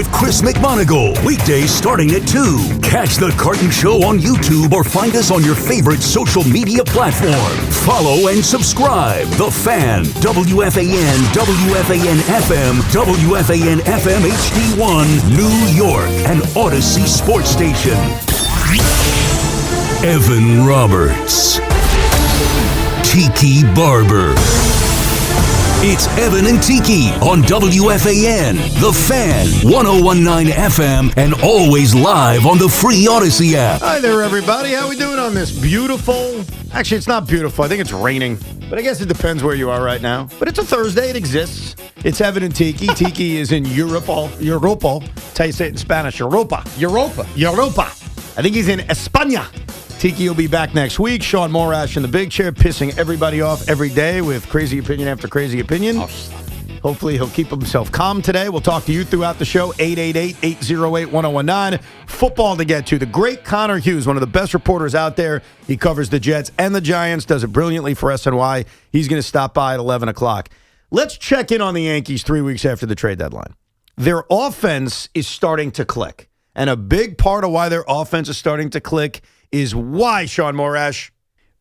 with Chris McMonagle. Weekdays starting at 2. Catch The Carton Show on YouTube or find us on your favorite social media platform. Follow and subscribe. The Fan, WFAN, WFAN FM, WFAN FM HD1, New York, and Odyssey Sports Station. Evan Roberts. Tiki Barber. It's Evan and Tiki on WFAN, The Fan, 1019 FM, and always live on the free Odyssey app. Hi there, everybody. How we doing on this beautiful... Actually, it's not beautiful. I think it's raining. But I guess it depends where you are right now. But it's a Thursday. It exists. It's Evan and Tiki. Tiki is in Europa. That's how you say it in Spanish. Europa. I think he's in España. Tiki will be back next week. Shaun Morash in the big chair, pissing everybody off every day with crazy opinion after crazy opinion. Hopefully he'll keep himself calm today. We'll talk to you throughout the show, 888-808-1019. Football to get to. The great Connor Hughes, one of the best reporters out there. He covers the Jets and the Giants, does it brilliantly for SNY. He's going to stop by at 11 o'clock. Let's check in on the Yankees 3 weeks after the trade deadline. Their offense is starting to click. And a big part of why their offense is starting to click is why, Shaun Morash?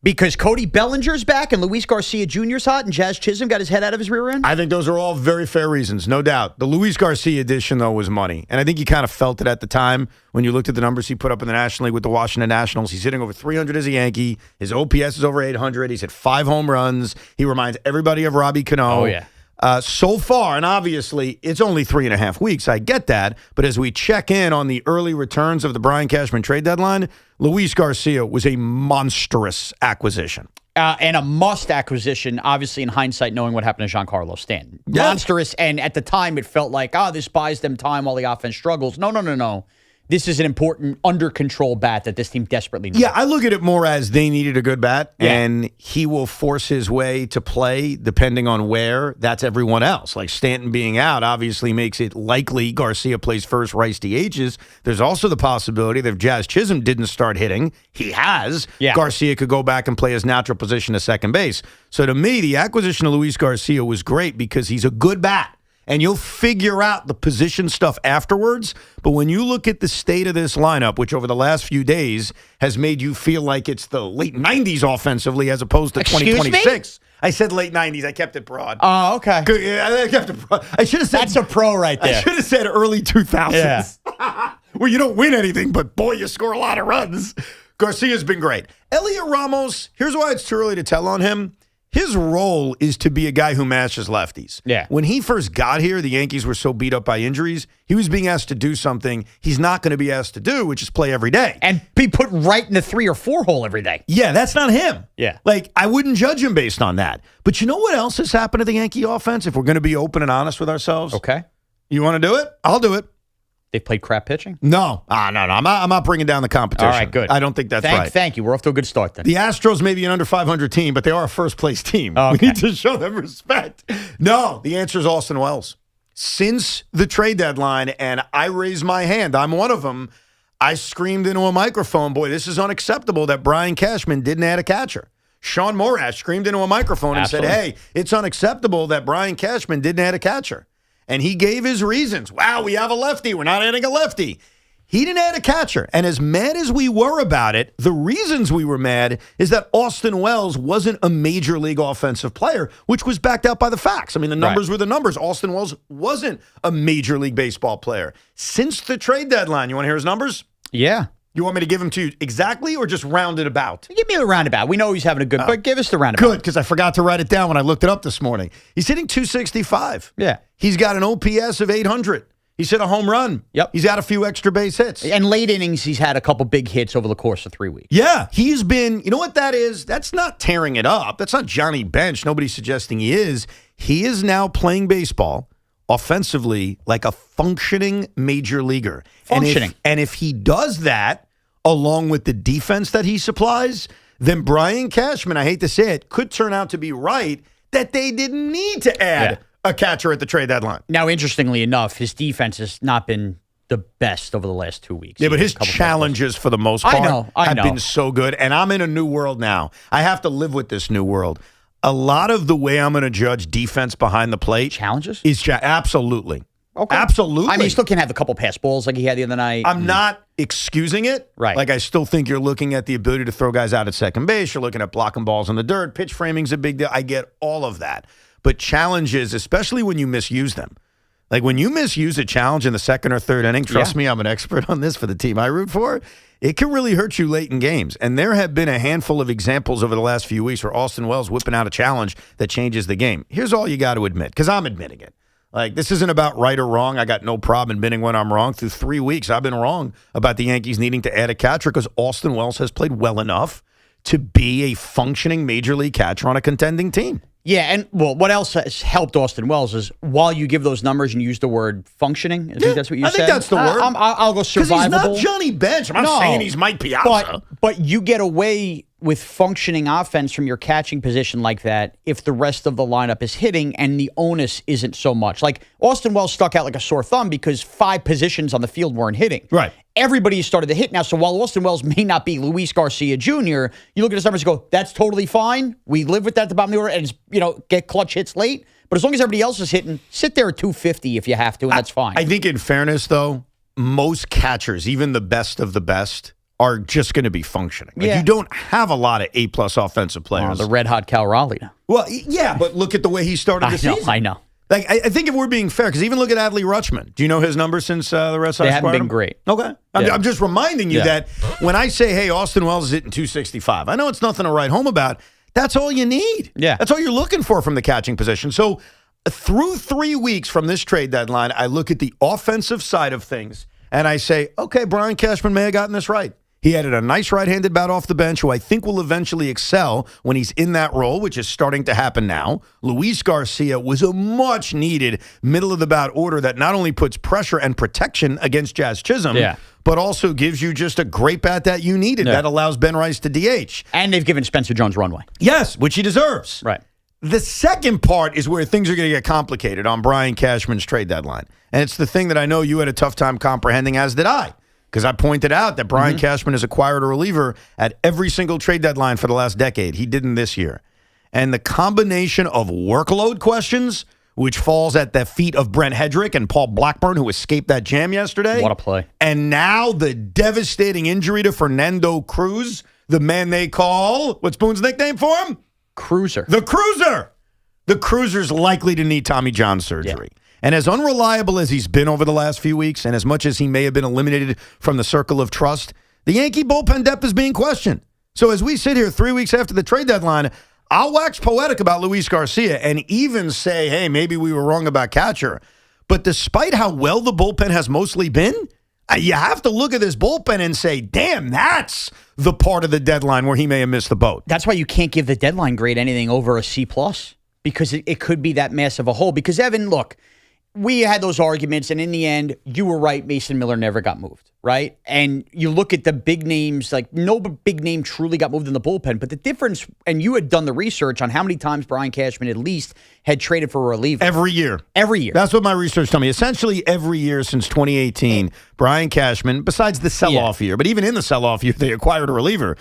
Because Cody Bellinger's back and Luis Garcia Jr.'s hot and Jazz Chisholm got his head out of his rear end? I think those are all very fair reasons, no doubt. The Luis Garcia addition, though, was money. And I think you kind of felt it at the time when you looked at the numbers he put up in the National League with the Washington Nationals. He's hitting over 300 as a Yankee. His OPS is over 800. He's hit 5 home runs. He reminds everybody of Robbie Cano. Oh, yeah. So far, and obviously, it's only 3.5 weeks. I get that. But as we check in on the early returns of the Brian Cashman trade deadline, Luis Garcia was a monstrous acquisition. And a must acquisition, obviously, in hindsight, knowing what happened to Giancarlo Stanton. Yeah. Monstrous, and at the time, it felt like, this buys them time while the offense struggles. No. This is an important under-control bat that this team desperately needs. Yeah, I look at it more as they needed a good bat, and he will force his way to play depending on where. That's everyone else. Like Stanton being out obviously makes it likely Garcia plays first, Rice DHs. There's also the possibility that if Jazz Chisholm didn't start hitting, he has, Garcia could go back and play his natural position at second base. So to me, the acquisition of Luis Garcia was great because he's a good bat. And you'll figure out the position stuff afterwards. But when you look at the state of this lineup, which over the last few days has made you feel like it's the late 90s offensively as opposed to 2026. I said late 90s. I kept it broad. Oh, okay. I kept it broad. I should have said... That's a pro right there. I should have said early 2000s. Yeah. Where you don't win anything, but boy, you score a lot of runs. Garcia's been great. Elliot Ramos, here's why it's too early to tell on him. His role is to be a guy who mashes lefties. Yeah. When he first got here, the Yankees were so beat up by injuries, he was being asked to do something he's not going to be asked to do, which is play every day. And be put right in the 3 or 4 hole every day. Yeah, that's not him. Yeah. Like, I wouldn't judge him based on that. But you know what else has happened to the Yankee offense, if we're going to be open and honest with ourselves? Okay. You want to do it? I'll do it. They played crap pitching? No. No. I'm not bringing down the competition. All right, good. I don't think that's right. Thank you. We're off to a good start then. The Astros may be an under 500 team, but they are a first-place team. Okay. We need to show them respect. No, the answer is Austin Wells. Since the trade deadline, and I raised my hand, I'm one of them, I screamed into a microphone, boy, this is unacceptable that Brian Cashman didn't add a catcher. Shaun Morash screamed into a microphone and said, hey, it's unacceptable that Brian Cashman didn't add a catcher. And he gave his reasons. Wow, we have a lefty. We're not adding a lefty. He didn't add a catcher. And as mad as we were about it, the reasons we were mad is that Austin Wells wasn't a major league offensive player, which was backed out by the facts. I mean, the numbers were the numbers. Austin Wells wasn't a major league baseball player. Since the trade deadline, you want to hear his numbers? Yeah. You want me to give them to you exactly or just round it about? Give me the roundabout. We know he's having a good, but give us the roundabout. Good, because I forgot to write it down when I looked it up this morning. He's hitting 265. Yeah. He's got an OPS of 800. He's hit a home run. Yep. He's had a few extra base hits. And late innings, he's had a couple big hits over the course of 3 weeks. Yeah. He's been, you know what that is? That's not tearing it up. That's not Johnny Bench. Nobody's suggesting he is. He is now playing baseball offensively like a functioning major leaguer. Functioning. And if he does that, along with the defense that he supplies, then Brian Cashman, I hate to say it, could turn out to be right that they didn't need to add a catcher at the trade deadline. Now, interestingly enough, his defense has not been the best over the last 2 weeks. Yeah, but his challenges for the most part have been so good. And I'm in a new world now. I have to live with this new world. A lot of the way I'm going to judge defense behind the plate challenges is absolutely. Okay. Absolutely. I mean, he still can't have a couple pass balls like he had the other night. I'm not excusing it. Right. Like, I still think you're looking at the ability to throw guys out at second base. You're looking at blocking balls in the dirt. Pitch framing's a big deal. I get all of that. But challenges, especially when you misuse them. Like, when you misuse a challenge in the second or third inning, trust me, I'm an expert on this for the team I root for, it can really hurt you late in games. And there have been a handful of examples over the last few weeks where Austin Wells whipping out a challenge that changes the game. Here's all you got to admit, because I'm admitting it. Like, this isn't about right or wrong. I got no problem admitting when I'm wrong. Through 3 weeks, I've been wrong about the Yankees needing to add a catcher because Austin Wells has played well enough to be a functioning major league catcher on a contending team. Yeah, and, well, what else has helped Austin Wells is while you give those numbers and use the word functioning. I think that's what you said. I think that's the word. I'll go survivable. Because he's not Johnny Bench. I'm not saying he's Mike Piazza. But you get away with functioning offense from your catching position like that if the rest of the lineup is hitting and the onus isn't so much. Like, Austin Wells stuck out like a sore thumb because 5 positions on the field weren't hitting. Right. Everybody started to hit now. So while Austin Wells may not be Luis Garcia Jr., you look at his numbers and go, that's totally fine. We live with that at the bottom of the order and, get clutch hits late. But as long as everybody else is hitting, sit there at 250 if you have to, and that's fine. I think in fairness, though, most catchers, even the best of the best, are just going to be functioning. Like, you don't have a lot of A-plus offensive players. The red-hot Cal Raleigh. Well, yeah, but look at the way he started the season. I know. Like, I think if we're being fair, because even look at Adley Rutschman. Do you know his numbers since the Red Sox? They haven't been great. Okay. I'm just reminding you that when I say, hey, Austin Wells is hitting 265, I know it's nothing to write home about. That's all you need. Yeah. That's all you're looking for from the catching position. So through 3 weeks from this trade deadline, I look at the offensive side of things, and I say, okay, Brian Cashman may have gotten this right. He added a nice right-handed bat off the bench who I think will eventually excel when he's in that role, which is starting to happen now. Luis Garcia was a much-needed middle-of-the-bat order that not only puts pressure and protection against Jazz Chisholm, but also gives you just a great bat that you needed. That allows Ben Rice to DH. And they've given Spencer Jones runway. Yes, which he deserves. Right. The second part is where things are going to get complicated on Brian Cashman's trade deadline. And it's the thing that I know you had a tough time comprehending, as did I. Because I pointed out that Brian Cashman has acquired a reliever at every single trade deadline for the last decade. He didn't this year. And the combination of workload questions, which falls at the feet of Brent Hedrick and Paul Blackburn, who escaped that jam yesterday. What a play. And now the devastating injury to Fernando Cruz, the man they call, what's Boone's nickname for him? Cruiser. The Cruiser. The Cruiser's likely to need Tommy John surgery. Yeah. And as unreliable as he's been over the last few weeks, and as much as he may have been eliminated from the circle of trust, the Yankee bullpen depth is being questioned. So as we sit here 3 weeks after the trade deadline, I'll wax poetic about Luis Garcia and even say, hey, maybe we were wrong about catcher. But despite how well the bullpen has mostly been, you have to look at this bullpen and say, damn, that's the part of the deadline where he may have missed the boat. That's why you can't give the deadline grade anything over a C+, because it could be that massive a hole. Because, Evan, look, we had those arguments, and in the end, you were right. Mason Miller never got moved, right? And you look at the big names, like no big name truly got moved in the bullpen. But the difference, and you had done the research on how many times Brian Cashman at least had traded for a reliever. Every year. Every year. That's what my research told me. Essentially, every year since 2018, Brian Cashman, besides the sell-off year, but even in the sell-off year, they acquired a reliever.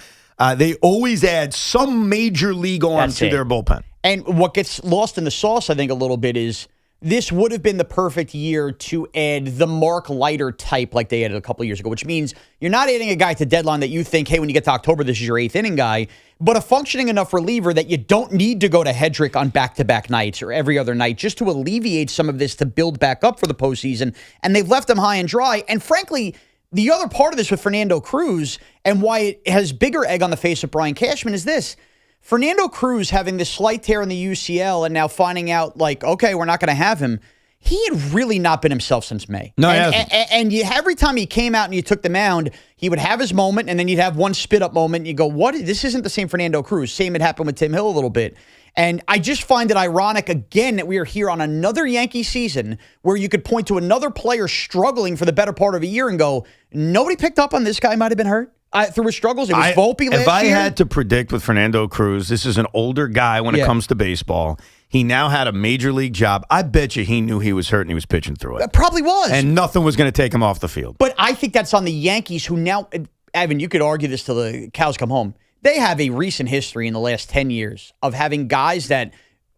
They always add some major league arm to their bullpen. And what gets lost in the sauce, I think, a little bit is this would have been the perfect year to add the Mark Leiter type like they added a couple of years ago, which means you're not adding a guy to deadline that you think, hey, when you get to October, this is your 8th inning guy, but a functioning enough reliever that you don't need to go to Hedrick on back-to-back nights or every other night just to alleviate some of this to build back up for the postseason. And they've left him high and dry. And frankly, the other part of this with Fernando Cruz and why it has bigger egg on the face of Brian Cashman is this. Fernando Cruz having this slight tear in the UCL and now finding out, like, okay, we're not going to have him. He had really not been himself since May. No, and every time he came out and you took the mound, he would have his moment, and then you'd have one spit-up moment, and you go, what? This isn't the same Fernando Cruz. Same had happened with Tim Hill a little bit. And I just find it ironic, again, that we are here on another Yankee season where you could point to another player struggling for the better part of a year and go, nobody picked up on this guy might have been hurt. Through his struggles, it was Volpe last year. If I had to predict with Fernando Cruz, this is an older guy when it comes to baseball. He now had a major league job. I bet you he knew he was hurt and he was pitching through it. It probably was. And nothing was going to take him off the field. But I think that's on the Yankees who now, Evan, you could argue this till the cows come home. They have a recent history in the last 10 years of having guys that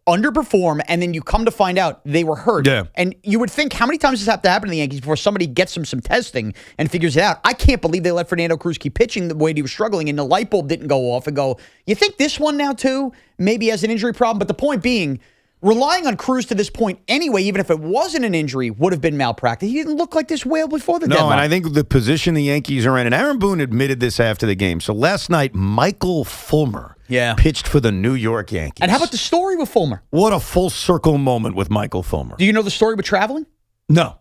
underperform, and then you come to find out they were hurt. Yeah. And you would think, how many times does this have to happen to the Yankees before somebody gets them some testing and figures it out? I can't believe they let Fernando Cruz keep pitching the way he was struggling, and the light bulb didn't go off and go, you think this one now, too, maybe has an injury problem? But the point being, relying on Cruz to this point anyway, even if it wasn't an injury, would have been malpractice. He didn't look like this whale before the deadline. No, and I think the position the Yankees are in, and Aaron Boone admitted this after the game. So last night, Michael Fulmer pitched for the New York Yankees. And how about the story with Fulmer? What a full circle moment with Michael Fulmer. Do you know the story with traveling? No.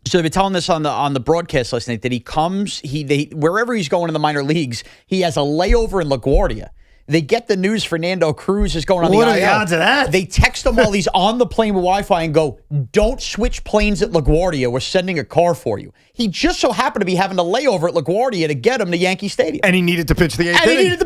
So they've been telling this on the broadcast last night that he comes, wherever he's going in the minor leagues, he has a layover in LaGuardia. They get the news Fernando Cruz is going on the IL. What are the odds of that? They text him while he's on the plane with Wi-Fi and go, don't switch planes at LaGuardia. We're sending a car for you. He just so happened to be having a layover at LaGuardia to get him to Yankee Stadium. And he needed to pitch the eighth inning.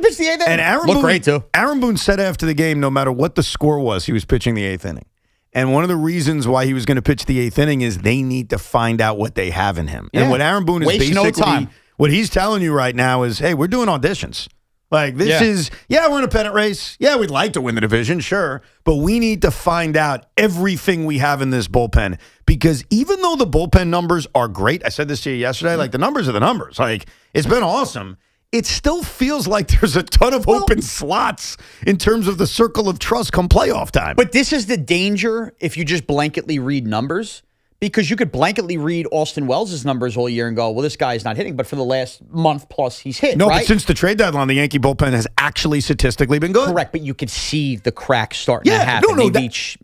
And Aaron Looked Boone, great, too. Aaron Boone said after the game, no matter what the score was, he was pitching the eighth inning. And one of the reasons why he was going to pitch the eighth inning is they need to find out what they have in him. Yeah. And what Aaron Boone is basically, what he's telling you right now is, hey, we're doing auditions. Like, this is, we're in a pennant race. Yeah, we'd like to win the division, sure. But we need to find out everything we have in this bullpen. Because even though the bullpen numbers are great, I said this to you yesterday, like, the numbers are the numbers. Like, it's been awesome. It still feels like there's a ton of open slots in terms of the circle of trust come playoff time. But this is the danger if you just blanketly read numbers. Because you could blanketly read Austin Wells' numbers all year and go, well, this guy's not hitting. But for the last month plus, he's hit, right? But since the trade deadline, the Yankee bullpen has actually statistically been good. Correct, but you could see the cracks starting to happen.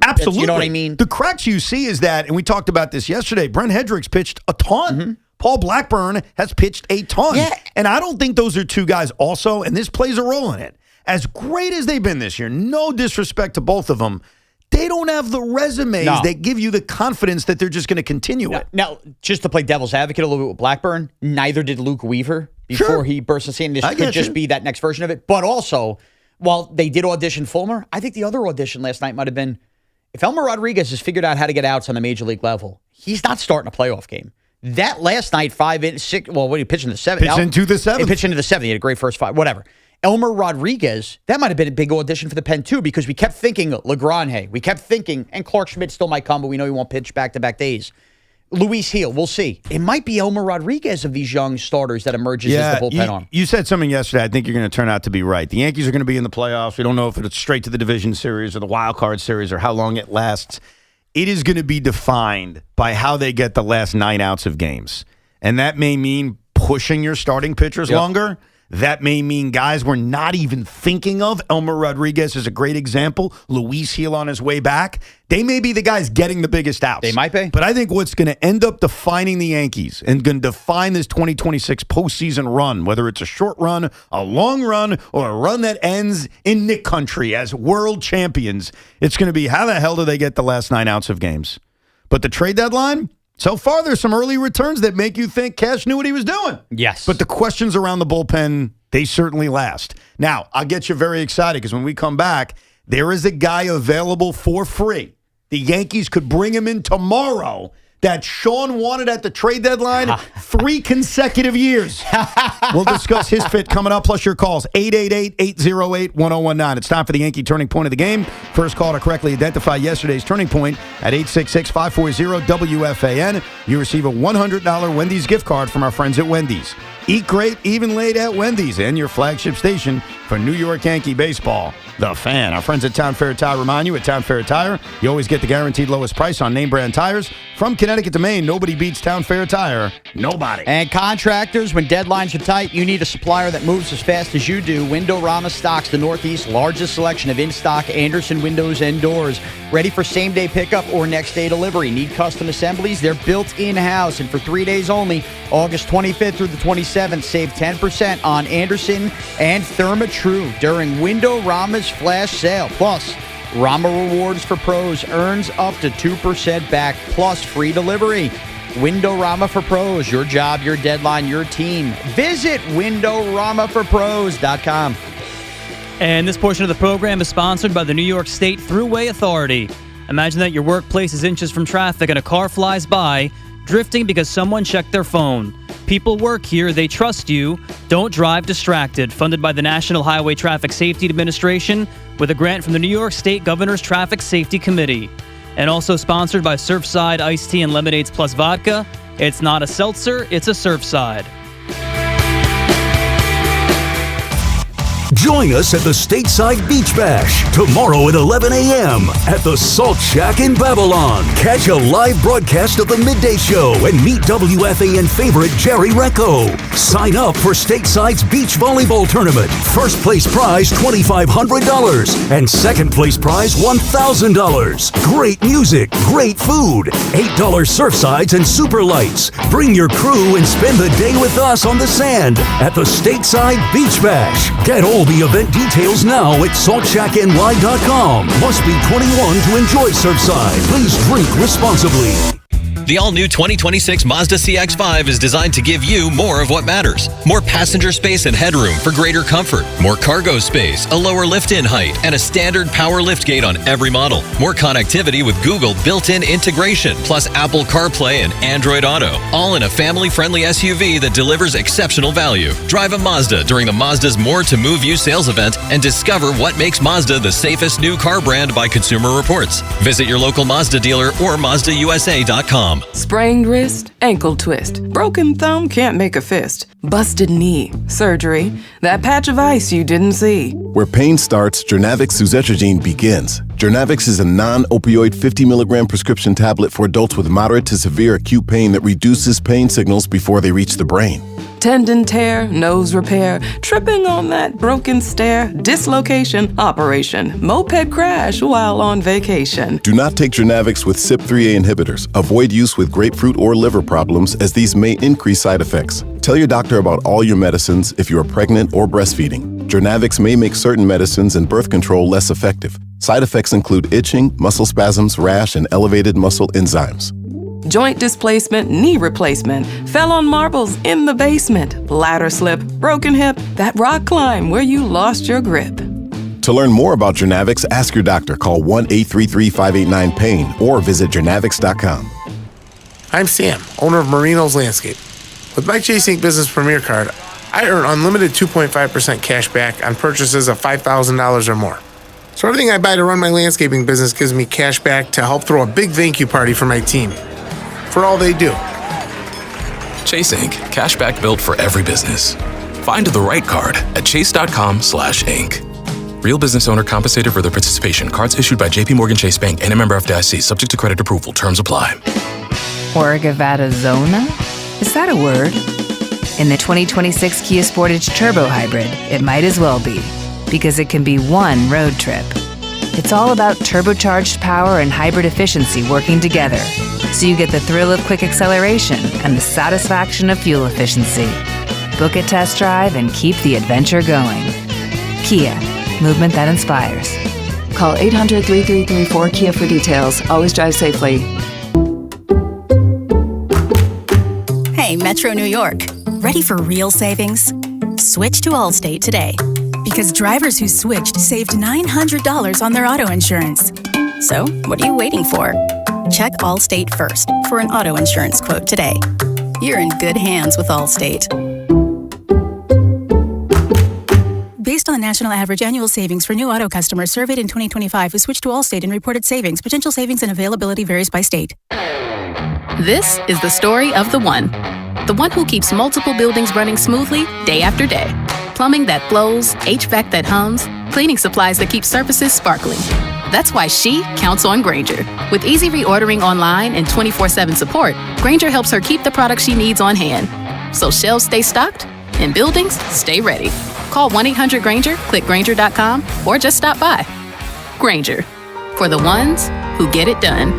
Absolutely. You know what I mean? The cracks you see is that, and we talked about this yesterday, Brent Hendricks pitched a ton. Mm-hmm. Paul Blackburn has pitched a ton. Yeah. And I don't think those are two guys also, and this plays a role in it. As great as they've been this year, no disrespect to both of them, they don't have the resumes that give you the confidence that they're just going to continue it. Now, just to play devil's advocate a little bit with Blackburn, neither did Luke Weaver before he burst the scene. This could just be that next version of it. But also, while they did audition Fulmer, I think the other audition last night might have been, if Elmer Rodriguez has figured out how to get outs on the major league level, he's not starting a playoff game. That last night, 5 in 6, well, what did he pitch in the 7th? Pitched into the 7th. He pitched into the 7th. He had a great first 5, whatever. Elmer Rodriguez, that might have been a big audition for the pen, too, because we kept thinking LeGrand, we kept thinking, and Clark Schmidt still might come, but we know he won't pitch back-to-back days. Luis Gil, we'll see. It might be Elmer Rodriguez of these young starters that emerges as the bullpen arm. You said something yesterday I think you're going to turn out to be right. The Yankees are going to be in the playoffs. We don't know if it's straight to the division series or the wild card series or how long it lasts. It is going to be defined by how they get the last 9 outs of games. And that may mean pushing your starting pitchers longer. That may mean guys we're not even thinking of. Elmer Rodriguez is a great example. Luis Gil on his way back. They may be the guys getting the biggest outs. They might be. But I think what's going to end up defining the Yankees and going to define this 2026 postseason run, whether it's a short run, a long run, or a run that ends in Nick country as world champions, it's going to be how the hell do they get the last 9 outs of games? But the trade deadline? So far, there's some early returns that make you think Cash knew what he was doing. Yes. But the questions around the bullpen, they certainly last. Now, I'll get you very excited because when we come back, there is a guy available for free. The Yankees could bring him in tomorrow that Sean wanted at the trade deadline 3 consecutive years. We'll discuss his fit coming up, plus your calls, 888-808-1019. It's time for the Yankee Turning Point of the game. First call to correctly identify yesterday's turning point at 866-540-WFAN. You receive a $100 Wendy's gift card from our friends at Wendy's. Eat great, even late at Wendy's, and your flagship station for New York Yankee baseball, The Fan. Our friends at Town Fair Tire remind you, at Town Fair Tire, you always get the guaranteed lowest price on name brand tires. From Connecticut to Maine, nobody beats Town Fair Tire. Nobody. And contractors, when deadlines are tight, you need a supplier that moves as fast as you do. Windorama stocks the Northeast's largest selection of in-stock Anderson windows and doors. Ready for same-day pickup or next-day delivery. Need custom assemblies? They're built in-house. And for 3 days only, August 25th through the 27th, save 10% on Anderson and Therma-Tru during Windorama's flash sale. Plus, Rama Rewards for Pros earns up to 2% back plus free delivery. Windorama for Pros, your job, your deadline, your team. Visit WindoramaForPros.com. And this portion of the program is sponsored by the New York State Thruway Authority. Imagine that your workplace is inches from traffic and a car flies by, drifting because someone checked their phone. People work here. They trust you. Don't drive distracted. Funded by the National Highway Traffic Safety Administration with a grant from the New York State Governor's Traffic Safety Committee. And also sponsored by Surfside Iced Tea and Lemonades Plus Vodka. It's not a seltzer, it's a Surfside. Join us at the Stateside Beach Bash tomorrow at 11 a.m. at the Salt Shack in Babylon. Catch a live broadcast of the midday show and meet WFAN favorite Jerry Recco. Sign up for Stateside's beach volleyball tournament. First place prize $2,500 and second place prize $1,000. Great music, great food, $8 Surfsides and super lights. Bring your crew and spend the day with us on the sand at the Stateside Beach Bash. Get all the event details now at saltshackny.com. Must be 21 to enjoy Surfside. Please drink responsibly. The all-new 2026 Mazda CX-5 is designed to give you more of what matters. More passenger space and headroom for greater comfort. More cargo space, a lower lift-in height, and a standard power liftgate on every model. More connectivity with Google built-in integration, plus Apple CarPlay and Android Auto. All in a family-friendly SUV that delivers exceptional value. Drive a Mazda during the Mazda's More to Move You sales event and discover what makes Mazda the safest new car brand by Consumer Reports. Visit your local Mazda dealer or MazdaUSA.com. Sprained wrist, ankle twist, broken thumb, can't make a fist, busted knee, surgery, that patch of ice you didn't see. Where pain starts, Jernavix suzetrigine begins. Jernavix is a non-opioid 50 milligram prescription tablet for adults with moderate to severe acute pain that reduces pain signals before they reach the brain. Tendon tear, nose repair, tripping on that broken stair, dislocation, operation, moped crash while on vacation. Do not take Jernavix with CYP3A inhibitors. Avoid use with grapefruit or liver problems, as these may increase side effects. Tell your doctor about all your medicines if you are pregnant or breastfeeding. Jernavix may make certain medicines and birth control less effective. Side effects include itching, muscle spasms, rash, and elevated muscle enzymes. Joint displacement, knee replacement, fell on marbles in the basement, ladder slip, broken hip, that rock climb where you lost your grip. To learn more about Jernavix, ask your doctor. Call 1-833-589-PAIN or visit jernavix.com. I'm Sam, owner of Marino's Landscape. With my Chase Ink Business Premier Card, I earn unlimited 2.5% cash back on purchases of $5,000 or more. So everything I buy to run my landscaping business gives me cash back to help throw a big thank you party for my team. For all they do. Chase Ink. Cashback built for every business. Find the right card at chase.com/ink. Real business owner compensated for their participation. Cards issued by JP Morgan Chase Bank and a member FDIC. Subject to credit approval. Terms apply. Orgavadazona? Is that a word? In the 2026 Kia Sportage Turbo Hybrid, it might as well be, because it can be one road trip. It's all about turbocharged power and hybrid efficiency working together, so you get the thrill of quick acceleration and the satisfaction of fuel efficiency. Book a test drive and keep the adventure going. Kia, movement that inspires. Call 800-3334-KIA for details. Always drive safely. Hey, Metro New York. Ready for real savings? Switch to Allstate today. Because drivers who switched saved $900 on their auto insurance. So, what are you waiting for? Check Allstate first for an auto insurance quote today. You're in good hands with Allstate. Based on the national average annual savings for new auto customers surveyed in 2025 who switched to Allstate and reported savings, potential savings and availability varies by state. This is the story of the one. The one who keeps multiple buildings running smoothly day after day. Plumbing that flows, HVAC that hums, cleaning supplies that keep surfaces sparkling. That's why she counts on Grainger. With easy reordering online and 24/7 support, Grainger helps her keep the products she needs on hand. So shelves stay stocked and buildings stay ready. Call 1-800-GRAINGER, click Grainger.com, or just stop by. Grainger, for the ones who get it done.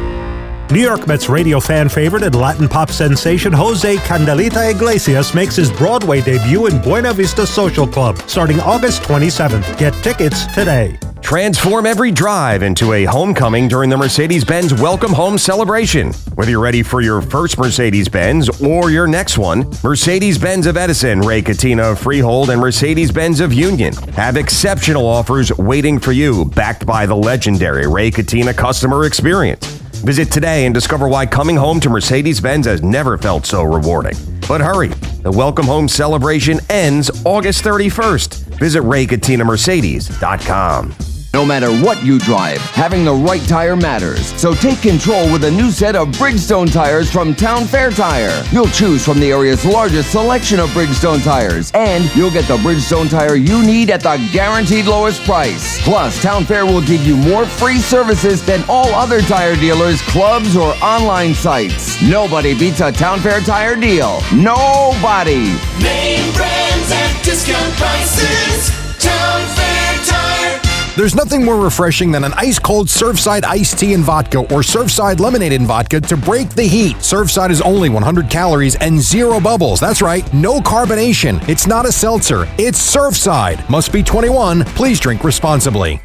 New York Mets radio fan favorite and Latin pop sensation Jose Candelita Iglesias makes his Broadway debut in Buena Vista Social Club starting August 27th. Get tickets today. Transform every drive into a homecoming during the Mercedes-Benz Welcome Home Celebration. Whether you're ready for your first Mercedes-Benz or your next one, Mercedes-Benz of Edison, Ray Cattina of Freehold, and Mercedes-Benz of Union have exceptional offers waiting for you, backed by the legendary Ray Cattina customer experience. Visit today and discover why coming home to Mercedes-Benz has never felt so rewarding. But hurry, the Welcome Home celebration ends August 31st. Visit RayCatinaMercedes.com. No matter what you drive, having the right tire matters. So take control with a new set of Bridgestone tires from Town Fair Tire. You'll choose from the area's largest selection of Bridgestone tires, and you'll get the Bridgestone tire you need at the guaranteed lowest price. Plus, Town Fair will give you more free services than all other tire dealers, clubs, or online sites. Nobody beats a Town Fair tire deal. Nobody. Name brands at discount prices. Town Fair Tire. There's nothing more refreshing than an ice-cold Surfside iced tea and vodka or Surfside lemonade and vodka to break the heat. Surfside is only 100 calories and 0 bubbles. That's right, no carbonation. It's not a seltzer. It's Surfside. Must be 21. Please drink responsibly.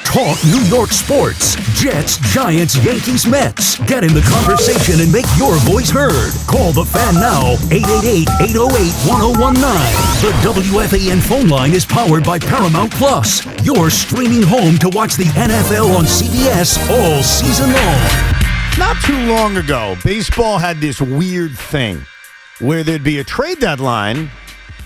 Talk New York sports. Jets, Giants, Yankees, Mets. Get in the conversation and make your voice heard. Call the Fan now, 888-808-1019. The WFAN phone line is powered by Paramount Plus. Your streaming home to watch the NFL on CBS all season long. Not too long ago, baseball had this weird thing where there'd be a trade deadline,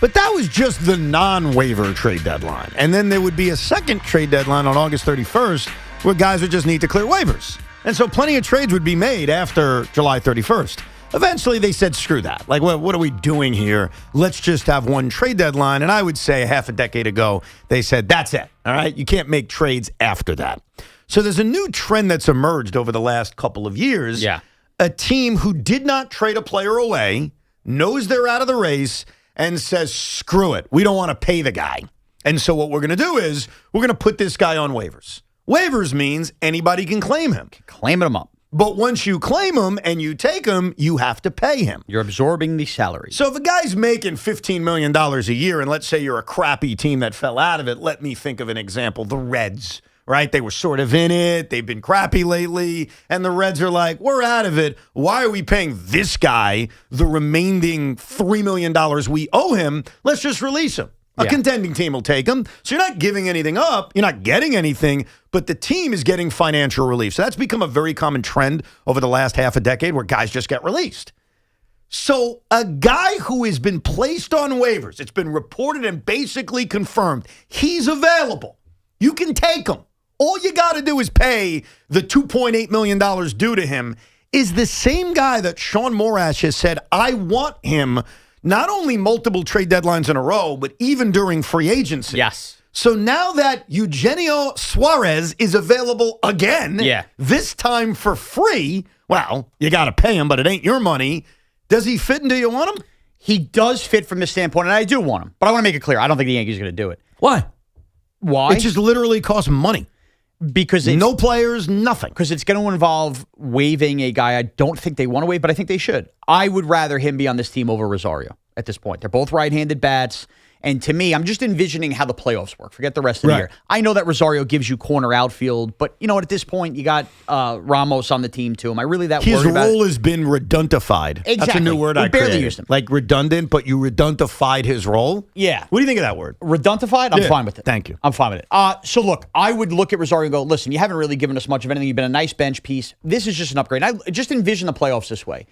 but that was just the non-waiver trade deadline. And then there would be a second trade deadline on August 31st where guys would just need to clear waivers. And so plenty of trades would be made after July 31st. Eventually, they said, screw that. Like, what are we doing here? Let's just have one trade deadline. And I would say half a decade ago, they said, that's it. All right? You can't make trades after that. So there's a new trend that's emerged over the last couple of years. Yeah. A team who did not trade a player away, knows they're out of the race, and says, screw it. We don't want to pay the guy. And so what we're going to do is we're going to put this guy on waivers. Waivers means anybody can claim him. Claim him up. But once you claim him and you take him, you have to pay him. You're absorbing the salary. So if a guy's making $15 million a year, and let's say you're a crappy team that fell out of it, let me think of an example. The Reds, right? They were sort of in it. They've been crappy lately. And the Reds are like, we're out of it. Why are we paying this guy the remaining $3 million we owe him? Let's just release him. A contending team will take him. So you're not giving anything up. You're not getting anything, but the team is getting financial relief. So that's become a very common trend over the last half a decade where guys just get released. So a guy who has been placed on waivers, it's been reported and basically confirmed, he's available. You can take him. All you got to do is pay the $2.8 million due to him, is the same guy that Shaun Morash has said, I want him not only multiple trade deadlines in a row, but even during free agency. Yes. So now that Eugenio Suarez is available again, this time for free, well, you got to pay him, but it ain't your money. Does he fit and do you want him? He does fit from the standpoint, and I do want him. But I want to make it clear, I don't think the Yankees are going to do it. Why? Why? It just literally costs money. Because it's, no players, nothing. Because it's going to involve waiving a guy I don't think they want to waive, but I think they should. I would rather him be on this team over Rosario at this point. They're both right-handed bats. And to me, I'm just envisioning how the playoffs work. Forget the rest of the year. I know that Rosario gives you corner outfield, but you know what? At this point, you got Ramos on the team too. Am I really that worried about it? His role has been reduntified. Exactly. That's a new word I barely created. used him. Like redundant, but you reduntified his role? Yeah. What do you think of that word? Reduntified? I'm fine with it. Thank you. I'm fine with it. So look, I would look at Rosario and go, listen, you haven't really given us much of anything. You've been a nice bench piece. This is just an upgrade. I just envision the playoffs this way.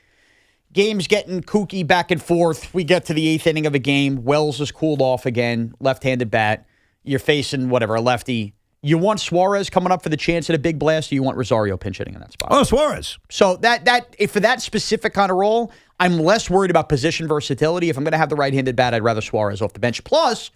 Games getting kooky back and forth. We get to the 8th inning of a game. Wells is cooled off again. Left-handed bat. You're facing, a lefty. You want Suarez coming up for the chance at a big blast, or you want Rosario pinch hitting in that spot? Oh, Suarez. So if for that specific kind of role, I'm less worried about position versatility. If I'm going to have the right-handed bat, I'd rather Suarez off the bench. Plus,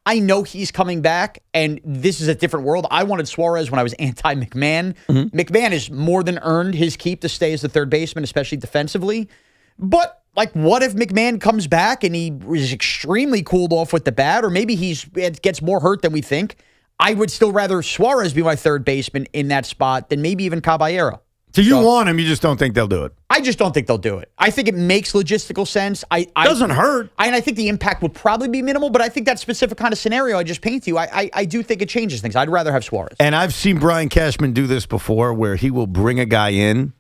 I know he's coming back, and this is a different world. I wanted Suarez when I was anti-McMahon. Mm-hmm. McMahon has more than earned his keep to stay as the third baseman, especially defensively. But, what if McMahon comes back and he is extremely cooled off with the bat, or maybe he gets more hurt than we think? I would still rather Suarez be my third baseman in that spot than maybe even Caballero. So you want him, you just don't think they'll do it? I just don't think they'll do it. I think it makes logistical sense. Doesn't hurt. And I think the impact would probably be minimal, but I think that specific kind of scenario I just paint to you, I do think it changes things. I'd rather have Suarez. And I've seen Brian Cashman do this before, where he will bring a guy in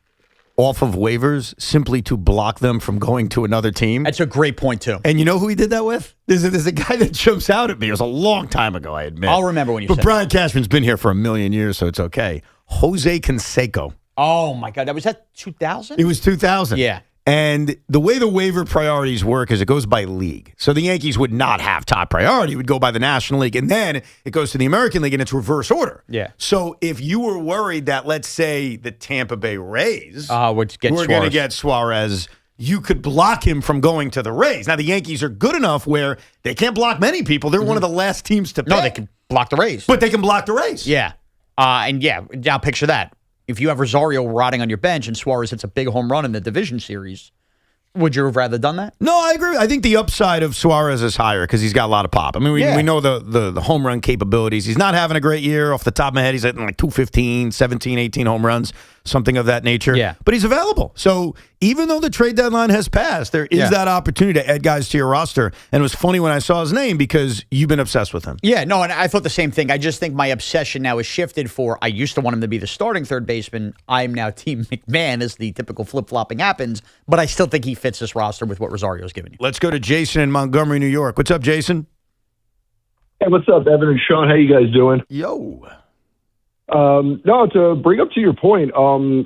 off of waivers simply to block them from going to another team. That's a great point, too. And you know who he did that with? There's a guy that jumps out at me. It was a long time ago, I admit. I'll remember when you said But Brian Cashman's been here for a million years, so it's okay. Jose Canseco. Oh, my God. Was that 2000? It was 2000. Yeah. And the way the waiver priorities work is it goes by league. So the Yankees would not have top priority. It would go by the National League. And then it goes to the American League, and it's reverse order. Yeah. So if you were worried that, let's say, the Tampa Bay Rays were going to get Suarez, you could block him from going to the Rays. Now, the Yankees are good enough where they can't block many people. They're one of the last teams to pick. No, they can block the Rays. But they can block the Rays. Yeah. Now picture that. If you have Rosario rotting on your bench and Suarez hits a big home run in the division series, would you have rather done that? No, I agree. I think the upside of Suarez is higher because he's got a lot of pop. I mean, we know the home run capabilities. He's not having a great year. Off the top of my head, he's hitting like 215, 17, 18 home runs, something of that nature. Yeah. But he's available. So even though the trade deadline has passed, there is that opportunity to add guys to your roster. And it was funny when I saw his name because you've been obsessed with him. Yeah, no, and I thought the same thing. I just think my obsession now is shifted I used to want him to be the starting third baseman. I'm now Team McMahon as the typical flip-flopping happens, but I still think he fits this roster with what Rosario's given you. Let's go to Jason in Montgomery, New York. What's up, Jason? Hey, what's up, Evan and Sean? How you guys doing? Yo. No, to bring up to your point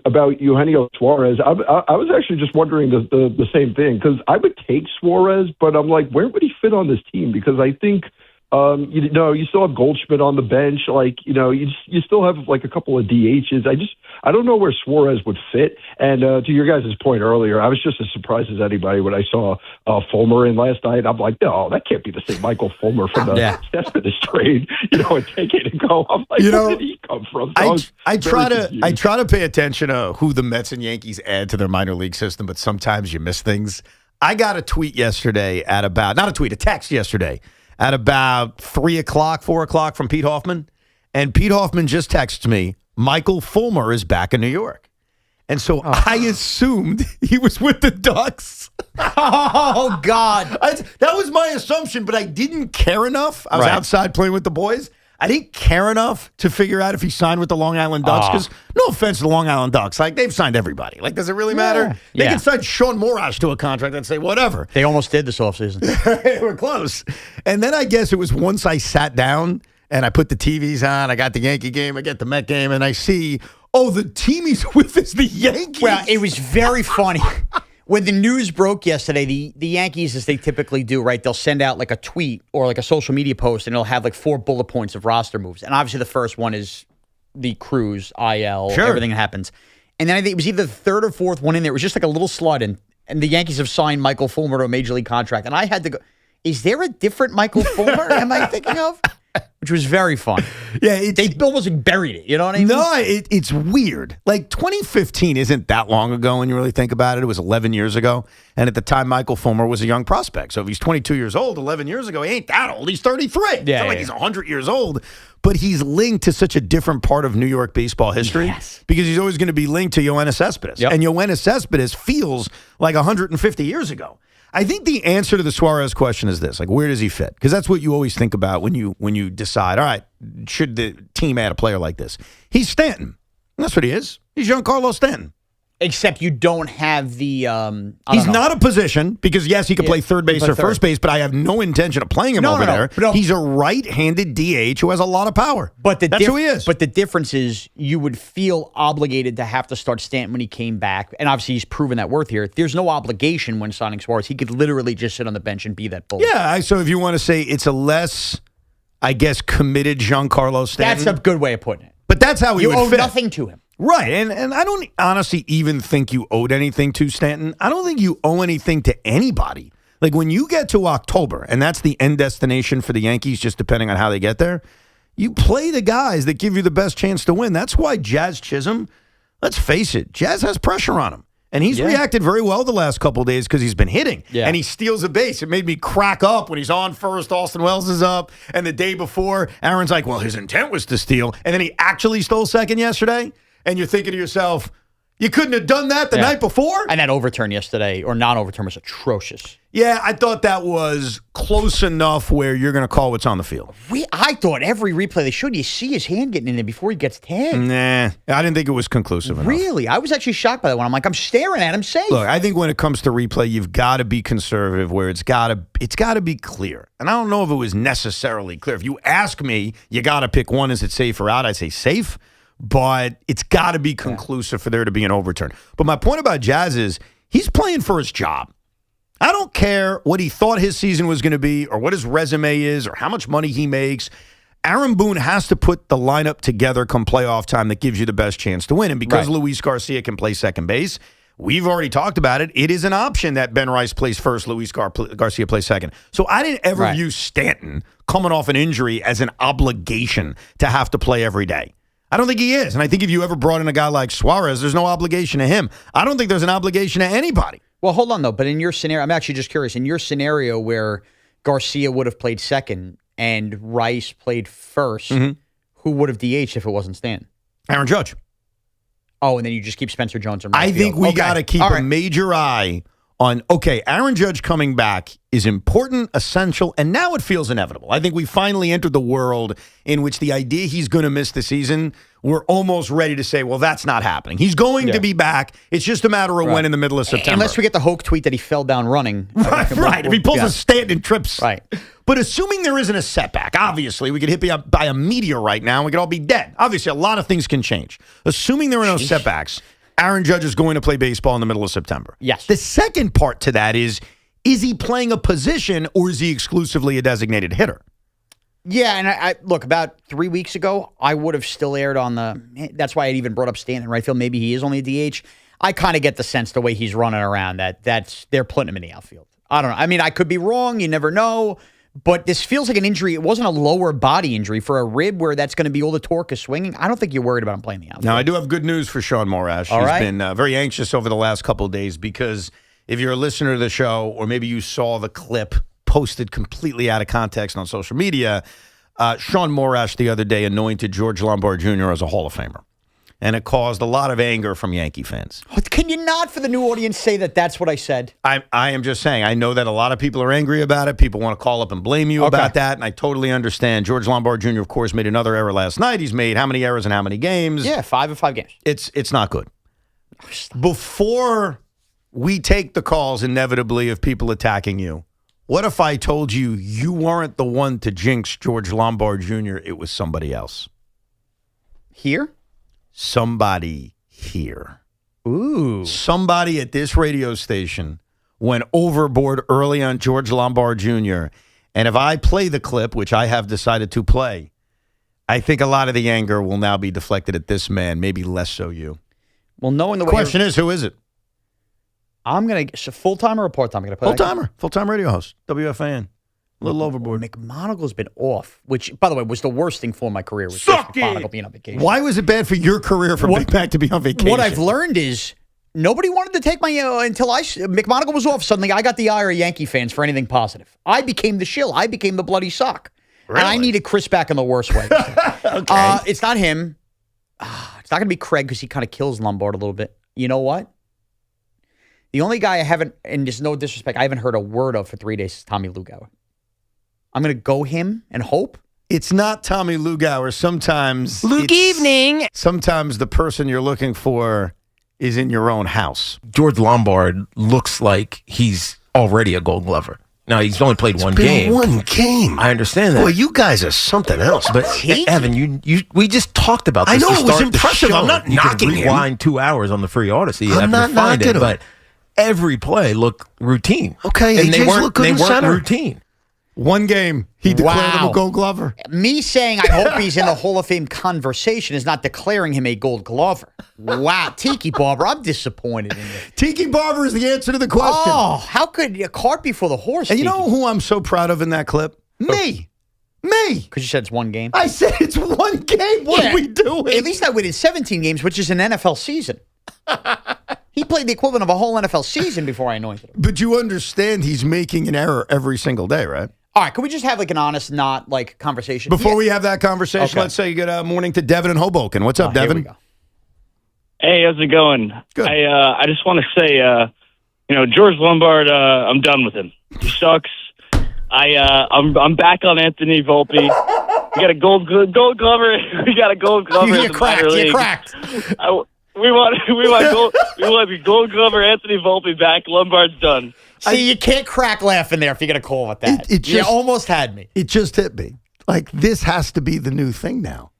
about Eugenio Suarez, I was actually just wondering the same thing because I would take Suarez, but I'm like, where would he fit on this team? Because I think you still have Goldschmidt on the bench, you still have like a couple of DHs. I don't know where Suarez would fit. And to your guys' point earlier, I was just as surprised as anybody when I saw Fulmer in last night. I'm like, no, that can't be the same Michael Fulmer from the Cespedes trade, and take it and go. I'm like, where did he come from? So I try to pay attention to who the Mets and Yankees add to their minor league system, but sometimes you miss things. I got a tweet yesterday a text yesterday at about 3 o'clock, 4 o'clock from Pete Hoffman. And Pete Hoffman just texted me, Michael Fulmer is back in New York. And so I assumed he was with the Ducks. Oh, God. That was my assumption, but I didn't care enough. I was outside playing with the boys. I didn't care enough to figure out if he signed with the Long Island Ducks because no offense to the Long Island Ducks. Like, they've signed everybody. Like, does it really matter? They can sign Shaun Morash to a contract and say whatever. They almost did this offseason. They were close. And then I guess it was once I sat down and I put the TVs on, I got the Yankee game, I get the Met game, and I see, the team he's with is the Yankees. Well, it was very funny. When the news broke yesterday, the Yankees, as they typically do, right, they'll send out like a tweet or like a social media post, and it'll have like 4 bullet points of roster moves. And obviously the first one is the Cruz, IL, everything that happens. And then I think it was either the third or fourth one in there. It was just like a little slide, and the Yankees have signed Michael Fulmer to a major league contract. And I had to go, is there a different Michael Fulmer am I thinking of? Which was very fun. Yeah, they almost buried it. You know what I mean? No, it's weird. Like 2015 isn't that long ago when you really think about it. It was 11 years ago. And at the time, Michael Fulmer was a young prospect. So if he's 22 years old, 11 years ago, he ain't that old. He's 33. It's not like he's 100 years old. But he's linked to such a different part of New York baseball history because he's always going to be linked to Yoenis Cespedes. And Yoenis Cespedes feels like 150 years ago. I think the answer to the Suarez question is this: like, where does he fit? Because that's what you always think about when you decide. All right, should the team add a player like this? He's Stanton. That's what he is. He's Giancarlo Stanton. Except you don't have the. He's not a position because yes, he can play third base or first base, but I have no intention of playing him over there. No. He's a right-handed DH who has a lot of power. But that's who he is. But the difference is you would feel obligated to have to start Stanton when he came back, and obviously he's proven that worth here. There's no obligation when signing Suarez. He could literally just sit on the bench and be that bull. Yeah. So if you want to say it's a less, I guess, committed Giancarlo Stanton, that's a good way of putting it. But that's how he would fit. You owe nothing to him. Right, and I don't honestly even think you owed anything to Stanton. I don't think you owe anything to anybody. Like, when you get to October, and that's the end destination for the Yankees, just depending on how they get there, you play the guys that give you the best chance to win. That's why Jazz Chisholm, let's face it, Jazz has pressure on him. And he's reacted very well the last couple of days because he's been hitting. And he steals a base. It made me crack up when he's on first, Austin Wells is up, and the day before, Aaron's like, well, his intent was to steal. And then he actually stole second yesterday. And you're thinking to yourself, you couldn't have done that the night before? And that overturn yesterday, or non-overturn, was atrocious. Yeah, I thought that was close enough where you're going to call what's on the field. I thought every replay they showed, you see his hand getting in there before he gets tagged. Nah, I didn't think it was conclusive enough. Really? I was actually shocked by that one. I'm like, I'm staring at him safe. Look, I think when it comes to replay, you've got to be conservative where it's got to be clear. And I don't know if it was necessarily clear. If you ask me, you got to pick one, is it safe or out? I'd say safe. But it's got to be conclusive for there to be an overturn. But my point about Jazz is He's playing for his job. I don't care what he thought his season was going to be or what his resume is or how much money he makes. Aaron Boone has to put the lineup together come playoff time that gives you the best chance to win. And because Luis Garcia can play second base, we've already talked about it. It is an option that Ben Rice plays first, Luis Garcia plays second. So I didn't ever view Stanton coming off an injury as an obligation to have to play every day. I don't think he is. And I think if you ever brought in a guy like Suarez, there's no obligation to him. I don't think there's an obligation to anybody. Well, hold on, though. But in your scenario, I'm actually just curious. In your scenario where Garcia would have played second and Rice played first, who would have DH'd if it wasn't Stanton? Aaron Judge. Oh, and then you just keep Spencer Jones in right I think field. we got to keep a major eye on, Aaron Judge coming back is important, essential, and now it feels inevitable. I think we finally entered the world in which the idea he's going to miss the season, we're almost ready to say, well, that's not happening. He's going to be back. It's just a matter of when in the middle of September. Unless we get the Hoke tweet that he fell down running. Right. If he pulls a Stanton trips. Right. But assuming there isn't a setback, obviously, we could hit by a meteor right now and we could all be dead. Obviously, a lot of things can change. Assuming there are no setbacks, Aaron Judge is going to play baseball in the middle of September. Yes. The second part to that is he playing a position or is he exclusively a designated hitter? Yeah, and I look, about 3 weeks ago, I would have still aired on that's why I even brought up Stanton right field. Maybe he is only a DH. I kind of get the sense the way he's running around that they're putting him in the outfield. I don't know. I mean, I could be wrong. You never know. But this feels like an injury. It wasn't a lower body injury for a rib where that's going to be all the torque is swinging. I don't think you're worried about him playing the outfield. Now, I do have good news for Shaun Morash. He's been very anxious over the last couple of days because if you're a listener to the show or maybe you saw the clip posted completely out of context on social media, Shaun Morash the other day anointed George Lombard Jr. as a Hall of Famer. And it caused a lot of anger from Yankee fans. Can you not, for the new audience, say that that's what I said? I am just saying. I know that a lot of people are angry about it. People want to call up and blame you about that, and I totally understand. George Lombard Jr., of course, made another error last night. He's made how many errors in how many games? Yeah, 5 of 5 games. It's not good. Before we take the calls, inevitably, of people attacking you, what if I told you you weren't the one to jinx George Lombard Jr., it was somebody else? Here? Somebody here. Ooh. Somebody at this radio station went overboard early on George Lombard Jr. And if I play the clip, which I have decided to play, I think a lot of the anger will now be deflected at this man, maybe less so you. Well, knowing the way... Question is, who is it? I'm going to... Full-time or part-time? Full-timer. Full-time radio host. WFAN. A little overboard. McMonagle's been off, which, by the way, was the worst thing for my career. Was McMonagle being on vacation. Why was it bad for your career for Big Mac to be on vacation? What I've learned is nobody wanted to take my until McMonagle was off. Suddenly, I got the ire of Yankee fans for anything positive. I became the shill. I became the bloody sock. Really? And I needed Chris back in the worst way. Okay. It's not him. It's not going to be Craig because he kind of kills Lombard a little bit. You know what? The only guy I haven't, and there's no disrespect, I haven't heard a word of for 3 days is Tommy Lugauer. I'm going to go him and hope. It's not Tommy Lugauer. Sometimes evening. Sometimes the person you're looking for is in your own house. George Lombard looks like he's already a Gold Glover. Now, he's only played one game. One game. I understand that. Well, you guys are something else. But Evan, we just talked about this. I know, to it was start impressive. The show. I'm not you knocking can rewind 2 hours on the free Odyssey. I'm not knocking him. But every play looked routine. Okay, and they weren't center. routine. One game, he declared him a Gold Glover. Me saying I hope he's in the Hall of Fame conversation is not declaring him a Gold Glover. Wow, Tiki Barber, I'm disappointed in you. Tiki Barber is the answer to the question. Oh, how could a cart before the horse? And you know who I'm so proud of in that clip? Me. Because you said it's one game. I said it's one game. What are we doing? At least I waited 17 games, which is an NFL season. He played the equivalent of a whole NFL season before I anointed him. But you understand he's making an error every single day, right? All right, can we just have like an honest, not like conversation? Before we have that conversation, let's say good morning to Devin in Hoboken. What's up, Devin? Here we go. Hey, how's it going? Good. I just want to say, George Lombard, I'm done with him. He sucks. I'm back on Anthony Volpe. We got a gold glover. We got a gold glover. You're cracked. We want the Gold Glover Anthony Volpe back. Lombard's done. See, you can't crack laughing there if you're going to call it that. You almost had me. It just hit me. Like, this has to be the new thing now.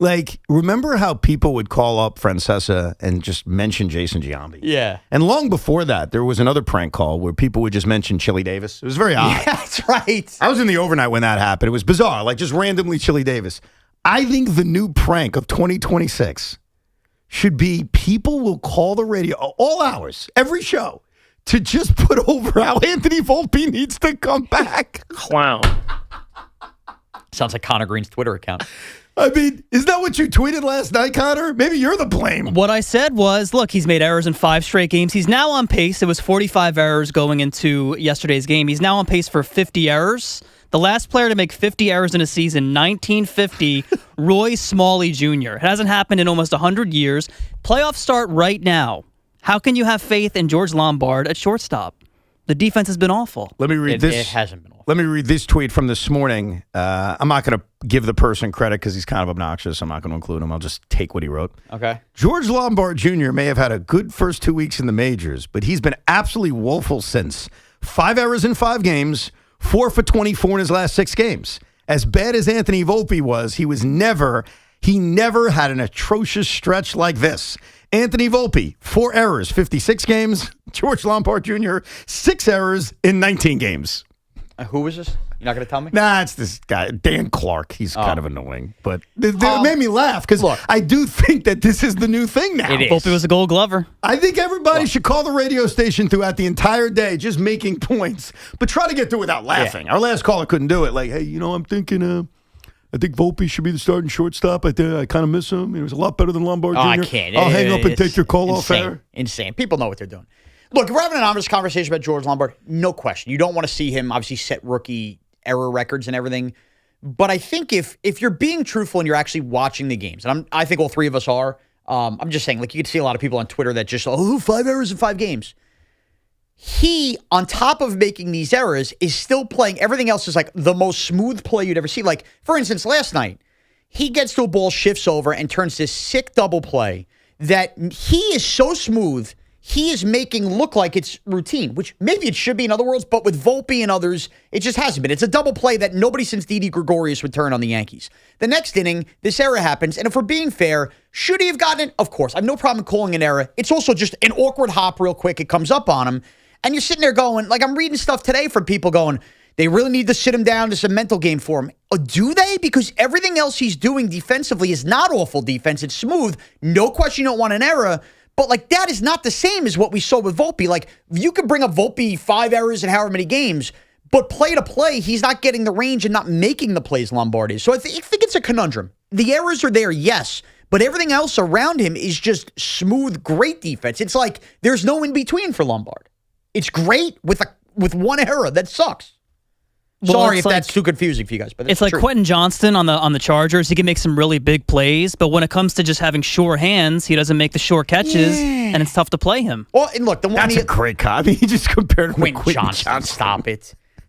Like, remember how people would call up Francesa and just mention Jason Giambi? Yeah. And long before that, there was another prank call where people would just mention Chili Davis. It was very odd. Yeah, that's right. I was in the overnight when that happened. It was bizarre, like just randomly Chili Davis. I think the new prank of 2026 should be people will call the radio all hours, every show, to just put over how Anthony Volpe needs to come back. Wow. Sounds like Connor Green's Twitter account. I mean, is that what you tweeted last night, Connor? Maybe you're the blame. What I said was, look, he's made errors in 5 straight games. He's now on pace. It was 45 errors going into yesterday's game. He's now on pace for 50 errors. The last player to make 50 errors in a season, 1950, Roy Smalley Jr. It hasn't happened in almost 100 years. Playoffs start right now. How can you have faith in George Lombard at shortstop? The defense has been awful. Let me read this. It hasn't been awful. Let me read this tweet from this morning. I'm not going to give the person credit because he's kind of obnoxious. I'm not going to include him. I'll just take what he wrote. Okay. George Lombard Jr. may have had a good first 2 weeks in the majors, but he's been absolutely woeful since. 5 errors in 5 games, 4 for 24 in his last 6 games. As bad as Anthony Volpe was, he never had an atrocious stretch like this. Anthony Volpe, 4 errors, 56 games. George Lombard Jr., 6 errors in 19 games. Who was this? You're not going to tell me? Nah, it's this guy, Dan Clark. He's kind of annoying, but it made me laugh because I do think that this is the new thing now. It is. Volpe was a Gold Glover. I think everybody should call the radio station throughout the entire day, just making points, but try to get through without laughing. Our last caller couldn't do it. Like, hey, I'm thinking, I think Volpe should be the starting shortstop. I kind of miss him. He was a lot better than Lombard Jr. I can't. I'll hang up and take your call off insane. air. Insane. People know what they're doing. Look, if we're having an honest conversation about George Lombard, no question. You don't want to see him obviously set rookie error records and everything. But I think if you're being truthful and you're actually watching the games, and I think all 3 of us are, I'm just saying, like, you could see a lot of people on Twitter that just, 5 errors in 5 games. He, on top of making these errors, is still playing. Everything else is like the most smooth play you'd ever see. Like, for instance, last night, he gets to a ball, shifts over, and turns this sick double play that he is so smooth, he is making look like it's routine, which maybe it should be in other worlds, but with Volpe and others, it just hasn't been. It's a double play that nobody since Didi Gregorius would turn on the Yankees. The next inning, this error happens, and if we're being fair, should he have gotten it? Of course. I have no problem calling an error. It's also just an awkward hop real quick. It comes up on him, and you're sitting there going, like, I'm reading stuff today from people going, they really need to sit him down. This is a mental game for him. Do they? Because everything else he's doing defensively is not awful defense. It's smooth. No question you don't want an error. But, like, that is not the same as what we saw with Volpe. Like, you could bring up Volpe 5 errors in however many games, but play to play, he's not getting the range and not making the plays Lombard is. So I think it's a conundrum. The errors are there, yes, but everything else around him is just smooth, great defense. It's like there's no in-between for Lombard. It's great with one error. That sucks. Well, Sorry if that's too confusing for you guys, but it's like true. Quentin Johnston on the Chargers. He can make some really big plays, but when it comes to just having sure hands, he doesn't make the sure catches, and it's tough to play him. Well, and look, That's a great copy. He just compared him to Quentin Johnston.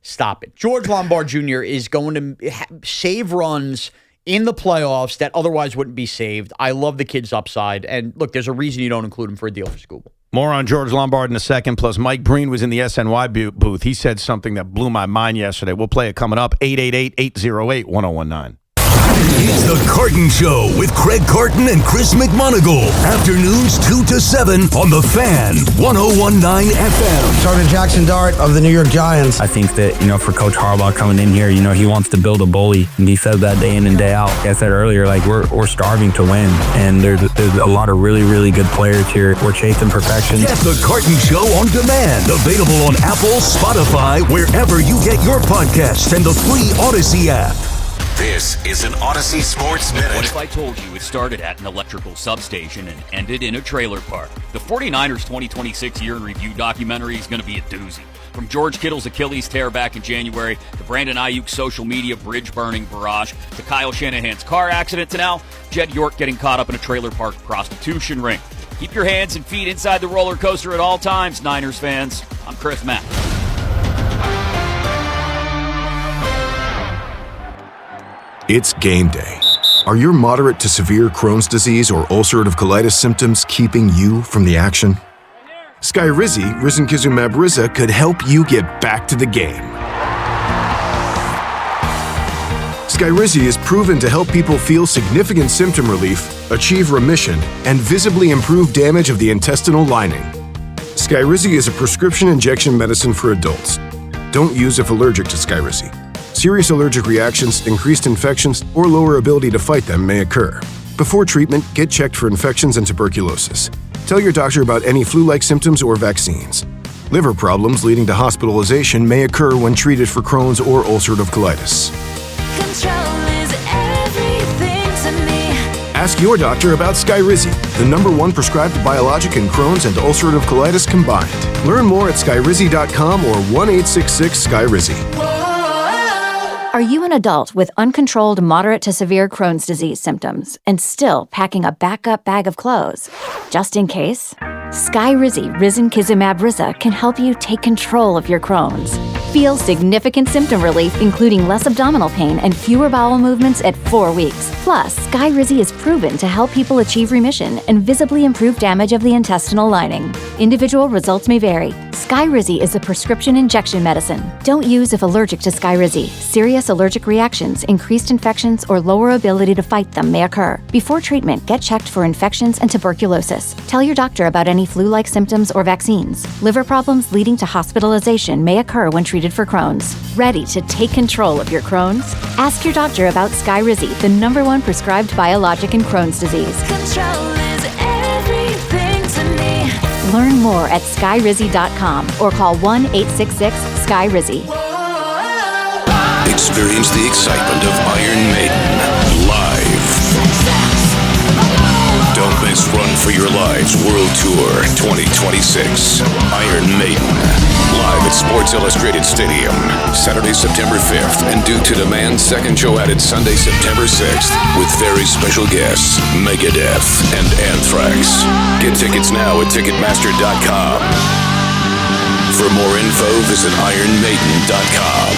Stop it. George Lombard Jr. is going to save runs in the playoffs that otherwise wouldn't be saved. I love the kid's upside, and look, there's a reason you don't include him for a deal for Scuba. More on George Lombard in a second. Plus, Mike Breen was in the SNY booth. He said something that blew my mind yesterday. We'll play it coming up. 888-808-1019. It's the Carton Show with Craig Carton and Chris McMonagle. Afternoons 2 to 7 on the Fan, 101.9 FM. Sergeant Jackson Dart of the New York Giants. I think that, for Coach Harbaugh coming in here, he wants to build a bully. And he says that day in and day out. Like I said earlier, like we're starving to win. And there's a lot of really, really good players here. We're chasing perfection. Get the Carton Show on demand. Available on Apple, Spotify, wherever you get your podcasts, and the free Odyssey app. This is an Odyssey Sports Minute. What if I told you it started at an electrical substation and ended in a trailer park? The 49ers 2026 Year in Review documentary is going to be a doozy. From George Kittle's Achilles tear back in January, to Brandon Ayuk's social media bridge-burning barrage, to Kyle Shanahan's car accident, to now Jed York getting caught up in a trailer park prostitution ring. Keep your hands and feet inside the roller coaster at all times, Niners fans. I'm Chris Mack. It's game day. Are your moderate to severe Crohn's disease or ulcerative colitis symptoms keeping you from the action? Skyrizi, risankizumab Riza, could help you get back to the game. Skyrizi is proven to help people feel significant symptom relief, achieve remission, and visibly improve damage of the intestinal lining. Skyrizi is a prescription injection medicine for adults. Don't use if allergic to Skyrizi. Serious allergic reactions, increased infections, or lower ability to fight them may occur. Before treatment, get checked for infections and tuberculosis. Tell your doctor about any flu-like symptoms or vaccines. Liver problems leading to hospitalization may occur when treated for Crohn's or ulcerative colitis. Control is everything to me. Ask your doctor about Skyrizi, the #1 prescribed biologic in Crohn's and ulcerative colitis combined. Learn more at skyrizi.com or 1-866-SKYRIZI. Are you an adult with uncontrolled moderate to severe Crohn's disease symptoms and still packing a backup bag of clothes? Just in case? Skyrizi Risankizumab Risa can help you take control of your Crohn's. Feel significant symptom relief, including less abdominal pain and fewer bowel movements at 4 weeks. Plus, Skyrizi is proven to help people achieve remission and visibly improve damage of the intestinal lining. Individual results may vary. Skyrizi is a prescription injection medicine. Don't use if allergic to Skyrizi. Serious allergic reactions, increased infections, or lower ability to fight them may occur. Before treatment, get checked for infections and tuberculosis. Tell your doctor about any flu-like symptoms or vaccines. Liver problems leading to hospitalization may occur when treated for Crohn's. Ready to take control of your Crohn's? Ask your doctor about Skyrizi, the #1 prescribed biologic in Crohn's disease. Control is everything to me. Learn more at skyrizi.com or call 1-866-SKYRIZI. Experience the excitement of Iron Maiden live. Don't miss Run for Your Lives World Tour 2026. Iron Maiden live at Sports Illustrated Stadium, Saturday, September 5th, and due to demand, second show added Sunday, September 6th, with very special guests, Megadeth and Anthrax. Get tickets now at Ticketmaster.com. For more info, visit IronMaiden.com.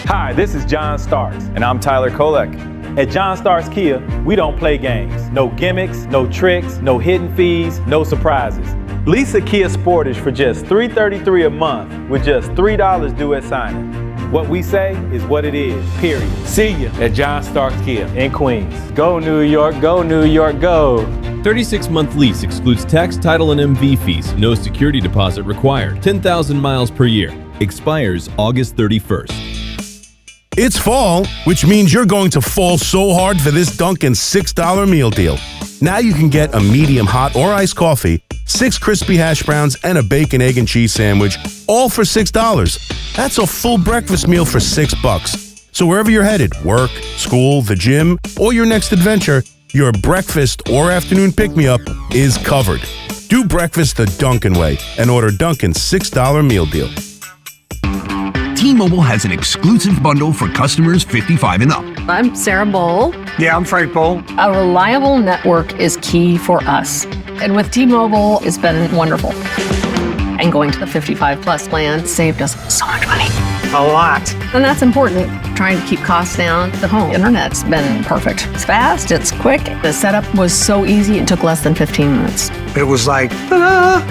Hi, this is John Starks, and I'm Tyler Kolek. At John Starks Kia, we don't play games. No gimmicks, no tricks, no hidden fees, no surprises. Lease a Kia Sportage for just $333 a month with just $3 due at signing. What we say is what it is, period. See you at John Starks Kia in Queens. Go New York, go New York, go. 36-month lease excludes tax, title, and MV fees. No security deposit required. 10,000 miles per year. Expires August 31st. It's fall, which means you're going to fall so hard for this Dunkin' $6 meal deal. Now you can get a medium hot or iced coffee, 6 crispy hash browns, and a bacon, egg, and cheese sandwich, all for $6. That's a full breakfast meal for $6. So wherever you're headed, work, school, the gym, or your next adventure, your breakfast or afternoon pick-me-up is covered. Do breakfast the Dunkin' way and order Dunkin's $6 meal deal. T-Mobile has an exclusive bundle for customers 55 and up. I'm Sarah Bowl. Yeah, I'm Frank Bowl. A reliable network is key for us. And with T-Mobile, it's been wonderful. And going to the 55 plus plan saved us so much money. A lot. And that's important. Trying to keep costs down. The home internet's been perfect. It's fast, it's quick. The setup was so easy, it took less than 15 minutes. It was like, ta-da!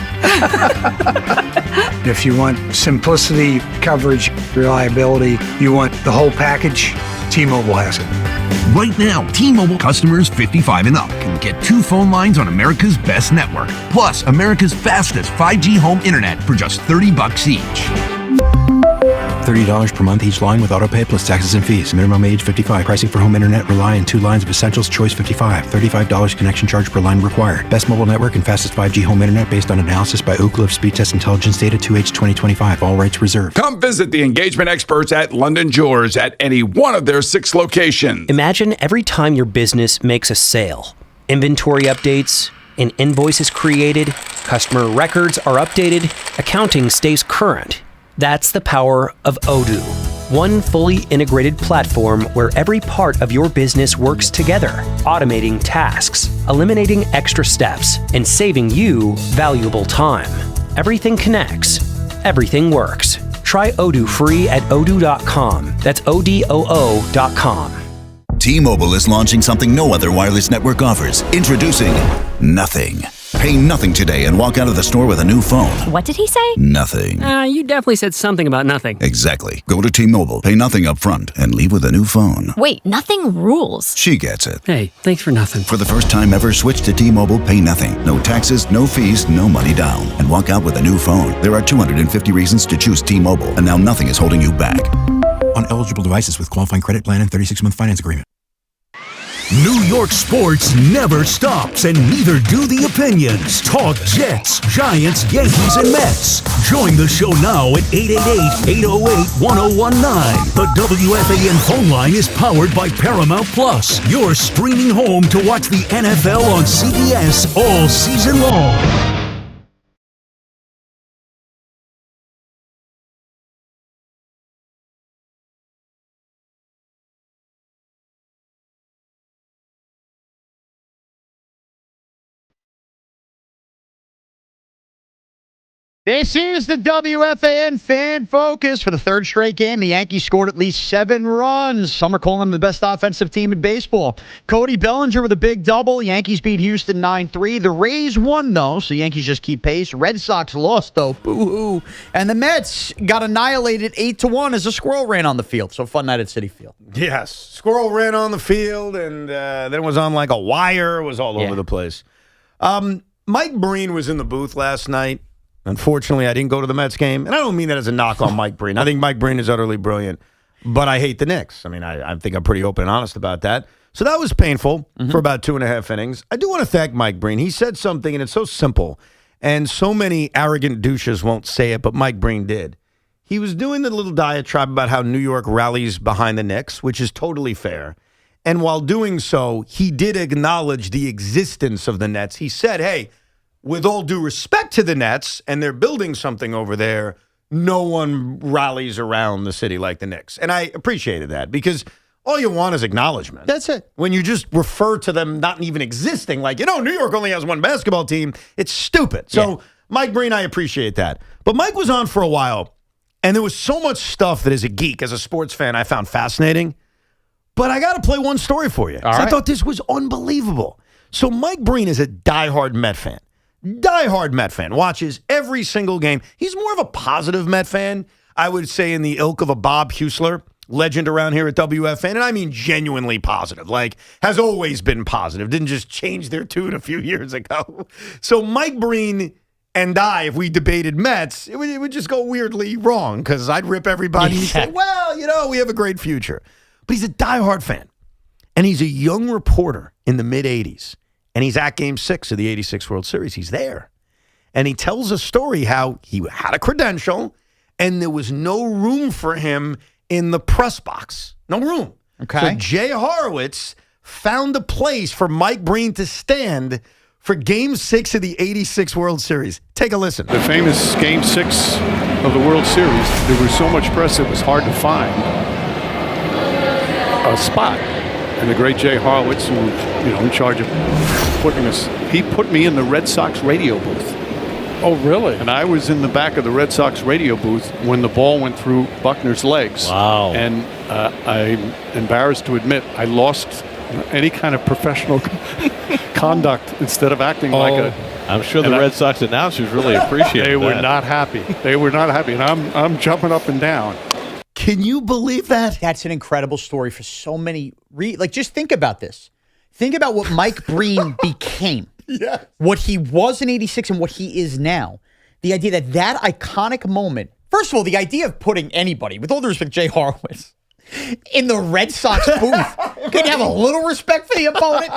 If you want simplicity, coverage, reliability, you want the whole package, T-Mobile has it. Right now, T-Mobile customers 55 and up can get 2 phone lines on America's best network, plus America's fastest 5G home internet for just $30 each. $30 per month each line with autopay plus taxes and fees. Minimum age 55. Pricing for home internet rely on 2 lines of essentials. Choice 55. $35 connection charge per line required. Best mobile network and fastest 5G home internet based on analysis by Ookla of Speed Test Intelligence data 2H 2025. All rights reserved. Come visit the engagement experts at London Jewelers at any one of their 6 locations. Imagine every time your business makes a sale. Inventory updates, an invoice is created, customer records are updated, accounting stays current. That's the power of Odoo. One fully integrated platform where every part of your business works together, automating tasks, eliminating extra steps, and saving you valuable time. Everything connects. Everything works. Try Odoo free at odoo.com. That's ODOO.com. T-Mobile is launching something no other wireless network offers. Introducing Nothing. Pay nothing today and walk out of the store with a new phone. What did he say? Nothing. You definitely said something about nothing. Exactly. Go to T-Mobile, pay nothing up front, and leave with a new phone. Wait, nothing rules. She gets it. Hey, thanks for nothing. For the first time ever, switch to T-Mobile, pay nothing. No taxes, no fees, no money down. And walk out with a new phone. There are 250 reasons to choose T-Mobile, and now nothing is holding you back. On eligible devices with qualifying credit plan and 36-month finance agreement. New York sports never stops, and neither do the opinions. Talk Jets, Giants, Yankees, and Mets. Join the show now at 888-808-1019. The WFAN phone line is powered by Paramount Plus, your streaming home to watch the NFL on CBS all season long. This is the WFAN Fan Focus. For the third straight game, the Yankees scored at least 7 runs. Some are calling them the best offensive team in baseball. Cody Bellinger with a big double. Yankees beat Houston 9-3. The Rays won, though, so Yankees just keep pace. Red Sox lost, though. Boo-hoo. And the Mets got annihilated 8-1 as a squirrel ran on the field. So fun night at Citi Field. Yes. Squirrel ran on the field, and then it was on like a wire. It was all over the place. Mike Breen was in the booth last night. Unfortunately, I didn't go to the Mets game, and I don't mean that as a knock on Mike Breen. I think Mike Breen is utterly brilliant, but I hate the Knicks. I mean, I think I'm pretty open and honest about that. So that was painful for about 2.5 innings. I do want to thank Mike Breen. He said something, and it's so simple, and so many arrogant douches won't say it, but Mike Breen did. He was doing the little diatribe about how New York rallies behind the Knicks, which is totally fair. And while doing so, he did acknowledge the existence of the Nets. He said, hey, with all due respect to the Nets, and they're building something over there, no one rallies around the city like the Knicks. And I appreciated that because all you want is acknowledgement. That's it. When you just refer to them not even existing, like, New York only has one basketball team, it's stupid. So, Mike Breen, I appreciate that. But Mike was on for a while, and there was so much stuff that as a geek, as a sports fan, I found fascinating. But I got to play one story for you. I thought this was unbelievable. So Mike Breen is a diehard Met fan. Diehard Met fan, watches every single game. He's more of a positive Met fan, I would say, in the ilk of a Bob Husler, legend around here at WFAN, and I mean genuinely positive, like has always been positive, didn't just change their tune a few years ago. So Mike Breen and I, if we debated Mets, it would just go weirdly wrong because I'd rip everybody and say, well, we have a great future. But he's a diehard fan, and he's a young reporter in the mid-'80s. And he's at Game 6 of the 86 World Series. He's there. And he tells a story how he had a credential and there was no room for him in the press box. No room. Okay. So Jay Horowitz found a place for Mike Breen to stand for Game 6 of the 86 World Series. Take a listen. The famous Game 6 of the World Series, there was so much press it was hard to find a spot. And the great Jay Horowitz, who in charge of putting us, he put me in the Red Sox radio booth. Oh, really? And I was in the back of the Red Sox radio booth when the ball went through Buckner's legs. Wow. And I'm embarrassed to admit I lost any kind of professional conduct instead of acting like a... I'm sure the Red Sox announcers really appreciated They that. were not happy. They were not happy. And I'm jumping up and down. Can you believe that? That's an incredible story for so many. Just think about this. Think about what Mike Breen became. Yeah. What he was in 86 and what he is now. The idea that iconic moment. First of all, the idea of putting anybody, with all due respect, Jay Horowitz, in the Red Sox booth. Can you have a little respect for the opponent?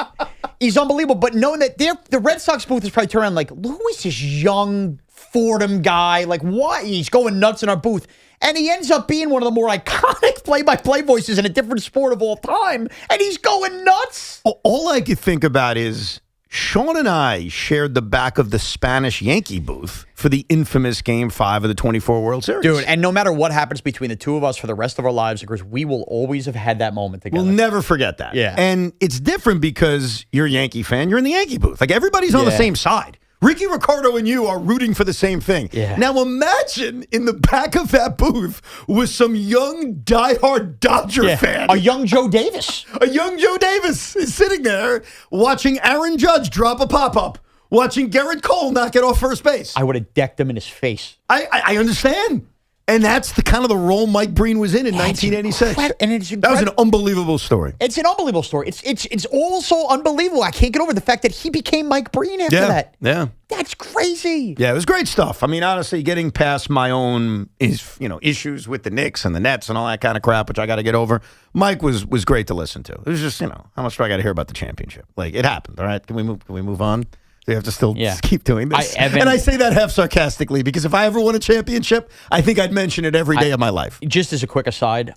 He's unbelievable. But knowing that the Red Sox booth is probably turned around like, who is this young Fordham guy? Like, why? He's going nuts in our booth. And he ends up being one of the more iconic play-by-play voices in a different sport of all time. And he's going nuts. All I could think about is Sean and I shared the back of the Spanish Yankee booth for the infamous Game 5 of the 24 World Series. Dude, and no matter what happens between the two of us for the rest of our lives, because we will always have had that moment together. We'll never forget that. Yeah. And it's different because you're a Yankee fan. You're in the Yankee booth. Like, everybody's on the same side. Ricky Ricardo and you are rooting for the same thing. Yeah. Now imagine in the back of that booth was some young diehard Dodger fan. A young Joe Davis. A young Joe Davis is sitting there watching Aaron Judge drop a pop-up, watching Garrett Cole not get off first base. I would have decked him in his face. I understand. And that's the kind of the role Mike Breen was in 1986. That was an unbelievable story. It's an unbelievable story. It's also unbelievable. I can't get over the fact that he became Mike Breen after that. Yeah. That's crazy. Yeah, it was great stuff. I mean, honestly, getting past my own issues with the Knicks and the Nets and all that kind of crap, which I got to get over, Mike was great to listen to. It was just, how much do I got to hear about the championship? Like, it happened, all right? Can we move on? Do we have to still keep doing this? And I say that half sarcastically because if I ever won a championship, I think I'd mention it every day of my life. Just as a quick aside,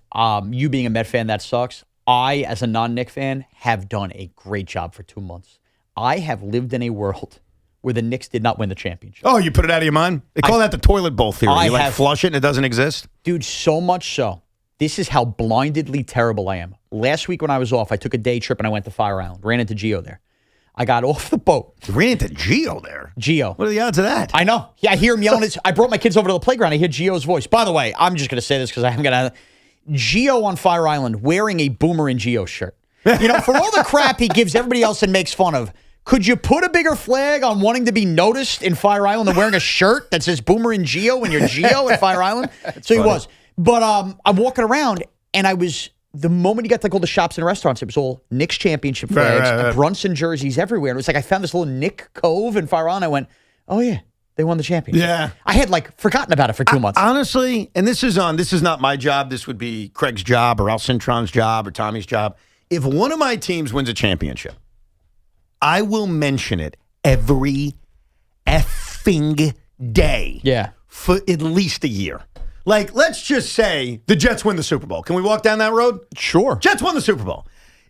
you being a Met fan, that sucks. I, as a non-Knick fan, have done a great job for 2 months. I have lived in a world where the Knicks did not win the championship. Oh, you put it out of your mind? They call that the toilet bowl theory. You flush it and it doesn't exist? Dude, so much so. This is how blindedly terrible I am. Last week when I was off, I took a day trip and I went to Fire Island. Ran into Gio there. I got off the boat. You ran into Gio there? Gio. What are the odds of that? I know. Yeah, I hear him yelling. I brought my kids over to the playground. I hear Gio's voice. By the way, I'm just going to say this because I'm going to... Gio on Fire Island wearing a Boomer and Gio shirt. For all the crap he gives everybody else and makes fun of, could you put a bigger flag on wanting to be noticed in Fire Island than wearing a shirt that says Boomer and Gio when you're Gio at Fire Island? So he was. But I'm walking around and I was... The moment you got to go to the shops and restaurants, it was all Knicks championship flags, Brunson jerseys everywhere. And it was like I found this little Knick Cove in Fire Island. I went, oh, yeah, they won the championship. Yeah. I had forgotten about it for 2 months. Honestly, and this is not my job. This would be Craig's job or Al Cintron's job or Tommy's job. If one of my teams wins a championship, I will mention it every effing day. Yeah. For at least a year. Like, let's just say the Jets win the Super Bowl. Can we walk down that road? Sure. Jets won the Super Bowl.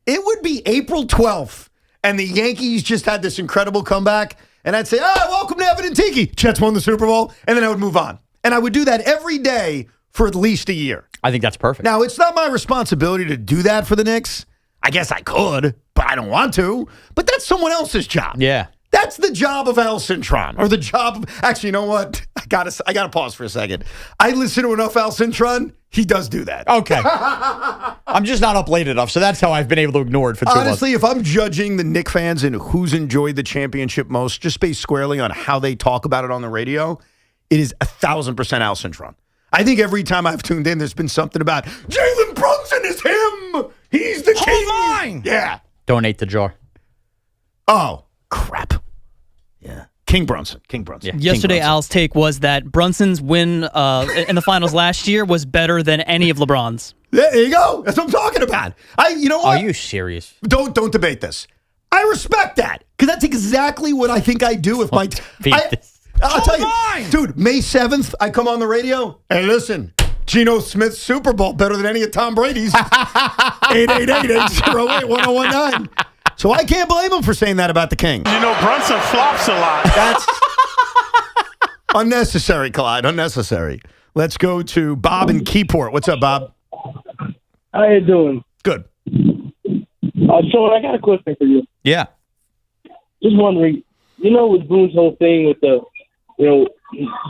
It would be April 12th, and the Yankees just had this incredible comeback, and I'd say, welcome to Evan and Tiki. Jets won the Super Bowl, and then I would move on. And I would do that every day for at least a year. I think that's perfect. Now, it's not my responsibility to do that for the Knicks. I guess I could, but I don't want to. But that's someone else's job. Yeah. That's the job of Al Cintron, or the job of... Actually, you know what? I gotta pause for a second. I listen to enough Al Cintron. He does do that. Okay. I'm just not up late enough, so that's how I've been able to ignore it for 2 months. Honestly, if I'm judging the Knicks fans and who's enjoyed the championship most, just based squarely on how they talk about it on the radio, it is 1,000% Al Cintron. I think every time I've tuned in, there's been something about Jalen Brunson is him. He's the king. Mine. Yeah. Donate the jar. Oh, crap. Yeah. King Brunson. Yeah. Yesterday, Al's take was that Brunson's win in the finals last year was better than any of LeBron's. There you go. That's what I'm talking about. You know what? Are you serious? Don't debate this. I respect that because that's exactly what I think I do if my... I'll tell you, dude, May 7th, I come on the radio. Hey, listen, Geno Smith's Super Bowl better than any of Tom Brady's. 888-808-1019. So I can't blame him for saying that about the King. Brunson flops a lot. That's unnecessary, Clyde. Unnecessary. Let's go to Bob in Keyport. What's up, Bob? How you doing? Good. Sean, I got a question for you. Yeah. Just wondering, with Boone's whole thing with the,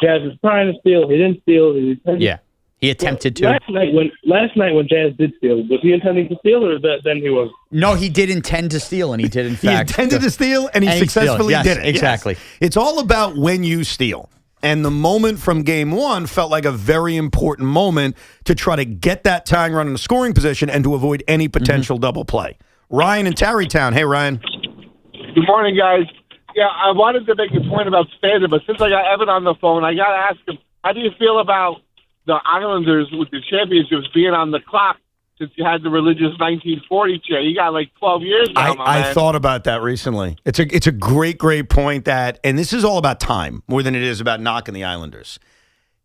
Jazz was trying to steal, he didn't steal. Yeah. He attempted to. Last night when Jazz did steal, was he intending to steal, or then he was? No, he did intend to steal, and he did in fact. He intended to steal, and he successfully did it. Exactly. Yes. It's all about when you steal. And the moment from game one felt like a very important moment to try to get that tying run in a scoring position and to avoid any potential double play. Ryan in Tarrytown. Hey, Ryan. Good morning, guys. Yeah, I wanted to make a point about standard, but since I got Evan on the phone, I got to ask him, how do you feel about the Islanders with the championships being on the clock since you had the religious 1940 chair? You got 12 years now, I thought about that recently. It's a great point that, and this is all about time more than it is about knocking the Islanders.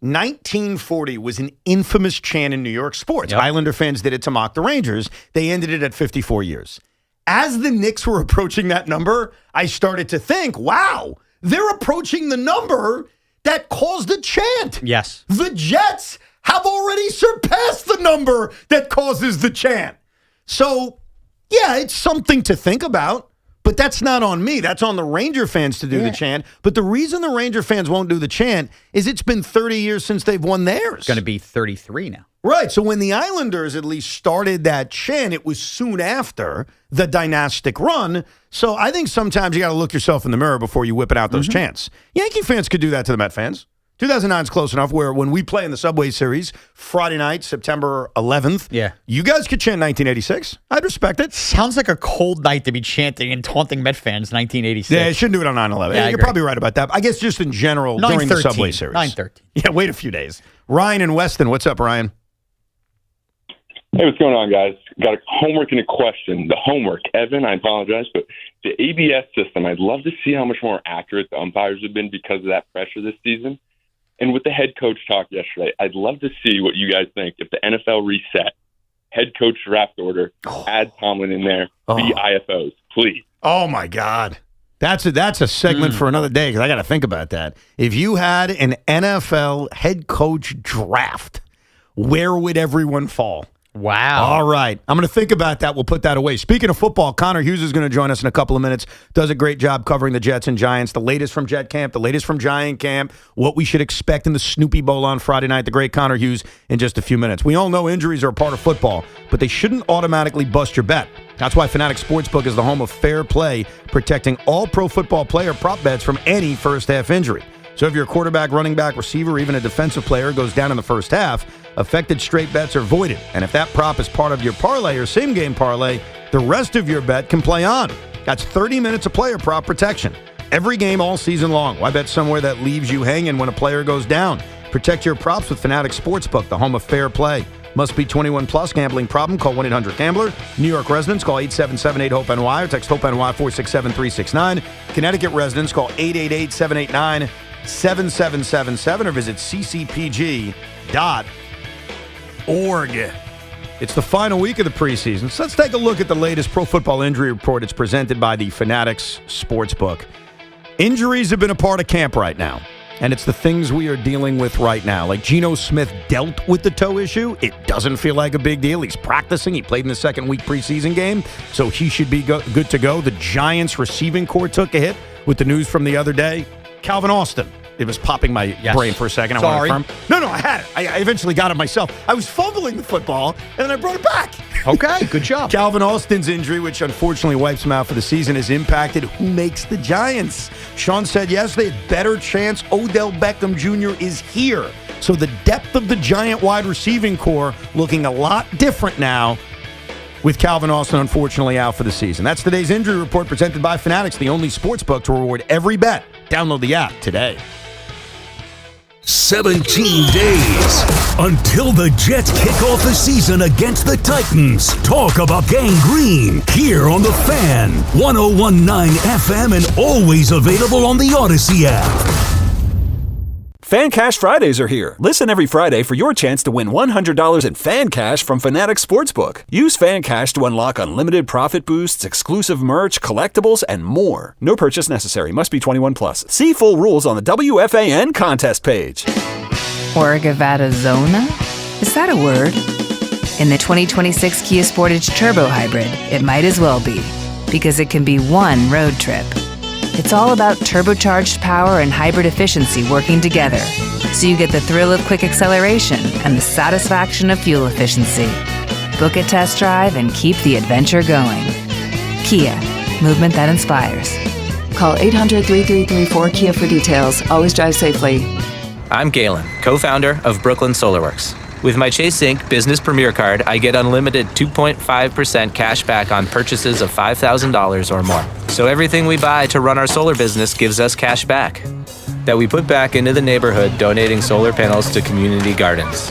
1940 was an infamous chant in New York sports. Yep. Islander fans did it to mock the Rangers. They ended it at 54 years. As the Knicks were approaching that number, I started to think, wow, they're approaching the number that caused the chant. Yes. The Jets have already surpassed the number that causes the chant. So, yeah, it's something to think about. but that's not on me. That's on the Ranger fans to do the chant. But the reason the Ranger fans won't do the chant is it's been 30 years since they've won theirs. It's going to be 33 now. Right. So when the Islanders at least started that chant, it was soon after the dynastic run. So I think sometimes you got to look yourself in the mirror before you whip it out those chants. Yankee fans could do that to the Met fans. 2009 is close enough where when we play in the Subway Series, Friday night, September 11th, you guys could chant 1986. I'd respect it. Sounds like a cold night to be chanting and taunting Met fans 1986. Yeah, you shouldn't do it on 9/11. Yeah, You're probably right about that. I guess just in general during the Subway Series. 9/13. Yeah, wait a few days. Ryan in Weston. What's up, Ryan? Hey, what's going on, guys? Got a homework and a question. The homework, Evan, I apologize, but the ABS system, I'd love to see how much more accurate the umpires have been because of that pressure this season. And with the head coach talk yesterday, I'd love to see what you guys think if the NFL reset, head coach draft order, add Tomlin in there, be IFOs, please. Oh, my God. That's a segment for another day because I got to think about that. If you had an NFL head coach draft, where would everyone fall? Wow. All right. I'm going to think about that. We'll put that away. Speaking of football, Connor Hughes is going to join us in a couple of minutes. Does a great job covering the Jets and Giants. The latest from Jet Camp, the latest from Giant Camp, what we should expect in the Snoopy Bowl on Friday night. The great Connor Hughes in just a few minutes. We all know injuries are a part of football, but they shouldn't automatically bust your bet. That's why Fanatics Sportsbook is the home of fair play, protecting all pro football player prop bets from any first-half injury. So if your quarterback, running back, receiver, or even a defensive player goes down in the first half, affected straight bets are voided. And if that prop is part of your parlay or same-game parlay, the rest of your bet can play on. That's 30 minutes of player prop protection. Every game all season long. Why bet somewhere that leaves you hanging when a player goes down? Protect your props with Fanatics Sportsbook, the home of fair play. Must be 21 plus. Gambling problem? Call 1-800-GAMBLER. New York residents call 877-8-HOPE-NY or text HOPE-NY 467-369. Connecticut residents call 888-789-7777 or visit ccpg.org. It's the final week of the preseason, so let's take a look at the latest Pro Football Injury Report. It's presented by the Fanatics Sportsbook. Injuries have been a part of camp right now. And it's the things we are dealing with right now. Like Geno Smith dealt with the toe issue. It doesn't feel like a big deal. He's practicing. He played in the second week preseason game, so he should be good to go. The Giants receiving corps took a hit with the news from the other day. Calvin Austin. It was popping my brain for a second. Sorry. No, I had it. I eventually got it myself. I was fumbling the football, and then I brought it back. Okay, good job. Calvin Austin's injury, which unfortunately wipes him out for the season, has impacted who makes the Giants. Sean said yesterday, better chance Odell Beckham Jr. is here. So the depth of the Giant wide receiving core looking a lot different now with Calvin Austin unfortunately out for the season. That's today's injury report presented by Fanatics, the only sports book to reward every bet. Download the app today. 17 days until the Jets kick off the season against the Titans. Talk about Gang Green here on the Fan, 101.9 FM, and always available on the Odyssey app. Fan Cash Fridays are here. Listen every Friday for your chance to win $100 in Fan Cash from Fanatics Sportsbook. Use Fan Cash to unlock unlimited profit boosts, exclusive merch, collectibles, and more. No purchase necessary. Must be 21 plus. See full rules on the WFAN contest page. Orgavadazona? Is that a word? In the 2026 Kia Sportage Turbo Hybrid, it might as well be, because it can be one road trip. It's all about turbocharged power and hybrid efficiency working together, so you get the thrill of quick acceleration and the satisfaction of fuel efficiency. Book a test drive and keep the adventure going. Kia, movement that inspires. Call 800-3334-KIA for details. Always drive safely. I'm Galen, co-founder of Brooklyn Solarworks. With my Chase Inc. Business Premier Card, I get unlimited 2.5% cash back on purchases of $5,000 or more. So everything we buy to run our solar business gives us cash back that we put back into the neighborhood, donating solar panels to community gardens.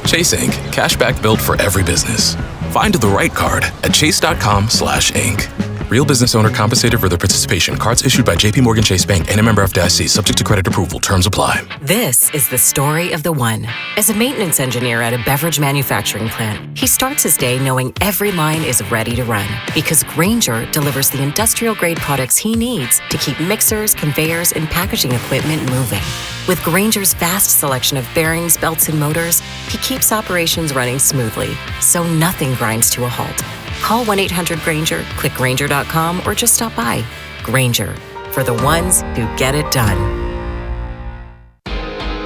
Chase Inc. Cashback built for every business. Find the right card at chase.com/inc. Real business owner compensated for their participation. Cards issued by JPMorgan Chase Bank and a member FDIC. Subject to credit approval. Terms apply. This is the story of the one. As a maintenance engineer at a beverage manufacturing plant, he starts his day knowing every line is ready to run because Grainger delivers the industrial-grade products he needs to keep mixers, conveyors, and packaging equipment moving. With Grainger's vast selection of bearings, belts, and motors, he keeps operations running smoothly, so nothing grinds to a halt. Call 1-800-GRANGER, click Grainger.com, or just stop by. Grainger, for the ones who get it done.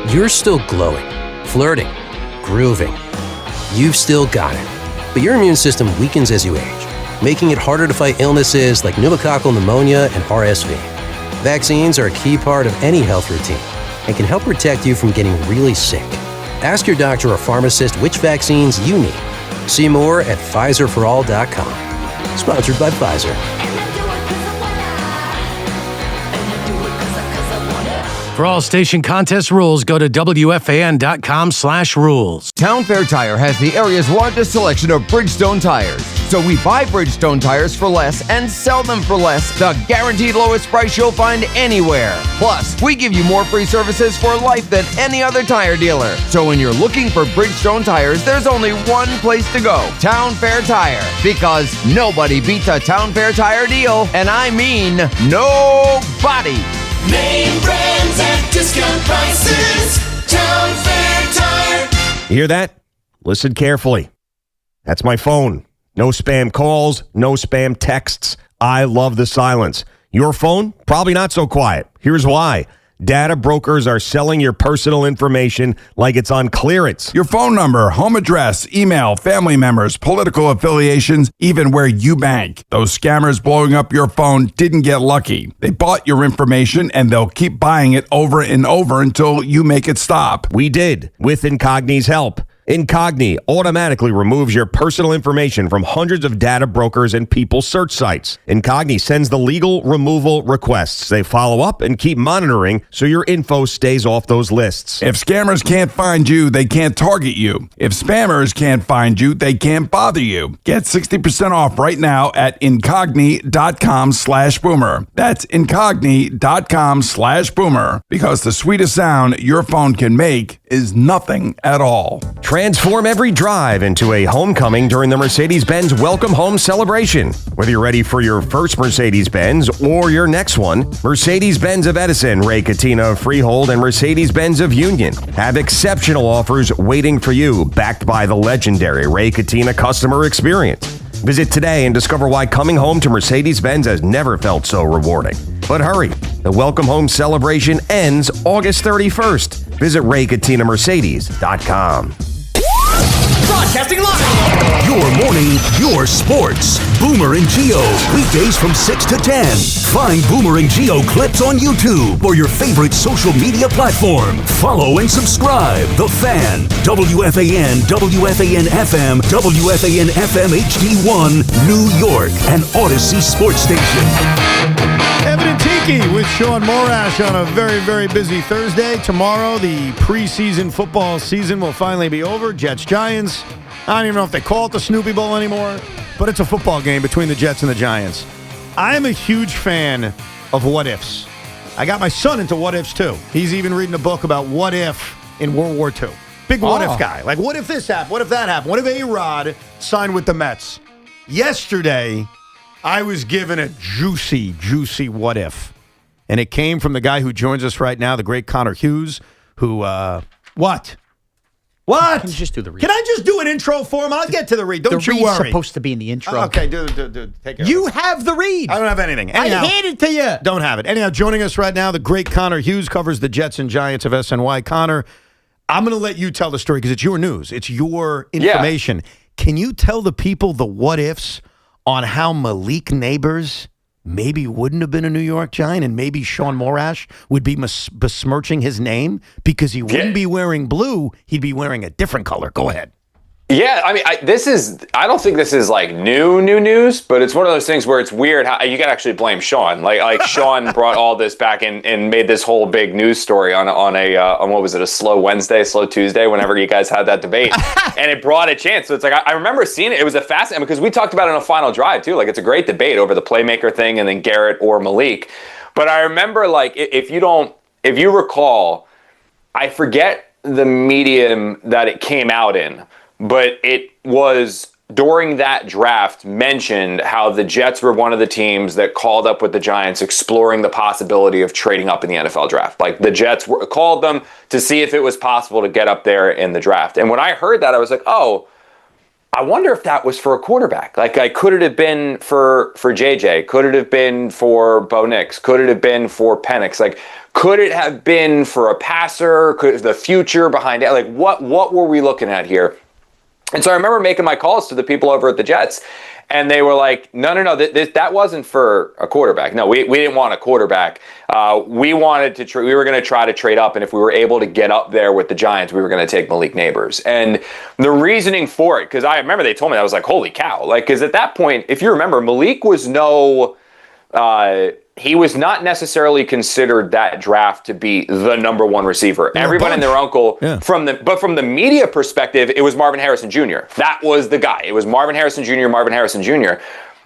You're still glowing, flirting, grooving. You've still got it. But your immune system weakens as you age, making it harder to fight illnesses like pneumococcal pneumonia and RSV. Vaccines are a key part of any health routine and can help protect you from getting really sick. Ask your doctor or pharmacist which vaccines you need. See more at PfizerForAll.com. Sponsored by Pfizer. For all station contest rules, go to WFAN.com/rules. Town Fair Tire has the area's largest selection of Bridgestone tires. So we buy Bridgestone tires for less and sell them for less. The guaranteed lowest price you'll find anywhere. Plus, we give you more free services for life than any other tire dealer. So when you're looking for Bridgestone tires, there's only one place to go. Town Fair Tire. Because nobody beats a Town Fair Tire deal. And I mean nobody. Name brands at discount prices. Town Fair Tire. You hear that? Listen carefully. That's my phone. No spam calls, no spam texts. I love the silence. Your phone? Probably not so quiet. Here's why. Data brokers are selling your personal information like it's on clearance. Your phone number, home address, email, family members, political affiliations, even where you bank. Those scammers blowing up your phone didn't get lucky. They bought your information and they'll keep buying it over and over until you make it stop. We did, with Incogni's help. Incogni automatically removes your personal information from hundreds of data brokers and people search sites. Incogni sends the legal removal requests. They follow up and keep monitoring so your info stays off those lists. If scammers can't find you, they can't target you. If spammers can't find you, they can't bother you. Get 60% off right now at incogni.com/boomer. That's incogni.com/boomer. Because the sweetest sound your phone can make is nothing at all. Transform every drive into a homecoming during the Mercedes-Benz Welcome Home Celebration. Whether you're ready for your first Mercedes-Benz or your next one, Mercedes-Benz of Edison, Ray Cattina of Freehold, and Mercedes-Benz of Union have exceptional offers waiting for you, backed by the legendary Ray Cattina customer experience. Visit today and discover why coming home to Mercedes-Benz has never felt so rewarding. But hurry, the Welcome Home Celebration ends August 31st. Visit RayCattinaMercedes.com. Broadcasting live. Your morning, your sports. Boomer and Geo, weekdays from 6 to 10. Find Boomer and Geo clips on YouTube or your favorite social media platform. Follow and subscribe. The Fan, WFAN, WFAN FM, WFAN FM HD1, New York, and Odyssey Sports Station. Evan and Tiki with Shaun Morash on a very, very busy Thursday. Tomorrow, the preseason football season will finally be over. Jets, Giants. I don't even know if they call it the Snoopy Bowl anymore, but it's a football game between the Jets and the Giants. I am a huge fan of what ifs. I got my son into what ifs, too. He's even reading a book about what if in World War II. Big what if guy. Like, what if this happened? What if that happened? What if A-Rod signed with the Mets? Yesterday, I was given a juicy, juicy what if. And it came from the guy who joins us right now, the great Connor Hughes, who, what? What? Can you just do the read? Can I just do an intro for him? I'll get to the read. Don't you worry. Supposed to be in the intro. Okay, do. Take it. You have the read. I don't have anything. Anyhow, I handed it to you. Don't have it. Anyhow, joining us right now, the great Connor Hughes covers the Jets and Giants of SNY. Connor, I'm going to let you tell the story because it's your news. It's your information. Yeah. Can you tell the people the what ifs on how Malik Neighbors maybe wouldn't have been a New York Giant and maybe Shaun Morash would be besmirching his name because he wouldn't be wearing blue, he'd be wearing a different color. Go ahead. Yeah, I mean, I don't think this is like new news, but it's one of those things where it's weird how you can actually blame Shaun. Like Shaun brought all this back and made this whole big news story on what was it, a slow Wednesday, slow Tuesday, whenever you guys had that debate, and it brought a chance. So it's like I remember seeing it. It was a fascinating because we talked about it in a final drive too. Like it's a great debate over the playmaker thing and then Garrett or Malik. But I remember like if you recall, I forget the medium that it came out in. But it was during that draft mentioned how the Jets were one of the teams that called up with the Giants exploring the possibility of trading up in the NFL draft. Like the Jets called them to see if it was possible to get up there in the draft. And when I heard that, I was like, oh, I wonder if that was for a quarterback. Like could it have been for JJ? Could it have been for Bo Nix? Could it have been for Penix? Like, could it have been for a passer? Could the future behind it? Like, what were we looking at here? And so I remember making my calls to the people over at the Jets, and they were like, no, that wasn't for a quarterback. No, we didn't want a quarterback. We wanted to. We were going to try to trade up, and if we were able to get up there with the Giants, we were going to take Malik Neighbors. And the reasoning for it, because I remember they told me, I was like, holy cow! Like, because at that point, if you remember, Malik was he was not necessarily considered that draft to be the number one receiver. Everybody and their uncle, from the media perspective, it was Marvin Harrison Jr. That was the guy. It was Marvin Harrison Jr.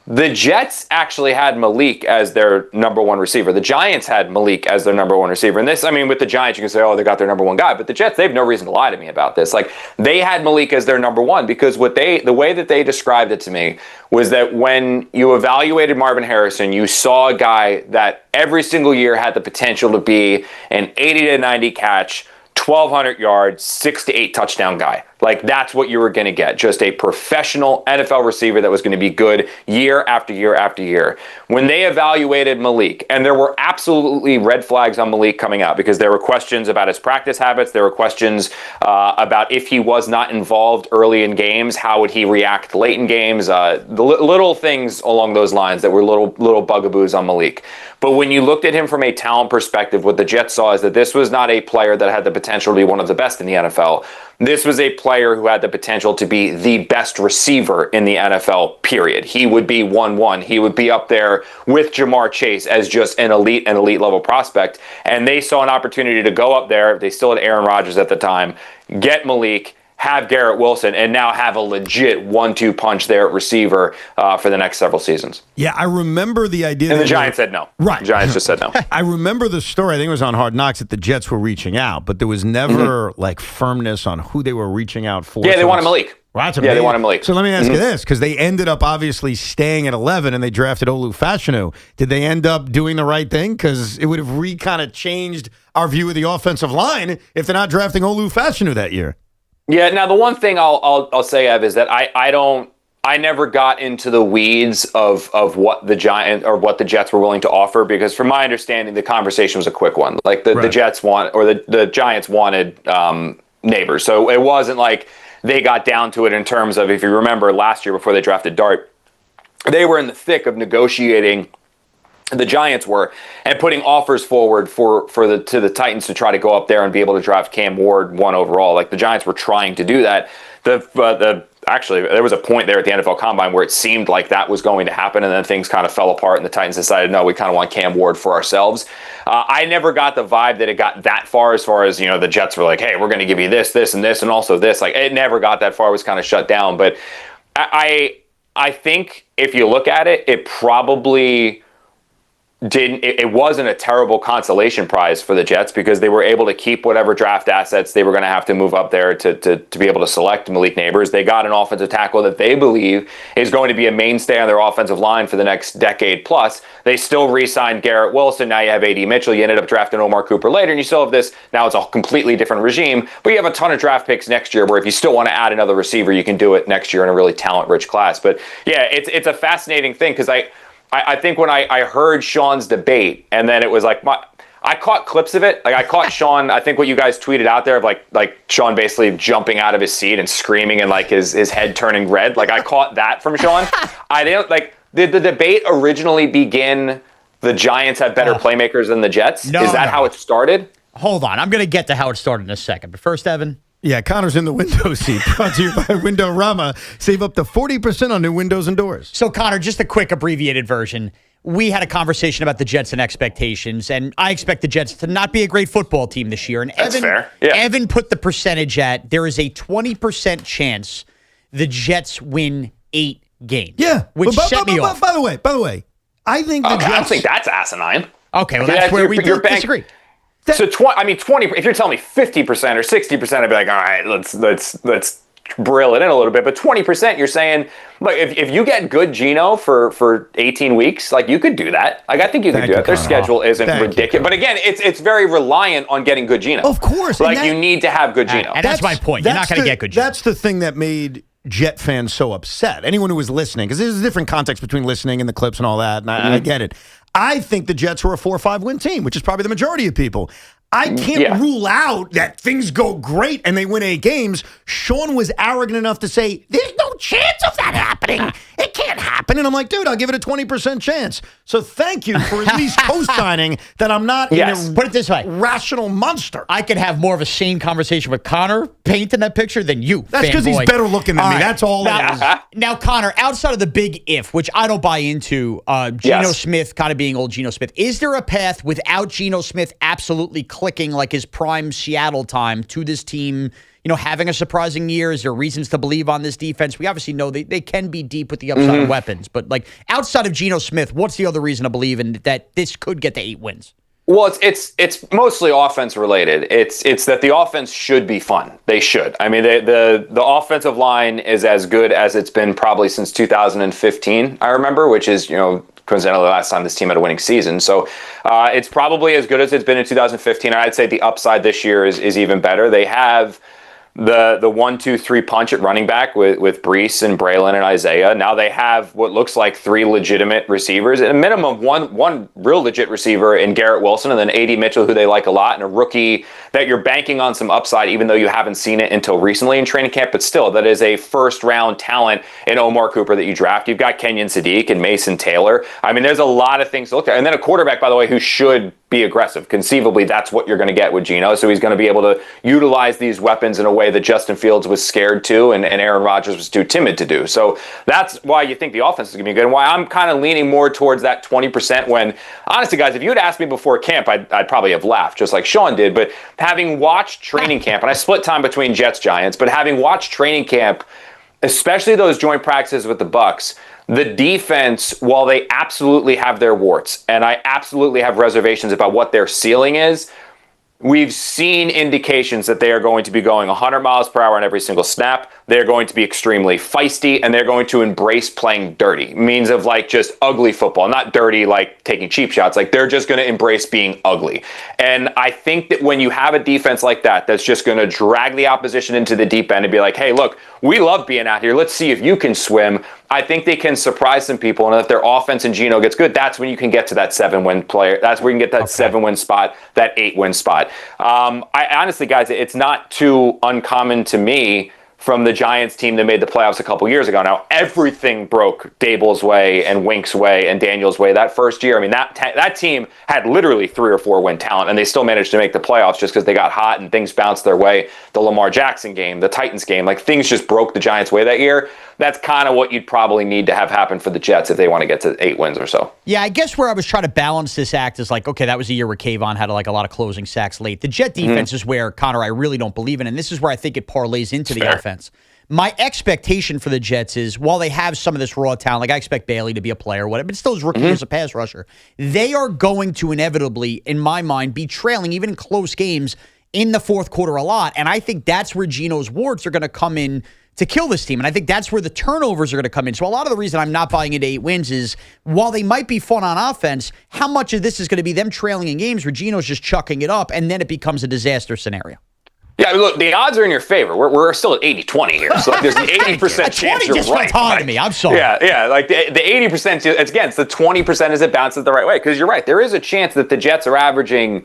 The Jets actually had Malik as their number one receiver. The Giants had Malik as their number one receiver. And this, I mean, with the Giants, you can say, oh, they got their number one guy. But the Jets, they have no reason to lie to me about this. Like, they had Malik as their number one because the way that they described it to me was that when you evaluated Marvin Harrison, you saw a guy that every single year had the potential to be an 80 to 90 catch, 1,200 yards, 6 to 8 touchdown guy. Like, that's what you were going to get. Just a professional NFL receiver that was going to be good year after year after year. When they evaluated Malik, and there were absolutely red flags on Malik coming out because there were questions about his practice habits. There were questions about if he was not involved early in games, how would he react late in games? The little things along those lines that were little bugaboos on Malik. But when you looked at him from a talent perspective, what the Jets saw is that this was not a player that had the potential to be one of the best in the NFL. This was a player who had the potential to be the best receiver in the NFL, period. He would be 1-1. He would be up there with Jamar Chase as just an elite level prospect. And they saw an opportunity to go up there. They still had Aaron Rodgers at the time, get Malik, have Garrett Wilson, and now have a legit 1-2 punch there at receiver for the next several seasons. Yeah, I remember the idea. And the Giants said no. Right. The Giants just said no. I remember the story. I think it was on Hard Knocks that the Jets were reaching out, but there was never like firmness on who they were reaching out for. Yeah, they wanted Malik. Well, that's yeah, they wanted Malik. So let me ask you this, because they ended up obviously staying at 11 and they drafted Olu Fashanu. Did they end up doing the right thing? Because it would have kind of changed our view of the offensive line if they're not drafting Olu Fashanu that year. Yeah. Now, the one thing I'll say, Ev, is that I never got into the weeds of what the Jets were willing to offer, because from my understanding, the conversation was a quick one. Like the Jets the Giants wanted Neighbors, so it wasn't like they got down to it in terms of, if you remember last year before they drafted Dart, they were in the thick of negotiating. The Giants were, and putting offers forward to the Titans to try to go up there and be able to draft Cam Ward 1 overall. Like, the Giants were trying to do that. Actually, there was a point there at the NFL Combine where it seemed like that was going to happen, and then things kind of fell apart, and the Titans decided, no, we kind of want Cam Ward for ourselves. I never got the vibe that it got that far as the Jets were like, hey, we're going to give you this, this, and this, and also this. Like, it never got that far. It was kind of shut down. But I think if you look at it, it probably it wasn't a terrible consolation prize for the Jets, because they were able to keep whatever draft assets they were going to have to move up there to be able to select Malik Neighbors. They got an offensive tackle that they believe is going to be a mainstay on their offensive line for the next decade plus. They still re-signed Garrett Wilson. Now you have A.D. Mitchell. You ended up drafting Omar Cooper later, and you still have this. Now it's a completely different regime, but you have a ton of draft picks next year where if you still want to add another receiver, you can do it next year in a really talent-rich class. But yeah, it's a fascinating thing, because I think when I heard Sean's debate, and then it was like I caught clips of it. Like, I caught Sean, I think what you guys tweeted out there of like Sean basically jumping out of his seat and screaming and like his head turning red. Like, I caught that from Sean. I didn't did the debate originally begin the Giants have better playmakers than the Jets? Is that how it started? Hold on. I'm going to get to how it started in a second. But first, Evan. Yeah, Connor's in the window seat, brought to you by Windorama. Save up to 40% on new windows and doors. So, Connor, just a quick abbreviated version. We had a conversation about the Jets and expectations, and I expect the Jets to not be a great football team this year. And That's fair. Yeah. Evan put the percentage at there is a 20% chance the Jets win 8 games. Yeah. Which set me off. By the way, I think the Jets... I don't think that's asinine. Okay, well, that's where we disagree. So 20. If you're telling me 50% or 60%, I'd be like, all right, let's brill it in a little bit. But 20%, you're saying, like, if you get good Geno for 18 weeks, like, you could do that. Like, I think you could do that. Their schedule isn't ridiculous, but again, it's very reliant on getting good Geno. Of course, like, you need to have good Geno, and that's my point. You're not going to get good Geno. That's the thing that made Jet fans so upset? Anyone who was listening, because there's a different context between listening and the clips and all that, and I get it. I think the Jets were a 4-5 win team, which is probably the majority of people. I can't rule out that things go great and they win 8 games. Sean was arrogant enough to say, there's no chance of that happening. It can't happen. And I'm like, dude, I'll give it a 20% chance. So thank you for at least co-signing that I'm not Put it this way. rational monster. I could have more of a sane conversation with Connor painting that picture than you. That's because he's better looking than me. That's all it is. Now, Connor, outside of the big if, which I don't buy into, Geno Smith kind of being old Geno Smith, is there a path without Geno Smith absolutely clicking like his prime Seattle time to this team, having a surprising year? Is there reasons to believe on this defense? We obviously know they can be deep with the upside of weapons, but like outside of Geno Smith, what's the other reason to believe in that this could get to 8 wins? Well, it's mostly offense related. It's that the offense should be fun. They should. I mean, the offensive line is as good as it's been probably since 2015. I remember, which is coincidentally the last time this team had a winning season. So it's probably as good as it's been in 2015. I'd say the upside this year is even better. They have the 1-2-3 punch at running back with Brees and Braylon and Isaiah. Now they have what looks like 3 legitimate receivers, and a minimum one real legit receiver in Garrett Wilson, and then A.D. Mitchell, who they like a lot, and a rookie that you're banking on some upside, even though you haven't seen it until recently in training camp. But still, that is a first-round talent in Omar Cooper that you draft. You've got Kenyon Sadiq and Mason Taylor. I mean, there's a lot of things to look at. And then a quarterback, by the way, who should be aggressive. Conceivably, that's what you're going to get with Geno. So he's going to be able to utilize these weapons in a way that Justin Fields was scared to and Aaron Rodgers was too timid to do. So that's why you think the offense is going to be good, and why I'm kind of leaning more towards that 20% when, honestly, guys, if you had asked me before camp, I'd probably have laughed, just like Sean did. But having watched training camp, and I split time between Jets-Giants, but having watched training camp, especially those joint practices with the Bucs, the defense, while they absolutely have their warts, and I absolutely have reservations about what their ceiling is, we've seen indications that they are going to be going 100 miles per hour on every single snap. They're going to be extremely feisty, and they're going to embrace playing dirty. Means of like just ugly football, not dirty like taking cheap shots. Like they're just going to embrace being ugly. And I think that when you have a defense like that, that's just going to drag the opposition into the deep end and be like, hey, look, we love being out here. Let's see if you can swim. I think they can surprise some people, and if their offense and Geno gets good, that's when you can get to that 7-win player. That's where you can get that 7-win spot, that 8-win spot. I honestly, guys, it's not too uncommon to me from the Giants team that made the playoffs a couple years ago. Now, everything broke Dable's way and Wink's way and Daniel's way that first year. I mean, that team had literally 3 or 4 win talent, and they still managed to make the playoffs just because they got hot and things bounced their way. The Lamar Jackson game, the Titans game, like things just broke the Giants' way that year. That's kind of what you'd probably need to have happen for the Jets if they want to get to 8 wins or so. Yeah, I guess where I was trying to balance this act is like, okay, that was a year where Kayvon had like a lot of closing sacks late. The Jet defense is where, Connor, I really don't believe in, and this is where I think it parlays into the offense. My expectation for the Jets is, while they have some of this raw talent, like I expect Bailey to be a player or whatever, but still his rookie as a pass rusher, they are going to inevitably, in my mind, be trailing even in close games in the fourth quarter a lot. And I think that's where Geno's warts are going to come in to kill this team. And I think that's where the turnovers are going to come in. So a lot of the reason I'm not buying into 8 wins is, while they might be fun on offense, how much of this is going to be them trailing in games where Geno's just chucking it up and then it becomes a disaster scenario? Yeah, I mean, look, the odds are in your favor. We're still at 80-20 here. So like, there's an 80% chance you're just right. felt hard to me. I'm sorry. Yeah, like the 80%, it's again, it's the 20% as it bounces the right way. Because you're right, there is a chance that the Jets are averaging,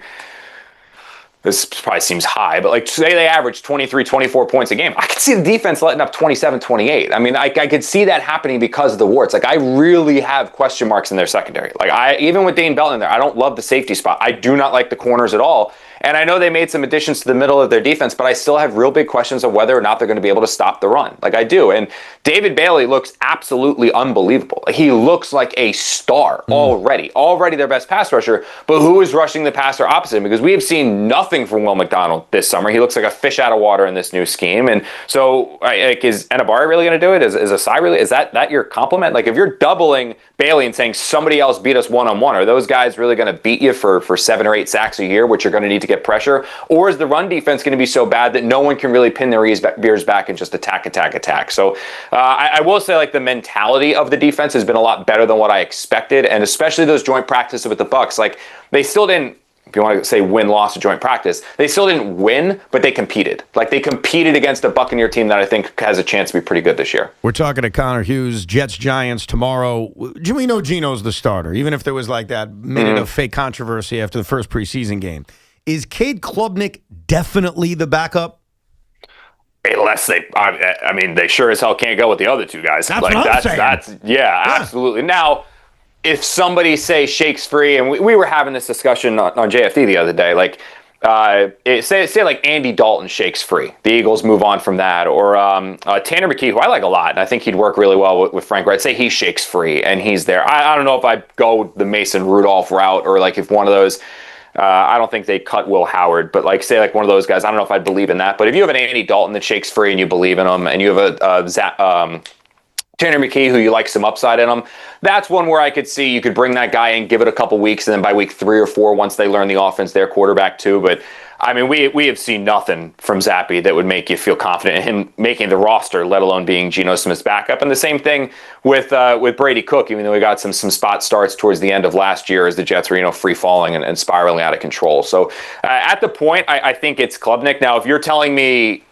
this probably seems high, but like say they average 23, 24 points a game. I could see the defense letting up 27, 28. I mean, I could see that happening because of the warts. Like I really have question marks in their secondary. Like even with Dane Belton in there, I don't love the safety spot. I do not like the corners at all. And I know they made some additions to the middle of their defense, but I still have real big questions of whether or not they're going to be able to stop the run. Like I do. And David Bailey looks absolutely unbelievable. He looks like a star already their best pass rusher. But who is rushing the passer opposite him? Because we have seen nothing from Will McDonald this summer. He looks like a fish out of water in this new scheme. And so like, is Anabari really going to do it? Is Asai really? Is that your compliment? Like if you're doubling Bailey and saying somebody else beat us one-on-one, are those guys really going to beat you for 7 or 8 sacks a year, which you're going to need to get pressure? Or is the run defense going to be so bad that no one can really pin their ears back and just attack? So I will say, like, the mentality of the defense has been a lot better than what I expected, and especially those joint practices with the Bucs. Like, they still didn't if you want to say win-loss or joint practice, they still didn't win, but they competed. Like, they competed against a Buccaneer team that I think has a chance to be pretty good this year. We're talking to Connor Hughes, Jets-Giants tomorrow. We know Geno's the starter, even if there was like that minute of fake controversy after the first preseason game. Is Cade Klubnik definitely the backup? Unless I mean, they sure as hell can't go with the other two guys. That's what I'm saying. Yeah, absolutely. Now, if somebody, say, shakes free, and we were having this discussion on JFD the other day, like, say like Andy Dalton shakes free. The Eagles move on from that. Or Tanner McKee, who I like a lot, and I think he'd work really well with Frank Wright. Say he shakes free and he's there. I don't know if I'd go the Mason Rudolph route, or like if one of those, I don't think they cut Will Howard, but like say like one of those guys, I don't know if I'd believe in that. But if you have an Andy Dalton that shakes free and you believe in him, and you have a Tanner McKee, who you like some upside in him, that's one where I could see you could bring that guy in, give it a couple weeks, and then by week 3 or 4, once they learn the offense, their quarterback too. But I mean, we have seen nothing from Zappe that would make you feel confident in him making the roster, let alone being Geno Smith's backup. And the same thing with Brady Cook, even though we got some spot starts towards the end of last year as the Jets were free falling and spiraling out of control. So at the point, I think it's Klubnik. Now, if you're telling me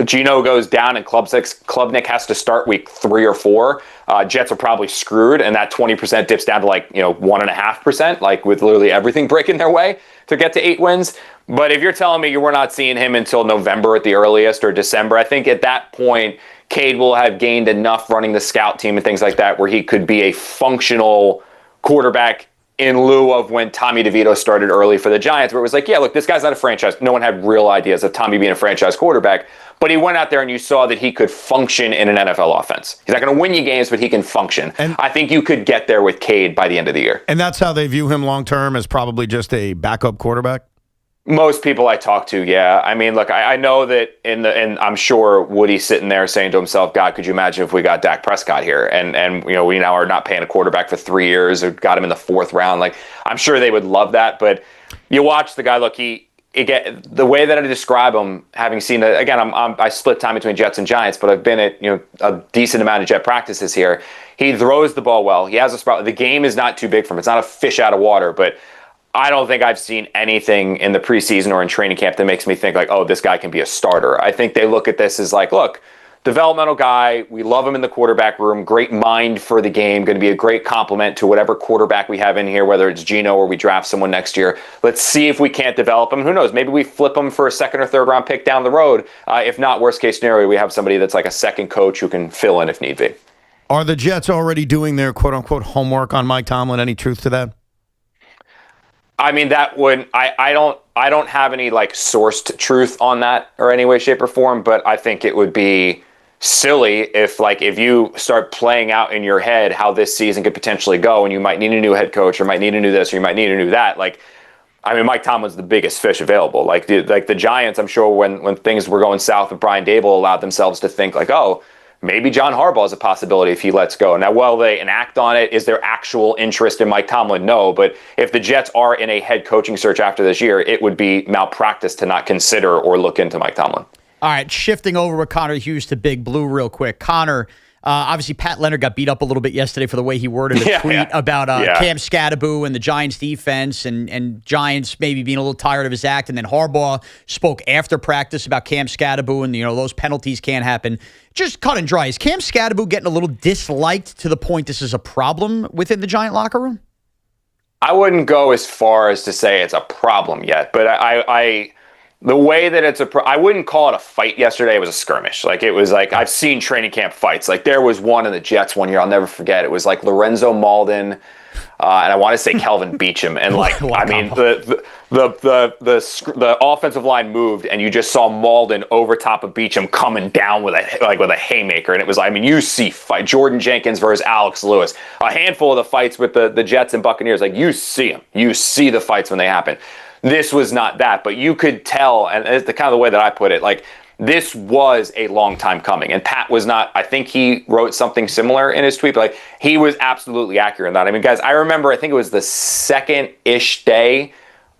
Geno goes down and Klubnik has to start week 3 or 4, Jets are probably screwed, and that 20% dips down to 1.5%, like with literally everything breaking their way to get to 8 wins. But if you're telling me we're not seeing him until November at the earliest, or December, I think at that point Cade will have gained enough running the scout team and things like that where he could be a functional quarterback, in lieu of when Tommy DeVito started early for the Giants, where it was like, yeah, look, this guy's not a franchise. No one had real ideas of Tommy being a franchise quarterback, but he went out there and you saw that he could function in an NFL offense. He's not going to win you games, but he can function. And I think you could get there with Cade by the end of the year. And that's how they view him long-term, as probably just a backup quarterback? Most people I talk to, yeah. I mean, look, I know that and I'm sure Woody's sitting there saying to himself, God, could you imagine if we got Dak Prescott here? And we now are not paying a quarterback for 3 years, or got him in the 4th round. Like, I'm sure they would love that. But you watch the guy, look, the way that I describe him, having seen it, again, I split time between Jets and Giants, but I've been at a decent amount of Jet practices here. He throws the ball well. He has a spot. The game is not too big for him. It's not a fish out of water, but I don't think I've seen anything in the preseason or in training camp that makes me think like, oh, this guy can be a starter. I think they look at this as like, look, developmental guy. We love him in the quarterback room. Great mind for the game. Going to be a great compliment to whatever quarterback we have in here, whether it's Geno or we draft someone next year. Let's see if we can't develop him. Who knows? Maybe we flip him for a 2nd or 3rd round pick down the road. If not, worst case scenario, we have somebody that's like a second coach who can fill in if need be. Are the Jets already doing their quote unquote homework on Mike Tomlin? Any truth to that? I mean, that would I don't have any like sourced truth on that or any way, shape, or form, but I think it would be silly if you start playing out in your head how this season could potentially go, and you might need a new head coach, or might need a new this, or you might need a new that. Like, I mean, Mike Tomlin's the biggest fish available. Like the Giants, I'm sure when things were going south with Brian Daboll, allowed themselves to think like, oh, maybe John Harbaugh is a possibility if he lets go. Now, will they enact on it? Is there actual interest in Mike Tomlin? No. But if the Jets are in a head coaching search after this year, it would be malpractice to not consider or look into Mike Tomlin. All right, shifting over with Connor Hughes to Big Blue real quick. Connor, obviously Pat Leonard got beat up a little bit yesterday for the way he worded a tweet about Cam Scatterbo and the Giants defense and Giants maybe being a little tired of his act. And then Harbaugh spoke after practice about Cam Scatterbo and, those penalties can't happen. Just cut and dry. Is Cam Scatterbo getting a little disliked to the point this is a problem within the Giant locker room? I wouldn't go as far as to say it's a problem yet, but the way that I wouldn't call it a fight yesterday. It was a skirmish. Like, it was like, I've seen training camp fights. Like, there was one in the Jets one year, I'll never forget. It was like Lorenzo Malden, and I want to say Kelvin Beachum. And I mean, the offensive line moved, and you just saw Malden over top of Beachum coming down with a haymaker. And it was, I mean, you see fight Jordan Jenkins versus Alex Lewis. A handful of the fights with the Jets and Buccaneers, like, you see them. You see the fights when they happen. This was not that, but you could tell, and it's the kind of the way that I put it, like, this was a long time coming. And Pat was not, I think he wrote something similar in his tweet, but like, he was absolutely accurate in that. I mean, guys, I remember, I think it was the 2nd-ish day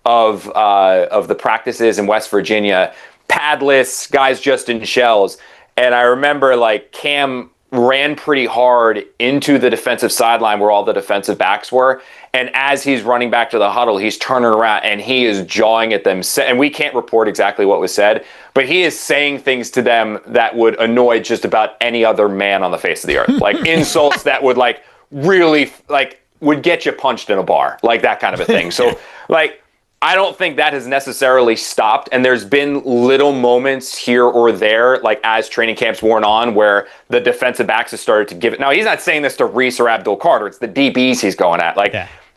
of the practices in West Virginia, padless, guys just in shells. And I remember, like, Cam ran pretty hard into the defensive sideline where all the defensive backs were. And as he's running back to the huddle, he's turning around and he is jawing at them. And we can't report exactly what was said, but he is saying things to them that would annoy just about any other man on the face of the earth. Like insults that would like really like would get you punched in a bar, like that kind of a thing. So like, I don't think that has necessarily stopped. And there's been little moments here or there, like as training camps worn on, where the defensive backs have started to give it. Now, he's not saying this to Reese or Abdul Carter. It's the DBs he's going at. Like,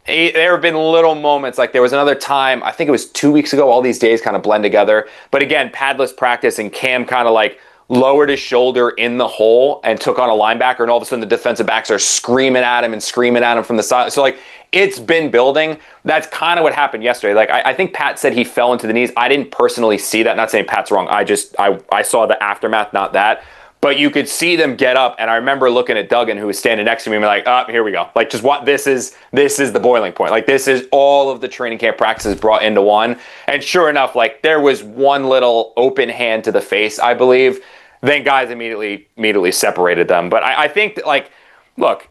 there have been little moments. Like, there was another time, I think it was 2 weeks ago, all these days kind of blend together. But again, padless practice, and Cam kind of like lowered his shoulder in the hole and took on a linebacker. And all of a sudden, the defensive backs are screaming at him from the side. So, like, it's been building. That's kind of what happened yesterday. Like, I think Pat said he fell into the knees. I didn't personally see that. Not saying Pat's wrong. I saw the aftermath, not that. But you could see them get up. And I remember looking at Duggan, who was standing next to me, and be like, here we go. Like, just what this is the boiling point. Like, this is all of the training camp practices brought into one. And sure enough, like, there was one little open hand to the face, I believe. Then guys immediately separated them. But I think that, like, look,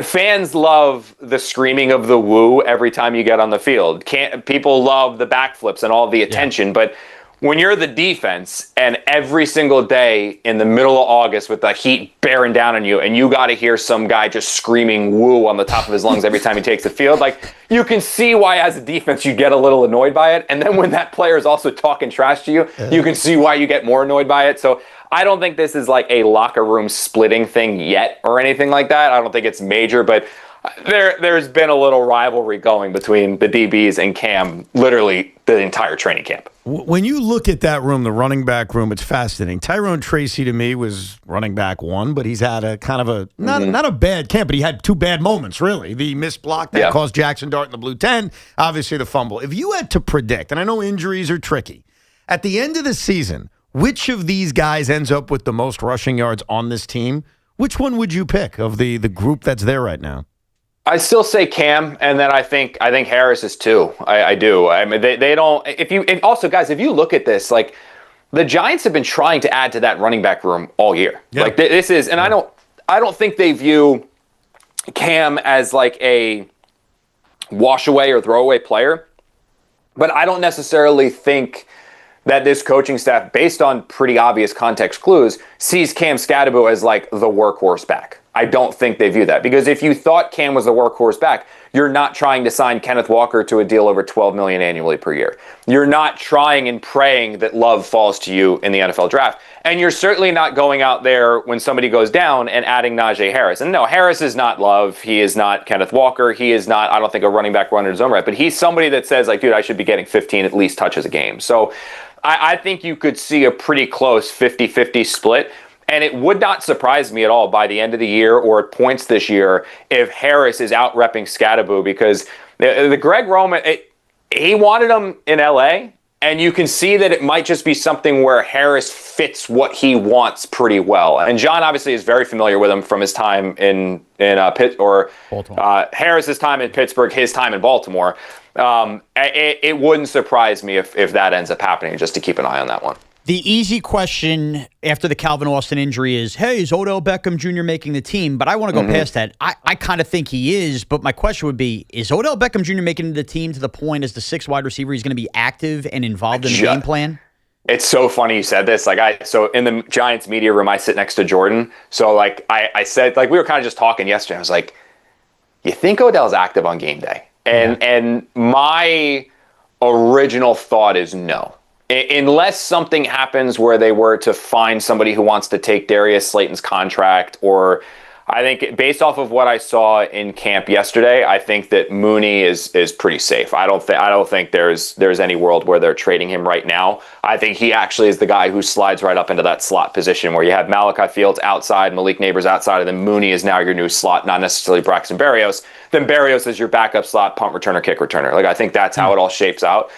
fans love the screaming of the woo every time you get on the field. People love the backflips and all the attention, but when you're the defense and every single day in the middle of August with the heat bearing down on you and you got to hear some guy just screaming woo on the top of his lungs every time he takes the field, like, you can see why as a defense you get a little annoyed by it. And then when that player is also talking trash to you, you can see why you get more annoyed by it. So I don't think this is like a locker room splitting thing yet or anything like that. I don't think it's major, but there's been a little rivalry going between the DBs and Cam literally the entire training camp. When you look at that room, the running back room, it's fascinating. Tyrone Tracy to me was running back one, but he's had a kind of a, not a bad camp, but he had two bad moments, really. The missed block that caused Jackson Dart in the blue 10, obviously the fumble. If you had to predict, and I know injuries are tricky, at the end of the season, which of these guys ends up with the most rushing yards on this team? Which one would you pick of the group that's there right now? I still say Cam, and then I think Harris is too. I do. I mean, they don't. And also, guys, if you look at this, like, the Giants have been trying to add to that running back room all year. Yeah. Like, this is, and I don't think they view Cam as like a wash away or throwaway player, but I don't necessarily think that this coaching staff, based on pretty obvious context clues, sees Cam Scadaboo as like the workhorse back. I don't think they view that, because if you thought Cam was the workhorse back, you're not trying to sign Kenneth Walker to a deal over $12 million annually per year. You're not trying and praying that Love falls to you in the NFL draft. And you're certainly not going out there when somebody goes down and adding Najee Harris. And no, Harris is not Love. He is not Kenneth Walker. He is not, I don't think, a running back runner in his own right, but he's somebody that says, like, dude, I should be getting 15 at least touches a game. So I think you could see a pretty close 50-50 split. And it would not surprise me at all by the end of the year or at points this year if Harris is out repping Scadaboo, because the Greg Roman, he wanted him in LA, and you can see that it might just be something where Harris fits what he wants pretty well. And John obviously is very familiar with him from his time in Harris's time in Pittsburgh, his time in Baltimore. It wouldn't surprise me if that ends up happening, just to keep an eye on that one. The easy question after the Calvin Austin injury is, hey, is Odell Beckham Jr. making the team? But I want to go past that. I kind of think he is, but my question would be, is Odell Beckham Jr. making the team to the point as the sixth wide receiver he's going to be active and involved in the game plan? It's so funny you said this. So in the Giants media room, I sit next to Jordan. So like I said, like, we were kind of just talking yesterday. I was like, you think Odell's active on game day? And my original thought is no. Unless something happens where they were to find somebody who wants to take Darius Slayton's contract, or I think based off of what I saw in camp yesterday, I think that Mooney is pretty safe. I don't think there's any world where they're trading him right now. I think he actually is the guy who slides right up into that slot position where you have Malachi Fields outside, Malik Neighbors outside, and then Mooney is now your new slot, not necessarily Braxton Berrios. Then Berrios is your backup slot, punt returner, kick returner. Like, I think that's how it all shapes out.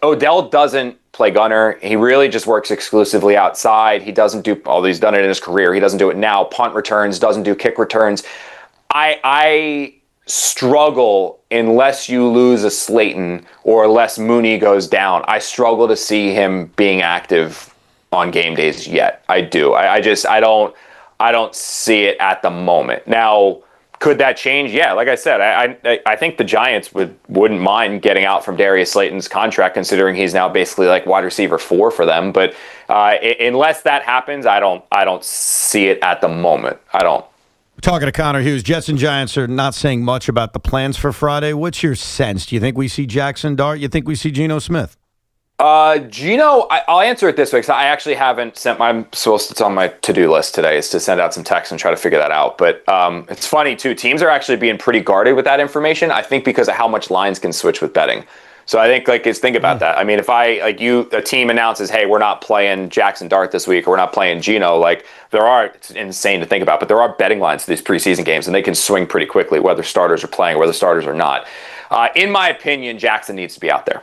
Odell doesn't play gunner. He really just works exclusively outside. He doesn't do, although he's done it in his career, he doesn't do it now. Punt returns, doesn't do kick returns. I struggle, unless you lose a Slayton or unless Mooney goes down, I struggle to see him being active on game days yet. I do. I I don't see it at the moment. Now, could that change? Yeah, like I said, I think the Giants wouldn't mind getting out from Darius Slayton's contract, considering he's now basically like wide receiver 4 for them. But unless that happens, I don't see it at the moment. I don't. Talking to Connor Hughes, Jets and Giants are not saying much about the plans for Friday. What's your sense? Do you think we see Jackson Dart? You think we see Geno Smith? Geno, I'll answer it this way because I actually haven't sent it's on my to-do list today is to send out some texts and try to figure that out. But it's funny, too. Teams are actually being pretty guarded with that information, I think because of how much lines can switch with betting. So I think, think about that. I mean, if a team announces, hey, we're not playing Jackson Dart this week or we're not playing Geno, it's insane to think about, but there are betting lines to these preseason games, and they can swing pretty quickly whether starters are playing or whether starters are not. In my opinion, Jackson needs to be out there.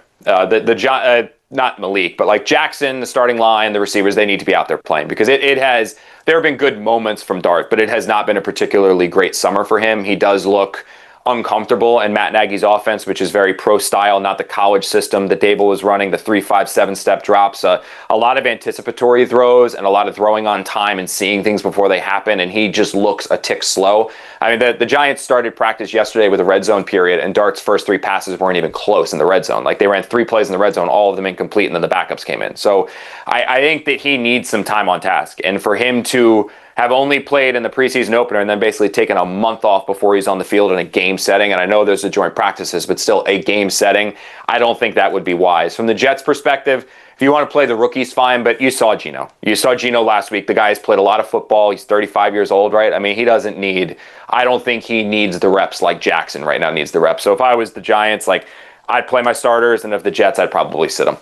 Not Malik, but Jackson, the starting line, the receivers, they need to be out there playing because there have been good moments from Dart, but it has not been a particularly great summer for him. He does look uncomfortable in Matt Nagy's offense, which is very pro style, not the college system that Dable was running, the 3-5-7 step drops, a lot of anticipatory throws and a lot of throwing on time and seeing things before they happen. And he just looks a tick slow. I mean, the Giants started practice yesterday with a red zone period, and Dart's first 3 passes weren't even close in the red zone. They ran 3 plays in the red zone, all of them incomplete, and then the backups came in. So I think that he needs some time on task. And for him to have only played in the preseason opener and then basically taken a month off before he's on the field in a game setting, and I know there's the joint practices, but still a game setting, I don't think that would be wise. From the Jets' perspective, if you want to play the rookies, fine, but you saw Geno. You saw Geno last week. The guy has played a lot of football. He's 35 years old, right? I mean, I don't think he needs the reps like Jackson right now needs the reps. So if I was the Giants, I'd play my starters, and if the Jets, I'd probably sit them.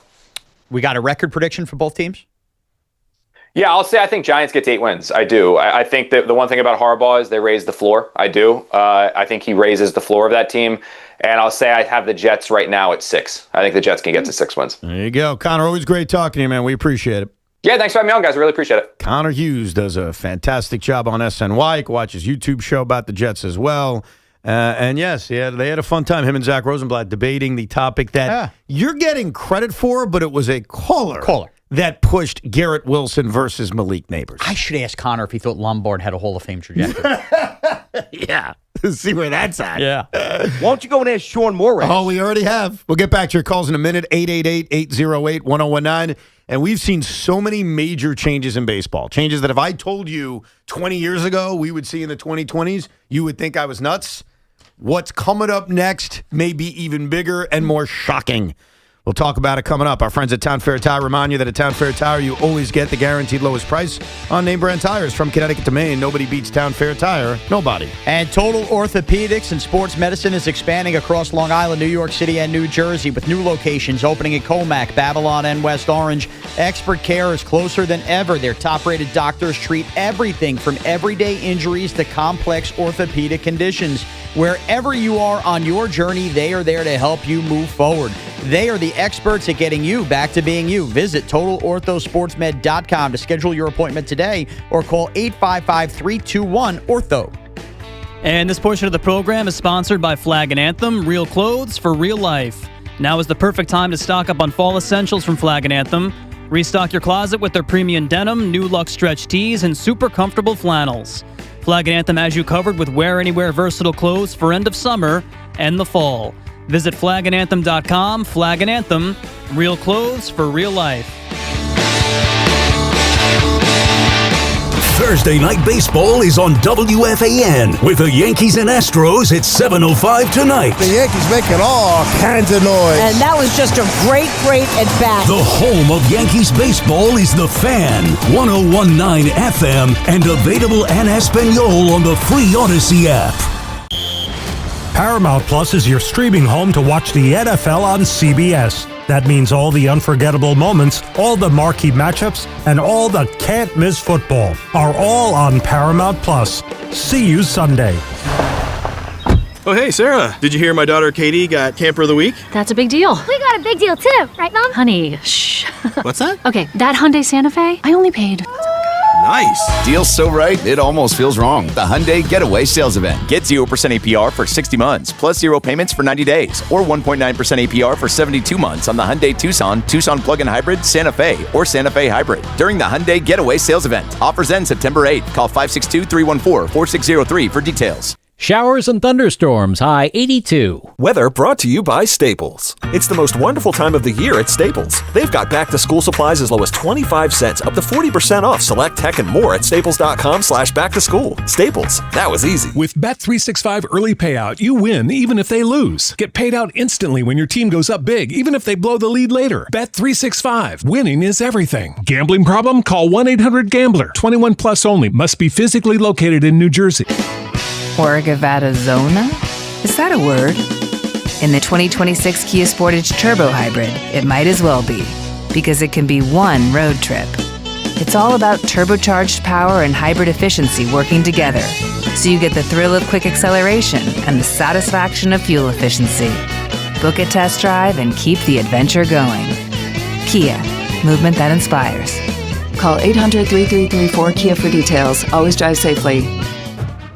We got a record prediction for both teams? Yeah, I'll say I think Giants get to 8 wins. I do. I think that the one thing about Harbaugh is they raise the floor. I do. I think he raises the floor of that team. And I'll say I have the Jets right now at 6. I think the Jets can get to 6 wins. There you go. Connor, always great talking to you, man. We appreciate it. Yeah, thanks for having me on, guys. I really appreciate it. Connor Hughes does a fantastic job on SNY. Watches YouTube show about the Jets as well. And yes, they had a fun time, him and Zach Rosenblatt, debating the topic that you're getting credit for, but it was a caller that pushed Garrett Wilson versus Malik Neighbors. I should ask Connor if he thought Lombard had a Hall of Fame trajectory. Yeah. See where that's at. Yeah. Why don't you go and ask Shaun Morash? Oh, we already have. We'll get back to your calls in a minute. 888-808-1019. And we've seen so many major changes in baseball. Changes that if I told you 20 years ago we would see in the 2020s, you would think I was nuts. What's coming up next may be even bigger and more shocking. We'll talk about it coming up. Our friends at Town Fair Tire remind you that at Town Fair Tire, you always get the guaranteed lowest price on name brand tires. From Connecticut to Maine, nobody beats Town Fair Tire. Nobody. And Total Orthopedics and Sports Medicine is expanding across Long Island, New York City, and New Jersey with new locations opening in Comac, Babylon, and West Orange. Expert care is closer than ever. Their top-rated doctors treat everything from everyday injuries to complex orthopedic conditions. Wherever you are on your journey, they are there to help you move forward. They are the experts at getting you back to being you. Visit TotalOrthoSportsMed.com to schedule your appointment today or call 855-321-ORTHO. And this portion of the program is sponsored by Flag and Anthem, real clothes for real life. Now is the perfect time to stock up on fall essentials from Flag and Anthem. Restock your closet with their premium denim, new luxe stretch tees, and super comfortable flannels. Flag and Anthem has you covered with wear anywhere versatile clothes for end of summer and the fall. Visit flagandanthem.com. Flag and Anthem, real clothes for real life. Thursday Night Baseball is on WFAN with the Yankees and Astros at 7:05 tonight. The Yankees making all kinds of noise. And that was just a great at-bat. The home of Yankees baseball is The Fan, 101.9 FM, and available en Espanol on the free Odyssey app. Paramount Plus is your streaming home to watch the NFL on CBS. That means all the unforgettable moments, all the marquee matchups, and all the can't-miss football are all on Paramount Plus. See you Sunday. Oh, hey, Sarah. Did you hear my daughter Katie got Camper of the Week? That's a big deal. We got a big deal too, right, Mom? Honey, shh. What's that? Okay, that Hyundai Santa Fe, I only paid Nice. Deal's so right, it almost feels wrong. The Hyundai Getaway Sales Event. Get 0% APR for 60 months, plus 0 payments for 90 days, or 1.9% APR for 72 months on the Hyundai Tucson, Tucson Plug-in Hybrid, Santa Fe, or Santa Fe Hybrid during the Hyundai Getaway Sales Event. Offers end September 8th. Call 562-314-4603 for details. Showers and thunderstorms, high 82. Weather brought to you by Staples. It's the most wonderful time of the year at Staples. They've got back-to-school supplies as low as 25 cents, up to 40% off select tech and more at staples.com/back-to-school. Staples, that was easy. With Bet365 early payout, you win even if they lose. Get paid out instantly when your team goes up big, even if they blow the lead later. Bet365, winning is everything. Gambling problem? Call 1-800-GAMBLER. 21 plus only. Must be physically located in New Jersey. Orgavattazona? Is that a word? In the 2026 Kia Sportage Turbo Hybrid, it might as well be, because it can be one road trip. It's all about turbocharged power and hybrid efficiency working together, so you get the thrill of quick acceleration and the satisfaction of fuel efficiency. Book a test drive and keep the adventure going. Kia, movement that inspires. Call 800-3334-KIA for details. Always drive safely.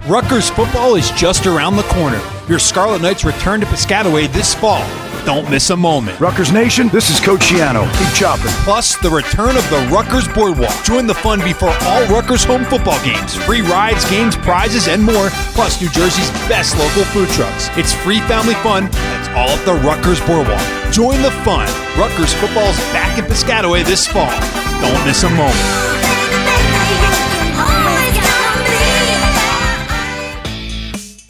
Rutgers football is just around the corner. Your Scarlet Knights return to Piscataway this fall. Don't miss a moment. Rutgers Nation, this is Coach Shiano. Keep chopping. Plus, the return of the Rutgers Boardwalk. Join the fun before all Rutgers home football games. Free rides, games, prizes, and more. Plus, New Jersey's best local food trucks. It's free family fun that's all at the Rutgers Boardwalk. Join the fun. Rutgers football's back in Piscataway this fall. Don't miss a moment.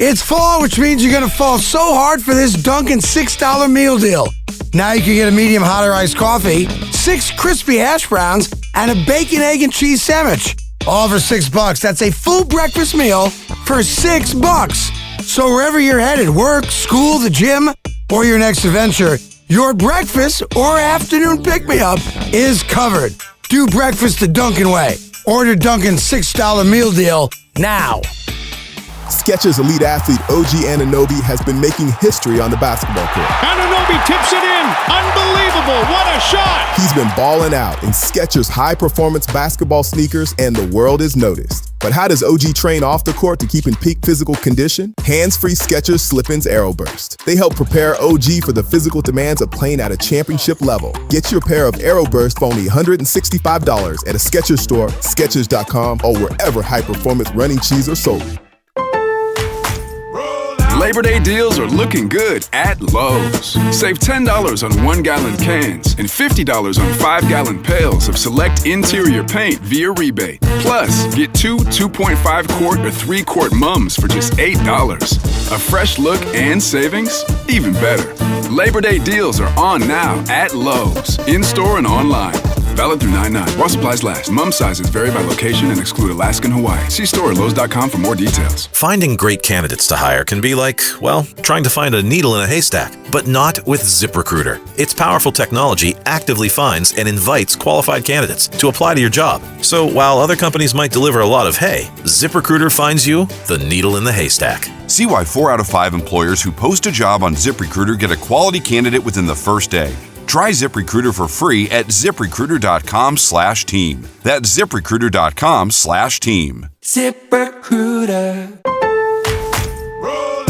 It's fall, which means you're going to fall so hard for this Dunkin' $6 meal deal. Now you can get a medium hot or iced coffee, 6 crispy hash browns, and a bacon, egg, and cheese sandwich. All for $6. That's a full breakfast meal for $6. So wherever you're headed, work, school, the gym, or your next adventure, your breakfast or afternoon pick-me-up is covered. Do breakfast the Dunkin' way. Order Dunkin's $6 meal deal now. Skechers elite athlete OG Anunoby has been making history on the basketball court. Anunoby tips it in. Unbelievable. What a shot. He's been balling out in Skechers high-performance basketball sneakers, and the world is noticed. But how does OG train off the court to keep in peak physical condition? Hands-free Skechers Slip-ins Aeroburst. They help prepare OG for the physical demands of playing at a championship level. Get your pair of Aeroburst for only $165 at a Skechers store, Skechers.com, or wherever high-performance running shoes are sold. Labor Day deals are looking good at Lowe's. Save $10 on 1-gallon cans and $50 on 5-gallon pails of select interior paint via rebate. Plus, get 2 2.5-quart or 3-quart mums for just $8. A fresh look and savings? Even better. Labor Day deals are on now at Lowe's, in-store and online. Valid through 9/9. While supplies last. Mum sizes vary by location and exclude Alaska and Hawaii. See store at Lowe's.com for more details. Finding great candidates to hire can be like, well, trying to find a needle in a haystack, but not with ZipRecruiter. Its powerful technology actively finds and invites qualified candidates to apply to your job. So while other companies might deliver a lot of hay, ZipRecruiter finds you the needle in the haystack. See why 4 out of 5 employers who post a job on ZipRecruiter get a quality candidate within the first day. Try ZipRecruiter for free at ZipRecruiter.com/team. That's ZipRecruiter.com/team. ZipRecruiter.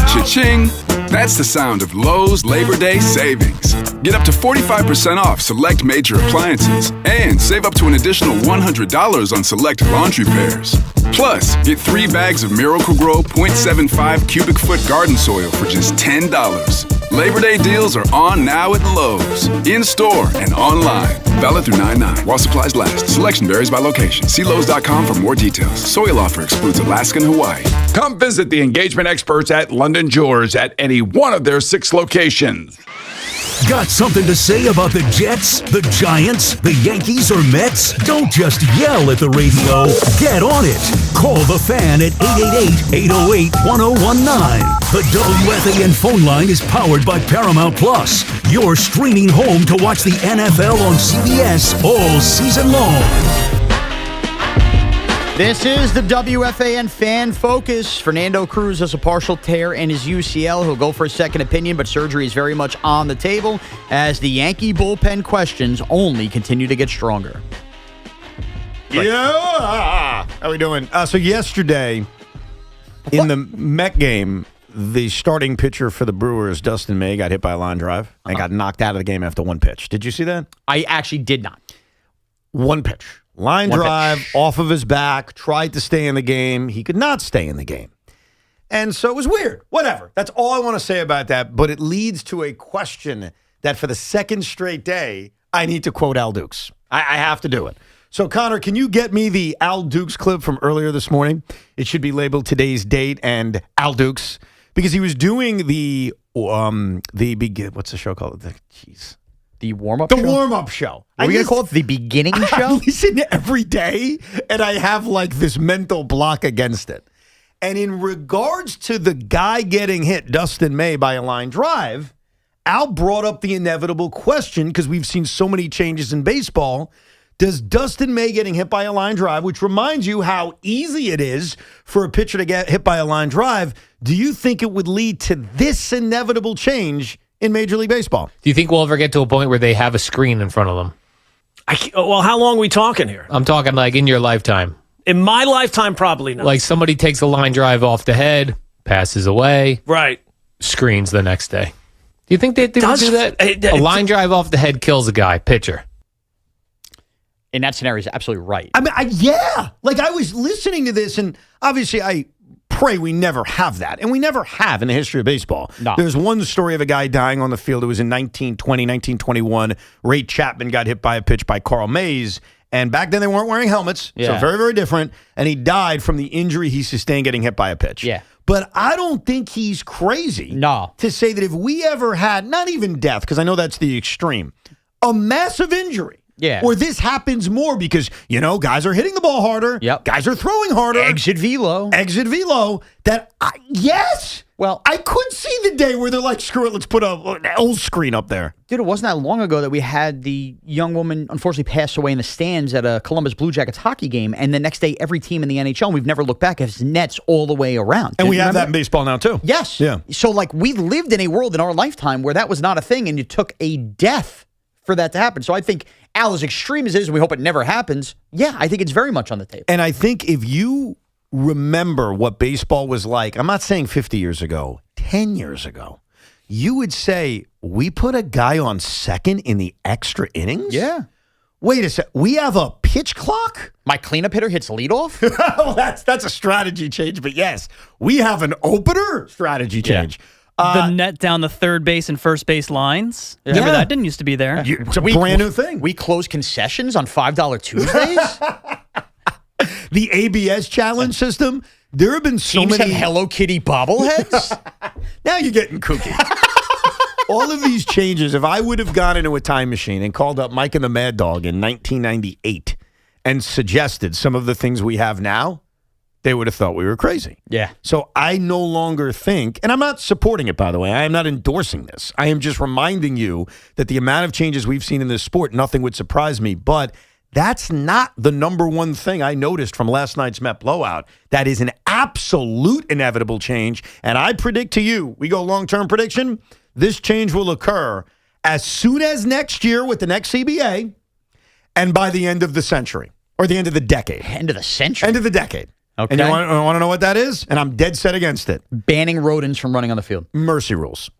Cha-ching! That's the sound of Lowe's Labor Day savings. Get up to 45% off select major appliances and save up to an additional $100 on select laundry pairs. Plus, get 3 bags of Miracle-Gro 0.75 cubic foot garden soil for just $10. Labor Day deals are on now at Lowe's, in-store and online. Valid through 9/9 while supplies last. Selection varies by location. See Lowe's.com for more details. Soil offer excludes Alaska and Hawaii. Come visit the engagement experts at London Jewelers at any one of their 6 locations. Got something to say about the Jets, the Giants, the Yankees, or Mets? Don't just yell at the radio. Get on it. Call the Fan at 888-808-1019. The WFAN phone line is powered by Paramount Plus. Your streaming home to watch the NFL on CBS all season long. This is the WFAN Fan Focus. Fernando Cruz has a partial tear in his UCL. He'll go for a second opinion, but surgery is very much on the table as the Yankee bullpen questions only continue to get stronger. Yeah. How we doing? So yesterday, in the Met game, the starting pitcher for the Brewers, Dustin May, got hit by a line drive and got knocked out of the game after one pitch. Did you see that? I actually did not. One pitch. Line drive off of his back, tried to stay in the game. He could not stay in the game. And so it was weird. Whatever. That's all I want to say about that. But it leads to a question that for the second straight day, I need to quote Al Dukes. I have to do it. So, Connor, can you get me the Al Dukes clip from earlier this morning? It should be labeled today's date and Al Dukes. Because he was doing the what's the show called? The warm-up show? The warm-up show. Are we going to call it the beginning show? I listen every day, and I have like this mental block against it. And in regards to the guy getting hit, Dustin May, by a line drive, Al brought up the inevitable question, because we've seen so many changes in baseball. Does Dustin May getting hit by a line drive, which reminds you how easy it is for a pitcher to get hit by a line drive, do you think it would lead to this inevitable change in Major League Baseball? Do you think we'll ever get to a point where they have a screen in front of them? Well, how long are we talking here? I'm talking like in your lifetime. In my lifetime, probably not. Like somebody takes a line drive off the head, passes away, right? Screens the next day. Do you think they would do that? A line drive off the head kills a guy, pitcher. In that scenario, is absolutely right. I mean, yeah. Like, I was listening to this, and obviously I pray we never have that. And we never have in the history of baseball. No. There's one story of a guy dying on the field. It was in 1920, 1921. Ray Chapman got hit by a pitch by Carl Mays. And back then they weren't wearing helmets. So very, very different. And he died from the injury he sustained getting hit by a pitch. Yeah. But I don't think he's crazy to say that if we ever had, not even death, because I know that's the extreme, a massive injury. Yeah. Or this happens more because, guys are hitting the ball harder. Yep. Guys are throwing harder. Exit velo. Yes. Well, I could see the day where they're like, screw it, let's put an old screen up there. Dude, it wasn't that long ago that we had the young woman unfortunately pass away in the stands at a Columbus Blue Jackets hockey game, and the next day every team in the NHL, and we've never looked back, has nets all the way around. And we have that in baseball now, too. Yes. Yeah. So, we lived in a world in our lifetime where that was not a thing, and you took a death for that to happen. So I think Al, as extreme as it is, and we hope it never happens, yeah, I think it's very much on the table. And I think if you remember what baseball was like, I'm not saying 50 years ago, 10 years ago, you would say, we put a guy on second in the extra innings? Yeah. Wait a sec. We have a pitch clock? My cleanup hitter hits leadoff? Well, that's a strategy change, but yes, we have an opener strategy change. Yeah. The net down the third base and first base lines. Yeah. Remember, that didn't used to be there. It's a brand new thing. We close concessions on $5 Tuesdays? The ABS challenge system. There have been so Teams many have Hello Kitty bobbleheads? Now you're getting kooky. All of these changes, if I would have gone into a time machine and called up Mike and the Mad Dog in 1998 and suggested some of the things we have now, they would have thought we were crazy. Yeah. So I no longer think, and I'm not supporting it, by the way. I am not endorsing this. I am just reminding you that the amount of changes we've seen in this sport, nothing would surprise me. But that's not the number one thing I noticed from last night's Met blowout. That is an absolute inevitable change. And I predict to you, we go long-term prediction, this change will occur as soon as next year with the next CBA and by the end of the century or the end of the decade. End of the century? End of the decade. Okay. And you want to know what that is? And I'm dead set against it. Banning rodents from running on the field. Mercy rules.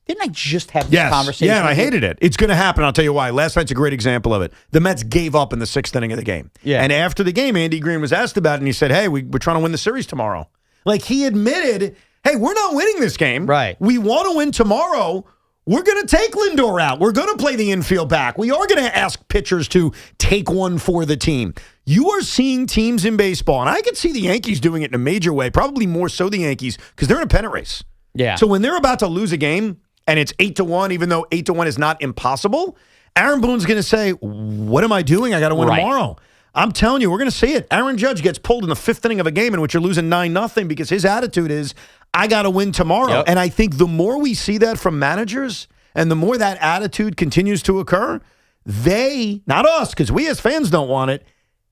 Didn't I just have this conversation? Yeah, and I hated it. It's going to happen. I'll tell you why. Last night's a great example of it. The Mets gave up in the sixth inning of the game. Yeah. And after the game, Andy Green was asked about it, and he said, hey, we're trying to win the series tomorrow. Like, he admitted, hey, we're not winning this game. Right. We want to win tomorrow. We're going to take Lindor out. We're going to play the infield back. We are going to ask pitchers to take one for the team. You are seeing teams in baseball, and I can see the Yankees doing it in a major way, probably more so the Yankees, because they're in a pennant race. Yeah. So when they're about to lose a game, and it's 8-1, even though 8-1 is not impossible, Aaron Boone's going to say, what am I doing? I got to win tomorrow. I'm telling you, we're going to see it. Aaron Judge gets pulled in the fifth inning of a game in which you're losing 9-0 because his attitude is, I got to win tomorrow. Yep. And I think the more we see that from managers and the more that attitude continues to occur, they, not us, because we as fans don't want it,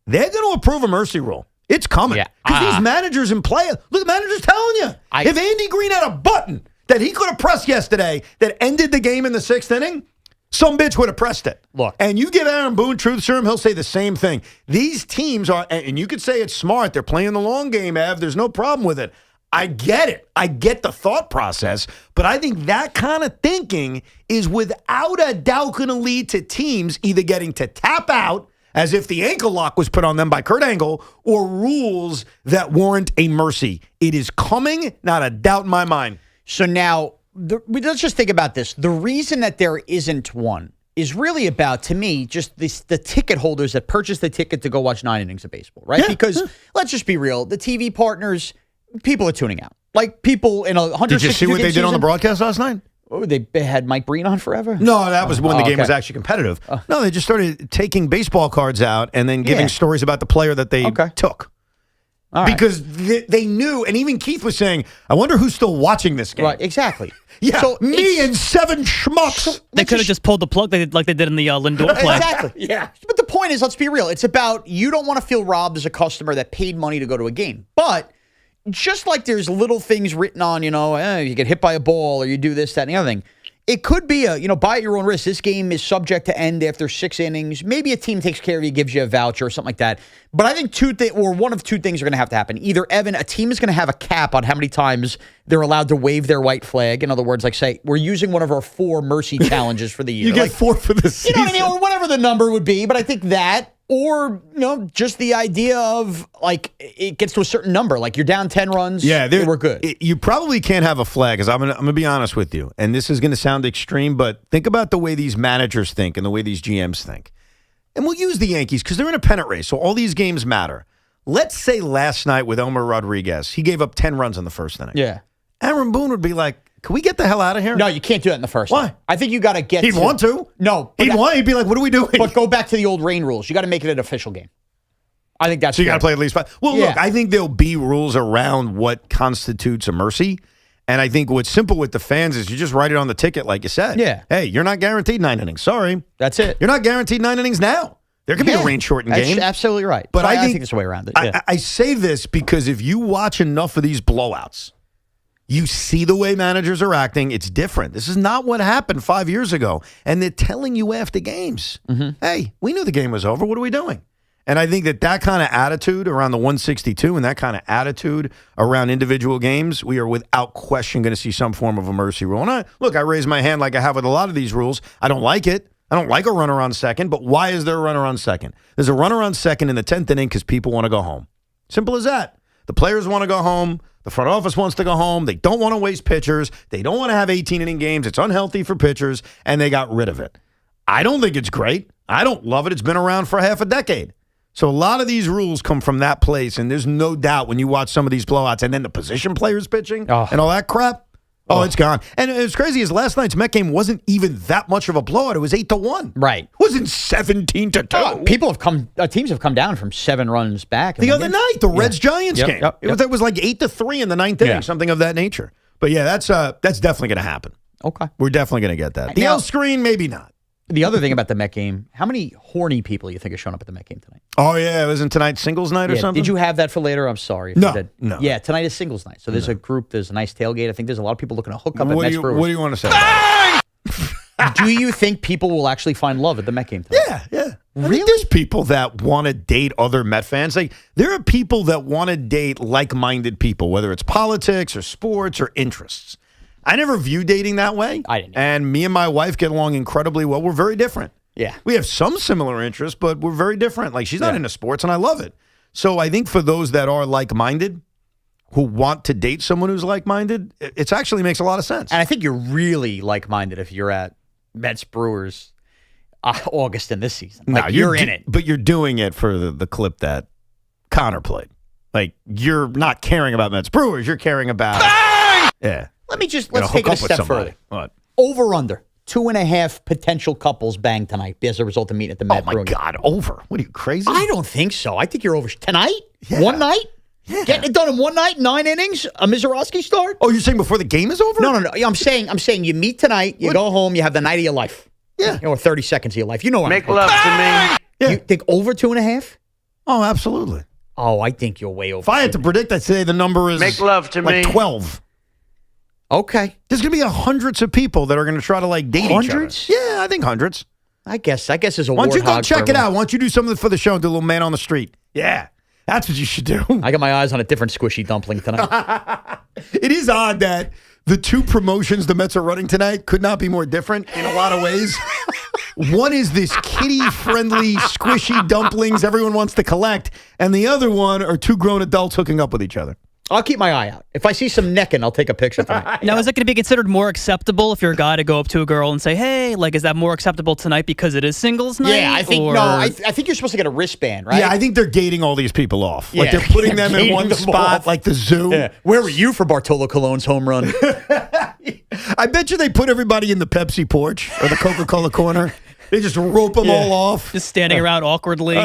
they're going to approve a mercy rule. It's coming. Because these managers and players, look, the manager's telling you, if Andy Green had a button that he could have pressed yesterday that ended the game in the sixth inning, Some bitch would have pressed it. Look. And you give Aaron Boone truth serum, he'll say the same thing. These teams are, and you could say it's smart. They're playing the long game, Ev. There's no problem with it. I get it. I get the thought process. But I think that kind of thinking is without a doubt going to lead to teams either getting to tap out as if the ankle lock was put on them by Kurt Angle, or rules that warrant a mercy. It is coming, not a doubt in my mind. So now, let's just think about this. The reason that there isn't one is really about, to me, just the ticket holders that purchase the ticket to go watch 9 innings of baseball, right? Yeah. Because let's just be real. The TV partners, people are tuning out. Like people in 160 Did you see what they did on the broadcast last night? Oh, they had Mike Breen on forever? No, that was when the game was actually competitive. No, they just started taking baseball cards out and then giving stories about the player that they took. All right. Because they knew, and even Keith was saying, I wonder who's still watching this game. Right, exactly. Yeah, So me and 7 schmucks. They could have just pulled the plug like they did in the Lindor play. Exactly. Yeah. But the point is, let's be real. It's about, you don't want to feel robbed as a customer that paid money to go to a game. But just like there's little things written on, you get hit by a ball or you do this, that, and the other thing. It could be buy at your own risk. This game is subject to end after 6 innings. Maybe a team takes care of you, gives you a voucher or something like that. But I think one of two things are going to have to happen. Either, Evan, a team is going to have a cap on how many times they're allowed to wave their white flag. In other words, like say, we're using one of our 4 mercy challenges for the year. You get 4 for the season. You know what I mean? Or whatever the number would be. But I think that, or, just the idea of, like, it gets to a certain number. Like, you're down 10 runs. Yeah, we're good. You probably can't have a flag, because I'm gonna be honest with you, and this is going to sound extreme, but think about the way these managers think and the way these GMs think. And we'll use the Yankees, because they're in a pennant race, so all these games matter. Let's say last night with Elmer Rodriguez, he gave up 10 runs in the first inning. Yeah. Aaron Boone would be like, can we get the hell out of here? No, you can't do that in the first. Why? One. I think you got to get. He'd want to. No, He'd be like, "What are we doing?" But go back to the old rain rules. You got to make it an official game. I think that's. So you got to play at least 5. Well, look, I think there'll be rules around what constitutes a mercy, and I think what's simple with the fans is you just write it on the ticket, like you said. Yeah. Hey, you're not guaranteed 9 innings. Sorry, that's it. You're not guaranteed 9 innings now. There could be a rain-shortened game. That's absolutely right. But so I think there's a way around it. Yeah. I say this because if you watch enough of these blowouts, you see the way managers are acting. It's different. This is not what happened 5 years ago. And they're telling you after games, hey, we knew the game was over. What are we doing? And I think that kind of attitude around the 162 and that kind of attitude around individual games, we are without question going to see some form of a mercy rule. And I raise my hand like I have with a lot of these rules. I don't like it. I don't like a runner on second, but why is there a runner on second? There's a runner on second in the 10th inning because people want to go home. Simple as that. The players want to go home. The front office wants to go home. They don't want to waste pitchers. They don't want to have 18-inning games. It's unhealthy for pitchers, and they got rid of it. I don't think it's great. I don't love it. It's been around for half a decade. So a lot of these rules come from that place, and there's no doubt when you watch some of these blowouts and then the position players pitching and all that crap, it's gone. And it's crazy is last night's Met game wasn't even that much of a blowout. It was 8-1. Right. It wasn't 17-2. Teams have come down from 7 runs back. The other night, the Reds-Giants game. Yep. It was like 8-3 in the 9th inning, something of that nature. But yeah, that's definitely going to happen. Okay. We're definitely going to get that. The L screen, maybe not. The other thing about the Met game, how many horny people you think are showing up at the Met game tonight? Oh, yeah. Wasn't tonight singles night or something? Did you have that for later? I'm sorry. If No, you did. no. Yeah, tonight is singles night. So there's a group, there's a nice tailgate. I think there's a lot of people looking to hook up at Mets Brewers. What do you want to say about it? Do you think people will actually find love at the Met game tonight? Yeah. Really? There's people that want to date other Met fans. Like, there are people that want to date like-minded people, whether it's politics or sports or interests. I never view dating that way. I didn't. And me and my wife get along incredibly well. We're very different. Yeah. We have some similar interests, but we're very different. Like, she's not into sports, and I love it. So I think for those that are like-minded, who want to date someone who's like-minded, it actually makes a lot of sense. And I think you're really like-minded if you're at Mets Brewers August in this season. Like, you're in it. But you're doing it for the clip that Connor played. Like, you're not caring about Mets Brewers. You're caring about... Yeah. Let's take it a step further. What? Over-under. 2.5 potential couples bang tonight as a result of meeting at the Met. Oh, my God. Over. What are you, crazy? I don't think so. I think you're over. Tonight? Yeah. One night? Yeah. Getting it done in one night, 9 innings, a Mizorowski start? Oh, you're saying before the game is over? No. I'm saying you meet tonight, you go home, you have the night of your life. Yeah. Or 30 seconds of your life. You know what Make love to me. Yeah. You think over 2.5? Oh, absolutely. Oh, I think you're way over. If I had to predict, I'd say the number is Make love to like me. 12. Okay. There's going to be hundreds of people that are going to try to date Hundreds? each other. Yeah, I think hundreds. I guess there's a Why don't you go warthog check for it out? everyone. Why don't you do something for the show and do a little man on the street? Yeah, that's what you should do. I got my eyes on a different squishy dumpling tonight. It is odd that the two promotions the Mets are running tonight could not be more different in a lot of ways. One is this kiddie-friendly, squishy dumplings everyone wants to collect, and the other one are two grown adults hooking up with each other. I'll keep my eye out. If I see some necking, I'll take a picture tonight. Now, is it going to be considered more acceptable if you're a guy to go up to a girl and say, hey, is that more acceptable tonight because it is singles night? Yeah, I think I think you're supposed to get a wristband, right? Yeah, I think they're gating all these people off. Yeah. They're putting them in Gating one them spot, off. like the zoo. Yeah. Where were you for Bartolo Colon's home run? I bet you they put everybody in the Pepsi porch or the Coca-Cola corner. They just rope them all off. Just standing around awkwardly.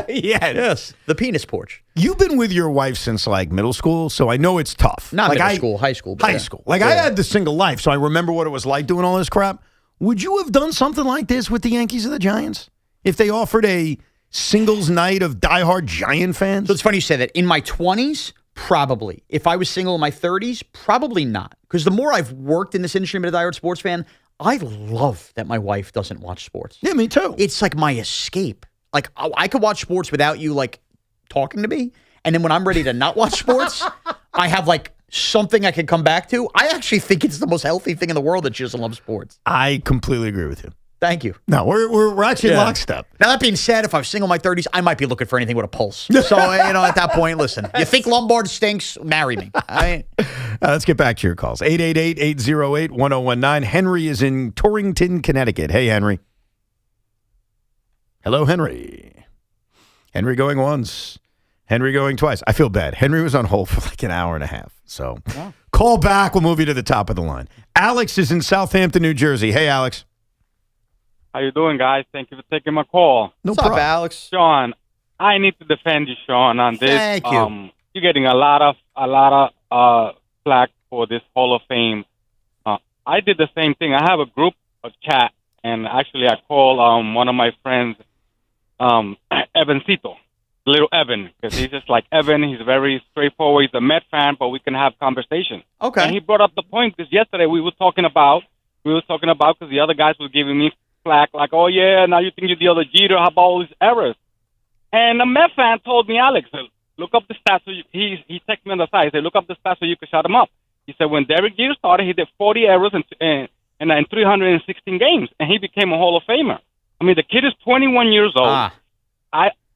Yes. The penis porch. You've been with your wife since middle school, so I know it's tough. Not middle school, high school. High school. I had the single life, so I remember what it was like doing all this crap. Would you have done something like this with the Yankees or the Giants? If they offered a singles night of diehard Giant fans? So it's funny you say that. In my 20s, probably. If I was single in my 30s, probably not. Because the more I've worked in this industry and been a diehard sports fan, I love that my wife doesn't watch sports. Yeah, me too. It's like my escape. I could watch sports without you, talking to me. And then when I'm ready to not watch sports, I have, something I can come back to. I actually think it's the most healthy thing in the world that she doesn't love sports. I completely agree with you. Thank you. No, we're actually in lockstep. Now, that being said, if I was single in my 30s, I might be looking for anything with a pulse. So, at that point, listen, you think Lombard stinks? Marry me. Let's get back to your calls. 888-808-1019. Henry is in Torrington, Connecticut. Hey, Henry. Hello, Henry. Henry going once. Henry going twice. I feel bad. Henry was on hold for an hour and a half. So call back. We'll move you to the top of the line. Alex is in Southampton, New Jersey. Hey, Alex. How you doing, guys? Thank you for taking my call. No problem. Alex? Sean, I need to defend you, Sean, on this. Thank you. You're getting a lot of flack for this Hall of Fame. I did the same thing. I have a group of chat, and actually I call one of my friends, Evancito, little Evan, because he's just like Evan. He's very straightforward. He's a Met fan, but we can have conversation. Okay. And he brought up the point because yesterday we were talking about because the other guys were giving me flack, oh yeah, now you think you're the other Jeter, how about all these errors? And a Met fan told me, Alex, look up the stats. He texted me on the side. He said, look up the stats so you can shut him up. He said, when Derek Jeter started, he did 40 errors in 316 games, and he became a Hall of Famer. I mean, the kid is 21 years old.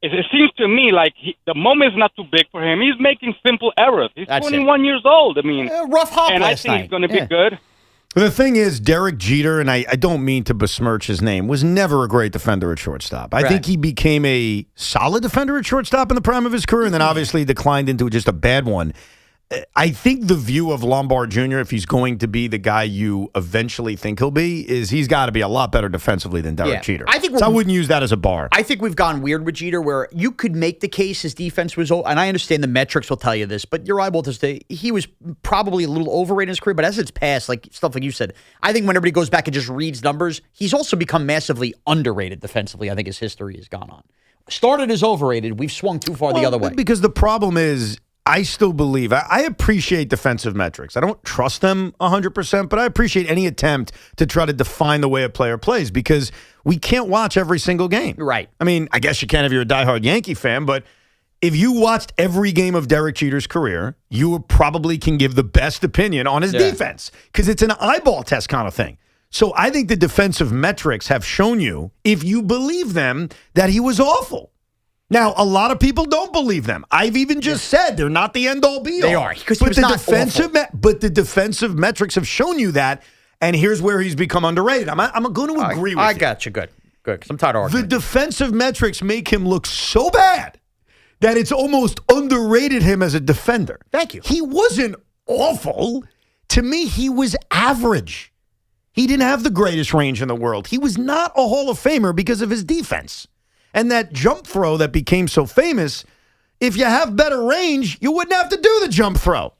It seems to me like the moment is not too big for him. He's making simple errors. He's 21 years old. I mean, rough hop and last I think night. he's going to be good. The thing is, Derek Jeter, and I don't mean to besmirch his name, was never a great defender at shortstop. I think he became a solid defender at shortstop in the prime of his career and then obviously declined into just a bad one. I think the view of Lombard Jr., if he's going to be the guy you eventually think he'll be, is he's got to be a lot better defensively than Derek Jeter. I wouldn't use that as a bar. I think we've gone weird with Jeter where you could make the case his defense was, and I understand the metrics will tell you this, but you're able to say he was probably a little overrated in his career, but as it's passed, stuff like you said, I think when everybody goes back and just reads numbers, he's also become massively underrated defensively. I think his history has gone on. Started as overrated, we've swung too far the other way. Because the problem is, I still believe, I appreciate defensive metrics. I don't trust them 100%, but I appreciate any attempt to try to define the way a player plays because we can't watch every single game. Right. I mean, I guess you can if you're a diehard Yankee fan, but if you watched every game of Derek Jeter's career, you probably can give the best opinion on his defense because it's an eyeball test kind of thing. So I think the defensive metrics have shown you, if you believe them, that he was awful. Now, a lot of people don't believe them. I've even just said they're not the end-all, be-all. They are, because but the defensive metrics have shown you that, and here's where he's become underrated. I'm going to agree with you. I got you. Good. Because I'm tired of arguing. The defensive metrics make him look so bad that it's almost underrated him as a defender. Thank you. He wasn't awful. To me, he was average. He didn't have the greatest range in the world. He was not a Hall of Famer because of his defense. And that jump throw that became so famous, if you have better range, you wouldn't have to do the jump throw.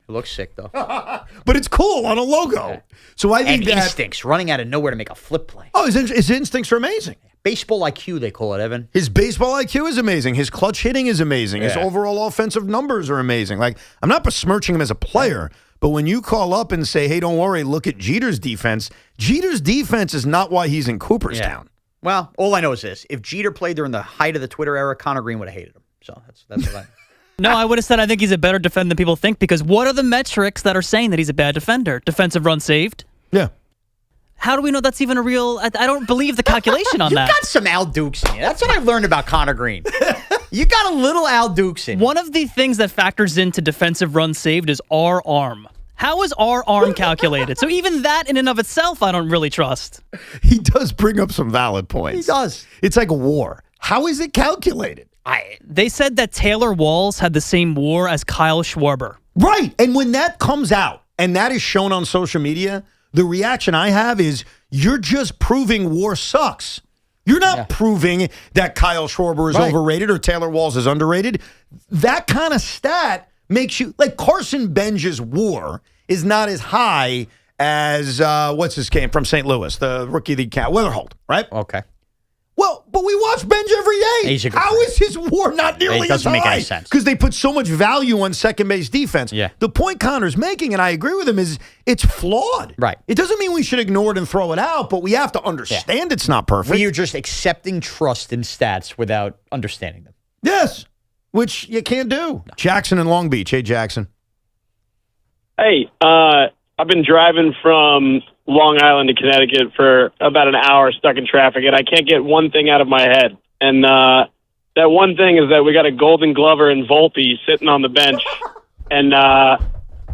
It looks sick, though. But it's cool on a logo. So I think and instincts, running out of nowhere to make a flip play. Oh, his instincts are amazing. Baseball IQ, they call it, Evan. His baseball IQ is amazing. His clutch hitting is amazing. His overall offensive numbers are amazing. I'm not besmirching him as a player, But when you call up and say, hey, don't worry, look at Jeter's defense is not why he's in Cooperstown. Well, all I know is this. If Jeter played during the height of the Twitter era, Connor Green would have hated him. So that's what I... No, I would have said I think he's a better defender than people think, because what are the metrics that are saying that he's a bad defender? Defensive run saved? Yeah. How do we know that's even a real... I don't believe the calculation on that. You got some Al Dukes in you. That's what I've learned about Connor Green. You got a little Al Dukes in you. One of the things that factors into defensive run saved is R-arm. How is R-arm calculated? So even that in and of itself, I don't really trust. He does bring up some valid points. He does. It's like a war. How is it calculated? They said that Taylor Walls had the same WAR as Kyle Schwarber. Right. And when that comes out and that is shown on social media, the reaction I have is you're just proving WAR sucks. You're not proving that Kyle Schwarber is overrated or Taylor Walls is underrated. That kind of stat makes you, like Carson Benj's WAR is not as high as, what's his name from St. Louis, the rookie of the cat, Weatherholt, right? Okay. Well, but we watch Benj every day. How is his WAR not nearly as high? It doesn't make any sense. Because they put so much value on second base defense. Yeah. The point Connor's making, and I agree with him, is it's flawed. Right. It doesn't mean we should ignore it and throw it out, but we have to understand it's not perfect. We are just accepting trust in stats without understanding them. Yes, which you can't do. No. Jackson in Long Beach. Hey, Jackson. Hey, I've been driving from Long Island to Connecticut for about an hour stuck in traffic, and I can't get one thing out of my head. And that one thing is that we got a Golden Glover in Volpe sitting on the bench, and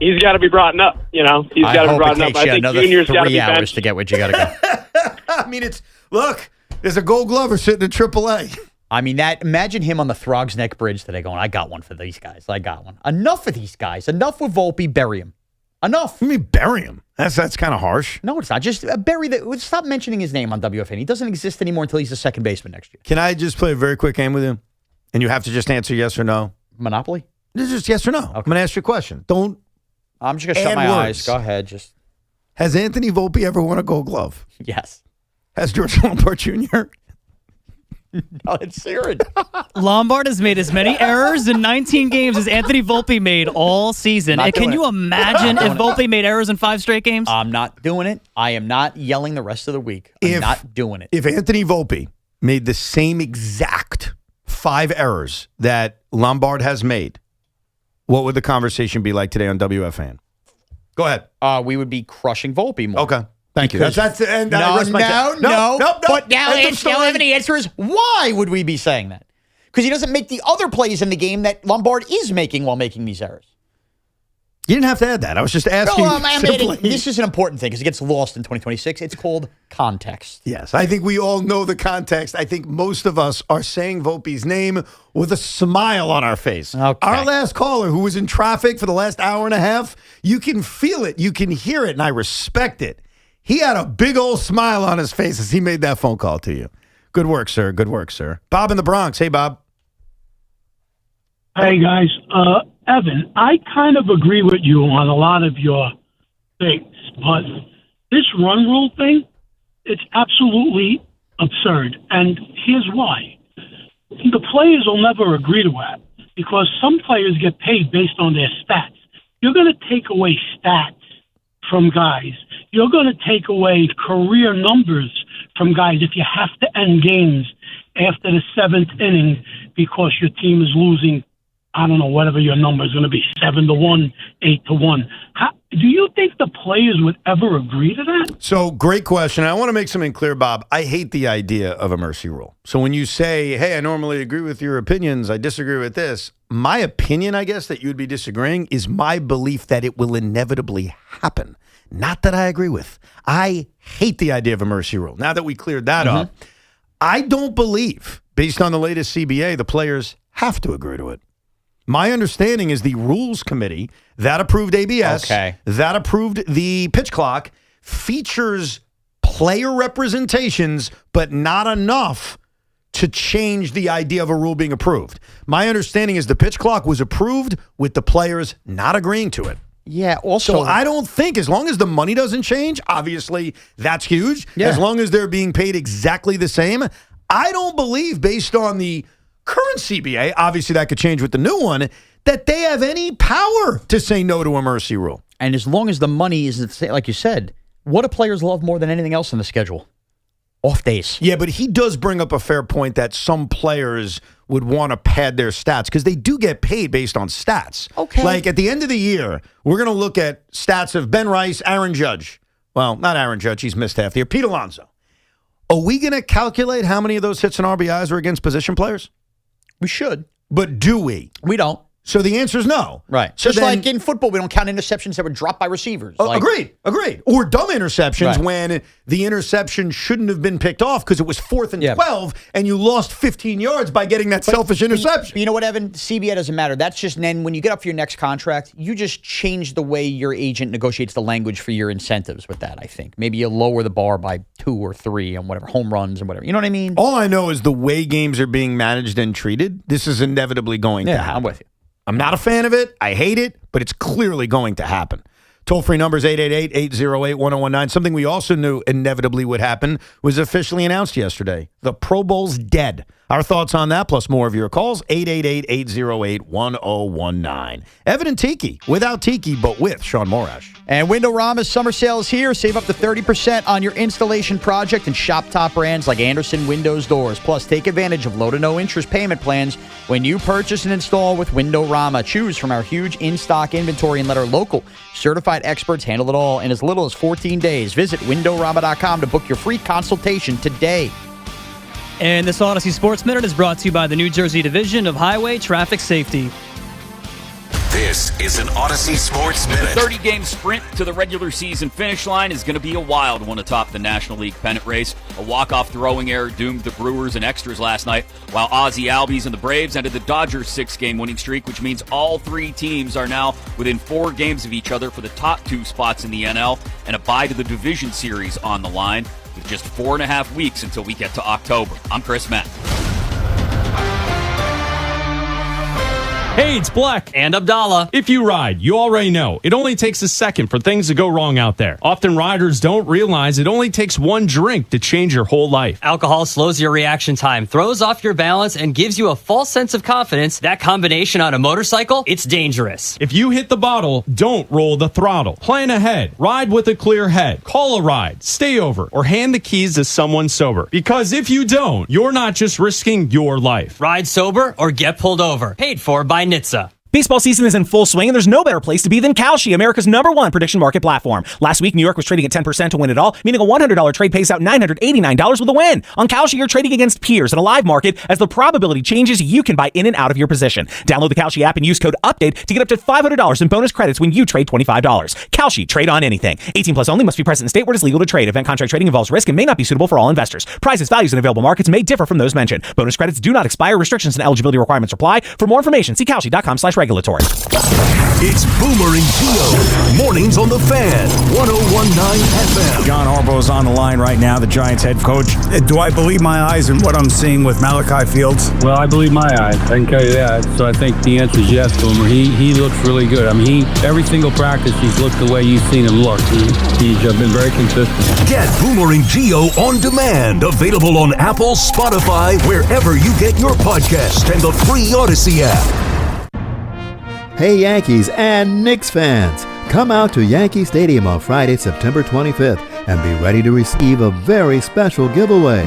he's got to be brought up. You know, he's got to be brought up. I think Junior's got to be benched. 3 hours to get what you got to go. I mean, look, there's a Gold Glover sitting in AAA. I mean, imagine him on the Throgs Neck Bridge today going, I got one for these guys. I got one. Enough of these guys. Enough with Volpe. Bury him. Enough. I mean, bury him. That's kind of harsh. No, it's not. Just bury Stop mentioning his name on WFAN. He doesn't exist anymore until he's the second baseman next year. Can I just play a very quick game with you? And you have to just answer yes or no. Monopoly? It's just yes or no. Okay. I'm going to ask you a question. I'm just going to shut my eyes. Go ahead. Has Anthony Volpe ever won a Gold Glove? Yes. Has George Lombard Jr.? No, it's serious. Lombard has made as many errors in 19 games as Anthony Volpe made all season. And can you imagine if Volpe made errors in 5 straight games? I'm not doing it. I am not yelling the rest of the week. I'm not doing it. If Anthony Volpe made the same exact 5 errors that Lombard has made, what would the conversation be like today on WFAN? Go ahead. We would be crushing Volpe more. Okay. Thank you. That's and no. But now the answer is why would we be saying that? Because he doesn't make the other plays in the game that Lombard is making while making these errors. You didn't have to add that. I was just asking. This is an important thing because it gets lost in 2026. It's called context. Yes, I think we all know the context. I think most of us are saying Volpe's name with a smile on our face. Okay. Our last caller, who was in traffic for the last hour and a half, you can feel it, you can hear it, and I respect it. He had a big old smile on his face as he made that phone call to you. Good work, sir. Good work, sir. Bob in the Bronx. Hey, Bob. Hey, guys. Evan, I kind of agree with you on a lot of your things, but this run rule thing, it's absolutely absurd. And here's why. The players will never agree to that because some players get paid based on their stats. You're going to take away stats from guys. You're going to take away career numbers from guys if you have to end games after the 7th inning because your team is losing, I don't know, whatever your number is going to be, 7-1, 8-1. Do you think the players would ever agree to that? So, great question. I want to make something clear, Bob. I hate the idea of a mercy rule. So when you say, hey, I normally agree with your opinions, I disagree with this, my opinion, I guess, that you'd be disagreeing is my belief that it will inevitably happen. Not that I agree with. I hate the idea of a mercy rule. Now that we cleared that up, I don't believe, based on the latest CBA, the players have to agree to it. My understanding is the rules committee that approved ABS, that approved the pitch clock, features player representations, but not enough to change the idea of a rule being approved. My understanding is the pitch clock was approved with the players not agreeing to it. Yeah, also... So I don't think, as long as the money doesn't change, obviously that's huge. Yeah. As long as they're being paid exactly the same, I don't believe, based on the current CBA, obviously that could change with the new one, that they have any power to say no to a mercy rule. And as long as the money is the same, like you said, what do players love more than anything else on the schedule? Off days. Yeah, but he does bring up a fair point that some players would want to pad their stats because they do get paid based on stats. Okay. Like at the end of the year, we're going to look at stats of Ben Rice, Aaron Judge. Well, not Aaron Judge. He's missed half the year. Pete Alonso. Are we going to calculate how many of those hits and RBIs are against position players? We should. But do we? We don't. So the answer is no. Right. So Just then, like in football, we don't count interceptions that were dropped by receivers. Agreed. Or dumb interceptions Right. when the interception shouldn't have been picked off because it was 4th and 12 and you lost 15 yards by getting that selfish interception. You know what, Evan? CBA doesn't matter. That's just then when you get up for your next contract, you just change the way your agent negotiates the language for your incentives with that, I think. Maybe you lower the bar by 2 or 3 on whatever, home runs and whatever. You know what I mean? All I know is the way games are being managed and treated, this is inevitably going to happen. I'm with you. I'm not a fan of it. I hate it, but it's clearly going to happen. Toll-free numbers 888-808-1019. Something we also knew inevitably would happen was officially announced yesterday. The Pro Bowl's dead. Our thoughts on that, plus more of your calls, 888-808-1019. Evan and Tiki, without Tiki, but with Shaun Morash. And Windorama's summer sale is here. Save up to 30% on your installation project and shop top brands like Anderson Windows Doors. Plus, take advantage of low to no interest payment plans when you purchase and install with Windorama. Choose from our huge in-stock inventory and let our local certified experts handle it all in as little as 14 days. Visit Windorama.com to book your free consultation today. And this Odyssey Sports Minute is brought to you by the New Jersey Division of Highway Traffic Safety. This is an Odyssey Sports Minute. 30-game sprint to the regular season finish line is going to be a wild one atop the National League pennant race. A walk-off throwing error doomed the Brewers and extras last night, while Ozzie Albies and the Braves ended the Dodgers' 6-game winning streak, which means all 3 teams are now within 4 games of each other for the top 2 spots in the NL and a bye to the division series on the line. With just 4.5 weeks until we get to October. I'm Chris Mack. Hey, it's Black. And Abdallah. If you ride, you already know it only takes a second for things to go wrong out there. Often riders don't realize it only takes one drink to change your whole life. Alcohol slows your reaction time, throws off your balance, and gives you a false sense of confidence. That combination on a motorcycle, it's dangerous. If you hit the bottle, don't roll the throttle. Plan ahead. Ride with a clear head. Call a ride, stay over, or hand the keys to someone sober. Because if you don't, you're not just risking your life. Ride sober or get pulled over. Paid for by NHTSA. Baseball season is in full swing, and there's no better place to be than Kalshi, America's #1 prediction market platform. Last week, New York was trading at 10% to win it all, meaning a $100 trade pays out $989 with a win. On Kalshi, you're trading against peers in a live market. As the probability changes, you can buy in and out of your position. Download the Kalshi app and use code UPDATE to get up to $500 in bonus credits when you trade $25. Kalshi, trade on anything. 18 plus only, must be present in state where it is legal to trade. Event contract trading involves risk and may not be suitable for all investors. Prices, values, and available markets may differ from those mentioned. Bonus credits do not expire. Restrictions and eligibility requirements apply. For more information, see kalshi.com/regulatory. It's Boomer and Gio. Mornings on the Fan. 101.9 FM. John Harbaugh's on the line right now, the Giants head coach. Do I believe my eyes in what I'm seeing with Malachi Fields? Well, I believe my eyes. I can tell you that. So I think the answer is yes, Boomer. He looks really good. I mean, every single practice he's looked the way you've seen him look. He's been very consistent. Get Boomer and Gio on demand. Available on Apple, Spotify, wherever you get your podcast, and the free Odyssey app. Hey Yankees and Knicks fans, come out to Yankee Stadium on Friday, September 25th and be ready to receive a very special giveaway.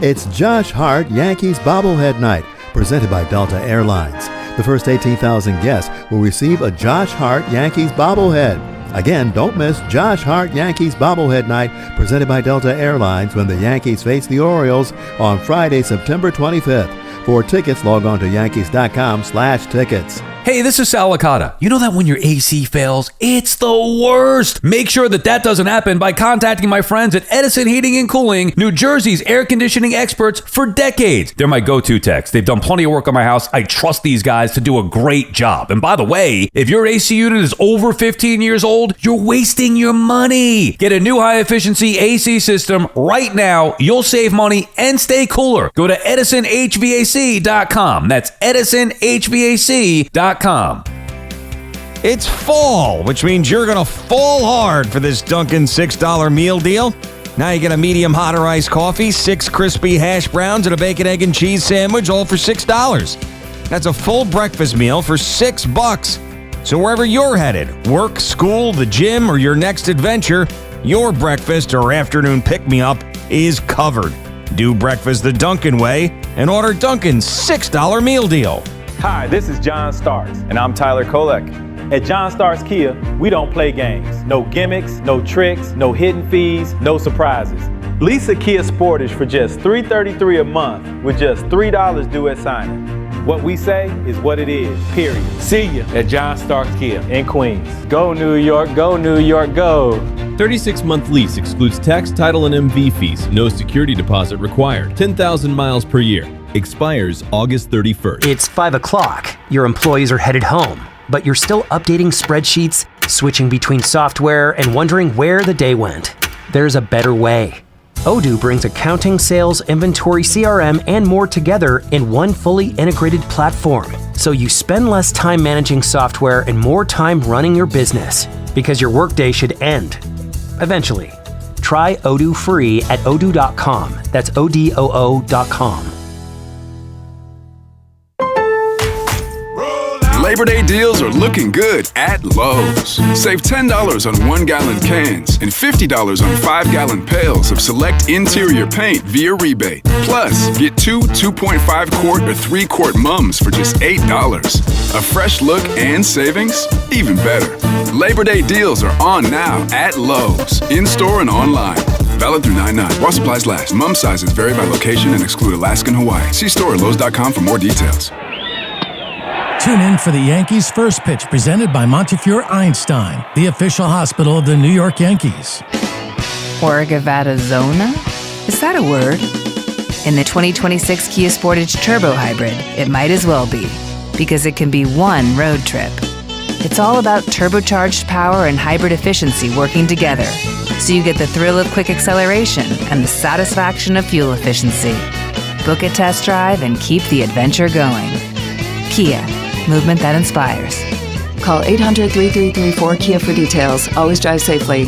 It's Josh Hart Yankees Bobblehead Night, presented by Delta Airlines. The first 18,000 guests will receive a Josh Hart Yankees bobblehead. Again, don't miss Josh Hart Yankees Bobblehead Night, presented by Delta Airlines when the Yankees face the Orioles on Friday, September 25th. For tickets, log on to Yankees.com/tickets. Hey, this is Sal Licata. You know that when your AC fails, it's the worst. Make sure that doesn't happen by contacting my friends at Edison Heating and Cooling, New Jersey's air conditioning experts for decades. They're my go-to techs. They've done plenty of work on my house. I trust these guys to do a great job. And by the way, if your AC unit is over 15 years old, you're wasting your money. Get a new high-efficiency AC system right now. You'll save money and stay cooler. Go to EdisonHVAC.com. That's EdisonHVAC.com. It's fall, which means you're going to fall hard for this Dunkin' $6 meal deal. Now you get a medium hot or iced coffee, 6 crispy hash browns, and a bacon, egg, and cheese sandwich, all for $6. That's a full breakfast meal for $6. So wherever you're headed, work, school, the gym, or your next adventure, your breakfast or afternoon pick-me-up is covered. Do breakfast the Dunkin' way and order Dunkin's $6 meal deal. Hi, this is John Starks, and I'm Tyler Kolek. At John Starks Kia, we don't play games. No gimmicks, no tricks, no hidden fees, no surprises. Lease a Kia Sportage for just $333 a month with just $3 due at signing. What we say is what it is, period. See you at John Starks Kia in Queens. Go New York, go New York, go. 36-month lease excludes tax, title, and MV fees. No security deposit required. 10,000 miles per year. Expires August 31st. It's 5 o'clock. Your employees are headed home, but you're still updating spreadsheets, switching between software, and wondering where the day went. There's a better way. Odoo brings accounting, sales, inventory, CRM, and more together in one fully integrated platform. So you spend less time managing software and more time running your business, because your workday should end eventually. Try Odoo free at odoo.com. That's ODOO.com. Labor Day deals are looking good at Lowe's. Save $10 on 1-gallon cans and $50 on 5-gallon pails of select interior paint via rebate. Plus, get 2 2.5-quart or 3-quart mums for just $8. A fresh look and savings? Even better. Labor Day deals are on now at Lowe's, in-store and online. Valid through 9/9. While supplies last. Mum sizes vary by location and exclude Alaska and Hawaii. See store at Lowe's.com for more details. Tune in for the Yankees' first pitch presented by Montefiore Einstein, the official hospital of the New York Yankees. Orgavatazona? Is that a word? In the 2026 Kia Sportage Turbo Hybrid, it might as well be, because it can be one road trip. It's all about turbocharged power and hybrid efficiency working together, so you get the thrill of quick acceleration and the satisfaction of fuel efficiency. Book a test drive and keep the adventure going. Kia. Movement that inspires. Call 800-3334-KIA for details. Always drive safely.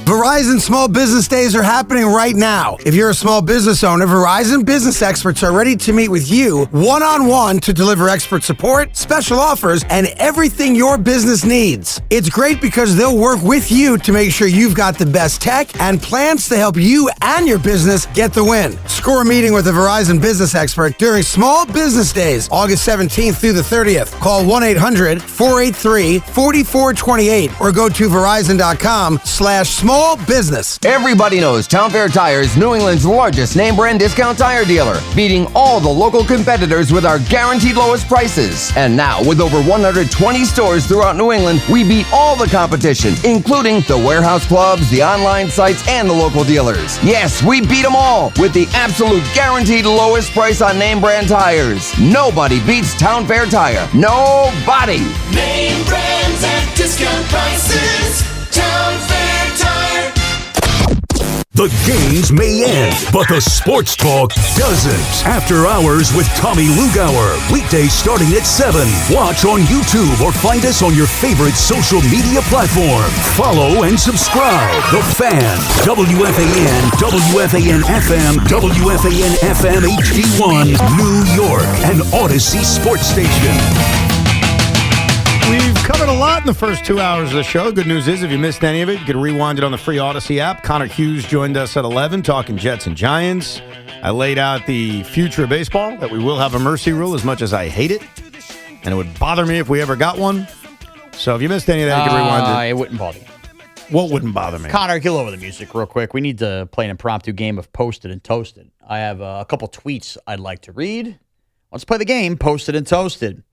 Verizon Small Business Days are happening right now. If you're a small business owner, Verizon business experts are ready to meet with you one-on-one to deliver expert support, special offers, and everything your business needs. It's great because they'll work with you to make sure you've got the best tech and plans to help you and your business get the win. Score a meeting with a Verizon business expert during Small Business Days, August 17th through the 30th. Call 1-800-483-4428 or go to verizon.com/small business. Everybody knows Town Fair Tire is New England's largest name brand discount tire dealer, beating all the local competitors with our guaranteed lowest prices. And now, with over 120 stores throughout New England, we beat all the competition, including the warehouse clubs, the online sites, and the local dealers. Yes, we beat them all with the absolute guaranteed lowest price on name brand tires. Nobody beats Town Fair Tire. Nobody. Name brands at discount prices. Town Fair Tire. The games may end, but the sports talk doesn't. After Hours with Tommy Lugauer. Weekdays starting at 7. Watch on YouTube or find us on your favorite social media platform. Follow and subscribe. The Fan. WFAN, WFAN FM, WFAN FM HD1, New York, an Odyssey sports station. We've covered a lot in the first 2 hours of the show. Good news is, if you missed any of it, you can rewind it on the free Odyssey app. Connor Hughes joined us at 11, talking Jets and Giants. I laid out the future of baseball, that we will have a mercy rule, as much as I hate it. And it would bother me if we ever got one. So if you missed any of that, you can rewind it. It wouldn't bother you. What wouldn't bother me? Connor, kill over the music real quick. We need to play an impromptu game of Posted and Toasted. I have a couple tweets I'd like to read. Let's play the game, Posted and Toasted.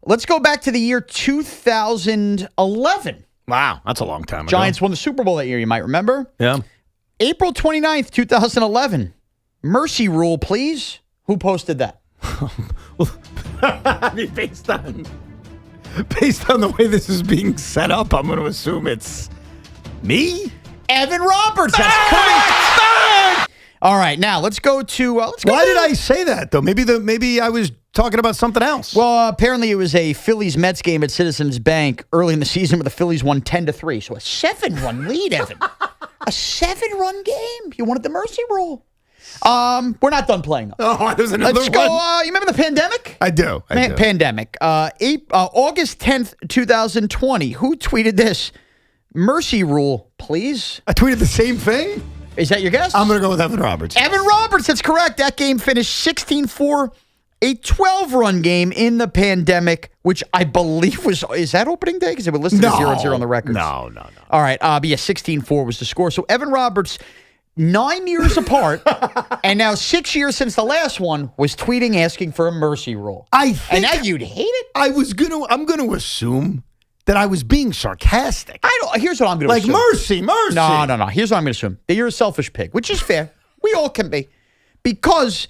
Let's go back to the year 2011. Wow, that's a long time ago. Giants won the Super Bowl that year, you might remember. Yeah. April 29th, 2011. Mercy rule, please. Who posted that? I mean, based on the way this is being set up, I'm going to assume it's me? Evan Roberts. That's correct. All right, now let's go to. Why did I say that though? Maybe I was talking about something else. Well, apparently it was a Phillies-Mets game at Citizens Bank early in the season where the Phillies won 10-3. So a 7-run lead, Evan. A 7-run game. You wanted the mercy rule. We're not done playing, though. Oh, there's another Let's one. go. You remember the pandemic? I do. Pandemic. August 10th, 2020. Who tweeted this? Mercy rule, please. I tweeted the same thing? Is that your guess? I'm going to go with Evan Roberts. Evan Roberts, that's correct. That game finished 16-4, a 12-run game in the pandemic, which I believe is that opening day? Because it was listed as 0-0 on the records. No. All right, but yeah, 16-4 was the score. So Evan Roberts, 9 years apart, and now 6 years since the last one, was tweeting asking for a mercy rule. I think and now you'd hate it? I'm going to assume that I was being sarcastic. Here's what I'm going to assume. Mercy. No. Here's what I'm going to assume. That you're a selfish pig, which is fair. We all can be. Because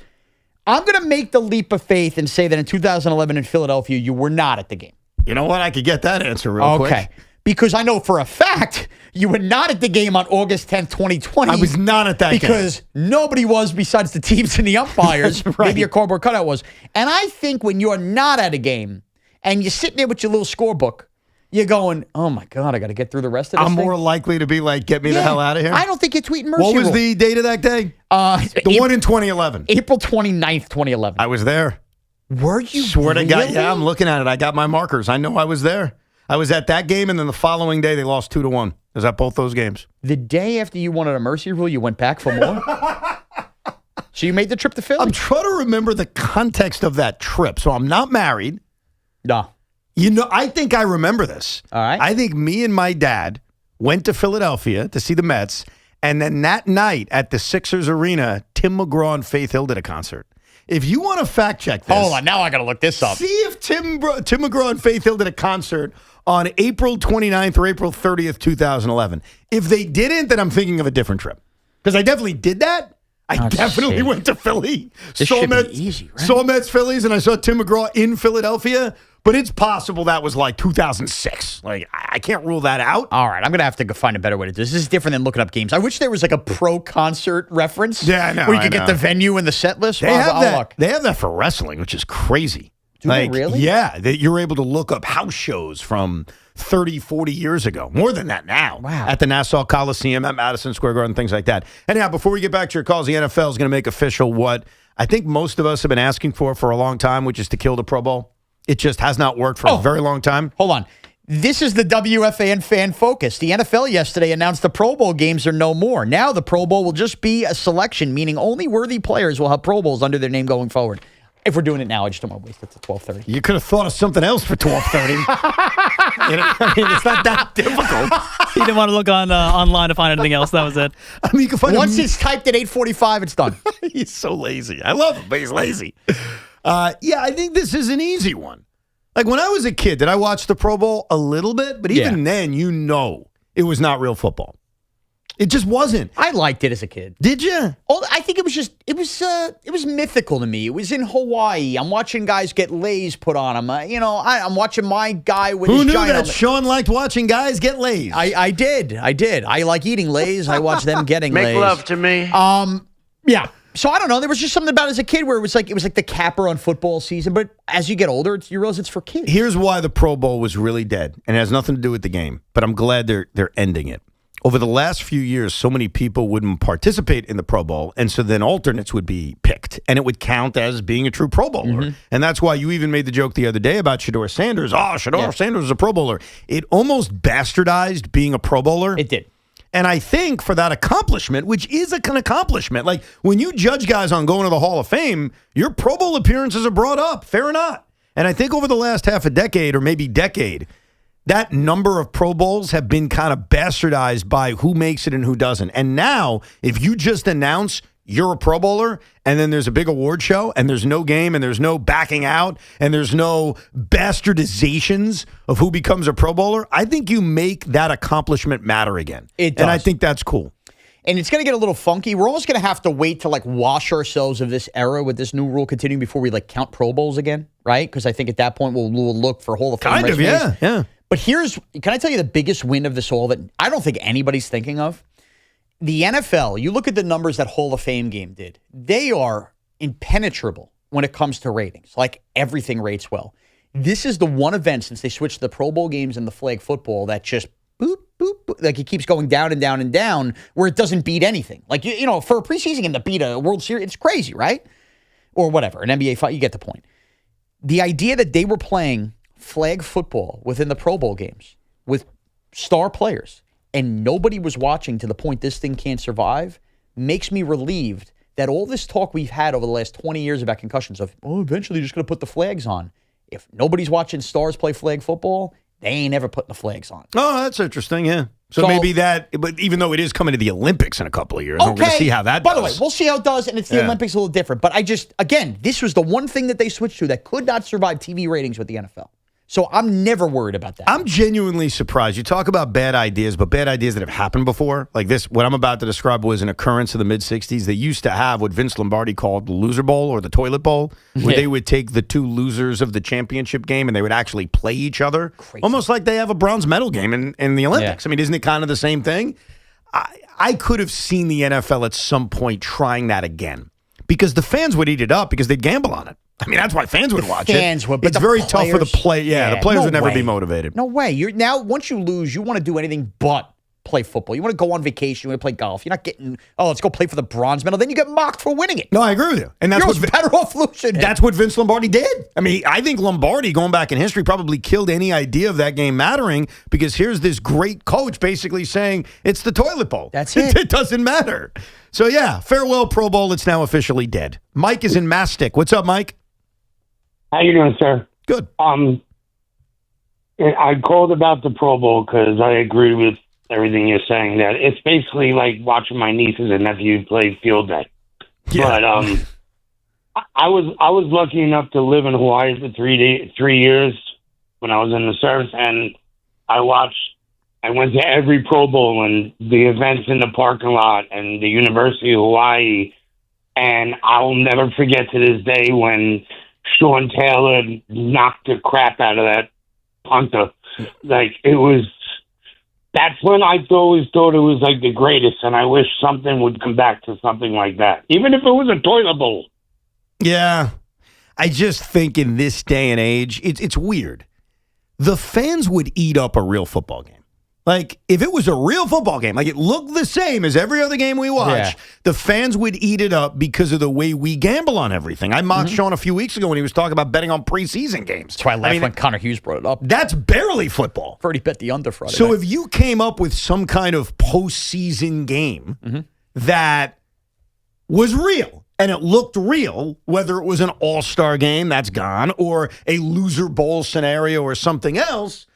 I'm going to make the leap of faith and say that in 2011 in Philadelphia, you were not at the game. You know what? I could get that answer real quick. Okay. Because I know for a fact you were not at the game on August 10th, 2020. I was not at that game. Because nobody was besides the teams and the umpires. Right. Maybe your cardboard cutout was. And I think when you're not at a game and you're sitting there with your little scorebook, you're going, oh, my God, I got to get through the rest of this I'm thing. more likely to be like, get me the hell out of here. I don't think you're tweeting mercy What was rule. the date of that day? The one in 2011. April 29th, 2011. I was there. Were you Swear to God. really? Yeah, I'm looking at it. I got my markers. I know I was there. I was at that game, and then the following day, they lost 2-1. I was at both those games. The day after you wanted a mercy rule, you went back for more? So you made the trip to Philly? I'm trying to remember the context of that trip. So I'm not married. No. You know, I think I remember this. All right. I think me and my dad went to Philadelphia to see the Mets, and then that night at the Sixers Arena, Tim McGraw and Faith Hill did a concert. If you want to fact check this. Hold on, now I got to look this up. See if Tim McGraw and Faith Hill did a concert on April 29th or April 30th, 2011. If they didn't, then I'm thinking of a different trip. Because I definitely did that. I definitely went to Philly. This should be easy, right? Saw Mets Phillies, and I saw Tim McGraw in Philadelphia. But it's possible that was like 2006. Like, I can't rule that out. All right, I'm going to have to go find a better way to do this. This is different than looking up games. I wish there was like a pro concert reference. Yeah, I know. Where you could get the venue and the set list. They have that. They have that for wrestling, which is crazy. Do they really? Yeah, you're able to look up house shows from 30, 40 years ago. More than that now. Wow. At the Nassau Coliseum, at Madison Square Garden, things like that. Anyhow, before we get back to your calls, the NFL is going to make official what I think most of us have been asking for a long time, which is to kill the Pro Bowl. It just has not worked for a very long time. Hold on. This is the WFAN fan focus. The NFL yesterday announced the Pro Bowl games are no more. Now the Pro Bowl will just be a selection, meaning only worthy players will have Pro Bowls under their name going forward. If we're doing it now, I just don't want to waste it to 12:30. You could have thought of something else for 12:30. I mean, it's not that difficult. He didn't want to look on online to find anything else. That was it. I mean, you can find Once it's typed at 8:45, it's done. He's so lazy. I love him, but he's lazy. Yeah, I think this is an easy one. Like when I was a kid, did I watch the Pro Bowl a little bit? But even then, you know, it was not real football. It just wasn't. I liked it as a kid. Did you? Oh, I think it was mythical to me. It was in Hawaii. I'm watching guys get lays put on them. I'm watching my guy with Who his knew giant that helmet. Sean liked watching guys get lays? I did. I like eating lays. I watch them getting lays. Make love to me. Yeah. So I don't know. There was just something about it as a kid where it was like the capper on football season. But as you get older, you realize it's for kids. Here's why the Pro Bowl was really dead, and it has nothing to do with the game. But I'm glad they're ending it. Over the last few years, so many people wouldn't participate in the Pro Bowl, and so then alternates would be picked, and it would count as being a true Pro Bowler. Mm-hmm. And that's why you even made the joke the other day about Shedeur Sanders. Oh, Shedeur Sanders is a Pro Bowler. It almost bastardized being a Pro Bowler. It did. And I think for that accomplishment, which is an accomplishment, like when you judge guys on going to the Hall of Fame, your Pro Bowl appearances are brought up, fair or not. And I think over the last half a decade or maybe decade, that number of Pro Bowls have been kind of bastardized by who makes it and who doesn't. And now, if you just announce you're a Pro Bowler and then there's a big award show and there's no game and there's no backing out and there's no bastardizations of who becomes a Pro Bowler, I think you make that accomplishment matter again. It does. And I think that's cool. And it's going to get a little funky. We're almost going to have to wait to wash ourselves of this era with this new rule continuing before we count Pro Bowls again, right? Because I think at that point we'll look for Hall of Fame Kind of, resumes. yeah. But can I tell you the biggest win of this all that I don't think anybody's thinking of? The NFL, you look at the numbers that Hall of Fame game did. They are impenetrable when it comes to ratings. Everything rates well. This is the one event since they switched the Pro Bowl games and the flag football that just boop, boop, boop, like it keeps going down and down and down where it doesn't beat anything. Like, you know, for a preseason game to beat a World Series, it's crazy, right? Or whatever, an NBA fight, you get the point. The idea that they were playing flag football within the Pro Bowl games with star players and nobody was watching to the point this thing can't survive makes me relieved that all this talk we've had over the last 20 years about concussions of, eventually you're just going to put the flags on. If nobody's watching stars play flag football, they ain't ever putting the flags on. Oh, that's interesting, yeah. So maybe that, but even though it is coming to the Olympics in a couple of years, we're going to see how that does. By the way, we'll see how it does, and it's the Olympics a little different. But again, this was the one thing that they switched to that could not survive TV ratings with the NFL. So I'm never worried about that. I'm genuinely surprised. You talk about bad ideas, but bad ideas that have happened before. Like this, what I'm about to describe was an occurrence of the mid-'60s. They used to have what Vince Lombardi called the loser bowl or the toilet bowl, where they would take the two losers of the championship game and they would actually play each other. Crazy. Almost like they have a bronze medal game in the Olympics. I mean, isn't it kind of the same thing? I could have seen the NFL at some point trying that again because the fans would eat it up because they'd gamble on it. I mean, that's why fans would watch it. But it's very tough for the play. Yeah, the players would never be motivated. No way. Once you lose, you want to do anything but play football. You want to go on vacation. You want to play golf. You're not getting, let's go play for the bronze medal. Then you get mocked for winning it. No, I agree with you. And that's You're better off losing. That's what Vince Lombardi did. I mean, I think Lombardi, going back in history, probably killed any idea of that game mattering because here's this great coach basically saying it's the toilet bowl. That's it. It doesn't matter. So, yeah, farewell Pro Bowl. It's now officially dead. Mike is in Mastic. What's up, Mike? How you doing, sir? Good. I called about the Pro Bowl because I agree with everything you're saying. That it's basically like watching my nieces and nephews play field day. Yeah. But I was lucky enough to live in Hawaii for 3 years when I was in the service, and I went to every Pro Bowl and the events in the parking lot and the University of Hawaii, and I'll never forget to this day when Sean Taylor knocked the crap out of that punter. Like, that's when I always thought it was like the greatest, and I wish something would come back to something like that, even if it was a toilet bowl. Yeah. I just think in this day and age, it's weird. The fans would eat up a real football game. Like, if it was a real football game, like it looked the same as every other game we watch, the fans would eat it up because of the way we gamble on everything. I mocked Sean a few weeks ago when he was talking about betting on preseason games. That's why I laughed when Connor Hughes brought it up. That's barely football. I've already bet the under Friday So night. if you came up with some kind of postseason game that was real, and it looked real, whether it was an all-star game, that's gone, or a loser bowl scenario or something else,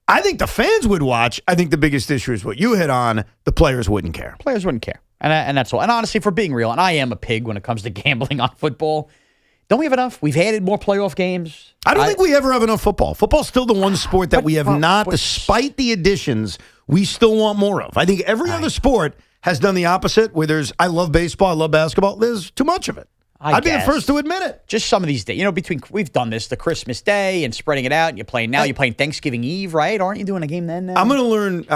I think the fans would watch. I think the biggest issue is what you hit on. The players wouldn't care. Players wouldn't care. And that's all. And honestly, for being real, and I am a pig when it comes to gambling on football, don't we have enough? We've added more playoff games. I don't think we ever have enough football. Football's still the one sport that we have not, despite the additions, we still want more of. I think every other sport has done the opposite, where I love baseball, I love basketball. There's too much of it. I'd be the first to admit it. Just some of these days. We've done this, the Christmas Day and spreading it out. And you're playing Thanksgiving Eve, right? Aren't you doing a game then now? I'm going to learn,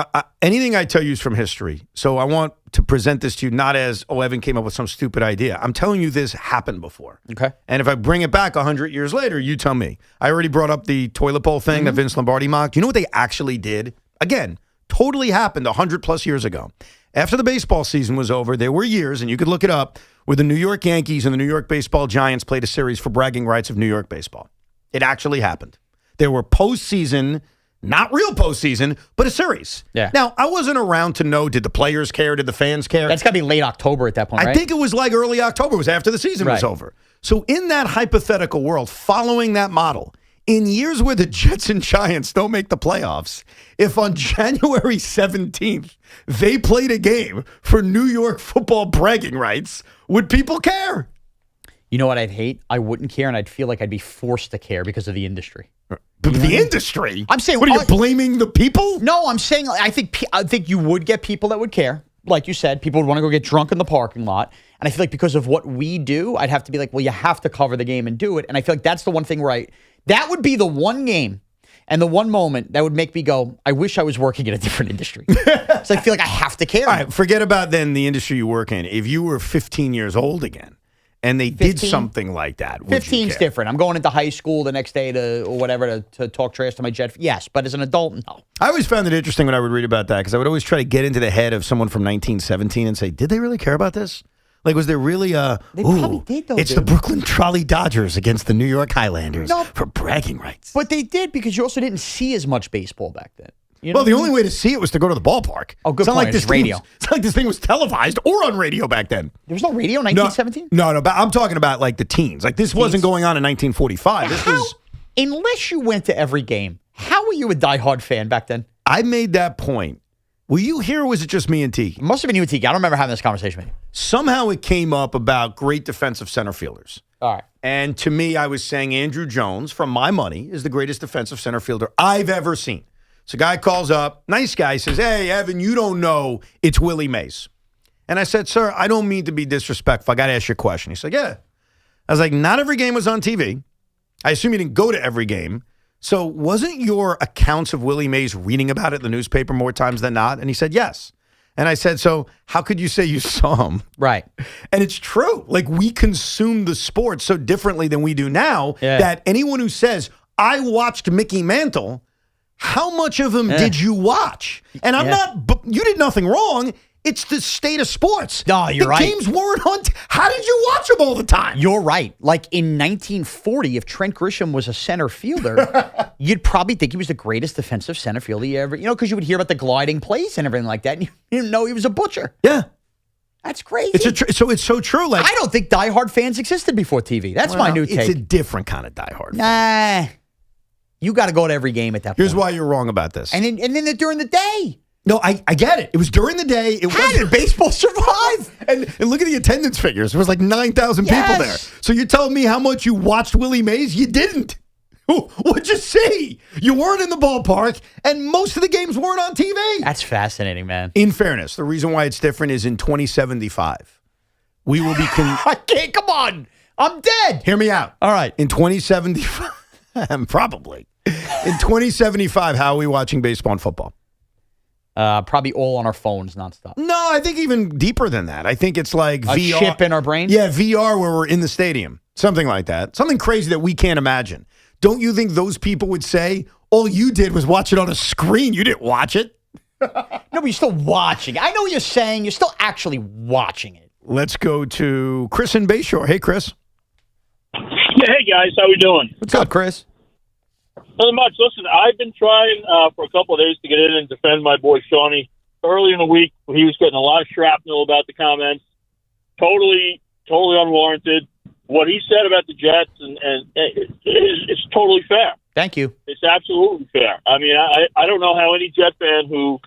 anything I tell you is from history. So I want to present this to you not as, Evan came up with some stupid idea. I'm telling you this happened before. Okay. And if I bring it back 100 years later, you tell me. I already brought up the toilet bowl thing that Vince Lombardi mocked. You know what they actually did? Again, totally happened 100 plus years ago. After the baseball season was over, there were years, and you could look it up, where the New York Yankees and the New York Baseball Giants played a series for bragging rights of New York baseball. It actually happened. There were postseason, not real postseason, but a series. Yeah. Now, I wasn't around to know, did the players care? Did the fans care? That's got to be late October at that point, right? I think it was like early October. It was after the season was over. So in that hypothetical world, following that model, in years where the Jets and Giants don't make the playoffs, if on January 17th they played a game for New York football bragging rights, would people care? You know what I'd hate? I wouldn't care, and I'd feel like I'd be forced to care because of the industry. But the industry? I'm saying, what are you blaming the people? No, I'm saying I think you would get people that would care. Like you said, people would want to go get drunk in the parking lot. And I feel like because of what we do, I'd have to be like, well, you have to cover the game and do it. And I feel like that's the one thing where that would be the one game and the one moment that would make me go, I wish I was working in a different industry. So I feel like I have to care. All right, forget about then the industry you work in. If you were 15 years old again and they did something like that, would you 15's care? different. I'm going into high school the next day or whatever to talk trash to my Jet. Yes, but as an adult, no. I always found it interesting when I would read about that because I would always try to get into the head of someone from 1917 and say, did they really care about this? Like, was there really They probably did, though, it's dude. the Brooklyn Trolley Dodgers against the New York Highlanders for bragging rights. But they did because you also didn't see as much baseball back then. You know Well, the what I only mean? way to see it was to go to the ballpark. Oh, good It's not point. like this It's radio. It's not like this thing was televised or on radio back then. There was no radio in 1917? No, but I'm talking about like the teens. Like this wasn't going on in 1945. This was Unless you went to every game, how were you a diehard fan back then? I made that point. Were you here or was it just me and Tiki? It must have been you and Tiki. I don't remember having this conversation with you. Somehow it came up about great defensive center fielders. All right. And to me, I was saying Andrew Jones, from my money, is the greatest defensive center fielder I've ever seen. So a guy calls up, nice guy, says, hey, Evan, you don't know it's Willie Mays. And I said, sir, I don't mean to be disrespectful. I got to ask you a question. He said, yeah. I was like, not every game was on TV. I assume you didn't go to every game. So wasn't your accounts of Willie Mays reading about it in the newspaper more times than not? And he said, yes. And I said, so how could you say you saw him? Right. And it's true. Like, we consume the sport so differently than we do now that anyone who says, I watched Mickey Mantle, how much of him did you watch? And I'm not, but you did nothing wrong. It's the state of sports. No, you're right. The games weren't on. How did you watch them all the time? You're right. Like in 1940, if Trent Grisham was a center fielder, you'd probably think he was the greatest defensive center fielder you ever, because you would hear about the gliding plays and everything like that, and you didn't know he was a butcher. Yeah. That's crazy. It's so true. Like, I don't think diehard fans existed before TV. That's my new take. It's a different kind of diehard. Nah. You got to go to every game at that point. Here's why you're wrong about this. And then during the day. No, I get it. It was during the day. How did baseball survive? And look at the attendance figures. There was like 9,000 people there. So you're telling me how much you watched Willie Mays? You didn't. What'd you see? You weren't in the ballpark, and most of the games weren't on TV. That's fascinating, man. In fairness, the reason why it's different is in 2075, we will be... I can't. Come on. I'm dead. Hear me out. All right. In 2075, probably. In 2075, how are we watching baseball and football? Probably all on our phones nonstop. No, I think even deeper than that. I think it's like a VR. chip in our brain? Yeah, VR where we're in the stadium. Something like that. Something crazy that we can't imagine. Don't you think those people would say, all you did was watch it on a screen? You didn't watch it? No, but you're still watching. I know what you're saying. You're still actually watching it. Let's go to Chris in Bayshore. Hey, Chris. Yeah, hey, guys. How we doing? What's up, Chris? Nothing much. Listen, I've been trying for a couple of days to get in and defend my boy Shawnee. Early in the week, he was getting a lot of shrapnel about the comments. Totally unwarranted. What he said about the Jets and it's totally fair. Thank you. It's absolutely fair. I mean, I don't know how any Jet fan who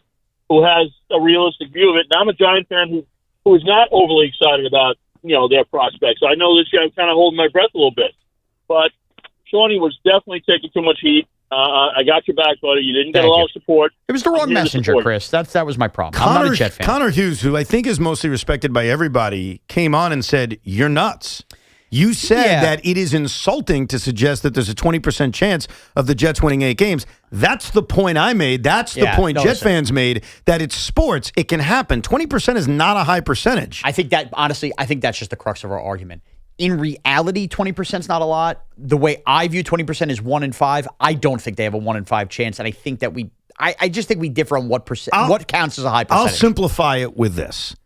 has a realistic view of it, and I'm a Giant fan who is not overly excited about their prospects. I know this year I'm kind of holding my breath a little bit, but Shawnee was definitely taking too much heat. I got your back, buddy. You didn't get a lot of support. It was the wrong messenger, Chris. That was my problem. I'm not a Jet fan. Connor Hughes, who I think is mostly respected by everybody, came on and said, you're nuts. You said that it is insulting to suggest that there's a 20% chance of the Jets winning 8 games. That's the point I made. That's the point Jet fans made, that it's sports. It can happen. 20% is not a high percentage. I think that's just the crux of our argument. In reality, 20% is not a lot. The way I view 20% is 1 in 5. I don't think they have a 1 in 5 chance, and I think that I just think we differ on what counts as a high percentage. I'll simplify it with this.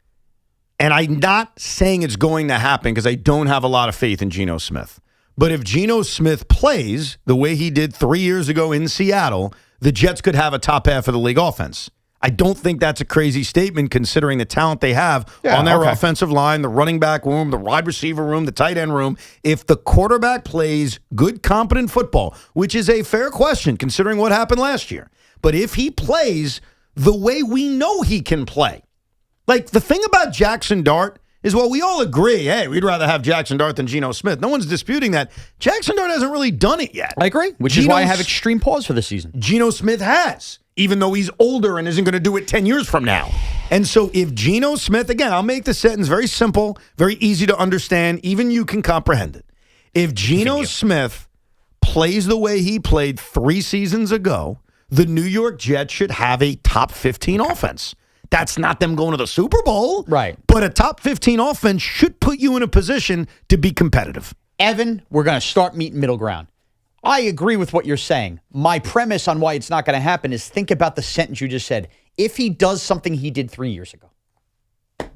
And I'm not saying it's going to happen because I don't have a lot of faith in Geno Smith. But if Geno Smith plays the way he did 3 years ago in Seattle, the Jets could have a top half of the league offense. I don't think that's a crazy statement considering the talent they have on their offensive line, the running back room, the wide receiver room, the tight end room. If the quarterback plays good, competent football, which is a fair question considering what happened last year, but if he plays the way we know he can play, like the thing about Jackson Dart is, well, we all agree, hey, we'd rather have Jackson Dart than Geno Smith. No one's disputing that. Jackson Dart hasn't really done it yet. I agree, which is why I have extreme pause for this season. Geno Smith has, even though he's older and isn't going to do it 10 years from now. And so if Geno Smith, again, I'll make the sentence very simple, very easy to understand. Even you can comprehend it. If Geno Smith plays the way he played 3 seasons ago, the New York Jets should have a top 15 offense. That's not them going to the Super Bowl. Right. But a top 15 offense should put you in a position to be competitive. Evan, we're going to start meeting middle ground. I agree with what you're saying. My premise on why it's not going to happen is think about the sentence you just said. If he does something he did 3 years ago.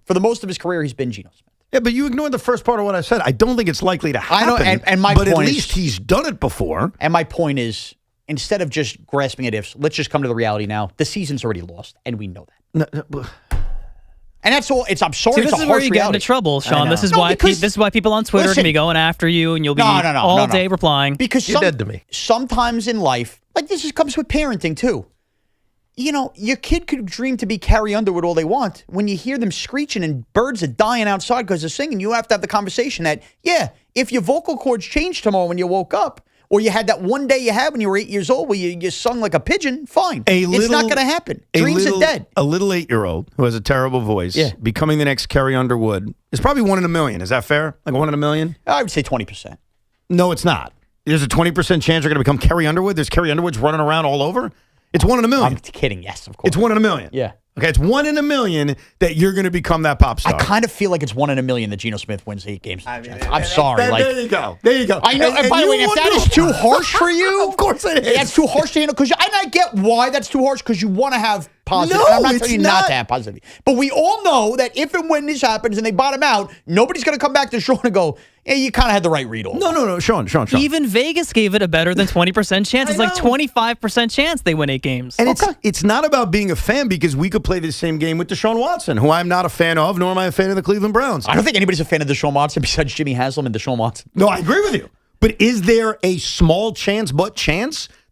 For the most of his career, he's been Geno Smith. Yeah, but you ignored the first part of what I said. I don't think it's likely to happen. I know, and my but point at least is, he's done it before. And my point is, instead of just grasping at ifs, let's just come to the reality now. The season's already lost, and we know that. And that's all. I'm sorry. See, it's this a is where harsh you reality. get into trouble, Sean. This is No, why because- this is why people on Twitter are going to be going after you, and you'll be all day replying. Because you're dead to me. Sometimes in life, like this just comes with parenting too. You know, your kid could dream to be Carrie Underwood all they want. When you hear them screeching and birds are dying outside because they're singing, you have to have the conversation that, yeah, if your vocal cords changed tomorrow when you woke up, or you had that one day you had when you were 8 years old where you sung like a pigeon, fine. It's not going to happen. Dreams are dead. A little 8-year-old who has a terrible voice, becoming the next Carrie Underwood, is probably 1 in a million. Is that fair? Like 1 in a million? I would say 20%. No, it's not. There's a 20% chance you're going to become Carrie Underwood. There's Carrie Underwoods running around all over. It's 1 in a million. I'm kidding. Yes, of course. It's 1 in a million. Yeah. Okay, it's 1 in a million that you're going to become that pop star. I kind of feel like it's 1 in a million that Geno Smith wins 8 games. I'm sorry. There you go. There you go. I know. And by the way, if that is too harsh for you, of course it is. That's too harsh to handle. And I get why that's too harsh because you want to have positive. No, and I'm not it's telling you not. not to have positivity. But we all know that if and when this happens and they bottom out, nobody's going to come back to Sean and go, "Yeah, you kind of had the right read all." No, Sean. Even Vegas gave it a better than 20% chance. It's like 25% chance they win 8 games. And it's not about being a fan because we could play this same game with Deshaun Watson, who I'm not a fan of, nor am I a fan of the Cleveland Browns. I don't think anybody's a fan of Deshaun Watson besides Jimmy Haslam and Deshaun Watson. No, I agree with you. But is there a small chance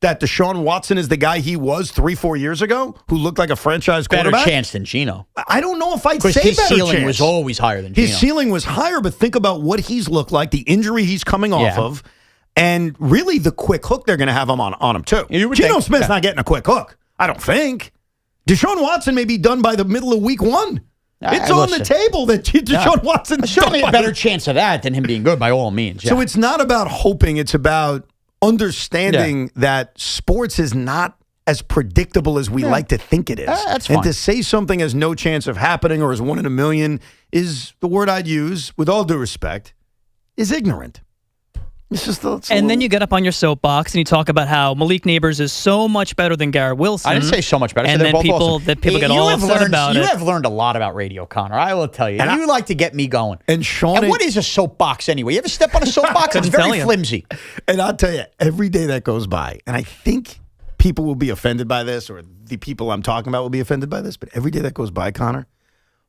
that Deshaun Watson is the guy he was 3-4 years ago who looked like a franchise quarterback? Better chance than Geno. I don't know if I'd say Because his better ceiling chance. was always higher than Geno. His ceiling was higher, but think about what he's looked like, the injury he's coming off of, and really the quick hook they're going to have him on him too. Geno Smith's not getting a quick hook. I don't think. Deshaun Watson may be done by the middle of week 1. It's on the table that Deshaun Watson. Certainly a better chance of that than him being good by all means. So it's not about hoping. It's about understanding that sports is not as predictable as we like to think it is. That's and fine. to say something has no chance of happening or is 1 in a million is the word I'd use, with all due respect, is ignorant. It's just And then you get up on your soapbox and you talk about how Malik Neighbors is so much better than Garrett Wilson. I didn't say so much better. I And said they're then both awesome. people get all upset about You it. have learned a lot about radio, Connor. I will tell you. And You like to get me going. And Sean, And what is a soapbox anyway? You ever step on a soapbox? It's Couldn't tell very you. flimsy. And I'll tell you, every day that goes by, and I think people will be offended by this, or the people I'm talking about will be offended by this, but every day that goes by, Connor,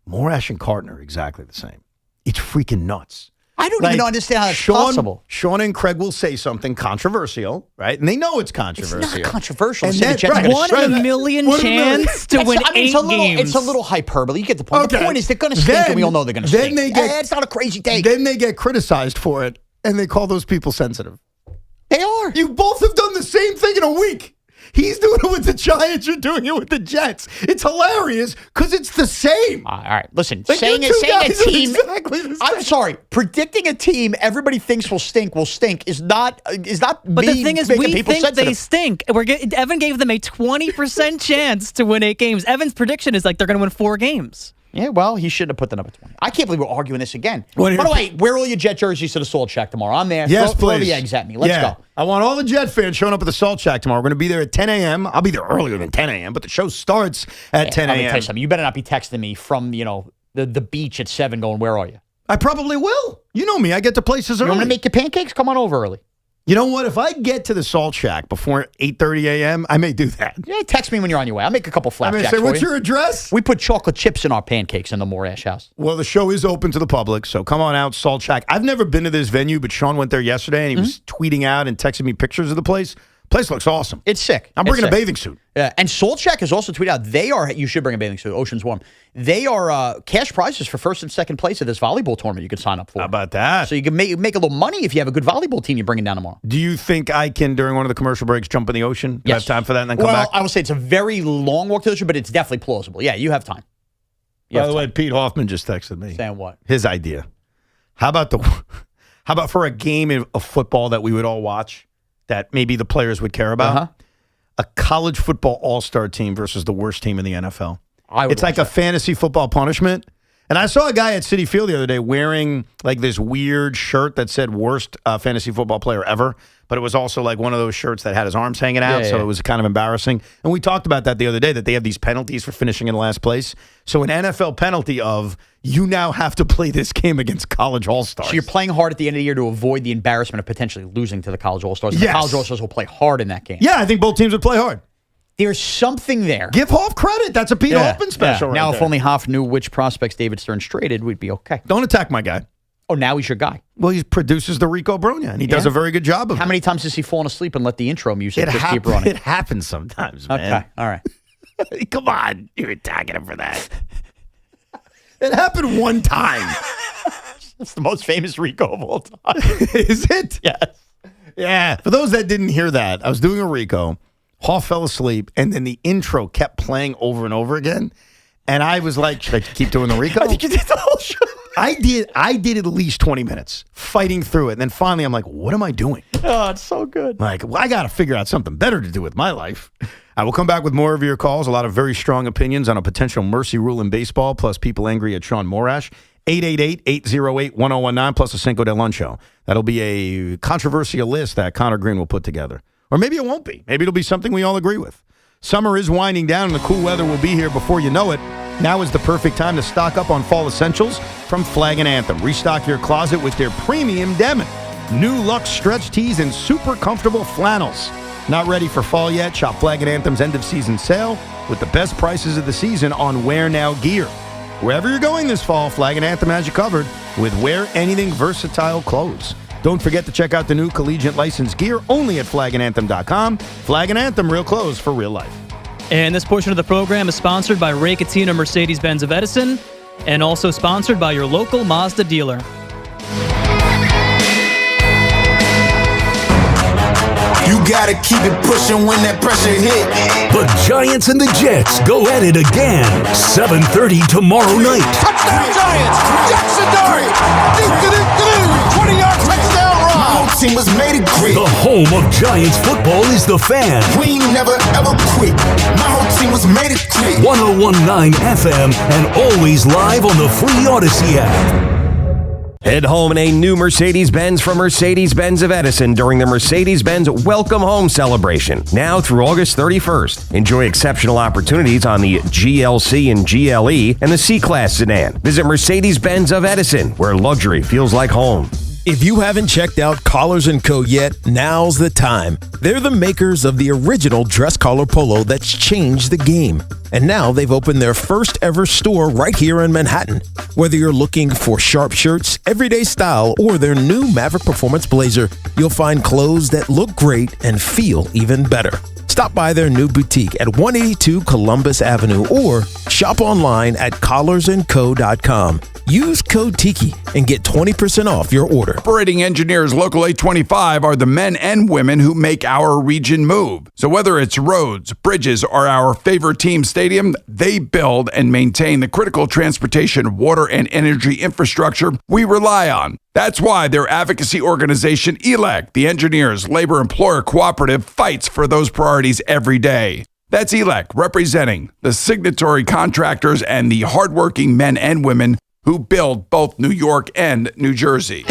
Morash and Carton are exactly the same. It's freaking nuts. I don't even understand how that's possible. Sean and Craig will say something controversial, right? And they know it's controversial. It's not controversial. And to say then- the Jets are right, gonna 1 shred in a it. million 1 in a million. chance to win 8 games. It's a little hyperbole. You get the point. The Okay. point is they're going to stink, and we all know they're going to then stink. they get- It's not a crazy take. Then they get criticized for it, and they call those people sensitive. They are. You both have done the same thing in a week. He's doing it with the Giants. You're doing it with the Jets. It's hilarious because it's the same. All right, listen. Like, saying you two a guys are team. exactly the same. I'm sorry. Predicting a team everybody thinks will stink is not. But me the thing is, making we people think sensitive. they stink. Evan gave them a 20% chance to win 8 games. Evan's prediction is like they're going to win 4 games. Yeah, well, he shouldn't have put the number 20. I can't believe we're arguing this again. What By the way, wear all your Jet jerseys to the Salt Shack tomorrow. I'm there. Yes, throw please. the eggs at me. Let's go. I want all the Jet fans showing up at the Salt Shack tomorrow. We're going to be there at 10 a.m. I'll be there earlier than 10 a.m., but the show starts at 10 Let me tell a.m. you something. You better not be texting me from the beach at 7 going, where are you? I probably will. You know me. I get to places You early. want me to make your pancakes? Come on over early. You know what? If I get to the Salt Shack before 8:30 a.m., I may do that. Yeah, text me when you're on your way. I'll make a couple I'm going flapjacks to say, for what's you. your address? We put chocolate chips in our pancakes in the Morash house. Well, the show is open to the public, so come on out, Salt Shack. I've never been to this venue, but Sean went there yesterday, and he was tweeting out and texting me pictures of the place. Place looks awesome. It's sick. I'm bringing a bathing suit. Yeah, and Salt Shack has also tweeted out you should bring a bathing suit. Ocean's warm. They are cash prizes for first and second place at this volleyball tournament you can sign up for. How about that? So you can make a little money if you have a good volleyball team you're bringing down tomorrow. Do you think I can, during one of the commercial breaks, jump in the ocean? Do I have time for that and then come back? I would say it's a very long walk to the ocean, but it's definitely plausible. Yeah, you have time. By the way, Pete Hoffman just texted me. Saying what? His idea. How about for a game of football that we would all watch that maybe the players would care about? A college football all-star team versus the worst team in the NFL. It's like a fantasy football punishment. And I saw a guy at Citi Field the other day wearing like this weird shirt that said worst fantasy football player ever. But it was also like one of those shirts that had his arms hanging out. So it was kind of embarrassing. And we talked about that the other day, that they have these penalties for finishing in last place. So an NFL penalty of you now have to play this game against college all-stars. So you're playing hard at the end of the year to avoid the embarrassment of potentially losing to the college all-stars. Yes. The college all-stars will play hard in that game. Yeah, I think both teams would play hard. There's something there. Give Hoff credit. That's a Pete Hoffman special right Now, there. if only Hoff knew which prospects David Stern's traded, we'd be okay. Don't attack my guy. Oh, now he's your guy. Well, he produces the Rico Bronya, and he does a very good job of it. How many times has he fallen asleep and let the intro music just keep running? It happens sometimes, man. Okay, all right. Come on. You're attacking him for that. It happened one time. It's the most famous Rico of all time. Is it? Yes. Yeah. For those that didn't hear that, I was doing a Rico. Hoff fell asleep, and then the intro kept playing over and over again. And I was like, should I keep doing the Rico? I think you did the whole show. I did at least 20 minutes fighting through it. And then finally, I'm like, what am I doing? Oh, it's so good. Like, well, I got to figure out something better to do with my life. I will come back with more of your calls, a lot of very strong opinions on a potential mercy rule in baseball, plus people angry at Shaun Morash. 888-808-1019, plus a Cinco de Luncho. That'll be a controversial list that Connor Green will put together. Or maybe it won't be. Maybe it'll be something we all agree with. Summer is winding down, and the cool weather will be here before you know it. Now is the perfect time to stock up on fall essentials from Flag & Anthem. Restock your closet with their premium denim, new luxe stretch tees, and super comfortable flannels. Not ready for fall yet? Shop Flag & Anthem's end-of-season sale with the best prices of the season on Wear Now gear. Wherever you're going this fall, Flag & Anthem has you covered with Wear Anything versatile clothes. Don't forget to check out the new collegiate licensed gear only at flagandanthem.com. Flag & Anthem, real clothes for real life. And this portion of the program is sponsored by Ray Catino Mercedes-Benz of Edison, and also sponsored by your local Mazda dealer. You gotta keep it pushing when that pressure hit. The Giants and the Jets go at it again. 7:30 tomorrow night. Touchdown Giants! Jackson Dart! 20-yard touchdown run! My whole team was made of grit. The home of Giants football is The Fan. We never ever quit. My whole team was made of grit. 101.9 FM and always live on the free Odyssey app. Head home in a new Mercedes-Benz from Mercedes-Benz of Edison during the Mercedes-Benz Welcome Home celebration. Now through August 31st. Enjoy exceptional opportunities on the GLC and GLE and the C-Class sedan. Visit Mercedes-Benz of Edison, where luxury feels like home. If you haven't checked out Collars & Co. yet, now's the time. They're the makers of the original dress collar polo that's changed the game. And now they've opened their first ever store right here in Manhattan. Whether you're looking for sharp shirts, everyday style, or their new Maverick Performance blazer, you'll find clothes that look great and feel even better. Stop by their new boutique at 182 Columbus Avenue or shop online at collarsandco.com. Use code TIKI and get 20% off your order. Operating engineers Local 825 are the men and women who make our region move. So whether it's roads, bridges, or our favorite team stadium, they build and maintain the critical transportation, water, and energy infrastructure we rely on. That's why their advocacy organization, ELEC, the Engineers Labor Employer Cooperative, fights for those priorities every day. That's ELEC, representing the signatory contractors and the hardworking men and women who build both New York and New Jersey.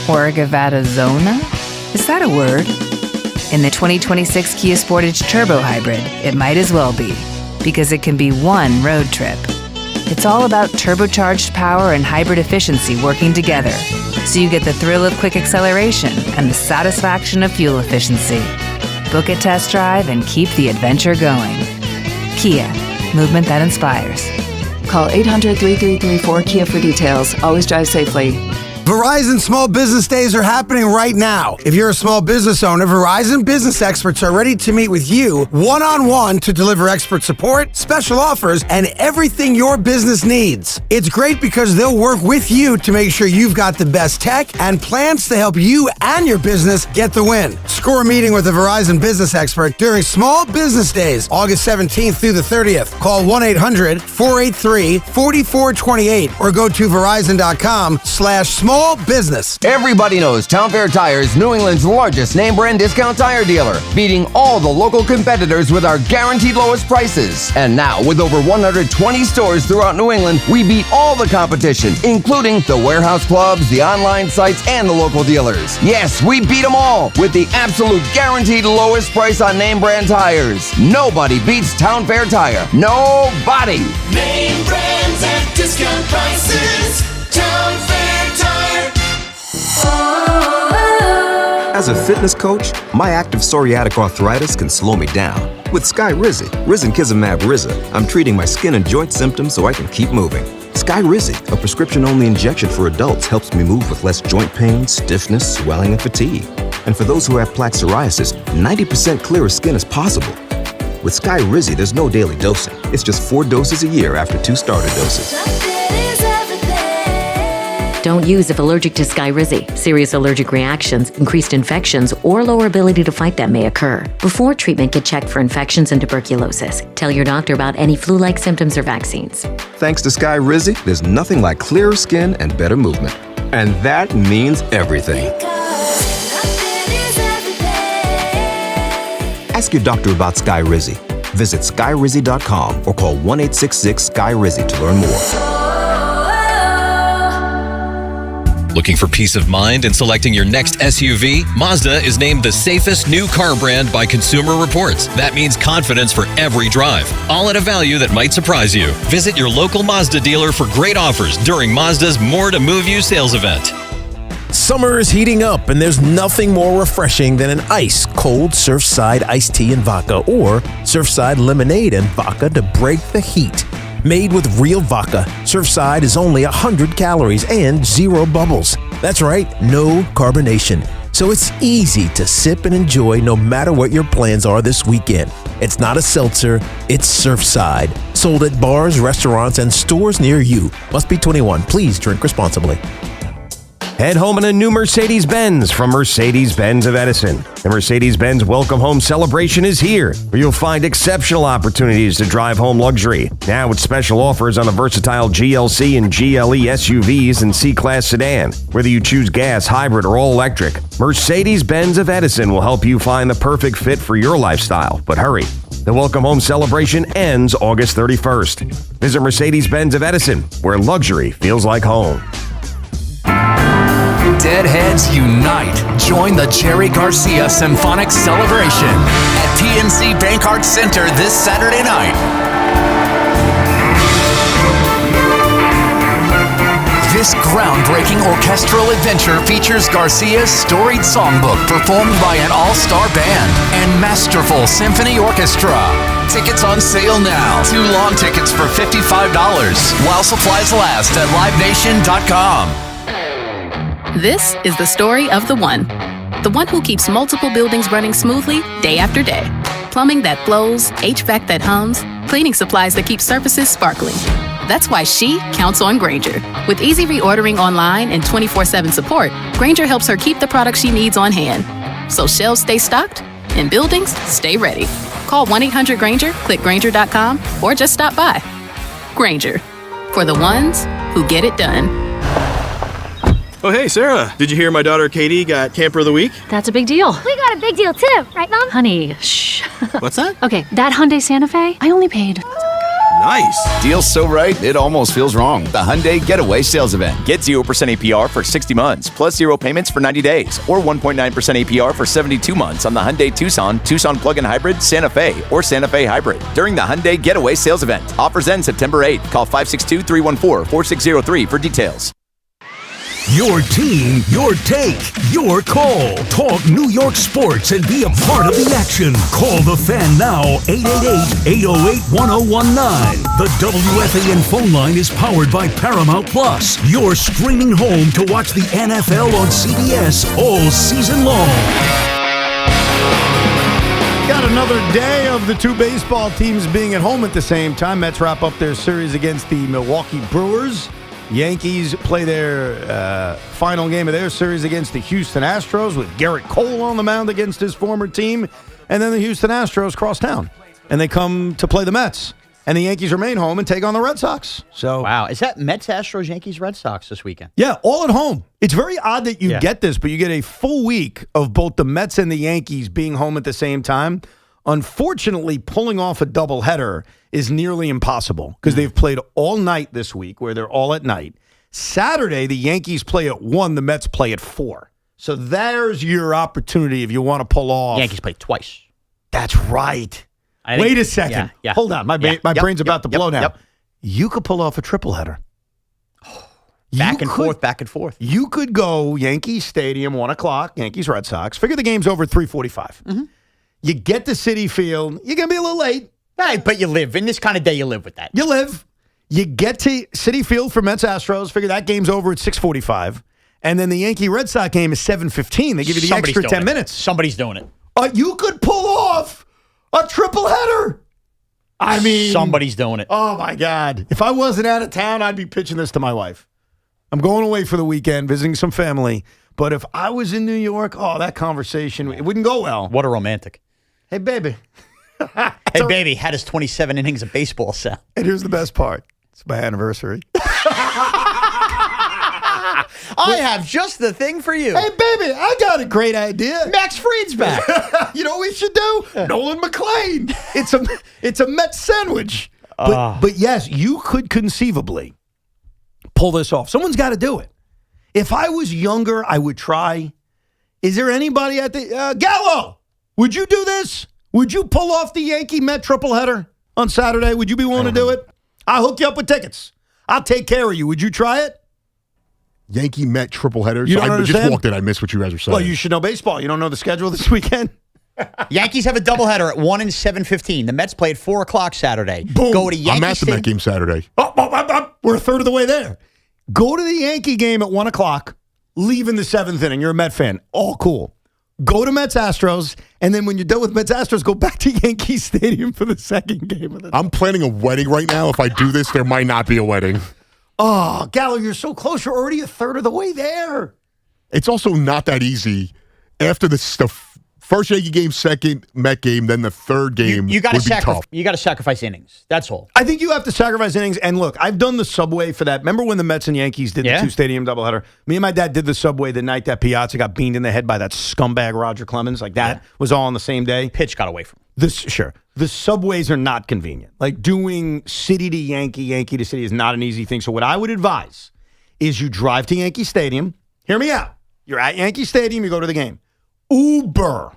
Orgavada Zona? Is that a word? In the 2026 Kia Sportage Turbo Hybrid, it might as well be, because it can be one road trip. It's all about turbocharged power and hybrid efficiency working together, so you get the thrill of quick acceleration and the satisfaction of fuel efficiency. Book a test drive and keep the adventure going. Kia, movement that inspires. Call 800-3334-KIA for details. Always drive safely. Verizon Small Business Days are happening right now. If you're a small business owner, Verizon business experts are ready to meet with you one-on-one to deliver expert support, special offers, and everything your business needs. It's great because they'll work with you to make sure you've got the best tech and plans to help you and your business get the win. Score a meeting with a Verizon business expert during Small Business Days, August 17th through the 30th. Call 1-800-483-4428 or go to verizon.com/small small business. Everybody knows Town Fair Tire is New England's largest name brand discount tire dealer, beating all the local competitors with our guaranteed lowest prices. And now, with over 120 stores throughout New England, we beat all the competition, including the warehouse clubs, the online sites, and the local dealers. Yes, we beat them all with the absolute guaranteed lowest price on name brand tires. Nobody beats Town Fair Tire. Nobody. Name brands at discount prices. Town Fair Tire. As a fitness coach, my active psoriatic arthritis can slow me down. With Skyrizi, Risankizumab Riza, I'm treating my skin and joint symptoms so I can keep moving. Skyrizi, a prescription-only injection for adults, helps me move with less joint pain, stiffness, swelling, and fatigue. And for those who have plaque psoriasis, 90% clearer skin is possible. With Skyrizi, there's no daily dosing. It's just 4 doses a year after 2 starter doses. Don't use if allergic to Skyrizi. Serious allergic reactions, increased infections, or lower ability to fight them may occur. Before treatment, get checked for infections and tuberculosis. Tell your doctor about any flu-like symptoms or vaccines. Thanks to Skyrizi, there's nothing like clearer skin and better movement. And that means everything. Ask your doctor about Skyrizi. Visit Skyrizi.com or call 1-866-SKY-RIZI to learn more. Looking for peace of mind in selecting your next SUV? Mazda is named the safest new car brand by Consumer Reports. That means confidence for every drive, all at a value that might surprise you. Visit your local Mazda dealer for great offers during Mazda's More to Move You sales event. Summer is heating up, and there's nothing more refreshing than an ice-cold Surfside iced tea and vodka or Surfside lemonade and vodka to break the heat. Made with real vodka, Surfside is only 100 calories and 0 bubbles. That's right, no carbonation. So it's easy to sip and enjoy no matter what your plans are this weekend. It's not a seltzer, it's Surfside. Sold at bars, restaurants, and stores near you. Must be 21. Please drink responsibly. Head home in a new Mercedes-Benz from Mercedes-Benz of Edison. The Mercedes-Benz Welcome Home Celebration is here, where you'll find exceptional opportunities to drive home luxury. Now with special offers on the versatile GLC and GLE SUVs and C-Class sedan. Whether you choose gas, hybrid, or all-electric, Mercedes-Benz of Edison will help you find the perfect fit for your lifestyle. But hurry, the Welcome Home Celebration ends August 31st. Visit Mercedes-Benz of Edison, where luxury feels like home. Deadheads unite. Join the Jerry Garcia Symphonic Celebration at PNC Bank Arts Center this Saturday night. This groundbreaking orchestral adventure features Garcia's storied songbook performed by an all-star band and masterful symphony orchestra. Tickets on sale now. 2 lawn tickets for $55 while supplies last at livenation.com. This is the story of the one who keeps multiple buildings running smoothly day after day. Plumbing that flows, HVAC that hums, cleaning supplies that keep surfaces sparkling. That's why she counts on Grainger. With easy reordering online and 24/7 support, Grainger helps her keep the products she needs on hand. So shelves stay stocked and buildings stay ready. Call 1-800-GRAINGER, click Grainger.com, or just stop by. Grainger, for the ones who get it done. Oh, hey, Sarah. Did you hear my daughter Katie got Camper of the Week? That's a big deal. We got a big deal too, right, Mom? Honey, shh. What's that? Okay, that Hyundai Santa Fe, I only paid. Nice. Deal's so right, it almost feels wrong. The Hyundai Getaway Sales Event. Get 0% APR for 60 months, plus 0 payments for 90 days, or 1.9% APR for 72 months on the Hyundai Tucson, Tucson Plug-in Hybrid, Santa Fe, or Santa Fe Hybrid during the Hyundai Getaway Sales Event. Offers end September 8th. Call 562-314-4603 for details. Your team, your take, your call. Talk New York sports and be a part of the action. Call the Fan now, 888-808-1019. The WFAN phone line is powered by Paramount Plus, your streaming home to watch the NFL on CBS all season long. Got another day of the 2 baseball teams being at home at the same time. Mets wrap up their series against the Milwaukee Brewers. Yankees play their final game of their series against the Houston Astros with Garrett Cole on the mound against his former team. And then the Houston Astros cross town, and they come to play the Mets. And the Yankees remain home and take on the Red Sox. So wow, is that Mets, Astros, Yankees, Red Sox this weekend? Yeah, all at home. It's very odd that you get this, but you get a full week of both the Mets and the Yankees being home at the same time. Unfortunately, pulling off a doubleheader is nearly impossible because they've played all night this week where they're all at night. Saturday, the Yankees play at 1, the Mets play at 4. So there's your opportunity if you want to pull off. Yankees play twice. That's right. Wait a second. Yeah. Hold on. My brain's about to blow now. You could pull off a triple header. Back and forth. You could go Yankee Stadium, 1 o'clock, Yankees, Red Sox. Figure the game's over at 3:45. Mm-hmm. You get to Citi Field. You're going to be a little late. Right, but you live. In this kind of day, you live with that. You live. You get to Citi Field for Mets Astros. Figure that game's over at 6:45. And then the Yankee Red Sox game is 7:15. They give you the extra 10 minutes. Somebody's doing it. You could pull off a triple header. I mean, somebody's doing it. Oh, my God. If I wasn't out of town, I'd be pitching this to my wife. I'm going away for the weekend, visiting some family. But if I was in New York, that conversation, it wouldn't go well. What a romantic. Hey, baby. Hey, baby, how does 27 innings of baseball sound? And here's the best part. It's my anniversary. I have just the thing for you. Hey, baby, I got a great idea. Max Fried's back. You know what we should do? Nolan McLean. It's a Mets sandwich. But yes, you could conceivably pull this off. Someone's got to do it. If I was younger, I would try. Is there anybody at the Gallo? Would you do this? Would you pull off the Yankee Met triple header on Saturday? Would you be willing to do it? I'll hook you up with tickets. I'll take care of you. Would you try it? Yankee Met triple header. You don't I understand? just walked in. I missed what you guys were saying. Well, you should know baseball. You don't know the schedule this weekend? Yankees have a doubleheader at 1 and 7:15. The Mets play at 4 o'clock Saturday. Boom. Go to Yankee I'm at the Met game Saturday. We're a third of the way there. Go to the Yankee game at 1 o'clock. Leave in the 7th inning. You're a Met fan. All cool. Go to Mets Astros, and then when you're done with Mets Astros, go back to Yankee Stadium for the second game of the I'm planning a wedding right now. If I do this, there might not be a wedding. Oh, Gallo, you're so close. You're already a third of the way there. It's also not that easy. After the first Yankee game, second Met game, then the third game you got would be tough. You got to sacrifice innings. That's all. I think you have to sacrifice innings. And look, I've done the subway for that. Remember when the Mets and Yankees did the 2-stadium doubleheader? Me and my dad did the subway the night that Piazza got beamed in the head by that scumbag Roger Clemens. Like that was all on the same day. Pitch got away from him. The subways are not convenient. Like doing city to Yankee, Yankee to city is not an easy thing. So what I would advise is you drive to Yankee Stadium. Hear me out. You're at Yankee Stadium. You go to the game. Uber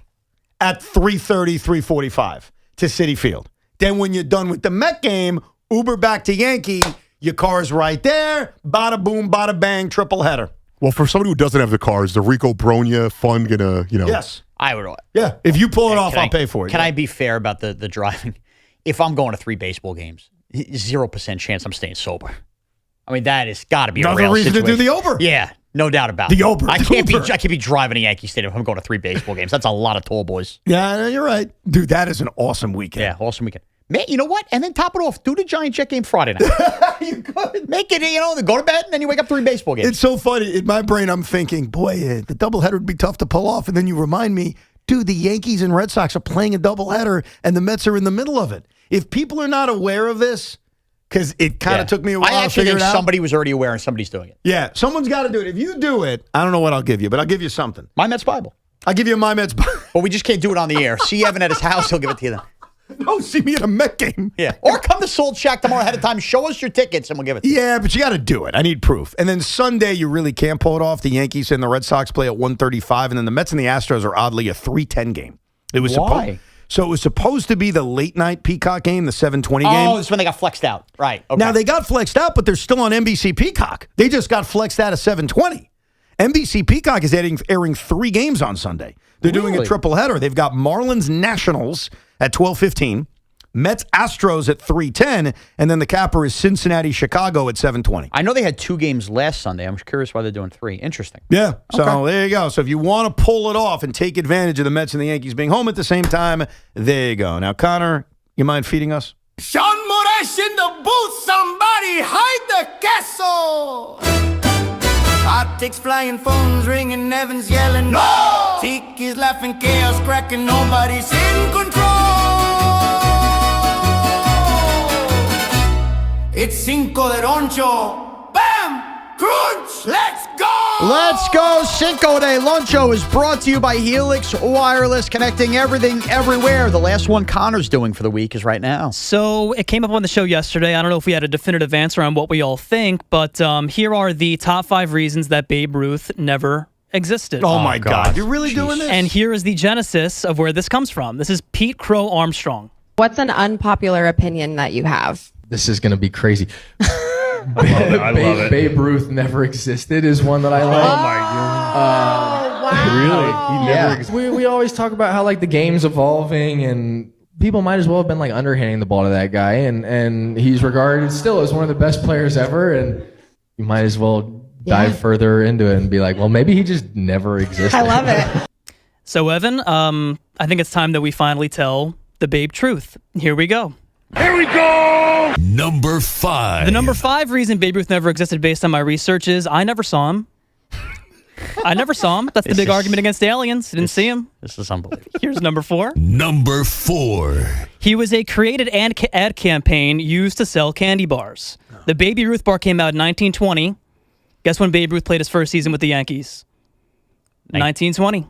at 3:30, 3:45 to Citi Field. Then when you're done with the Met game, Uber back to Yankee. Your car's right there. Bada boom, bada bang, triple header. Well, for somebody who doesn't have the car, is the Rico Bronya fund gonna, Yes. I would. Yeah. If you pull it off, I'll pay for it. Can I be fair about the driving? If I'm going to 3 baseball games, 0% chance I'm staying sober. I mean, that has got to be a real reason situation. to do the Uber. Yeah, no doubt about the it. Uber. I can't be driving to Yankee Stadium if I'm going to 3 baseball games. That's a lot of tall boys. Yeah, you're right. Dude, that is an awesome weekend. Yeah, awesome weekend. Man, you know what? And then top it off. Do the Giant Jet game Friday night. You could. Make it, go to bed, and then you wake up 3 baseball games. It's so funny. In my brain, I'm thinking, boy, the doubleheader would be tough to pull off. And then you remind me, dude, the Yankees and Red Sox are playing a doubleheader, and the Mets are in the middle of it. If people are not aware of this, because it kind of took me a while I actually to figure think it out. somebody was already aware and somebody's doing it. Yeah, someone's got to do it. If you do it, I don't know what I'll give you, but I'll give you something. My Mets Bible. I'll give you my Mets Bible. But we just can't do it on the air. See Evan at his house, he'll give it to you then. No, see me at a Met game. Yeah. Or come to Salt Shack tomorrow ahead of time. Show us your tickets and we'll give it to you. Yeah, but you got to do it. I need proof. And then Sunday, you really can't pull it off. The Yankees and the Red Sox play at 1:35, and then the Mets and the Astros are oddly a 3:10 game. It was Why? So it was supposed to be the late night Peacock game, the 7:20 game. Oh, that's when they got flexed out. Right. Okay. Now, they got flexed out, but they're still on NBC Peacock. They just got flexed out of 7:20. NBC Peacock is airing 3 games on Sunday. They're doing a triple header. They've got Marlins Nationals at 12:15. Mets Astros at 3:10, and then the capper is Cincinnati Chicago at 7:20. I know they had 2 games last Sunday. I'm curious why they're doing 3. Interesting. Yeah. So there you go. So if you want to pull it off and take advantage of the Mets and the Yankees being home at the same time, there you go. Now, Connor, you mind feeding us? Shaun Morash in the booth. Somebody hide the castle. Optics flying, phones ringing, Evans yelling. No! Tiki's laughing, chaos cracking. Nobody's in control. It's Cinco de Roncho. Bam! Crunch! Let's go! Let's go. Cinco de Loncho is brought to you by Helix Wireless, connecting everything everywhere. The last one Connor's doing for the week is right now. So it came up on the show yesterday. I don't know if we had a definitive answer on what we all think, but here are the top 5 reasons that Babe Ruth never existed. Oh my God. You're really doing this? And here is the genesis of where this comes from. This is Pete Crow Armstrong. What's an unpopular opinion that you have? This is going to be crazy. I love it. Babe Ruth never existed is one that I like. Oh my God. Wow. Really? He never existed. We always talk about how like the game's evolving and people might as well have been like underhanding the ball to that guy and he's regarded still as one of the best players ever and you might as well dive further into it and be like, well, maybe he just never existed. I love it. So Evan, I think it's time that we finally tell the Babe truth. Here we go. Here we go! Number 5. The number 5 reason Babe Ruth never existed based on my research is I never saw him. I never saw him. That's the big argument against aliens. Didn't see him. This is unbelievable. Here's number 4. Number 4. He was a created ad campaign used to sell candy bars. The Baby Ruth bar came out in 1920. Guess when Babe Ruth played his first season with the Yankees? 1920.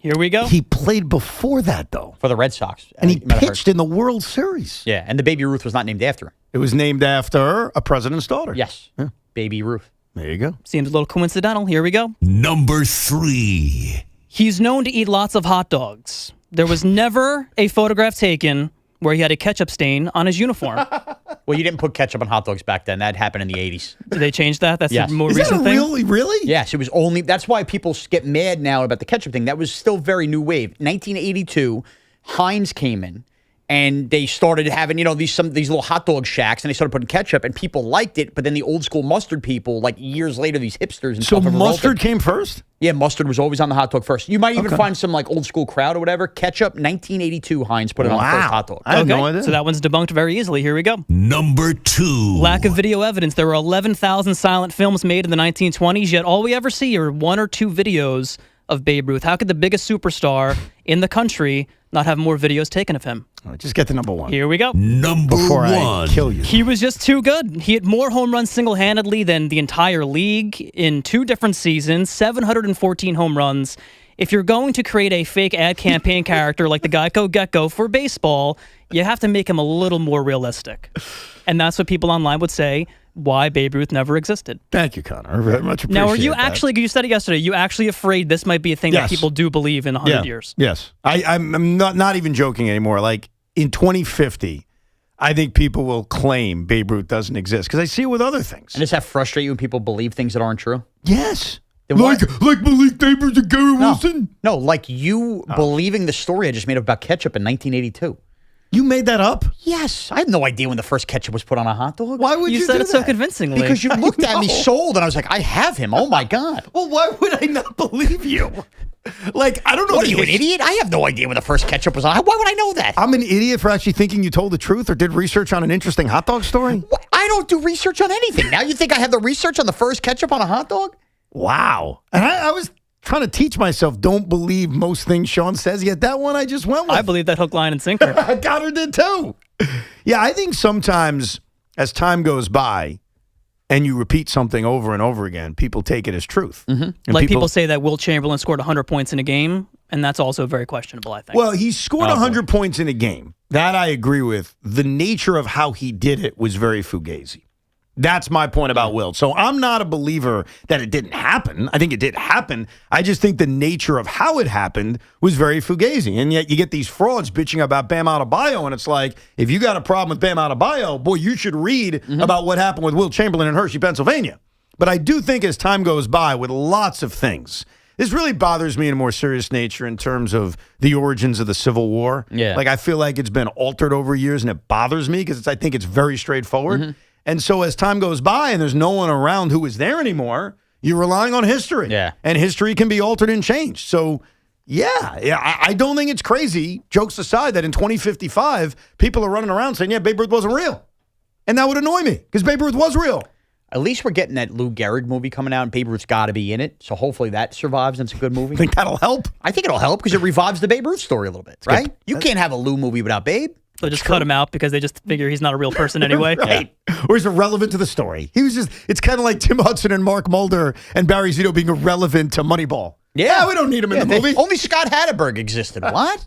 Here we go. He played before that, though. For the Red Sox. And he pitched in the World Series. Yeah, and the Baby Ruth was not named after him. It was named after a president's daughter. Yes. Yeah. Baby Ruth. There you go. Seems a little coincidental. Here we go. Number 3. He's known to eat lots of hot dogs. There was never a photograph taken where he had a ketchup stain on his uniform. Well, you didn't put ketchup on hot dogs back then. That happened in the 80s. Did they change that? That's yes. a more recent thing? Really? Yes, it was only... That's why people get mad now about the ketchup thing. That was still very new wave. 1982, Heinz came in, and they started having, these little hot dog shacks, and they started putting ketchup, and people liked it, but then the old school mustard people, like years later, these hipsters and stuff. So mustard revolted. came first? Yeah, mustard was always on the hot dog first. You might even find some like old school crowd or whatever. Ketchup, 1982, Heinz put it on the first hot dog. I had no idea. So that one's debunked very easily. Here we go. Number 2. Lack of video evidence. There were 11,000 silent films made in the 1920s, yet all we ever see are 1 or 2 videos of Babe Ruth. How could the biggest superstar in the country not have more videos taken of him? All right, just get to number 1. Here we go. Number 1. Before I kill you. He was just too good. He hit more home runs single-handedly than the entire league in 2 different seasons, 714 home runs. If you're going to create a fake ad campaign character like the Geico Gecko for baseball, you have to make him a little more realistic. And that's what people online would say, why Babe Ruth never existed. Thank you, Connor. Very much appreciate Now, are you that. actually, you said it yesterday, you actually afraid this might be a thing that people do believe in 100 years? Yes. I'm not even joking anymore. Like, in 2050, I think people will claim Babe Ruth doesn't exist because I see it with other things. And does that frustrate you when people believe things that aren't true? Yes. Like Malik Neighbors and Gary Wilson? No, like you believing the story I just made up about ketchup in 1982. You made that up? Yes. I have no idea when the first ketchup was put on a hot dog. Why would you said do it so that? convincingly. Because you looked at me sold, and I was like, I have him. Oh, my God. Well, why would I not believe you? Like, I don't know. What are you, an idiot? I have no idea when the first ketchup was on. Why would I know that? I'm an idiot for actually thinking you told the truth or did research on an interesting hot dog story? What? I don't do research on anything. Now you think I have the research on the first ketchup on a hot dog? Wow. And I was trying to teach myself, don't believe most things Sean says, yet that one I just went with. I believe that hook, line, and sinker. Connor did too. Yeah, I think sometimes as time goes by and you repeat something over and over again, people take it as truth. Mm-hmm. Like people say that Will Chamberlain scored 100 points in a game, and that's also very questionable, I think. Well, he scored 100 points in a game. That I agree with. The nature of how he did it was very fugazi. That's my point about Will. So I'm not a believer that it didn't happen. I think it did happen. I just think the nature of how it happened was very fugazi. And yet you get these frauds bitching about Bam Adebayo, and it's like, if you got a problem with Bam Adebayo, boy, you should read about what happened with Will Chamberlain in Hershey, Pennsylvania. But I do think as time goes by with lots of things, this really bothers me in a more serious nature in terms of the origins of the Civil War. Yeah. Like I feel like it's been altered over years, and it bothers me because I think it's very straightforward. And so as time goes by and there's no one around who is there anymore, you're relying on history. Yeah. And history can be altered and changed. So, I don't think it's crazy, jokes aside, that in 2055, people are running around saying, Babe Ruth wasn't real. And that would annoy me because Babe Ruth was real. At least we're getting that Lou Gehrig movie coming out, and Babe Ruth's got to be in it. So hopefully that survives, and it's a good movie. Think that'll help? I think it'll help because it revives the Babe Ruth story a little bit, right? You can't have a Lou movie without Babe. They'll just cut him out because they just figure he's not a real person anyway. Right. Or he's irrelevant to the story. It's kind of like Tim Hudson and Mark Mulder and Barry Zito being irrelevant to Moneyball. Yeah. We don't need him in the movie. Only Scott Hatterberg existed. What?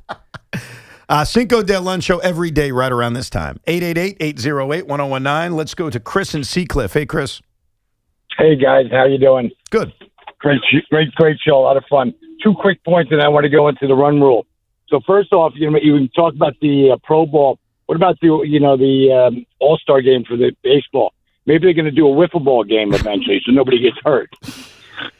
Cinco de Lunch Show every day right around this time. 888-808-1019. Let's go to Chris in Seacliff. Hey, Chris. Hey, guys. How you doing? Good. Great show. A lot of fun. 2 quick points, and I want to go into the run rule. So first off, you talk about the Pro Bowl. What about the All-Star game for the baseball? Maybe they're going to do a wiffle ball game eventually, so nobody gets hurt.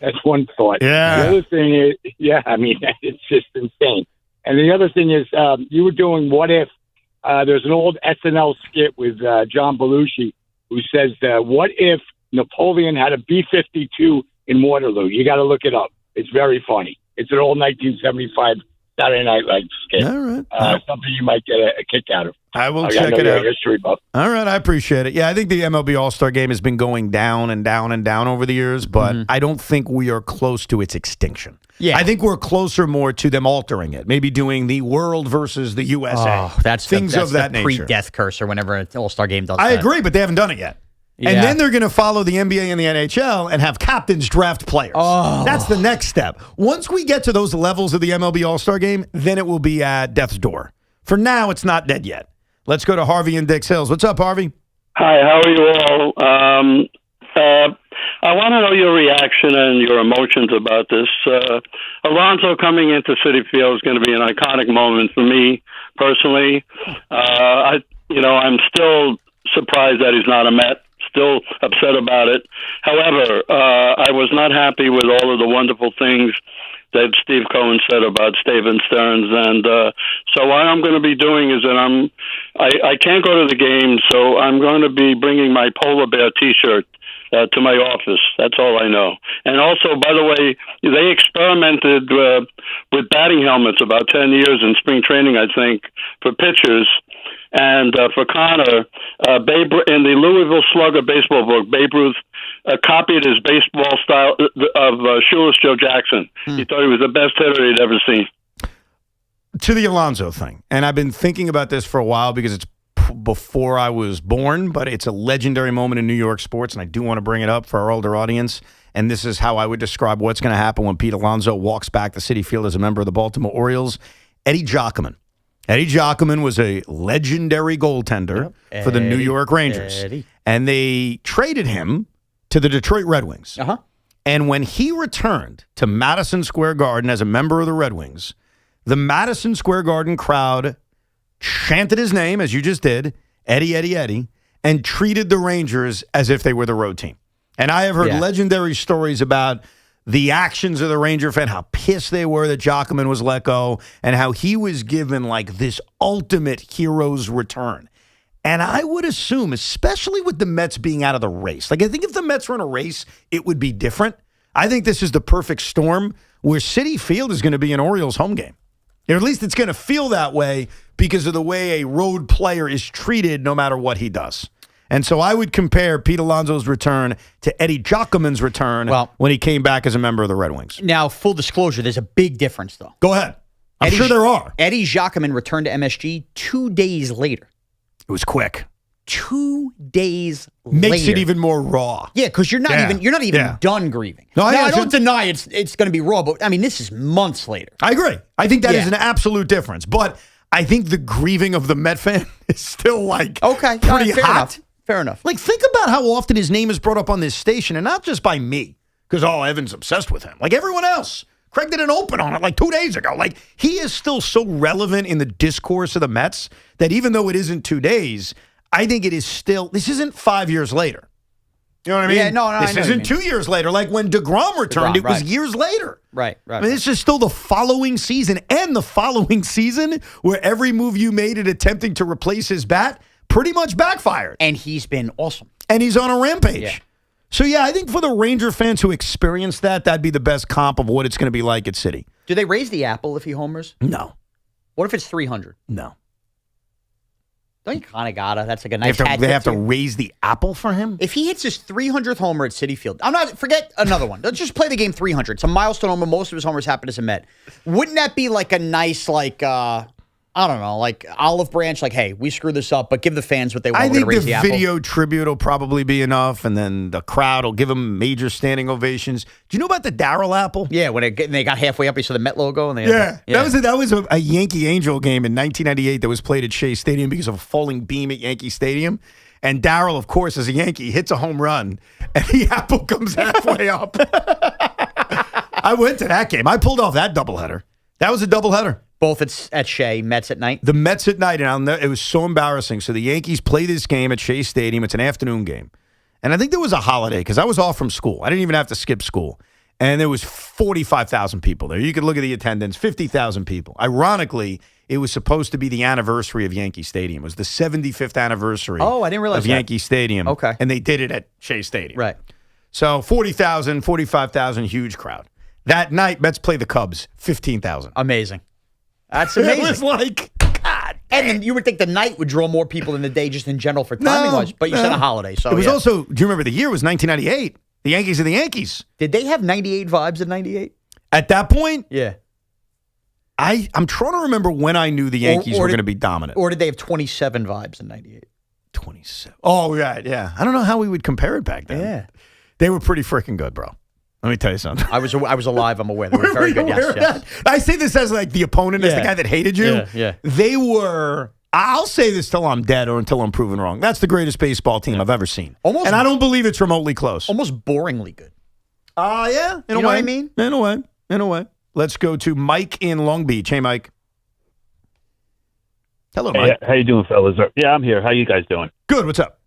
That's one thought. Yeah. The other thing is, it's just insane. And the other thing is, you were doing What If? There's an old SNL skit with John Belushi who says, what if Napoleon had a B-52 in Waterloo? You got to look it up. It's very funny. It's an old 1975 Saturday Night Live skit. All right. Something you might get a kick out of. I will check it out. History buff. All right, I appreciate it. Yeah, I think the MLB All-Star Game has been going down and down and down over the years, but I don't think we are close to its extinction. Yeah. I think we're closer more to them altering it, maybe doing the World versus the USA. Oh, that's things that's of that the nature. pre-death curse or whenever an All-Star game does I that. agree, but they haven't done it yet. And Yeah. then they're going to follow the NBA and the NHL and have captains draft players. Oh. That's the next step. Once we get to those levels of the MLB All-Star Game, then it will be at death's door. For now, it's not dead yet. Let's go to Harvey in Dix Hills. What's up, Harvey? Hi, how are you all? I want to know your reaction and your emotions about this. Alonso coming into Citi Field is going to be an iconic moment for me personally. I'm still surprised that he's not a Met. Still upset about it. However, I was not happy with all of the wonderful things that Steve Cohen said about Steven Stearns, and so what I'm going to be doing is that I can't go to the game, so I'm going to be bringing my polar bear T-shirt to my office. That's all I know. And also, by the way, they experimented with batting helmets about 10 years in spring training, I think, for pitchers. And for Connor, in the Louisville Slugger baseball book, Babe Ruth copied his baseball style of shoeless Joe Jackson. He thought he was the best hitter he'd ever seen. To the Alonso thing, and I've been thinking about this for a while because it's before I was born, but it's a legendary moment in New York sports, and I do want to bring it up for our older audience. And this is how I would describe what's going to happen when Pete Alonso walks back to Citi Field as a member of the Baltimore Orioles. Eddie Giacomin was a legendary goaltender for the New York Rangers. And they traded him to the Detroit Red Wings. And when he returned to Madison Square Garden as a member of the Red Wings, the Madison Square Garden crowd chanted his name, as you just did, Eddie, Eddie, Eddie, and treated the Rangers as if they were the road team. And I have heard legendary stories about the actions of the Ranger fan, how pissed they were that Giacomin was let go, and how he was given like this ultimate hero's return. And I would assume, especially with the Mets being out of the race, like I think if the Mets were in a race, it would be different. I think this is the perfect storm where Citi Field is going to be an Orioles home game. Or at least it's going to feel that way because of the way a road player is treated no matter what he does. And so I would compare Pete Alonso's return to Eddie Giacomin's return when he came back as a member of the Red Wings. Now, full disclosure, there's a big difference, though. Go ahead. I'm sure there are. Eddie Giacomin returned to MSG 2 days later. It was quick. 2 days Makes later. it even more raw. Yeah, because you're not even done grieving. No, I don't deny it's going to be raw, but I mean this is months later. I agree. I think that is an absolute difference. But I think the grieving of the Met fan is still like pretty fair hot. enough. Fair enough. Like think about how often his name is brought up on this station, and not just by me, because Evan's obsessed with him. Like everyone else. Craig did an open on it like 2 days ago. Like he is still so relevant in the discourse of the Mets that even though it isn't 2 days, I think it is still, this isn't 5 years later. You know what I mean? Yeah, no, this isn't 2 years later. Like when DeGrom returned, it was years later. Right. I mean, this is still the following season and the following season where every move you made in attempting to replace his bat pretty much backfired. And he's been awesome. And he's on a rampage. Yeah. So, yeah, I think for the Ranger fans who experience that, that'd be the best comp of what it's going to be like at Citi. Do they raise the apple if he homers? No. What if it's 300? No. Don't you kind of gotta? That's like a nice They have to raise the apple for him? If he hits his 300th homer at Citi Field, forget another one. Let's just play the game 300. It's a milestone homer. Most of his homers happen as a Met. Wouldn't that be like a nice, I don't know, like olive branch, like, hey, we screwed this up, but give the fans what they want. I think raise the apple. video tribute will probably be enough, and then the crowd will give them major standing ovations. Do you know about the Darryl apple? Yeah, when they got halfway up, you saw the Met logo. And That was a Yankee Angel game in 1998 that was played at Shea Stadium because of a falling beam at Yankee Stadium. And Darryl, of course, as a Yankee, hits a home run, and the apple comes halfway up. I went to that game. I pulled off that doubleheader. That was a doubleheader. Both at Shea, Mets at night? The Mets at night, and it was so embarrassing. So the Yankees play this game at Shea Stadium. It's an afternoon game. And I think there was a holiday because I was off from school. I didn't even have to skip school. And there was 45,000 people there. You could look at the attendance, 50,000 people. Ironically, it was supposed to be the anniversary of Yankee Stadium. It was the 75th anniversary I didn't realize of that. Yankee Stadium. Okay. And they did it at Shea Stadium. Right. So 40,000, 45,000, huge crowd. That night, Mets play the Cubs, 15,000. Amazing. That's amazing. It was like, God. And then you would think the night would draw more people than the day just in general for timing-wise, but you said a holiday. So it was also, do you remember the year? It was 1998. The Yankees are the Yankees. Did they have 98 vibes in 98? At that point? Yeah. I'm trying to remember when I knew the Yankees were going to be dominant. Or did they have 27 vibes in 98? 27. Oh, right, yeah. I don't know how we would compare it back then. Yeah. They were pretty freaking good, bro. Let me tell you something. I was alive. I'm aware. They were very good. Yes. I say this as like the opponent, as the guy that hated you. Yeah. They were. I'll say this till I'm dead or until I'm proven wrong. That's the greatest baseball team I've ever seen. Almost, and I don't believe it's remotely close. Almost boringly good. Yeah. In a way. You know what I mean? In a way. Let's go to Mike in Long Beach. Hey, Mike. Hello, Mike. Hey, how you doing, fellas? Yeah, I'm here. How you guys doing? Good. What's up?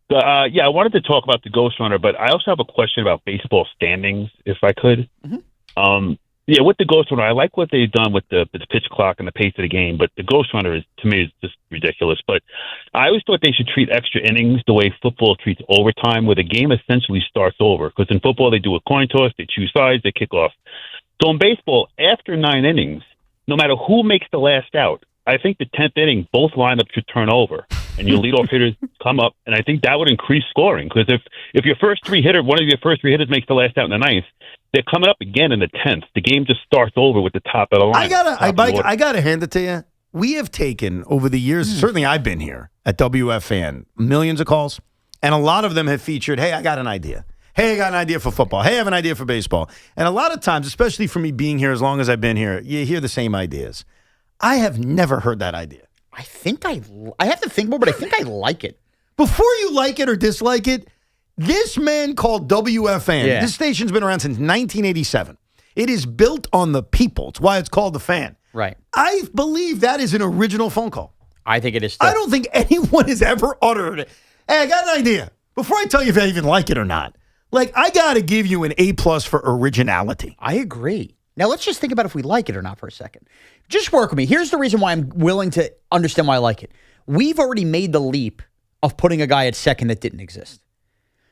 Yeah, I wanted to talk about the Ghost Runner, but I also have a question about baseball standings, if I could. Mm-hmm. Yeah, with the Ghost Runner, I like what they've done with the pitch clock and the pace of the game, but the Ghost Runner to me is just ridiculous. But I always thought they should treat extra innings the way football treats overtime, where the game essentially starts over. Because in football, they do a coin toss, they choose sides, they kick off. So in baseball, after 9 innings, no matter who makes the last out, I think the 10th inning, both lineups should turn over, and your leadoff hitters come up, and I think that would increase scoring. Because if your first three hitter, one of your first three hitters makes the last out in the 9th, they're coming up again in the 10th. The game just starts over with the top of the line. I gotta hand it to you. We have taken over the years. Certainly, I've been here at WFAN, millions of calls, and a lot of them have featured. Hey, I got an idea. Hey, I got an idea for football. Hey, I have an idea for baseball. And a lot of times, especially for me being here as long as I've been here, you hear the same ideas. I have never heard that idea. I think I have to think more, but I think I like it. Before you like it or dislike it, this man called WFAN, this station's been around since 1987. It is built on the people. It's why it's called The Fan. Right. I believe that is an original phone call. I think it is too. I don't think anyone has ever uttered it. Hey, I got an idea. Before I tell you if I even like it or not, I got to give you an A+ for originality. I agree. Now, let's just think about if we like it or not for a second. Just work with me. Here's the reason why I'm willing to understand why I like it. We've already made the leap of putting a guy at second that didn't exist.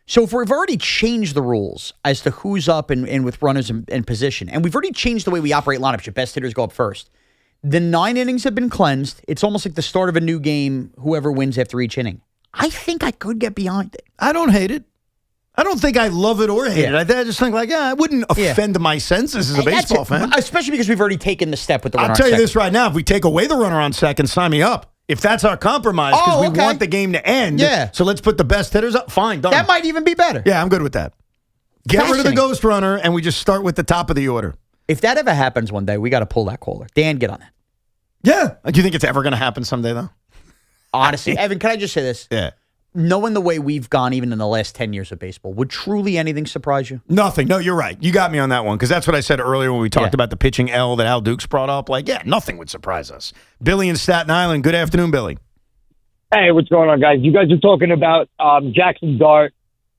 So if we've already changed the rules as to who's up and with runners in position, and we've already changed the way we operate lineups, your best hitters go up first, the 9 innings have been cleansed. It's almost like the start of a new game, whoever wins after each inning. I think I could get behind it. I don't hate it. I don't think I love it or hate it. I just think it wouldn't offend my senses as a baseball fan. Especially because we've already taken the step with the runner I'll tell on you second. this right now. If we take away the runner on second, sign me up. If that's our compromise, because we want the game to end. Yeah. So let's put the best hitters up. Fine, done. That might even be better. Yeah, I'm good with that. Get rid of the ghost runner, and we just start with the top of the order. If that ever happens one day, we got to pull that caller. Dan, get on that. Yeah. Do you think it's ever going to happen someday, though? Honestly, Evan, can I just say this? Yeah. Knowing the way we've gone even in the last 10 years of baseball, would truly anything surprise you? Nothing. No, you're right. You got me on that one, because that's what I said earlier when we talked about the pitching L that Al Dukes brought up. Nothing would surprise us. Billy in Staten Island. Good afternoon, Billy. Hey, what's going on, guys? You guys are talking about Jackson Dart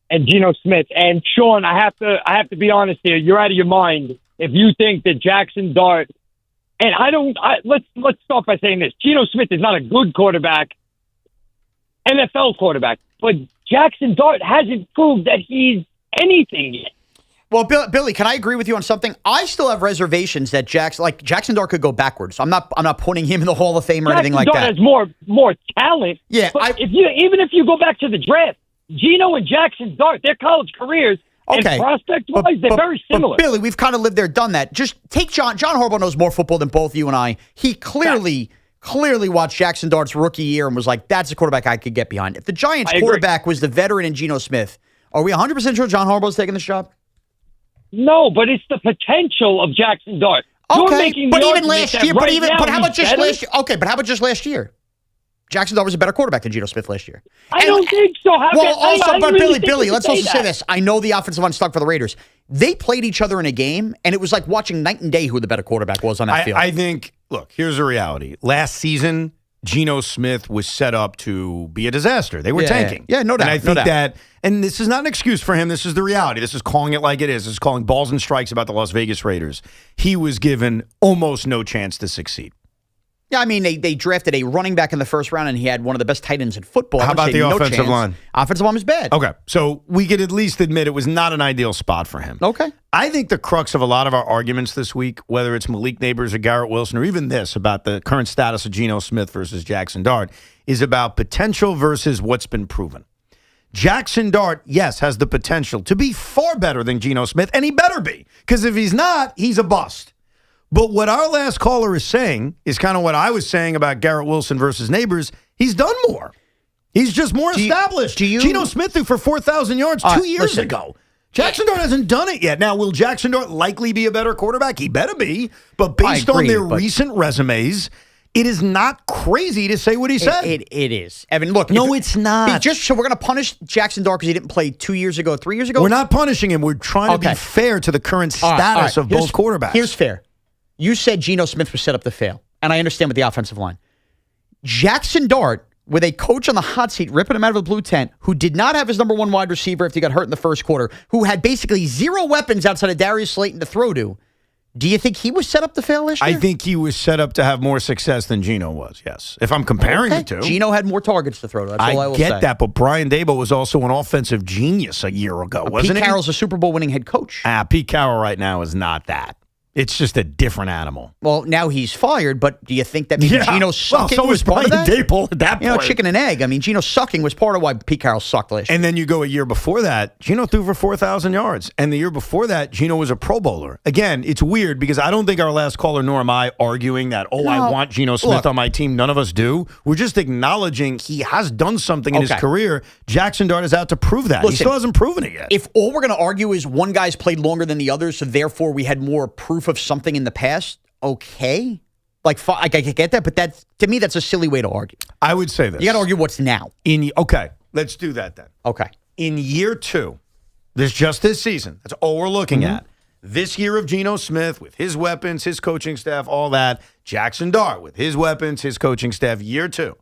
and Geno Smith. And Sean, I have to be honest here. You're out of your mind if you think that Jackson Dart and let's start by saying this. Geno Smith is not a good quarterback, NFL quarterback, but Jackson Dart hasn't proved that he's anything yet. Well, Billy, can I agree with you on something? I still have reservations that Jackson Dart could go backwards. I'm not putting him in the Hall of Fame or anything like Dart that. has more talent. Yeah, but even if you go back to the draft, Geno and Jackson Dart, their college careers Okay. And prospect-wise, they're very similar. But Billy, we've kind of lived there, done that. Just take John Harbaugh knows more football than both you and I. He clearly watched Jackson Dart's rookie year and was like, that's a quarterback I could get behind. If the Giants quarterback was the veteran and Geno Smith, are we 100% sure John Harbaugh's taking this job? No, but it's the potential of Jackson Dart. Okay, but even last year, but how about just last year? Okay, but how about just last year? Jackson Dart was a better quarterback than Geno Smith last year. I don't think so. Billy, let's also say this. I know the offensive line stuck for the Raiders. They played each other in a game, and it was like watching night and day who the better quarterback was on that field. I think, look, here's the reality. Last season, Geno Smith was set up to be a disaster. They were tanking. Yeah, no doubt. And I think that, and this is not an excuse for him. This is the reality. This is calling it like it is. This is calling balls and strikes about the Las Vegas Raiders. He was given almost no chance to succeed. Yeah, I mean, they drafted a running back in the first round, and he had one of the best tight ends in football. How about the offensive line? Offensive line was bad. Okay, so we could at least admit it was not an ideal spot for him. Okay. I think the crux of a lot of our arguments this week, whether it's Malik Neighbors or Garrett Wilson, or even this about the current status of Geno Smith versus Jackson Dart, is about potential versus what's been proven. Jackson Dart, yes, has the potential to be far better than Geno Smith, and he better be, because if he's not, he's a bust. But what our last caller is saying is kind of what I was saying about Garrett Wilson versus Neighbors. He's done more. He's just more established. Geno Smith threw for 4,000 yards 2 years ago. Jackson Dart hasn't done it yet. Now, will Jackson Dart likely be a better quarterback? He better be. But based on their recent resumes, it is not crazy to say what he said. It is. Evan, look. No, it's not. So we're going to punish Jackson Dart because he didn't play 2 years ago, 3 years ago? We're not punishing him. We're trying to be fair to the current status of both quarterbacks. Here's fair. You said Geno Smith was set up to fail, and I understand with the offensive line. Jackson Dart, with a coach on the hot seat ripping him out of a blue tent, who did not have his number one wide receiver if he got hurt in the first quarter, who had basically zero weapons outside of Darius Slayton to throw to, do you think he was set up to fail this year? I think he was set up to have more success than Geno was, yes. If I'm comparing the two. Geno had more targets to throw to. That's all I will say. I get that, but Brian Daboll was also an offensive genius a year ago, wasn't he? Pete Carroll's a Super Bowl winning head coach. Pete Carroll right now is not that. It's just a different animal. Well, now he's fired, but do you think that maybe Geno sucking was part of that? Daboll at that point. Chicken and egg. I mean, Geno sucking was part of why Pete Carroll sucked last year. And then you go a year before that, Geno threw for 4,000 yards. And the year before that, Geno was a Pro Bowler. Again, it's weird because I don't think our last caller nor am I arguing that, I want Geno Smith on my team. None of us do. We're just acknowledging he has done something in his career. Jackson Dart is out to prove that. He still hasn't proven it yet. If all we're going to argue is one guy's played longer than the other, so therefore we had more proof of something in the past, okay. I get that, but that to me, that's a silly way to argue. I would say this. You got to argue what's now. Okay, let's do that then. Okay. In year two, this season, that's all we're looking at. This year of Geno Smith with his weapons, his coaching staff, all that. Jackson Dart with his weapons, his coaching staff, year two.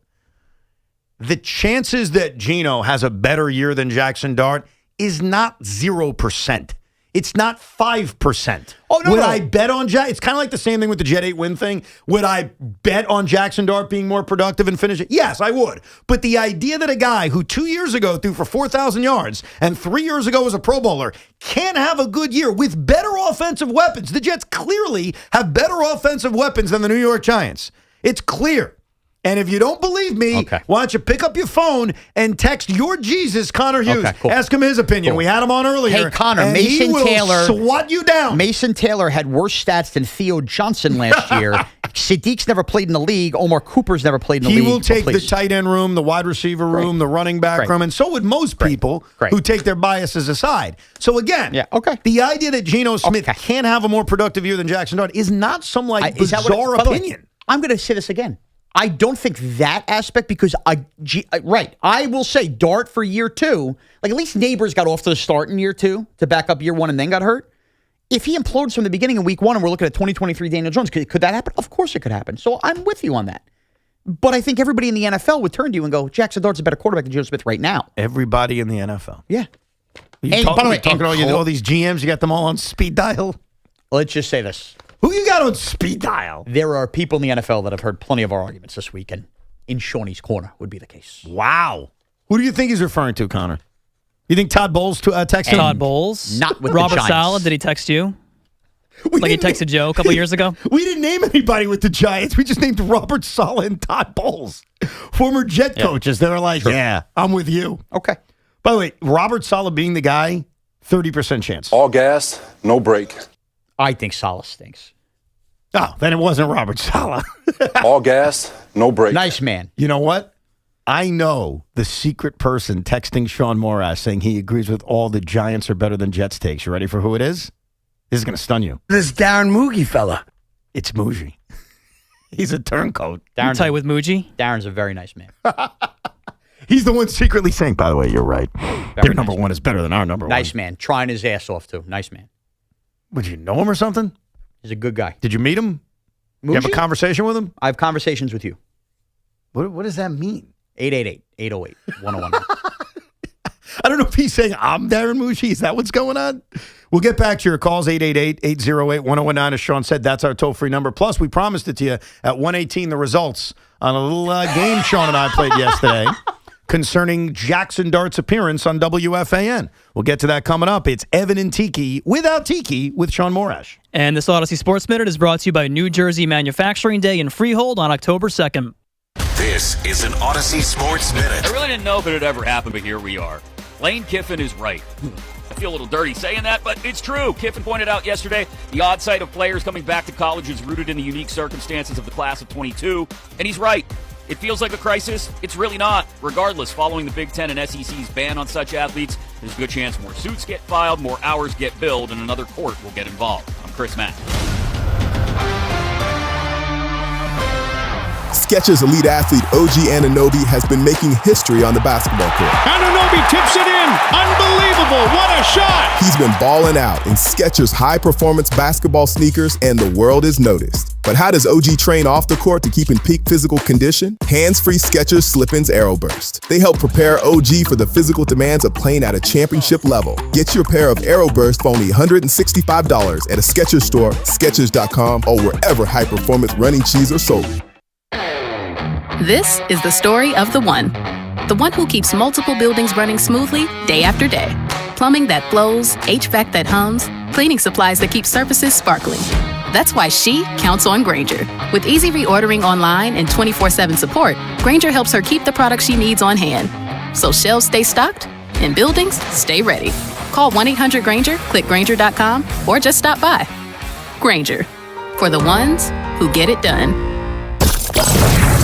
The chances that Geno has a better year than Jackson Dart is not 0%. It's not 5%. Oh, no, Would I bet on Jack? It's kind of like the same thing with the Jet 8 win thing. Would I bet on Jackson Dart being more productive and finishing? Yes, I would. But the idea that a guy who 2 years ago threw for 4,000 yards and 3 years ago was a Pro Bowler can have a good year with better offensive weapons. The Jets clearly have better offensive weapons than the New York Giants. It's clear. And if you don't believe me, why don't you pick up your phone and text your Jesus, Connor Hughes. Ask him his opinion. We had him on earlier. Hey, Connor, and Mason he will Taylor swat you down. Mason Taylor had worse stats than Theo Johnson last year. Sadiq's never played in the league. Omar Cooper's never played in the league. He will take the tight end room, the wide receiver room, the running back room, and so would most people who take their biases aside. So again, the idea that Geno Smith can't have a more productive year than Jackson Dart is not some bizarre opinion. I'm going to say this again. I don't think that aspect because I will say Dart for year two, like at least Neighbors got off to the start in year two to back up year one and then got hurt. If he implodes from the beginning in week one and we're looking at 2023 Daniel Jones, could that happen? Of course it could happen. So I'm with you on that. But I think everybody in the NFL would turn to you and go, Jackson Dart's a better quarterback than Geno Smith right now. Everybody in the NFL. Yeah. By the way, talking to all these GMs, you got them all on speed dial? Let's just say this. Who you got on speed dial? There are people in the NFL that have heard plenty of our arguments this week, and in Shawnee's corner would be the case. Wow. Who do you think he's referring to, Connor? You think Todd Bowles texted him? Todd Bowles? Not with Robert the Giants. Saleh, did he text you? Like he texted Joe a couple years ago? We didn't name anybody with the Giants. We just named Robert Saleh and Todd Bowles, former Jet coaches. They were like, I'm with you. Okay. By the way, Robert Saleh being the guy 30% chance. All gas, no brake. I think Saleh stinks. Oh, then it wasn't Robert Saleh. All gas, no brake. Nice man. You know what? I know the secret person texting Shaun Morash saying he agrees with all the Giants are better than Jets takes. You ready for who it is? This is going to stun you. This Darren Moogie fella. It's Muji. He's a turncoat. Darren's tight with Muji? Darren's a very nice man. He's the one secretly saying, by the way, you're right. Their number one is better than our number one. Nice man. Trying his ass off, too. Nice man. Would you know him or something? He's a good guy. Did you meet him? You have a conversation with him? I have conversations with you. What does that mean? 888-808-1019. I don't know if he's saying I'm Darren Muji. Is that what's going on? We'll get back to your calls, 888-808-1019. As Sean said, that's our toll-free number. Plus, we promised it to you at 118, the results on a little game Sean and I played yesterday concerning Jackson Dart's appearance on WFAN. We'll get to that coming up. It's Evan and Tiki, without Tiki, with Shaun Morash. And this Odyssey Sports Minute is brought to you by New Jersey Manufacturing Day in Freehold on October 2nd. This is an Odyssey Sports Minute. I really didn't know if it had ever happened, but here we are. Lane Kiffin is right. I feel a little dirty saying that, but it's true. Kiffin pointed out yesterday the odd sight of players coming back to college is rooted in the unique circumstances of the class of 22, and he's right. It feels like a crisis. It's really not. Regardless, following the Big Ten and SEC's ban on such athletes, there's a good chance more suits get filed, more hours get billed, and another court will get involved. I'm Chris Mack. Skechers elite athlete OG Anunoby has been making history on the basketball court. Anunoby tips it in. Unbelievable. What a shot. He's been balling out in Skechers high-performance basketball sneakers, and the world is noticed. But how does OG train off the court to keep in peak physical condition? Hands-free Skechers Slip-ins Aeroburst. They help prepare OG for the physical demands of playing at a championship level. Get your pair of Aeroburst for only $165 at a Skechers store, Skechers.com, or wherever high-performance running shoes are sold. This is the story of the one who keeps multiple buildings running smoothly day after day. Plumbing that flows, HVAC that hums, cleaning supplies that keep surfaces sparkling. That's why she counts on Grainger. With easy reordering online and 24/7 support, Grainger helps her keep the products she needs on hand. So shelves stay stocked and buildings stay ready. Call 1-800-GRAINGER, click Grainger.com, or just stop by. Grainger, for the ones who get it done.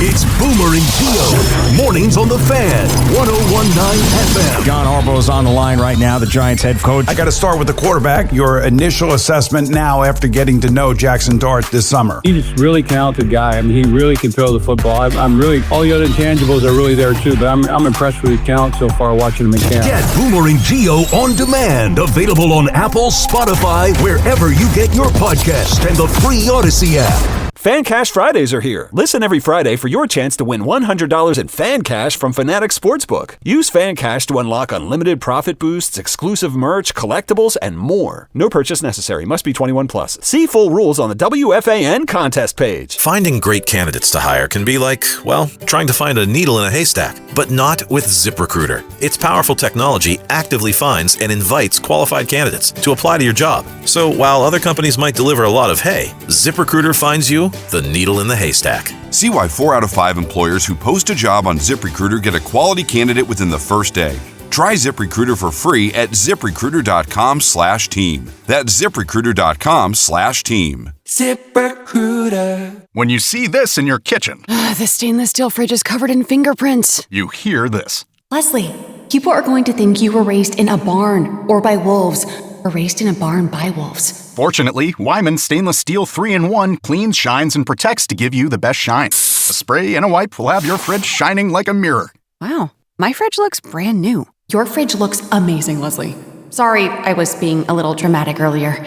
It's Boomer and Gio. Mornings on the Fan. 101.9 FM. John Harbaugh's on the line right now, the Giants head coach. I got to start with the quarterback. Your initial assessment now after getting to know Jackson Dart this summer. He's a really talented guy. I mean, he really can throw the football. I'm really, all the other intangibles are really there too, but I'm impressed with his talent so far watching him in camp. Get Boomer and Gio on demand. Available on Apple, Spotify, wherever you get your podcast, and the free Odyssey app. Fan Cash Fridays are here. Listen every Friday for your chance to win $100 in Fan Cash from Fanatics Sportsbook. Use Fan Cash to unlock unlimited profit boosts, exclusive merch, collectibles, and more. No purchase necessary. Must be 21 plus. See full rules on the WFAN contest page. Finding great candidates to hire can be like, well, trying to find a needle in a haystack, but not with ZipRecruiter. Its powerful technology actively finds and invites qualified candidates to apply to your job. So while other companies might deliver a lot of hay, ZipRecruiter finds you the needle in the haystack. See why 4 out of 5 employers who post a job on ZipRecruiter get a quality candidate within the first day. Try ZipRecruiter for free at ZipRecruiter.com/team. That's ZipRecruiter.com/team. ZipRecruiter. When you see this in your kitchen, The stainless steel fridge is covered in fingerprints. you hear this. Leslie, people are going to think you were raised in a barn or by wolves, or raised in a barn by wolves. Fortunately, Wyman's stainless steel 3-in-1 cleans, shines, and protects to give you the best shine. A spray and a wipe will have your fridge shining like a mirror. Wow, my fridge looks brand new. Your fridge looks amazing, Leslie. Sorry, I was being a little dramatic earlier.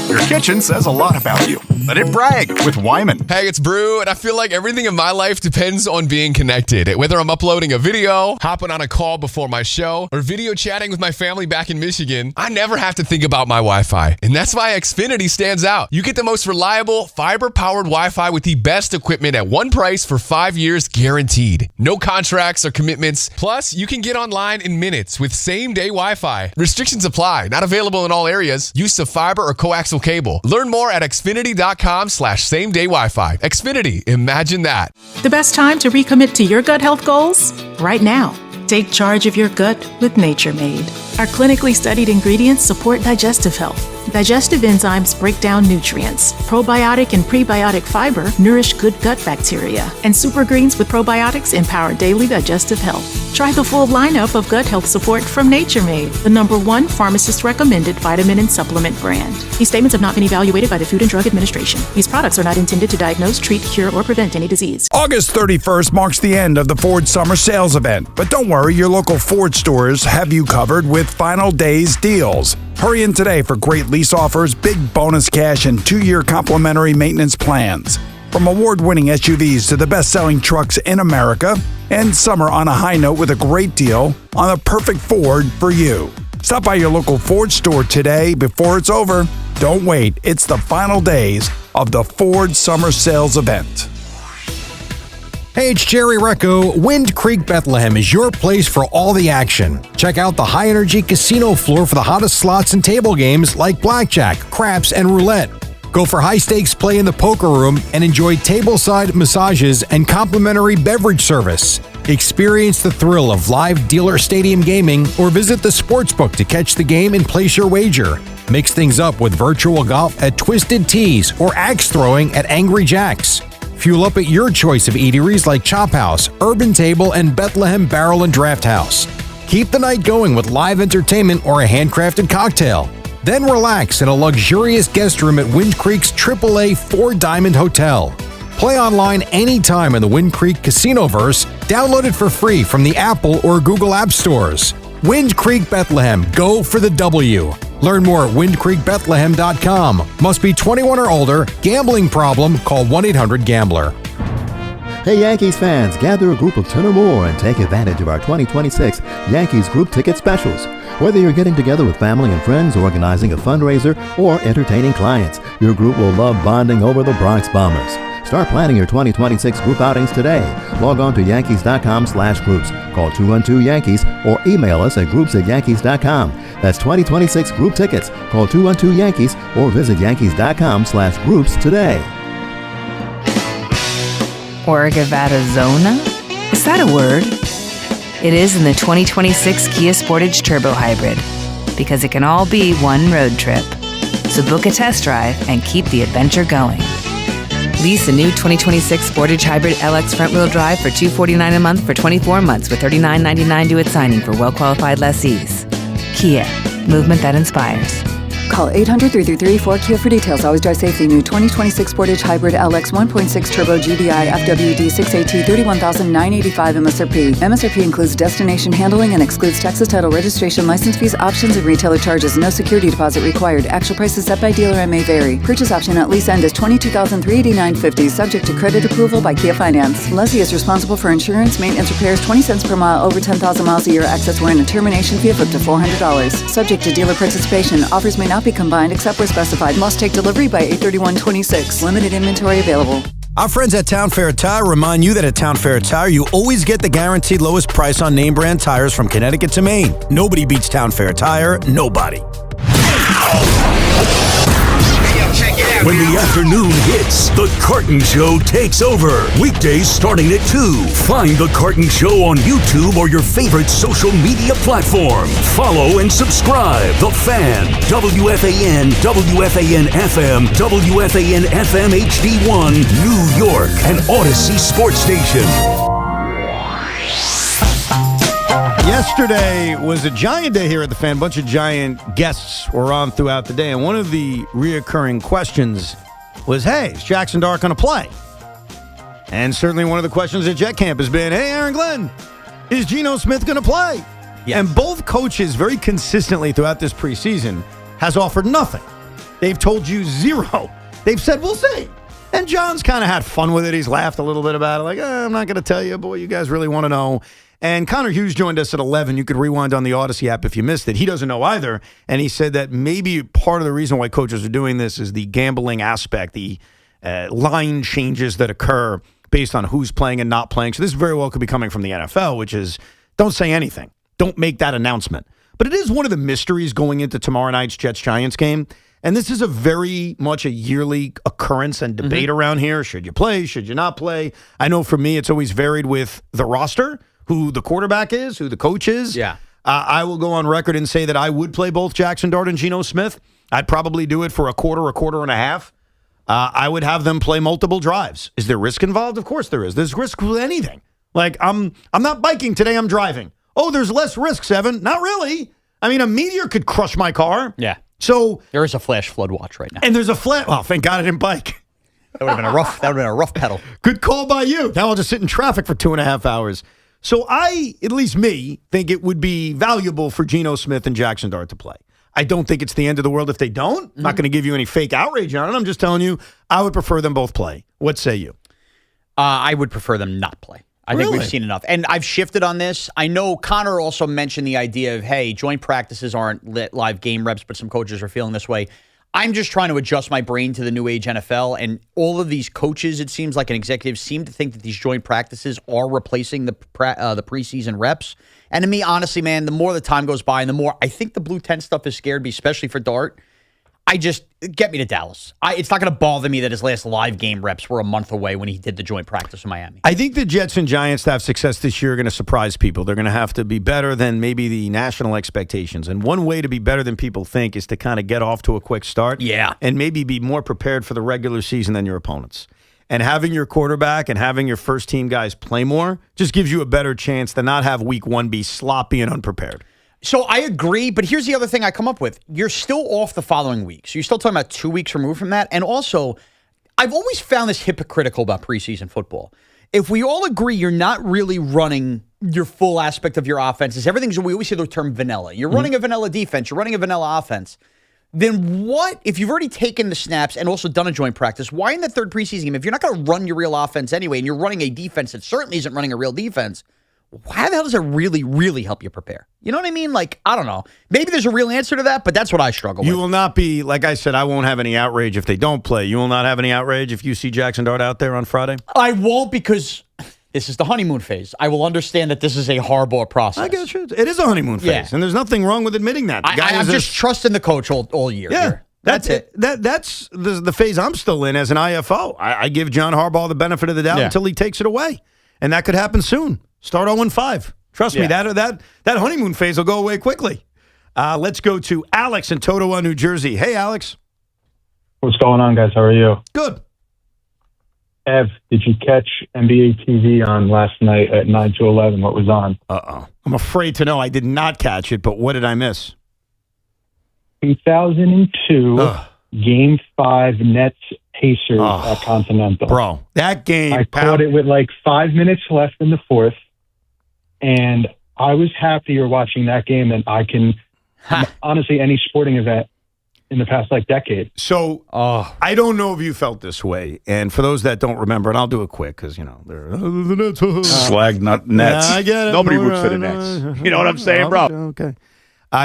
Your kitchen says a lot about you. Let it brag with Wyman. Hey, it's Brew, and I feel like everything in my life depends on being connected. Whether I'm uploading a video, hopping on a call before my show, or video chatting with my family back in Michigan, I never have to think about my Wi-Fi. And that's why Xfinity stands out. You get the most reliable, fiber-powered Wi-Fi with the best equipment at one price for 5 years guaranteed. No contracts or commitments. Plus, you can get online in minutes with same-day Wi-Fi. Restrictions apply. Not available in all areas. Use of fiber or coaxial cable. Learn more at Xfinity.com/same-day Wi-Fi. Xfinity. Imagine that. The best time to recommit to your gut health goals? Right now. Take charge of your gut with Nature Made. Our clinically studied ingredients support digestive health. Digestive enzymes break down nutrients. Probiotic and prebiotic fiber nourish good gut bacteria. And super greens with probiotics empower daily digestive health. Try the full lineup of gut health support from Nature Made, the #1 pharmacist-recommended vitamin and supplement brand. These statements have not been evaluated by the Food and Drug Administration. These products are not intended to diagnose, treat, cure, or prevent any disease. August 31st marks the end of the Ford Summer Sales Event. But don't worry, your local Ford stores have you covered with final days deals. Hurry in today for great lease offers, big bonus cash, and 2-year complimentary maintenance plans. From award-winning SUVs to the best-selling trucks in America, end summer on a high note with a great deal on a perfect Ford for you. Stop by your local Ford store today before it's over. Don't wait. It's the final days of the Ford Summer Sales Event. Hey, it's Jerry Recco. Wind Creek Bethlehem is your place for all the action. Check out the high-energy casino floor for the hottest slots and table games like blackjack, craps, and roulette. Go for high-stakes play in the poker room and enjoy tableside massages and complimentary beverage service. Experience the thrill of live dealer stadium gaming or visit the sportsbook to catch the game and place your wager. Mix things up with virtual golf at Twisted Tees or axe throwing at Angry Jacks. Fuel up at your choice of eateries like Chop House, Urban Table, and Bethlehem Barrel and Draft House. Keep the night going with live entertainment or a handcrafted cocktail. Then relax in a luxurious guest room at Wind Creek's AAA 4-Diamond Hotel. Play online anytime in the Wind Creek Casinoverse. Download it for free from the Apple or Google App Stores. Wind Creek Bethlehem. Go for the W. Learn more at windcreekbethlehem.com. Must be 21 or older. Gambling problem? Call 1-800-GAMBLER. Hey Yankees fans, gather a group of 10 or more and take advantage of our 2026 Yankees group ticket specials. Whether you're getting together with family and friends, organizing a fundraiser, or entertaining clients, your group will love bonding over the Bronx Bombers. Start planning your 2026 group outings today. Log on to Yankees.com/groups. Call 212-YANKEES or email us at groups@Yankees.com. That's 2026 group tickets. Call 212-YANKEES or visit Yankees.com/groups today. Orgavattazona? Is that a word? It is in the 2026 Kia Sportage Turbo Hybrid, because it can all be one road trip. So book a test drive and keep the adventure going. Lease a new 2026 Sportage Hybrid LX front-wheel drive for $249 a month for 24 months with $39.99 due at signing for well-qualified lessees. Kia, movement that inspires. Call 800-333-4KIA for details. Always drive safely. New 2026 Sportage Hybrid LX 1.6 Turbo GDI FWD 6AT 31,985 MSRP. MSRP includes destination handling and excludes taxes, title, registration, license fees, options, and retailer charges. No security deposit required. Actual prices set by dealer and may vary. Purchase option at lease end is $22,389.50. Subject to credit approval by Kia Finance. Lessee is responsible for insurance, maintenance, repairs, 20 cents per mile over 10,000 miles a year. Access warrant and termination fee of up to $400. Subject to dealer participation. Offers may not be combined except where specified. Must take delivery by 8/31/26. Limited inventory available. Our friends at Town Fair Tire remind you that at Town Fair Tire, you always get the guaranteed lowest price on name brand tires from Connecticut to Maine. Nobody beats Town Fair Tire. Nobody. When the afternoon hits, The Carton Show takes over. Weekdays starting at 2. Find The Carton Show on YouTube or your favorite social media platform. Follow and subscribe. The Fan, WFAN, WFAN FM, WFAN FM HD1, New York, and Odyssey Sports Station. Yesterday was a Giant day here at the Fan. A bunch of Giant guests were on throughout the day, and one of the reoccurring questions was, hey, is Jackson Dart going to play? And certainly one of the questions at Jet Camp has been, hey, Aaron Glenn, is Geno Smith going to play? Yes. And both coaches very consistently throughout this preseason has offered nothing. They've told you zero. They've said, we'll see. And John's kind of had fun with it. He's laughed a little bit about it, like, I'm not going to tell you, boy, you guys really want to know. And Connor Hughes joined us at 11. You could rewind on the Odyssey app if you missed it. He doesn't know either. And he said that maybe part of the reason why coaches are doing this is the gambling aspect, the line changes that occur based on who's playing and not playing. So this very well could be coming from the NFL, which is don't say anything. Don't make that announcement. But it is one of the mysteries going into tomorrow night's Jets-Giants game. And this is a very much a yearly occurrence and debate around here. Should you play? Should you not play? I know for me, it's always varied with the roster. who the quarterback is, who the coach is. Yeah. I will go on record and say that I would play both Jackson Dart and Geno Smith. I'd probably do it for a quarter and a half. I would have them play multiple drives. Is there risk involved? Of course there is. There's risk with anything. Like, I'm not biking today, I'm driving. Oh, there's less risk, Seven. Not really. I mean, a meteor could crush my car. Yeah. So there is a flash flood watch right now. And there's a flat. Oh, thank God I didn't bike. That would have been a rough pedal. Good call by you. Now I'll just sit in traffic for 2.5 hours. So I, at least me, think it would be valuable for Geno Smith and Jackson Dart to play. I don't think it's the end of the world if they don't. I'm not going to give you any fake outrage on it. I'm just telling you, I would prefer them both play. What say you? I would prefer them not play. I think we've seen enough. And I've shifted on this. I know Connor also mentioned the idea of, hey, joint practices aren't live game reps, but some coaches are feeling this way. I'm just trying to adjust my brain to the new age NFL, and all of these coaches, it seems like, and executives seem to think that these joint practices are replacing the preseason reps. And to me, honestly, man, the more the time goes by and the more I think the Blue Tent stuff has scared me, especially for Dart. Get me to Dallas. It's not going to bother me that his last live game reps were a month away when he did the joint practice in Miami. I think the Jets and Giants to have success this year are going to surprise people. They're going to have to be better than maybe the national expectations. And one way to be better than people think is to kind of get off to a quick start. Yeah. And maybe be more prepared for the regular season than your opponents. And having your quarterback and having your first team guys play more just gives you a better chance to not have week one be sloppy and unprepared. So I agree, but here's the other thing I come up with. You're still off the following week. So you're still talking about 2 weeks removed from that. And also, I've always found this hypocritical about preseason football. If we all agree you're not really running your full aspect of your offenses, everything's, we always say the term vanilla. You're running a vanilla defense. You're running a vanilla offense. Then what, if you've already taken the snaps and also done a joint practice, why in the third preseason game, if you're not going to run your real offense anyway, and you're running a defense that certainly isn't running a real defense, how the hell does it really, really help you prepare? You know what I mean? Like, I don't know. Maybe there's a real answer to that, but that's what I struggle with. You will not be, like I said, I won't have any outrage if they don't play. You will not have any outrage if you see Jackson Dart out there on Friday? I won't, because this is the honeymoon phase. I will understand that this is a Harbaugh process. I get you. It is a honeymoon phase, and there's nothing wrong with admitting that. I'm just trusting the coach all year. Yeah. Here. That's it. That's the phase I'm still in as an IFO. I give John Harbaugh the benefit of the doubt until he takes it away. And that could happen soon. Start 0-5. Trust me, that honeymoon phase will go away quickly. Let's go to Alex in Totowa, New Jersey. Hey, Alex. What's going on, guys? How are you? Good. Ev, did you catch NBA TV on last night at 9 to 11? What was on? Uh-oh. I'm afraid to know I did not catch it, but what did I miss? 2002, Game 5, Nets Pacers at Continental. Bro, that game. I caught it with like 5 minutes left in the fourth, and I was happier watching that game than I can, honestly, any sporting event in the past decade. So I don't know if you felt this way, and for those that don't remember, and I'll do it quick because they're the Nets. Slag nut Nets. I get it. Nobody roots for the Nets. You know what I'm saying, bro? Okay.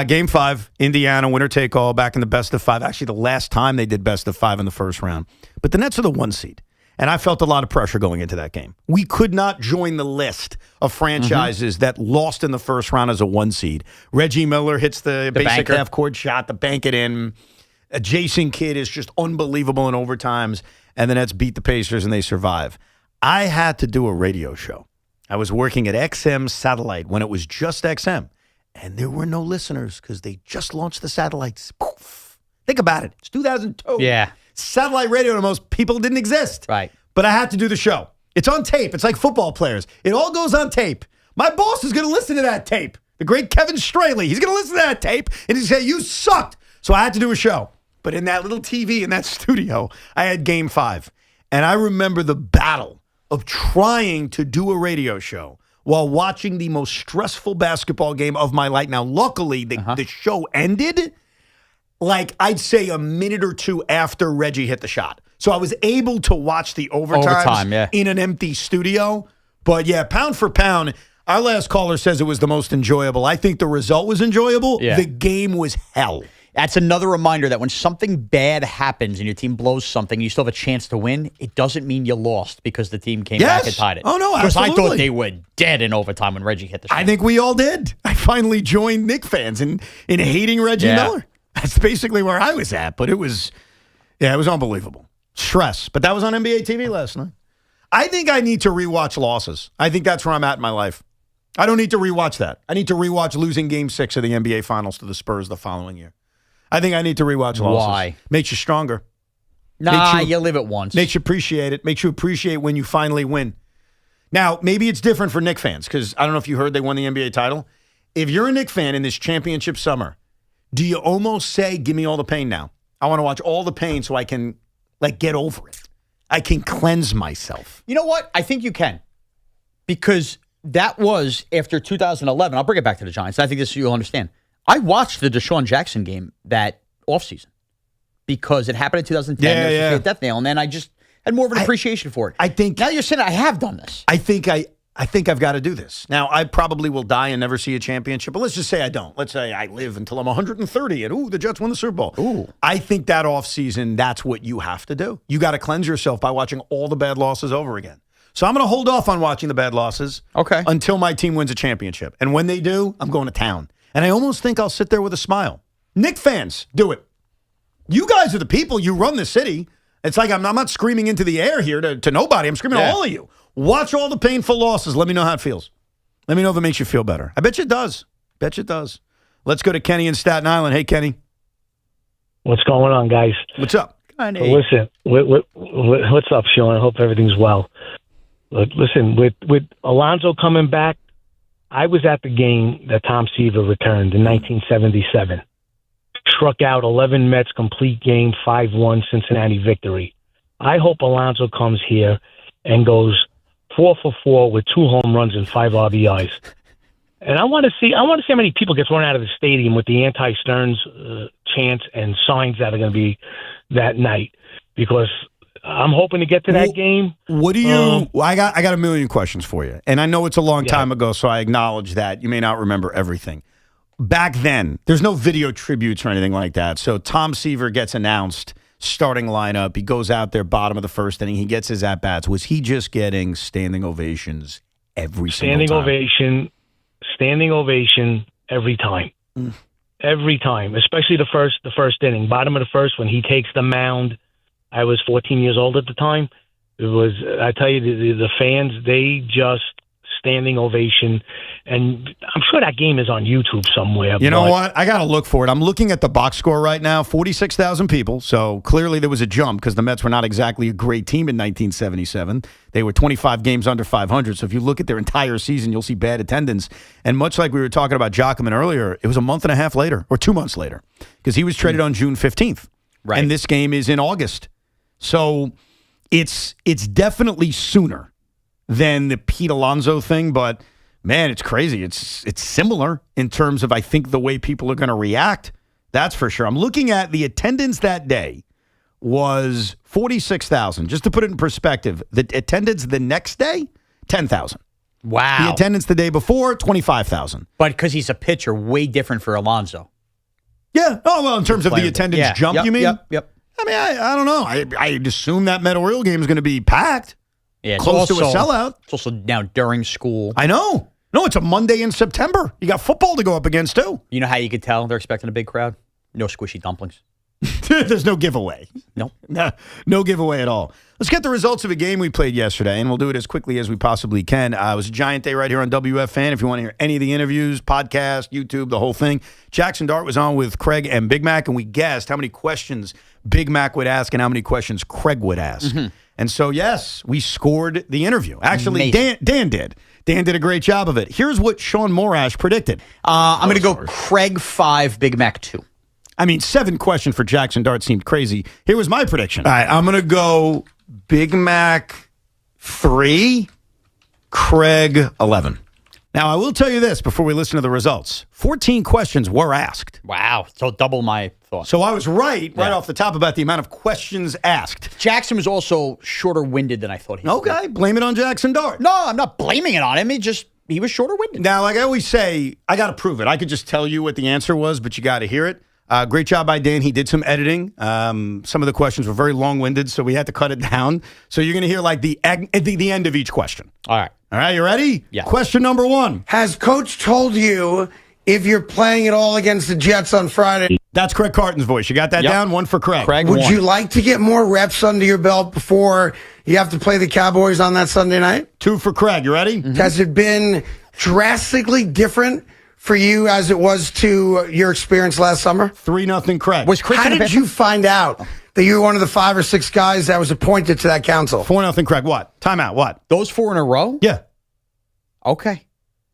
Game 5, Indiana, winner take all, back in the best of 5. Actually, the last time they did best of 5 in the first round. But the Nets are the 1 seed. And I felt a lot of pressure going into that game. We could not join the list of franchises that lost in the first round as a 1 seed. Reggie Miller hits the basic half-court shot to bank it in. Jason Kidd is just unbelievable in overtimes. And the Nets beat the Pacers and they survive. I had to do a radio show. I was working at XM Satellite when it was just XM. And there were no listeners because they just launched the satellites. Poof. Think about it. It's 2002. Yeah. Satellite radio to most people didn't exist. Right. But I had to do the show. It's on tape. It's like football players. It all goes on tape. My boss is going to listen to that tape. The great Kevin Straley. He's going to listen to that tape and he's going to say, you sucked. So I had to do a show. But in that little TV in that studio, I had Game 5. And I remember the battle of trying to do a radio show while watching the most stressful basketball game of my life. Now, luckily, the show ended, I'd say a minute or two after Reggie hit the shot. So I was able to watch the overtime in an empty studio. But, yeah, pound for pound, our last caller says it was the most enjoyable. I think the result was enjoyable. Yeah. The game was hell. That's another reminder that when something bad happens and your team blows something, you still have a chance to win. It doesn't mean you lost because the team came back and tied it. Oh, no, because absolutely. I thought they were dead in overtime when Reggie hit the shot. I think we all did. I finally joined Knick fans in hating Reggie Miller. That's basically where I was at. But it was unbelievable. Stress. But that was on NBA TV last night. I think I need to rewatch losses. I think that's where I'm at in my life. I don't need to rewatch that. I need to rewatch losing Game 6 of the NBA Finals to the Spurs the following year. I think I need to rewatch losses. Why? Makes you stronger. Nah, you live it once. Makes you appreciate it. Makes you appreciate when you finally win. Now, maybe it's different for Knicks fans because I don't know if you heard they won the NBA title. If you're a Knicks fan in this championship summer, do you almost say, give me all the pain now? I want to watch all the pain so I can, get over it. I can cleanse myself. You know what? I think you can. Because that was after 2011. I'll bring it back to the Giants. I think this you'll understand. I watched the Deshaun Jackson game that offseason because it happened in 2010. Yeah. A death nail, and then I just had more of an appreciation for it. I think now you're saying I have done this. I think I've got to do this. Now, I probably will die and never see a championship, but let's just say I don't. Let's say I live until I'm 130 and, the Jets won the Super Bowl. Ooh. I think that offseason, that's what you have to do. You got to cleanse yourself by watching all the bad losses over again. So I'm going to hold off on watching the bad losses until my team wins a championship. And when they do, I'm going to town. And I almost think I'll sit there with a smile. Knicks fans, do it. You guys are the people. You run the city. It's like I'm not screaming into the air here to nobody. I'm screaming at all of you. Watch all the painful losses. Let me know how it feels. Let me know if it makes you feel better. I bet you it does. Let's go to Kenny in Staten Island. Hey, Kenny. What's going on, guys? What's up? Listen, what's up, Sean? I hope everything's well. Listen, with Alonso coming back, I was at the game that Tom Seaver returned in 1977. Struck out 11 Mets, complete game, 5-1 Cincinnati victory. I hope Alonso comes here and goes 4 for 4 with 2 home runs and 5 RBIs. And I want to see how many people get thrown out of the stadium with the anti-Stearns chants and signs that are going to be that night, because I'm hoping to get to that game. What do you? I got a million questions for you, and I know it's a long time ago, so I acknowledge that you may not remember everything. Back then, there's no video tributes or anything like that. So Tom Seaver gets announced, starting lineup. He goes out there, bottom of the first inning. He gets his at bats. Was he just getting standing ovations every single time? Standing ovation every time. Every time, especially the first inning, bottom of the first, when he takes the mound. I was 14 years old at the time. It was, I tell you, the fans, they just standing ovation. And I'm sure that game is on YouTube somewhere. You know what? I got to look for it. I'm looking at the box score right now, 46,000 people. So clearly there was a jump because the Mets were not exactly a great team in 1977. They were 25 games under 500. So if you look at their entire season, you'll see bad attendance. And much like we were talking about Jockman earlier, it was a month and a half later or 2 months later because he was traded on June 15th. Right. And this game is in August. So it's definitely sooner than the Pete Alonso thing, but man, it's crazy. It's similar in terms of, I think, the way people are going to react. That's for sure. I'm looking at the attendance that day was 46,000. Just to put it in perspective, the attendance the next day, 10,000. Wow. The attendance the day before, 25,000. But because he's a pitcher, way different for Alonso. Yeah. Oh, well, in terms of the attendance jump, you mean? Yep. I mean, I don't know. I'd assume that Met-Oriole game is going to be packed. Yeah, close to a sellout. It's also now during school. I know. No, it's a Monday in September. You got football to go up against, too. You know how you could tell they're expecting a big crowd? No squishy dumplings. There's no giveaway. Nope. No giveaway at all. Let's get the results of a game we played yesterday, and we'll do it as quickly as we possibly can. It was a Giant Day right here on WFAN. If you want to hear any of the interviews, podcast, YouTube, the whole thing, Jackson Dart was on with Craig and Big Mac, and we guessed how many questions Big Mac would ask and how many questions Craig would ask. Mm-hmm. And so, yes, we scored the interview. Actually, Dan did. Dan did a great job of it. Here's what Shaun Morash predicted. I'm going to go Craig 5, Big Mac 2. I mean, 7 questions for Jackson Dart seemed crazy. Here was my prediction. All right, I'm going to go Big Mac 3, Craig 11. Now, I will tell you this before we listen to the results. 14 questions were asked. Wow. So double my thought. So I was right off the top about the amount of questions asked. Jackson was also shorter-winded than I thought he was. Okay, blame it on Jackson Dart. No, I'm not blaming it on him. He was shorter-winded. Now, like I always say, I got to prove it. I could just tell you what the answer was, but you got to hear it. Great job by Dan. He did some editing. Some of the questions were very long-winded, so we had to cut it down. So you're going to hear like the end of each question. All right, you ready? Yeah. Question number 1. Has Coach told you if you're playing at all against the Jets on Friday? That's Craig Carton's voice. You got that down? 1 for Craig. Would you like to get more reps under your belt before you have to play the Cowboys on that Sunday night? 2 for Craig. You ready? Mm-hmm. Has it been drastically different for you as it was to your experience last summer? 3-0 Craig. Was Chris How in the did bathroom? you find out that you were one of the 5 or 6 guys that was appointed to that council? 4-0 Craig. What? Timeout. What? Those 4 in a row? Yeah. Okay.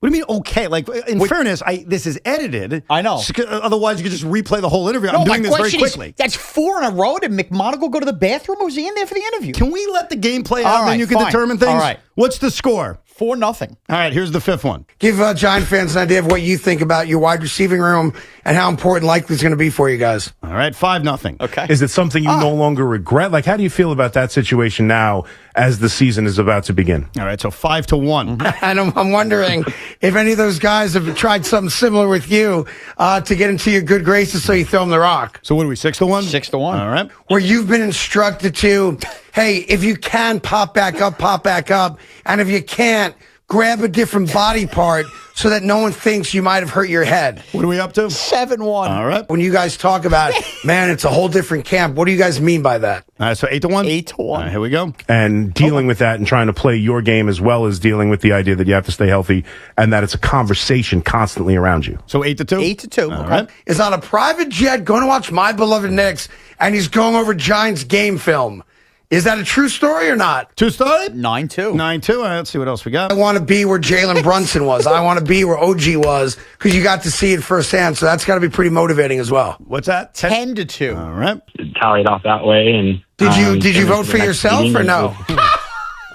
What do you mean, okay? Like, in fairness, this is edited. I know. Otherwise, you could just replay the whole interview. No, I'm doing my this very question quickly. is, that's 4 in a row. Did McMonagle go to the bathroom or was he in there for the interview? Can we let the game play All out and then right, you can fine. determine things? All right. What's the score? 4-0. All right, here's the 5th one. Give Giant fans an idea of what you think about your wide receiving room and how important likely it's going to be for you guys. All right, 5-0. Okay. Is it something you no longer regret? Like, how do you feel about that situation now as the season is about to begin? All right, so 5-1. And I'm wondering if any of those guys have tried something similar with you to get into your good graces so you throw them the rock. So what are we, 6-1? 6-1. All right. Where you've been instructed to, hey, if you can pop back up. And if you can't, grab a different body part so that no one thinks you might have hurt your head. What are we up to? 7-1. All right. When you guys talk about, man, it's a whole different camp, what do you guys mean by that? All right, so 8-1? 8-1. All right, here we go. And dealing with that and trying to play your game as well as dealing with the idea that you have to stay healthy and that it's a conversation constantly around you. So 8-2? 8-2. All right. Is on a private jet going to watch my beloved Knicks, and he's going over Giants game film. Is that a true story or not? True story? 9-2. 9-2. All right, let's see what else we got. I want to be where Jalen Brunson was. I want to be where OG was because you got to see it firsthand. So that's got to be pretty motivating as well. What's that? 10-2. All right. Tallied off that way. And did you vote for yourself or no?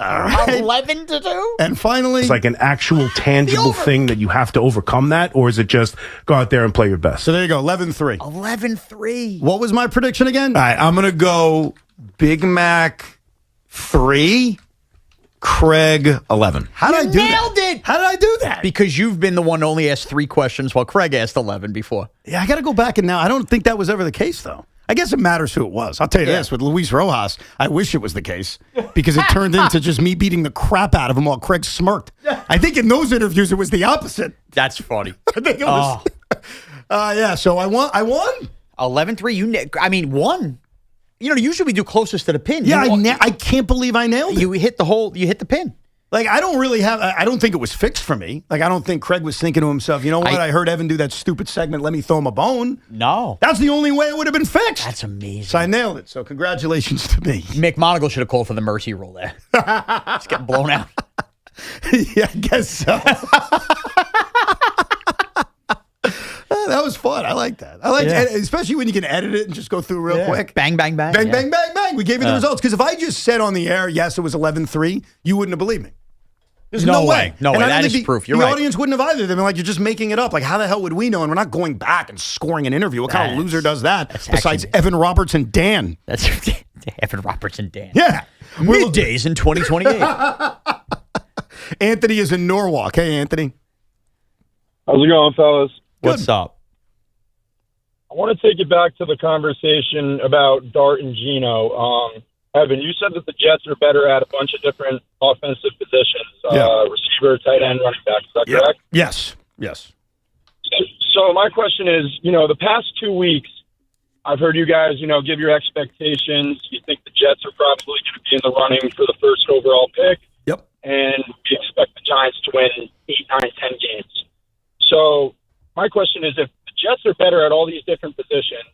All right. 11-2. And finally, It's like an actual tangible thing that you have to overcome that, or is it just go out there and play your best? so there you go, 11-3. 11-3. What was my prediction again? All right, I'm going to go Big Mac 3, Craig 11. How did I do Nailed that? it. How did I do that? Because you've been the one to only ask 3 questions while Craig asked 11 before. Yeah, I got to go back and now. I don't think that was ever the case, though. I guess it matters who it was. I'll tell you this, with Luis Rojas, I wish it was the case because it turned into just me beating the crap out of him while Craig smirked. I think in those interviews it was the opposite. That's funny. I think it was. Yeah, so I won. 11-3. One. Usually we do closest to the pin. Yeah, I can't believe I nailed it. You hit the pin. Like, I don't think it was fixed for me. Like, I don't think Craig was thinking to himself, you know what? I heard Evan do that stupid segment. Let me throw him a bone. No. That's the only way it would have been fixed. That's amazing. So I nailed it. So congratulations to me. McMonagle should have called for the mercy rule there. Just get blown out. Yeah, I guess so. That was fun. I like that. I like it, especially when you can edit it and just go through real quick. Bang, bang, bang. Bang, bang, bang, bang. We gave you the results. Because if I just said on the air, yes, it was 11-3, you wouldn't have believed me. There's no way. No And way. I don't That think is proof. You're the right. audience wouldn't have either. They'd be like, you're just making it up. Like, how the hell would we know? And we're not going back and scoring an interview. What kind of loser does that besides Evan Roberts and Dan? That's Evan Roberts and Dan. Yeah. Middays in 2028. Anthony is in Norwalk. Hey, Anthony. How's it going, fellas? What's up? I want to take it back to the conversation about Dart and Geno. Evan, you said that the Jets are better at a bunch of different offensive positions, receiver, tight end, running back. Is that correct? Yes. So my question is, the past 2 weeks, I've heard you guys, give your expectations. You think the Jets are probably going to be in the running for the first overall pick. Yep. And we expect the Giants to win 8, 9, 10 games. So my question is, if the Jets are better at all these different positions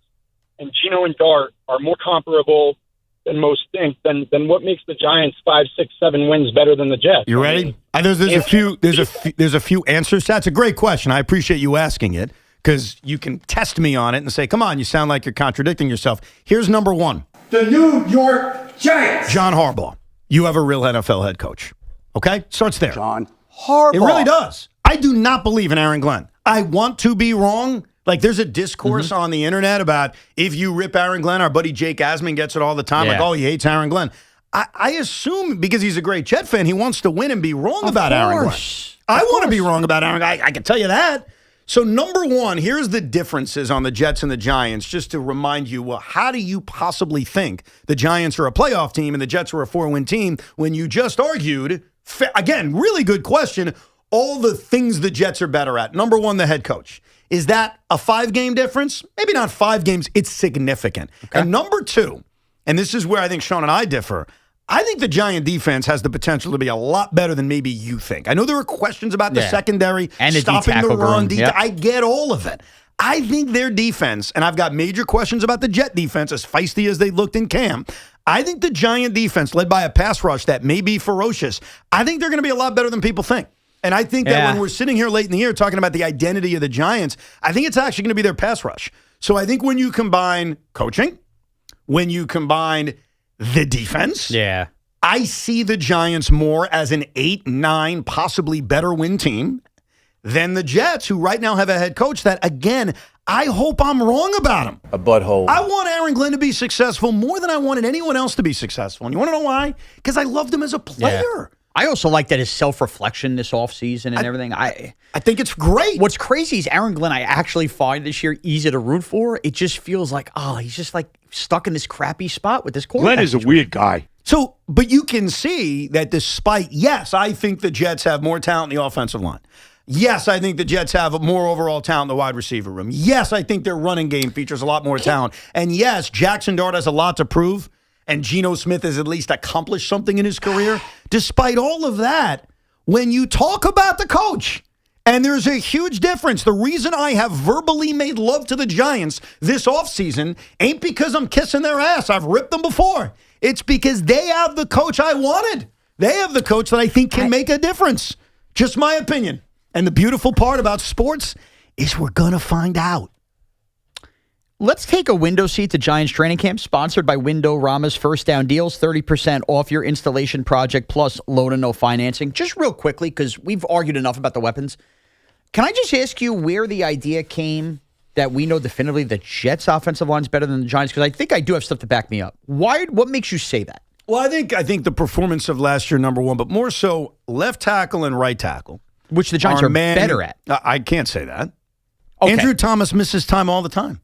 and Geno and Dart are more comparable than most think, then what makes the Giants 5, 6, 7 wins better than the Jets? You ready? There's a few answers. That's a great question. I appreciate you asking it because you can test me on it and say, come on, you sound like you're contradicting yourself. Here's number one. The New York Giants. John Harbaugh. You have a real NFL head coach. Okay? Starts there. John Harbaugh. It really does. I do not believe in Aaron Glenn. I want to be wrong. Like, there's a discourse on the internet about if you rip Aaron Glenn, our buddy Jake Asman gets it all the time. Like, oh, he hates Aaron Glenn. I assume because he's a great Jet fan, he wants to win and be wrong about Aaron Glenn. I want to be wrong about Aaron Glenn. I can tell you that. So, number one, here's the differences on the Jets and the Giants, just to remind you, well, how do you possibly think the Giants are a playoff team and the Jets are a 4-win team when you just argued, again, really good question, all the things the Jets are better at. Number one, the head coach. Is that a 5-game difference? Maybe not 5 games. It's significant. Okay. And number two, and this is where I think Sean and I differ, I think the Giant defense has the potential to be a lot better than maybe you think. I know there are questions about the secondary, and the stopping the run. Yep. I get all of it. I think their defense, and I've got major questions about the Jet defense, as feisty as they looked in camp. I think the Giant defense, led by a pass rush that may be ferocious, I think they're going to be a lot better than people think. And I think that when we're sitting here late in the year talking about the identity of the Giants, I think it's actually going to be their pass rush. So I think when you combine coaching, when you combine the defense, I see the Giants more as an 8-9, possibly better win team than the Jets, who right now have a head coach that, again, I hope I'm wrong about him. A butthole. I want Aaron Glenn to be successful more than I wanted anyone else to be successful. And you want to know why? Because I loved him as a player. Yeah. I also like that his self-reflection this offseason and everything. I think it's great. What's crazy is Aaron Glenn, I actually find this year easy to root for. It just feels like, he's just like stuck in this crappy spot with this quarterback. Glenn is a weird guy. So, but you can see that despite, yes, I think the Jets have more talent in the offensive line. Yes, I think the Jets have more overall talent in the wide receiver room. Yes, I think their running game features a lot more talent. And yes, Jackson Dart has a lot to prove. And Geno Smith has at least accomplished something in his career. Despite all of that, when you talk about the coach, and there's a huge difference. The reason I have verbally made love to the Giants this offseason ain't because I'm kissing their ass. I've ripped them before. It's because they have the coach I wanted. They have the coach that I think can make a difference. Just my opinion. And the beautiful part about sports is we're going to find out. Let's take a window seat to Giants training camp, sponsored by Window Rama's First Down Deals, 30% off your installation project plus loan and no financing. Just real quickly, because we've argued enough about the weapons. Can I just ask you where the idea came that we know definitively the Jets' offensive line is better than the Giants? Because I think I do have stuff to back me up. What makes you say that? Well, I think the performance of last year, number one, but more so left tackle and right tackle. Which the Giants are better at. I can't say that. Okay. Andrew Thomas misses time all the time.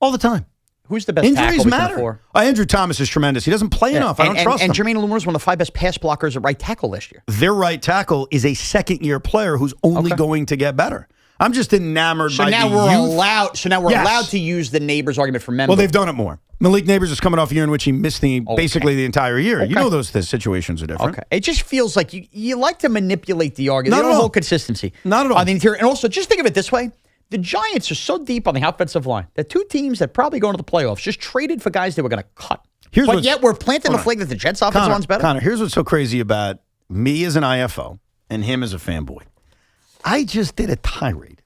All the time. Who's the best Injuries tackle matter. Andrew Thomas is tremendous. He doesn't play enough. I don't trust him. And Jermaine Lemieux is one of the 5 best pass blockers at right tackle last year. Their right tackle is a second-year player who's only going to get better. I'm just enamored by the youth. So now we're allowed to use the Neighbors argument for Membo. Well, they've done it more. Malik Neighbors is coming off a year in which he missed basically the entire year. Okay. You know the situations are different. Okay. It just feels like you like to manipulate the argument. They don't hold consistency. Not at all. On the interior. And also, just think of it this way. The Giants are so deep on the offensive line that 2 teams that probably go into the playoffs just traded for guys they were going to cut. But yet we're planting the flag that the Jets' offensive line's better. Connor, here's what's so crazy about me as an IFO and him as a fanboy. I just did a tirade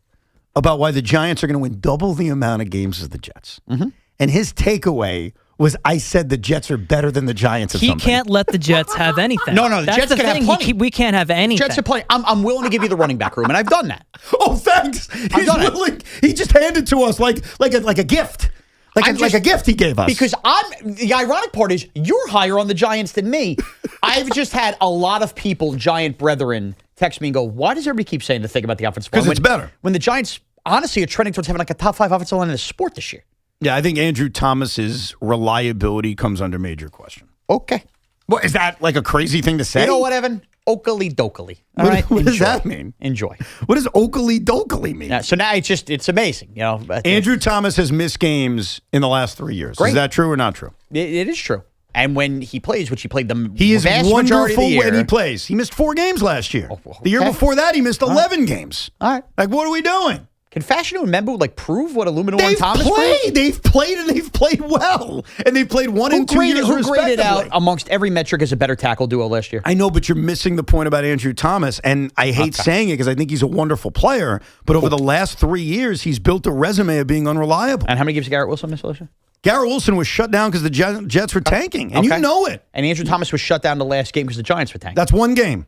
about why the Giants are going to win double the amount of games as the Jets. Mm-hmm. And his takeaway was I said the Jets are better than the Giants at something. He can't let the Jets have anything. No, the That's Jets the can thing. have plenty. We can't have anything. Jets are plenty. I'm willing to give you the running back room, and I've done that. Oh, thanks. He's willing. He just handed to us like a gift. Like a gift he gave us. Because the ironic part is you're higher on the Giants than me. I've just had a lot of people, Giant brethren, text me and go, why does everybody keep saying the thing about the offensive line? Because it's better. When the Giants, honestly, are trending towards having like a top 5 offensive line in the sport this year. Yeah, I think Andrew Thomas's reliability comes under major question. Okay. Well, is that like a crazy thing to say? You know what, Evan? Oakley dokley. What does that mean? Enjoy. What does Oakley dokley mean? So now it's amazing. You know, Andrew Thomas has missed games in the last 3 years. Great. Is that true or not true? It is true. And when he plays, which he played the he is vast majority of the year. when he plays. He missed 4 games last year. The year before that, he missed 11 games. All right. Like, what are we doing? Can Fashanu and Membu prove what Aluminum and Thomas played? They've played and they've played well. And they've played 1 and 2 years Who graded out respectively. amongst every metric as a better tackle duo last year? I know, but you're missing the point about Andrew Thomas. And I hate saying it because I think he's a wonderful player. But over the last 3 years, he's built a resume of being unreliable. And how many games did Garrett Wilson miss last year? Garrett Wilson was shut down because the Jets were tanking. And you know it. And Andrew Thomas was shut down the last game because the Giants were tanking. That's 1 game.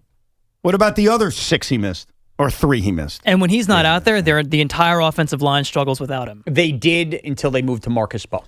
What about the other 6 he missed? Or 3 he missed. And when he's not out there, the entire offensive line struggles without him. They did until they moved to Marcus Bowe.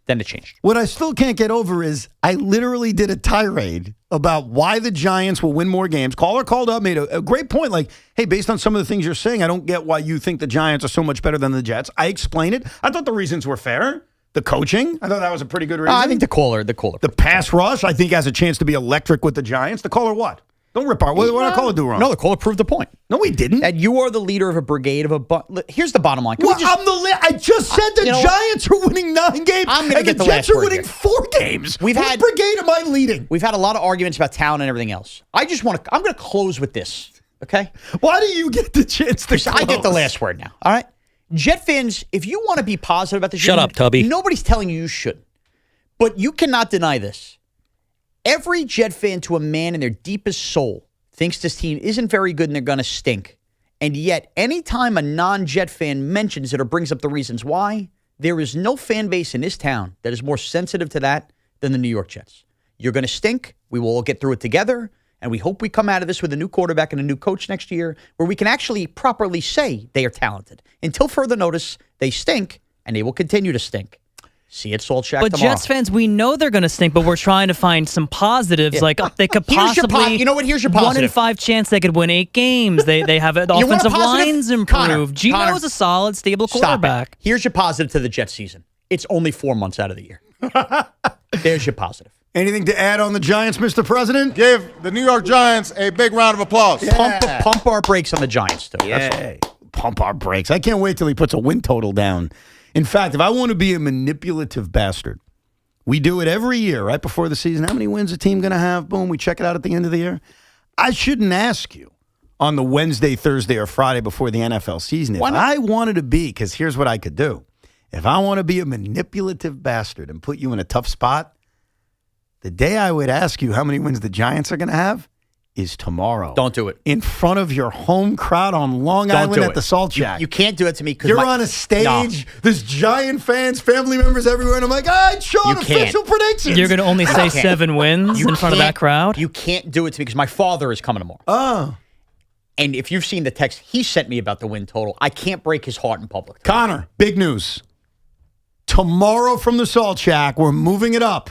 Then it changed. What I still can't get over is I literally did a tirade about why the Giants will win more games. Caller called up, made a great point. Like, hey, based on some of the things you're saying, I don't get why you think the Giants are so much better than the Jets. I explained it. I thought the reasons were fair. The coaching, I thought that was a pretty good reason. I think the caller. The pass rush, I think, has a chance to be electric with the Giants. The caller what? Don't rip our. What did our caller do wrong? No, the caller proved the point. No, we didn't. That you are the leader of a brigade of a. Here's the bottom line. Well, I just said the Giants are winning 9 games. I'm going to get the Jets last are word winning here. 4 games. What brigade am I leading? We've had a lot of arguments about talent and everything else. I just want to. I'm going to close with this. Okay. Why do you get the chance to? I get the last word now. All right. Jet fans, if you want to be positive about this, Shut up, Tubby. Nobody's telling you shouldn't, but you cannot deny this. Every Jet fan, to a man in their deepest soul, thinks this team isn't very good and they're going to stink. And yet, anytime a non-Jet fan mentions it or brings up the reasons why, there is no fan base in this town that is more sensitive to that than the New York Jets. You're going to stink. We will all get through it together. And we hope we come out of this with a new quarterback and a new coach next year where we can actually properly say they are talented. Until further notice, they stink, and they will continue to stink. See you at Salt Shack But tomorrow. Jets fans, we know they're going to stink, but we're trying to find some positives. Yeah. Like they could Here's your possibly, you know what? Here's your 1 in positive. 5 chance they could win 8 games. They have the You want a offensive positive? lines improved. Connor. Gino's a solid, stable quarterback. Stop it. Here's your positive to the Jets season. It's only 4 months out of the year. There's your positive. Anything to add on the Giants, Mr. President? Give the New York Giants a big round of applause. Yeah. Pump our brakes on the Giants, too. Yeah. Pump our brakes. I can't wait till he puts a win total down. In fact, if I want to be a manipulative bastard, we do it every year right before the season. How many wins a team going to have? Boom, we check it out at the end of the year. I shouldn't ask you on the Wednesday, Thursday, or Friday before the NFL season. If I wanted to be, because here's what I could do. If I want to be a manipulative bastard and put you in a tough spot, the day I would ask you how many wins the Giants are going to have is tomorrow. Don't do it. In front of your home crowd on Long Island at the Salt Shack. You can't do it to me. You're on a stage. There's Giant fans, family members everywhere, and I'm like, all right, Sean, official predictions. You're going to only say 7 wins in front of that crowd? You can't do it to me because my father is coming tomorrow. Oh. And if you've seen the text he sent me about the win total, I can't break his heart in public. Connor, big news. Tomorrow from the Salt Shack, we're moving it up.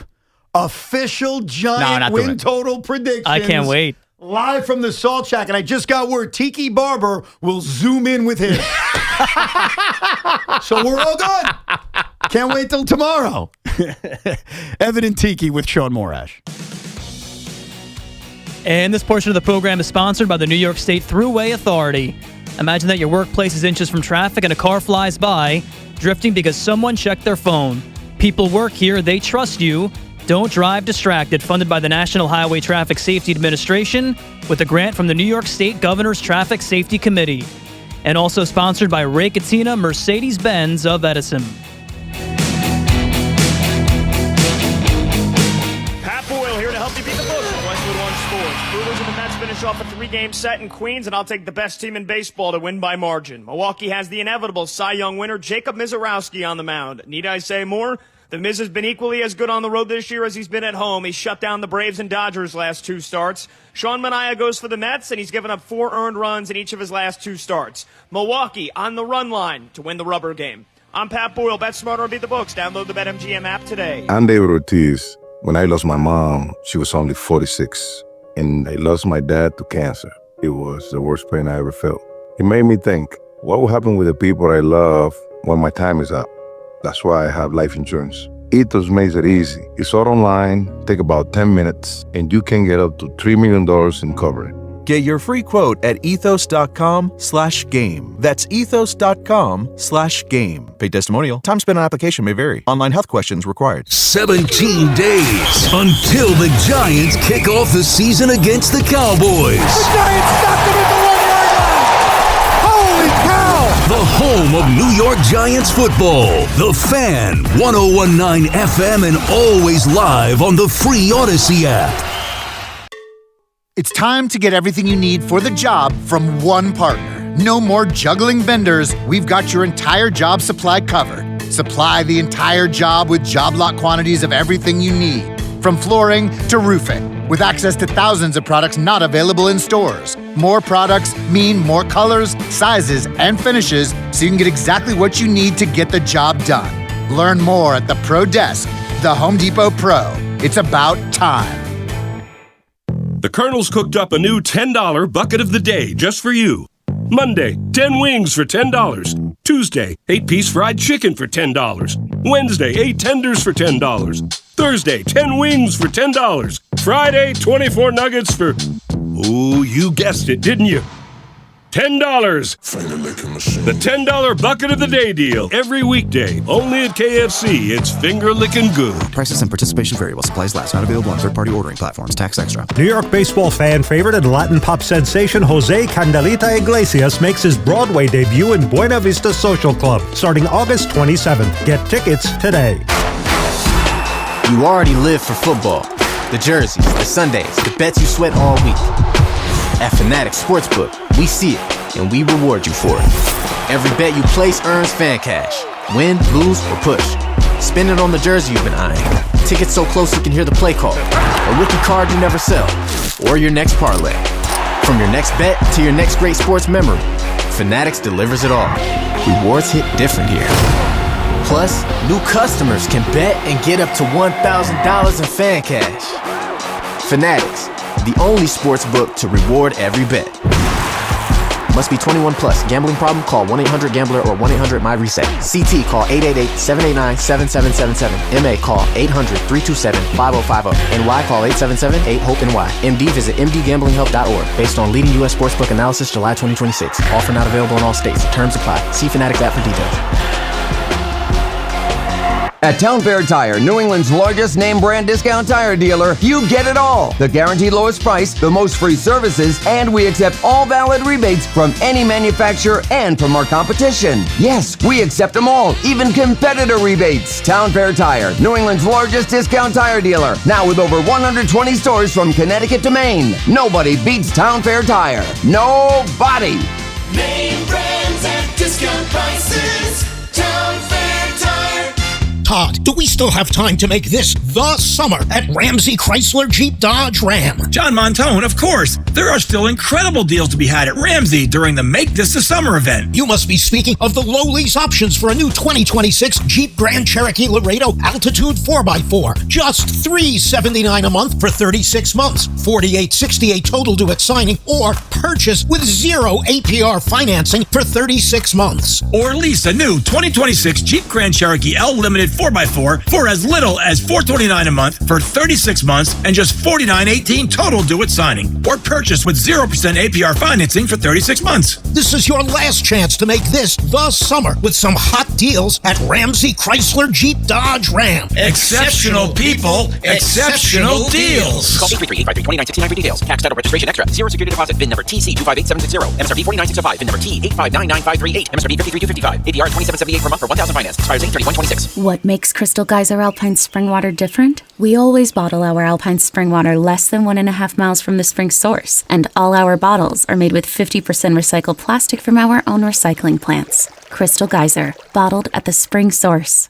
Official Giant win total predictions. I can't wait. Live from the Salt Shack, and I just got word Tiki Barber will zoom in with him. So we're all good. Can't wait till tomorrow. Evan and Tiki with Shaun Morash. And this portion of the program is sponsored by the New York State Thruway Authority. Imagine that your workplace is inches from traffic and a car flies by, drifting because someone checked their phone. People work here, they trust you. Don't drive distracted, funded by the National Highway Traffic Safety Administration with a grant from the New York State Governor's Traffic Safety Committee. And also sponsored by Ray Katina Mercedes-Benz of Edison. Pat Boyle here to help you beat the books on Westwood One Sports. Brewers and the Mets finish off a 3-game set in Queens, and I'll take the best team in baseball to win by margin. Milwaukee has the inevitable Cy Young winner Jacob Mizorowski on the mound. Need I say more? The Miz has been equally as good on the road this year as he's been at home. He shut down the Braves and Dodgers last 2 starts. Sean Manaea goes for the Mets, and he's given up 4 earned runs in each of his last 2 starts. Milwaukee on the run line to win the rubber game. I'm Pat Boyle. Bet smarter, beat the books. Download the BetMGM app today. I'm David Ortiz. When I lost my mom, she was only 46, and I lost my dad to cancer. It was the worst pain I ever felt. It made me think, what will happen with the people I love when my time is up? That's why I have life insurance. Ethos makes it easy. It's all online, take about 10 minutes, and you can get up to $3 million in coverage. Get your free quote at ethos.com/game. That's ethos.com/game. Paid testimonial. Time spent on application may vary. Online health questions required. 17 days until the Giants kick off the season against the Cowboys. The Giants stopped him at the 1-yard line. Holy cow! The home of New York Giants football. The Fan, 101.9 FM, and always live on the free Odyssey app. It's time to get everything you need for the job from one partner. No more juggling vendors. We've got your entire job supply covered. Supply the entire job with job lot quantities of everything you need, from flooring to roofing, with access to thousands of products not available in stores. More products mean more colors, sizes, and finishes, so you can get exactly what you need to get the job done. Learn more at the Pro Desk, the Home Depot Pro. It's about time. The Colonel's cooked up a new $10 bucket of the day just for you. Monday, 10 wings for $10. Tuesday, 8-piece fried chicken for $10. Wednesday, 8 tenders for $10. Thursday, 10 wings for $10. Friday, 24 nuggets for... Ooh, you guessed it, didn't you? $10. The $10 bucket of the day deal. Every weekday. Only at KFC. It's finger licking good. Prices and participation vary while supplies last. Not available on third-party ordering platforms. Tax extra. New York baseball fan favorite and Latin pop sensation Jose Candelita Iglesias makes his Broadway debut in Buena Vista Social Club starting August 27th. Get tickets today. You already live for football. The jerseys, the Sundays, the bets you sweat all week. At Fanatics Sportsbook, we see it, and we reward you for it. Every bet you place earns fan cash. Win, lose, or push. Spend it on the jersey you've been eyeing. Tickets so close you can hear the play call. A rookie card you never sell. Or your next parlay. From your next bet to your next great sports memory, Fanatics delivers it all. Rewards hit different here. Plus, new customers can bet and get up to $1,000 in fan cash. Fanatics, the only sports book to reward every bet. Must be 21 plus. Gambling problem? Call 1-800-GAMBLER or 1-800-MY-RESET. CT, call 888-789-7777. MA, call 800-327-5050. NY, call 877-8-HOPE-NY. MD, visit mdgamblinghelp.org. Based on leading U.S. sportsbook analysis, July 2026. Offer not available in all states. Terms apply. See Fanatics app for details. At Town Fair Tire, New England's largest name brand discount tire dealer, you get it all. The guaranteed lowest price, the most free services, and we accept all valid rebates from any manufacturer and from our competition. Yes, we accept them all, even competitor rebates. Town Fair Tire, New England's largest discount tire dealer, now with over 120 stores from Connecticut to Maine. Nobody beats Town Fair Tire. Nobody. Name brands at discount prices. Town Fair Tire. Todd, do we still have time to make this the summer at Ramsey Chrysler Jeep Dodge Ram? John Montone, of course. There are still incredible deals to be had at Ramsey during the Make This the Summer event. You must be speaking of the low lease options for a new 2026 Jeep Grand Cherokee Laredo Altitude 4x4. Just $379 a month for 36 months, $48.68 total due at signing, or purchase with 0 APR financing for 36 months. Or lease a new 2026 Jeep Grand Cherokee L Limited 4x4 for as little as $429 a month for 36 months and just $49.18 total due at signing. Or purchase with 0% APR financing for 36 months. This is your last chance to make this the summer with some hot deals at Ramsey Chrysler Jeep Dodge Ram. Exceptional people, exceptional deals. Call 833-853-2969 for details. Tax title registration extra. Zero security deposit. VIN number TC258760. MSRP 49605. VIN number T8599538. MSRP 53255. APR 2778 per month for 1000 finance. Expires 8/31/26. What makes Crystal Geyser Alpine Spring Water different? We always bottle our Alpine Spring Water less than 1.5 miles from the spring source, and all our bottles are made with 50% recycled plastic from our own recycling plants. Crystal Geyser, bottled at the spring source.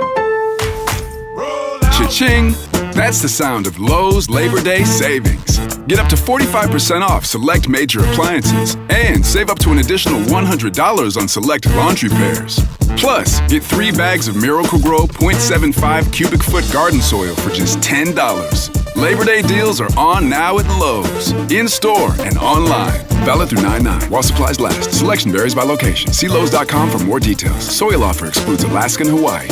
Cha-ching! That's the sound of Lowe's Labor Day savings. Get up to 45% off select major appliances and save up to an additional $100 on select laundry pairs. Plus, get 3 bags of Miracle-Gro 0.75 cubic foot garden soil for just $10. Labor Day deals are on now at Lowe's, in-store and online. Valid through 9/9 while supplies last. Selection varies by location. See Lowe's.com for more details. Soil offer excludes Alaska and Hawaii.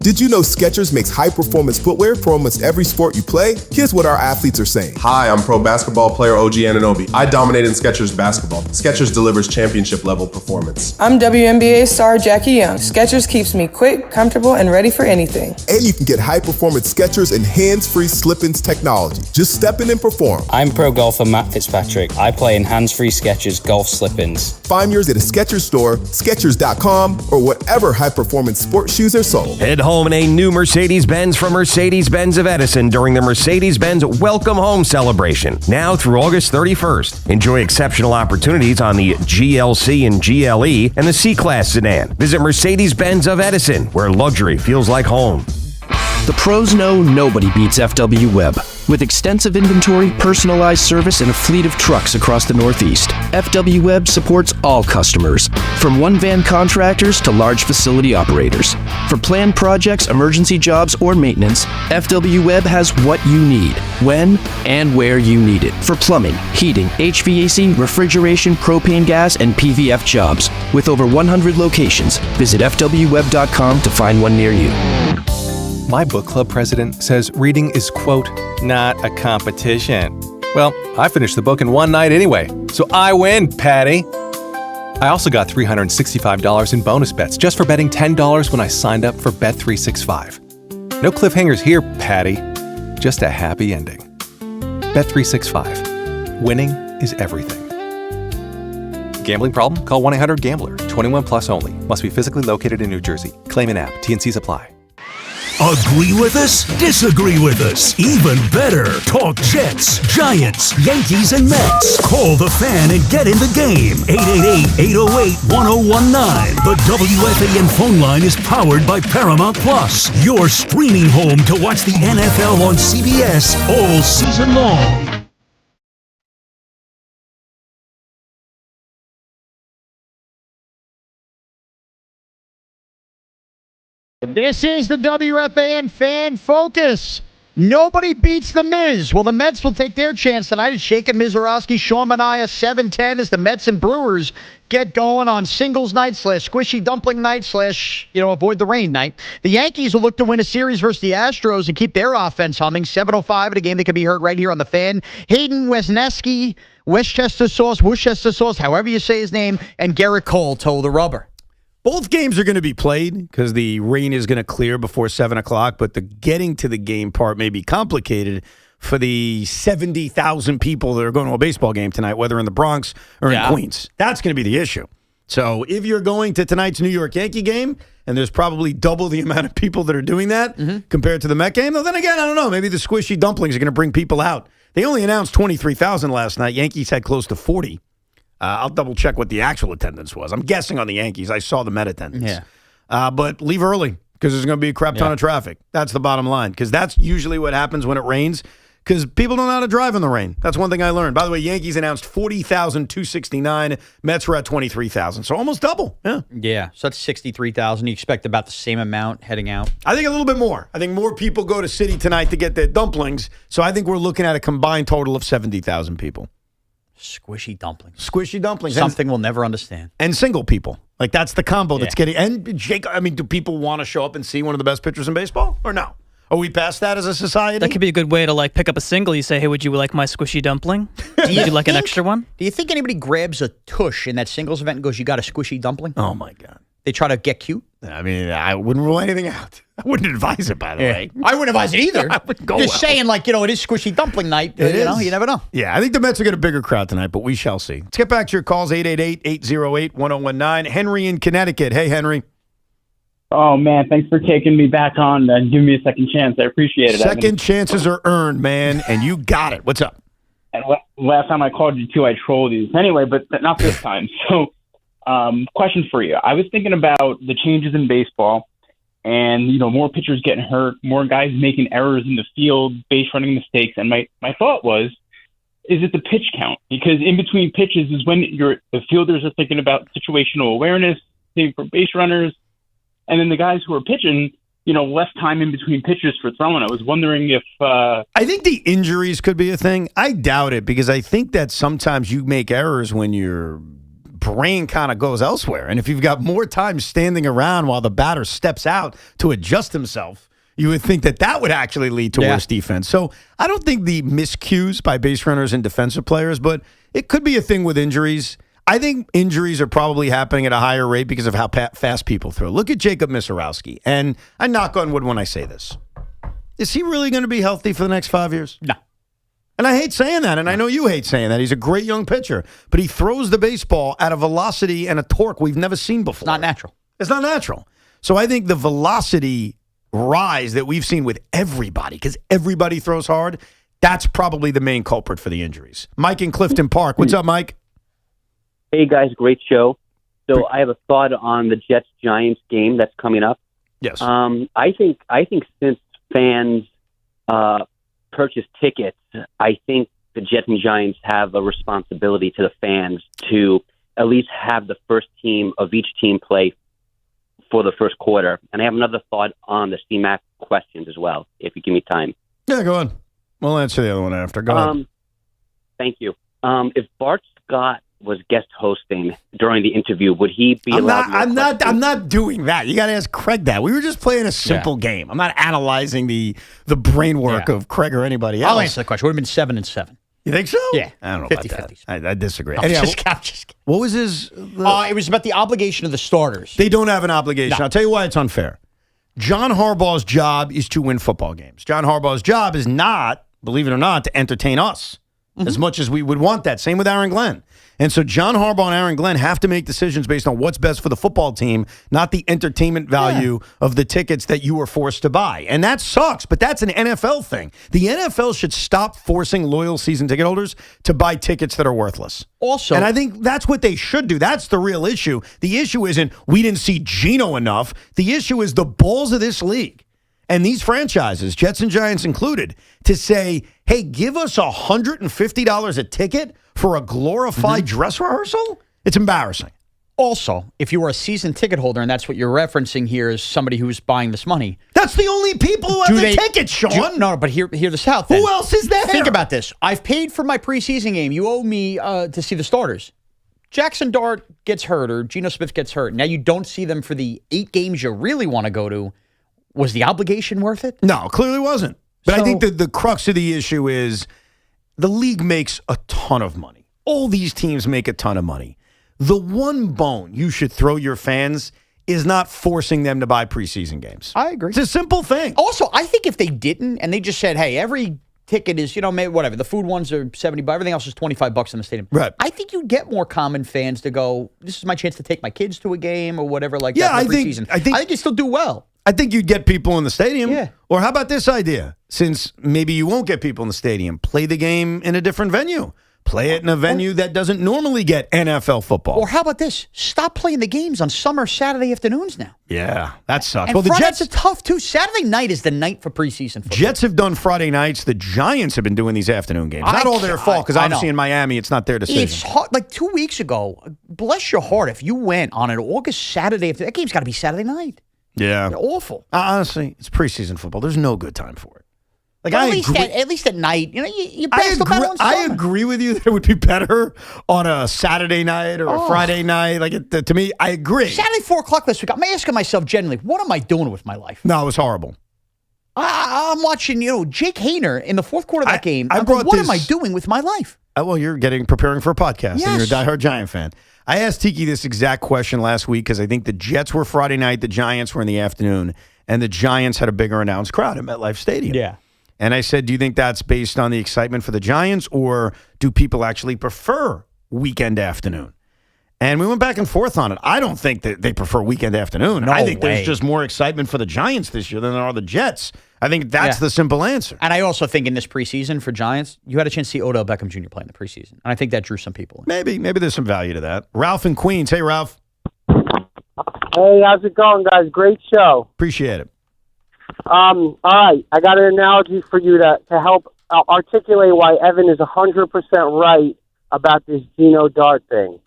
Did you know Skechers makes high-performance footwear for almost every sport you play? Here's what our athletes are saying. Hi, I'm pro basketball player OG Anunoby. I dominate in Skechers basketball. Skechers delivers championship-level performance. I'm WNBA star Jackie Young. Skechers keeps me quick, comfortable, and ready for anything. And you can get high-performance Skechers and hands-free slip-ins technology. Just step in and perform. I'm pro golfer Matt Fitzpatrick. I play in hands-free Skechers golf slip-ins. Find yours at a Skechers store, Skechers.com, or whatever high-performance sports shoes are sold. Head home in a new Mercedes-Benz from Mercedes-Benz of Edison during the Mercedes-Benz Welcome Home celebration. Now through August 31st. Enjoy exceptional opportunities on the GLC and GLE and the C-Class sedan. Visit Mercedes-Benz of Edison, where luxury feels like home. The pros know nobody beats FW Web. With extensive inventory, personalized service, and a fleet of trucks across the Northeast, FW Web supports all customers, from one-van contractors to large facility operators. For planned projects, emergency jobs, or maintenance, FW Web has what you need, when and where you need it. For plumbing, heating, HVAC, refrigeration, propane gas, and PVF jobs. With over 100 locations, visit FWWeb.com to find one near you. My book club president says reading is, quote, not a competition. Well, I finished the book in one night anyway, so I win, Patty. I also got $365 in bonus bets just for betting $10 when I signed up for Bet365. No cliffhangers here, Patty. Just a happy ending. Bet365. Winning is everything. Gambling problem? Call 1-800-GAMBLER. 21 plus only. Must be physically located in New Jersey. Claim an app. T&Cs apply. Agree with us? Disagree with us? Even better, talk Jets, Giants, Yankees, and Mets. Call the Fan and get in the game. 888-808-1019. The WFAN phone line is powered by Paramount Plus, your streaming home to watch the NFL on CBS all season long. This is the WFAN Fan Focus. Nobody beats the Miz. Well, the Mets will take their chance tonight. It's Jacob Mizorowski, Sean Manaea, 7:10 as the Mets and Brewers get going on singles night / squishy dumpling night / avoid the rain night. The Yankees will look to win a series versus the Astros and keep their offense humming. 7:05 at a game that can be heard right here on the Fan. Hayden Wesneski, Worcester Sauce, however you say his name, and Garrett Cole toe the rubber. Both games are going to be played because the rain is going to clear before 7 o'clock, but the getting to the game part may be complicated for the 70,000 people that are going to a baseball game tonight, whether in the Bronx or in Queens. That's going to be the issue. So if you're going to tonight's New York Yankee game, and there's probably double the amount of people that are doing that compared to the Met game, well, then again, I don't know. Maybe the squishy dumplings are going to bring people out. They only announced 23,000 last night. Yankees had close to 40. I'll double-check what the actual attendance was. I'm guessing on the Yankees. I saw the Met attendance. Yeah. But leave early because there's going to be a crap ton of traffic. That's the bottom line because that's usually what happens when it rains because people don't know how to drive in the rain. That's one thing I learned. By the way, Yankees announced 40,269. Mets were at 23,000, so almost double. Yeah, so that's 63,000. You expect about the same amount heading out? I think a little bit more. I think more people go to City tonight to get their dumplings, so I think we're looking at a combined total of 70,000 people. Squishy dumplings. Squishy dumplings. Something we'll never understand. And single people. Like, that's the combo that's getting... And, Jake, I mean, do people want to show up and see one of the best pitchers in baseball? Or no? Are we past that as a society? That could be a good way to, pick up a single. You say, hey, would you like my squishy dumpling? Would you like an extra one? Do you think anybody grabs a tush in that singles event and goes, you got a squishy dumpling? Oh, my God. They try to get cute? I mean, I wouldn't rule anything out. I wouldn't advise it, by the way. I wouldn't advise it either. I wouldn't go Just saying, it is squishy dumpling night. You never know. Yeah, I think the Mets will get a bigger crowd tonight, but we shall see. Let's get back to your calls, 888-808-1019. Henry in Connecticut. Hey, Henry. Oh, man, thanks for taking me back on and giving me a second chance. I appreciate it. Second chances are earned, man, and you got it. What's up? And last time I called you, too, I trolled you. Anyway, but not this time. So, question for you. I was thinking about the changes in baseball and, more pitchers getting hurt, more guys making errors in the field, base running mistakes. And my thought was, is it the pitch count? Because in between pitches is when the fielders are thinking about situational awareness, same for base runners. And then the guys who are pitching, less time in between pitches for throwing. I was wondering if... I think the injuries could be a thing. I doubt it because I think that sometimes you make errors when your brain kind of goes elsewhere. And if you've got more time standing around while the batter steps out to adjust himself, you would think that would actually lead to worse defense. So I don't think the miscues by base runners and defensive players, but it could be a thing with injuries. I think injuries are probably happening at a higher rate because of how fast people throw. Look at Jacob Mizorowski. And I knock on wood when I say this. Is he really going to be healthy for the next 5 years? No. And I hate saying that, and I know you hate saying that. He's a great young pitcher, but he throws the baseball at a velocity and a torque we've never seen before. Not natural. It's not natural. So I think the velocity rise that we've seen with everybody, because everybody throws hard, that's probably the main culprit for the injuries. Mike in Clifton Park. What's up, Mike? Hey, guys. Great show. So I have a thought on the Jets-Giants game that's coming up. Yes. I think since fans purchase tickets, I think the Jets and Giants have a responsibility to the fans to at least have the first team of each team play for the first quarter. And I have another thought on the CMAC questions as well, if you give me time. Yeah, go on. We'll answer the other one after. Go on. Thank you. If Bart Scott was guest hosting during the interview, would he be allowed? I'm not doing that. You got to ask Craig that. We were just playing a simple game. I'm not analyzing the brain work of Craig or anybody else. I'll answer the question. Would have been 7-7. You think so? Yeah. I don't know 50-50. about that. I disagree. I'm Anyhow, just kidding. what was his? It was about the obligation of the starters. They don't have an obligation. No. I'll tell you why it's unfair. John Harbaugh's job is to win football games. John Harbaugh's job is not, believe it or not, to entertain us as much as we would want that. Same with Aaron Glenn. And so John Harbaugh and Aaron Glenn have to make decisions based on what's best for the football team, not the entertainment value of the tickets that you were forced to buy. And that sucks, but that's an NFL thing. The NFL should stop forcing loyal season ticket holders to buy tickets that are worthless. Also, and I think that's what they should do. That's the real issue. The issue isn't we didn't see Geno enough. The issue is the balls of this league and these franchises, Jets and Giants included, to say, hey, give us $150 a ticket for a glorified dress rehearsal? It's embarrassing. Also, if you were a season ticket holder, and that's what you're referencing here is somebody who's buying this money. That's the only people who have the tickets, Sean. No, but hear this out. Who else is there? Think about this. I've paid for my preseason game. You owe me to see the starters. Jackson Dart gets hurt or Geno Smith gets hurt. Now you don't see them for the 8 games you really want to go to. Was the obligation worth it? No, clearly wasn't. But I think that the crux of the issue is the league makes a ton of money. All these teams make a ton of money. The one bone you should throw your fans is not forcing them to buy preseason games. I agree. It's a simple thing. Also, I think if they didn't and they just said, hey, every ticket is, maybe whatever. The food ones are $70, everything else is $25 in the stadium. Right. I think you'd get more common fans to go, this is my chance to take my kids to a game or whatever like Yeah, that for I think- preseason. I think you still do well. I think you'd get people in the stadium. Yeah. Or how about this idea? Since maybe you won't get people in the stadium, play the game in a different venue. Play it in a venue that doesn't normally get NFL football. Or how about this? Stop playing the games on summer Saturday afternoons now. Yeah, that sucks. And Well, the Fridays Jets are tough, too. Saturday night is the night for preseason football. Jets have done Friday nights. The Giants have been doing these afternoon games. Not all their fault, because I obviously know. in Miami, it's not their decision. It's hard. Like 2 weeks ago, bless your heart, if you went on an August Saturday, that game's got to be Saturday night. Yeah. They're awful. Honestly, it's preseason football. There's no good time for it. Like Well, I at least at night, you I basketball agree, on I summer. agree with you that it would be better on a Saturday night or a Friday night. To me, I agree. Saturday 4 o'clock this week. I'm asking myself genuinely, what am I doing with my life? No, it was horrible. I'm watching, Jake Hayner in the fourth quarter of that game. I I'm going, brought what this- am I doing with my life? Well, you're preparing for a podcast, and you're a Yes. diehard Giant fan. I asked Tiki this exact question last week because I think the Jets were Friday night, the Giants were in the afternoon, and the Giants had a bigger announced crowd at MetLife Stadium. Yeah. And I said, do you think that's based on the excitement for the Giants, or do people actually prefer weekend afternoon? And we went back and forth on it. I don't think that they prefer weekend afternoon. No I think way. there's just more excitement for the Giants this year than there are the Jets. I think that's the simple answer. And I also think in this preseason for Giants, you had a chance to see Odell Beckham Jr. play in the preseason. And I think that drew some people in. Maybe there's some value to that. Ralph in Queens. Hey, Ralph. Hey, how's it going, guys? Great show. Appreciate it. All right, I got an analogy for you to help articulate why Evan is 100% right about this Geno Dart thing.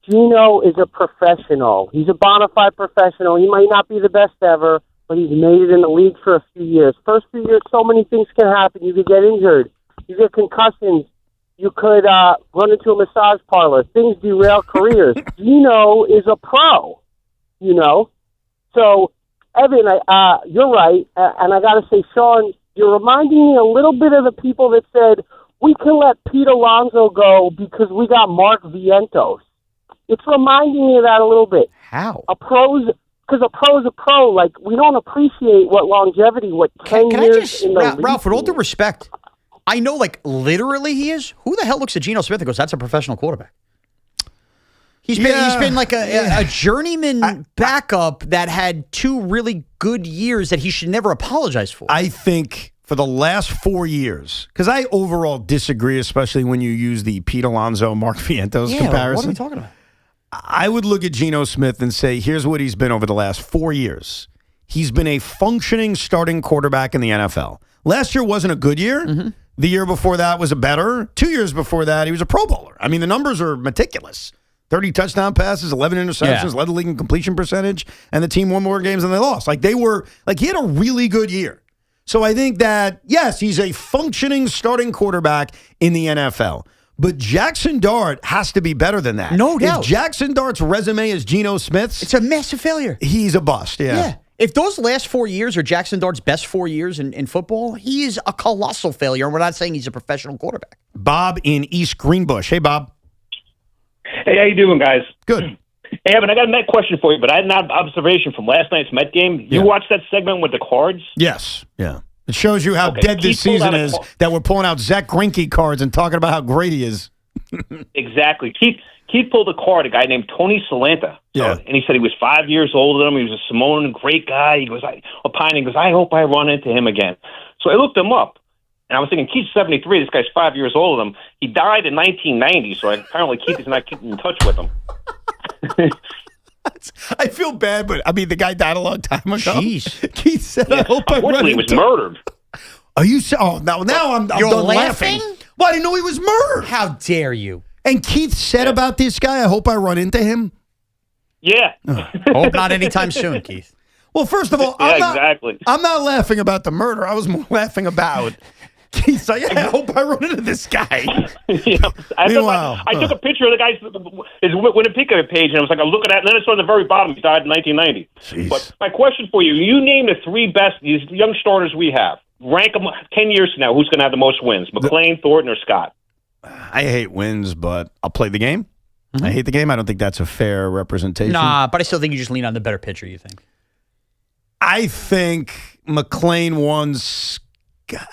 Geno is a professional. He's a bona fide professional. He might not be the best ever, but he's made it in the league for a few years. First few years, so many things can happen. You could get injured. You get concussions. You could run into a massage parlor. Things derail careers. Geno is a pro, So, Evan, you're right. And I got to say, Sean, you're reminding me a little bit of the people that said, we can let Pete Alonso go because we got Mark Vientos. It's reminding me of that a little bit. How? Because a pro's a pro. Like, we don't appreciate what longevity, what 10 Can years I just, in the league. Ralph, with all due respect, I know, literally he is. Who the hell looks at Geno Smith and goes, that's a professional quarterback? He's been like a journeyman backup that had 2 really good years that he should never apologize for. I think for the last 4 years, because I overall disagree, especially when you use the Pete Alonso, Mark Vientos comparison. What are we talking about? I would look at Geno Smith and say, here's what he's been over the last 4 years. He's been a functioning starting quarterback in the NFL. Last year wasn't a good year. Mm-hmm. The year before that was a better. 2 years before that, he was a Pro Bowler. I mean, the numbers are meticulous. 30 touchdown passes, 11 interceptions, led the league in completion percentage, and the team won more games than they lost. He had a really good year. So I think that, yes, he's a functioning starting quarterback in the NFL. But Jackson Dart has to be better than that. No doubt. If Jackson Dart's resume is Geno Smith's, It's a massive failure. he's a bust, yeah. If those last 4 years are Jackson Dart's best 4 years in football, he is a colossal failure. And we're not saying he's a professional quarterback. Bob in East Greenbush. Hey, Bob. Hey, how you doing, guys? Good. Hey, Evan, I got a Met question for you, but I had an observation from last night's Met game. You watched that segment with the cards? Yes. Yeah. It shows you how dead this season is that we're pulling out Zach Greinke cards and talking about how great he is. Exactly. Keith pulled a card, a guy named Tony Salanta. Yeah. And he said he was 5 years older than him. He was a Samoan, great guy. He goes, I hope I run into him again. So I looked him up. And I was thinking, Keith's 73. This guy's 5 years older than him. He died in 1990, so apparently Keith is not keeping in touch with him. I feel bad, but I mean, the guy died a long time ago. Jeez. Keith said, I hope I run Unfortunately, he was murdered. Are you? Now I'm You're done laughing? Well, I didn't know he was murdered. How dare you? And Keith said about this guy, I hope I run into him. Yeah. Hope not anytime soon, Keith. Well, first of all, exactly. I'm not laughing about the murder. I was more laughing about Keith's like, I hope I run into this guy. I took a picture of the guy's his Winnipeg page, and I was like, I'm looking at it, and then I saw at the very bottom, he died in 1990. Jeez. But my question for you, you name the three best, these young starters we have. Rank them 10 years from now, who's going to have the most wins, McLean, Thornton, or Scott? I hate wins, but I'll play the game. I hate the game. I don't think that's a fair representation. Nah, but I still think you just lean on the better pitcher, you think? I think McLean won. Can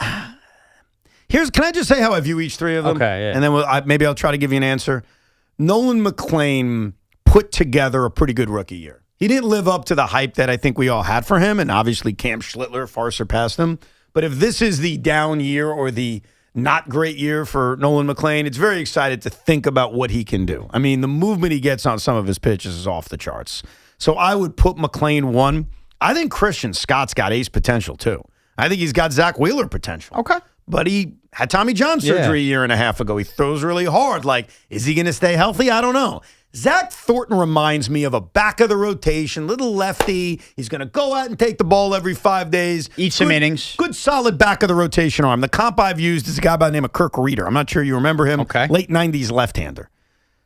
I just say how I view each three of them? Okay, yeah. And then maybe I'll try to give you an answer. Nolan McLean put together a pretty good rookie year. He didn't live up to the hype that I think we all had for him, and obviously Cam Schlittler far surpassed him. But if this is the down year or the not great year for Nolan McLean, it's very excited to think about what he can do. I mean, the movement he gets on some of his pitches is off the charts. So I would put McLean 1. I think Christian Scott's got ace potential, too. I think he's got Zach Wheeler potential. Okay. But he had Tommy John surgery a year and a half ago. He throws really hard. Like, is he going to stay healthy? I don't know. Zach Thornton reminds me of a back of the rotation, little lefty. He's going to go out and take the ball every 5 days. Eat some innings. Good, solid back of the rotation arm. The comp I've used is a guy by the name of Kirk Reeder. I'm not sure you remember him. Okay. Late 90s left-hander.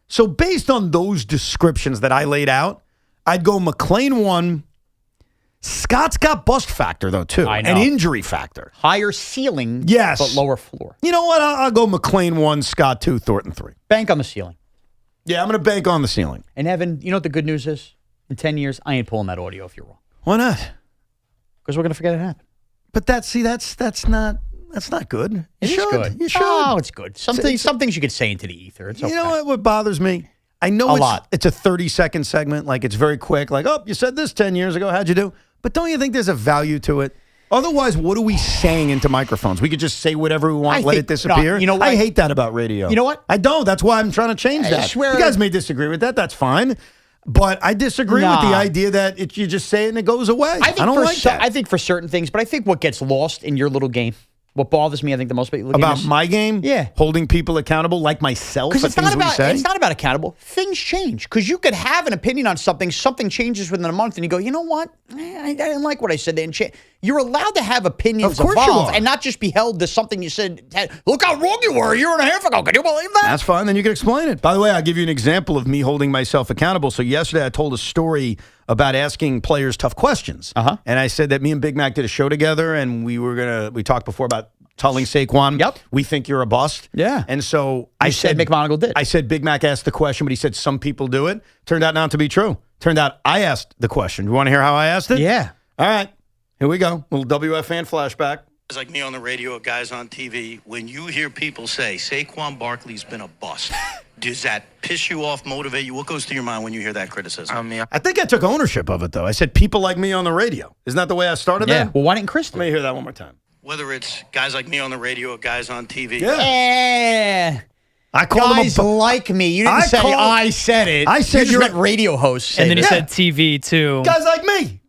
So based on those descriptions that I laid out, I'd go McLean 1. Scott's got bust factor, though, too. I know. And injury factor. Higher ceiling, yes, but lower floor. You know what? I'll go McLean 1, Scott 2, Thornton 3. Bank on the ceiling. Yeah, I'm going to bank on the ceiling. And Evan, you know what the good news is? In 10 years, I ain't pulling that audio if you're wrong. Why not? Because we're going to forget it happened. But that's not good. It is good. You should. Oh, it's good. Some things you could say into the ether. It's okay. You know what bothers me? I know it's a 30-second segment. Like, it's very quick. Like, oh, you said this 10 years ago. How'd you do? But don't you think there's a value to it? Otherwise, what are we saying into microphones? We could just say whatever we want, let it disappear. No, you know what? I hate that about radio. You know what? I don't. That's why I'm trying to change that. I swear. You guys may disagree with that. That's fine. But I disagree with the idea that you just say it and it goes away. I don't like that. I think for certain things, but I think what gets lost in your little game, what bothers me, I think the most about my game, holding people accountable like myself. Because it's not about accountable. Things change. Because you could have an opinion on something changes within a month, and you go, you know what? I didn't like what I said. You're allowed to have opinions evolve and not just be held to something you said. Look how wrong you were a year and a half ago. Can you believe that? That's fine. Then you can explain it. By the way, I'll give you an example of me holding myself accountable. So yesterday I told a story about asking players tough questions. And I said that me and Big Mac did a show together, and we talked before about telling Saquon, we think you're a bust. Yeah. And so I said McMonagle did. I said Big Mac asked the question, but he said some people do it. Turned out not to be true. Turned out I asked the question. You want to hear how I asked it? Yeah. All right. Here we go. Little WFAN flashback. Guys like me on the radio, guys on TV, when you hear people say Saquon Barkley's been a bust, does that piss you off, motivate you? What goes through your mind when you hear that criticism? I think I took ownership of it, though. I said people like me on the radio. Isn't that the way I started that? Well, why didn't Chris? Let me hear that one more time. Whether it's guys like me on the radio or guys on TV. Yeah. I called guys like me. You didn't say I said it. I said you meant radio hosts. And then he said TV, too. Guys like me.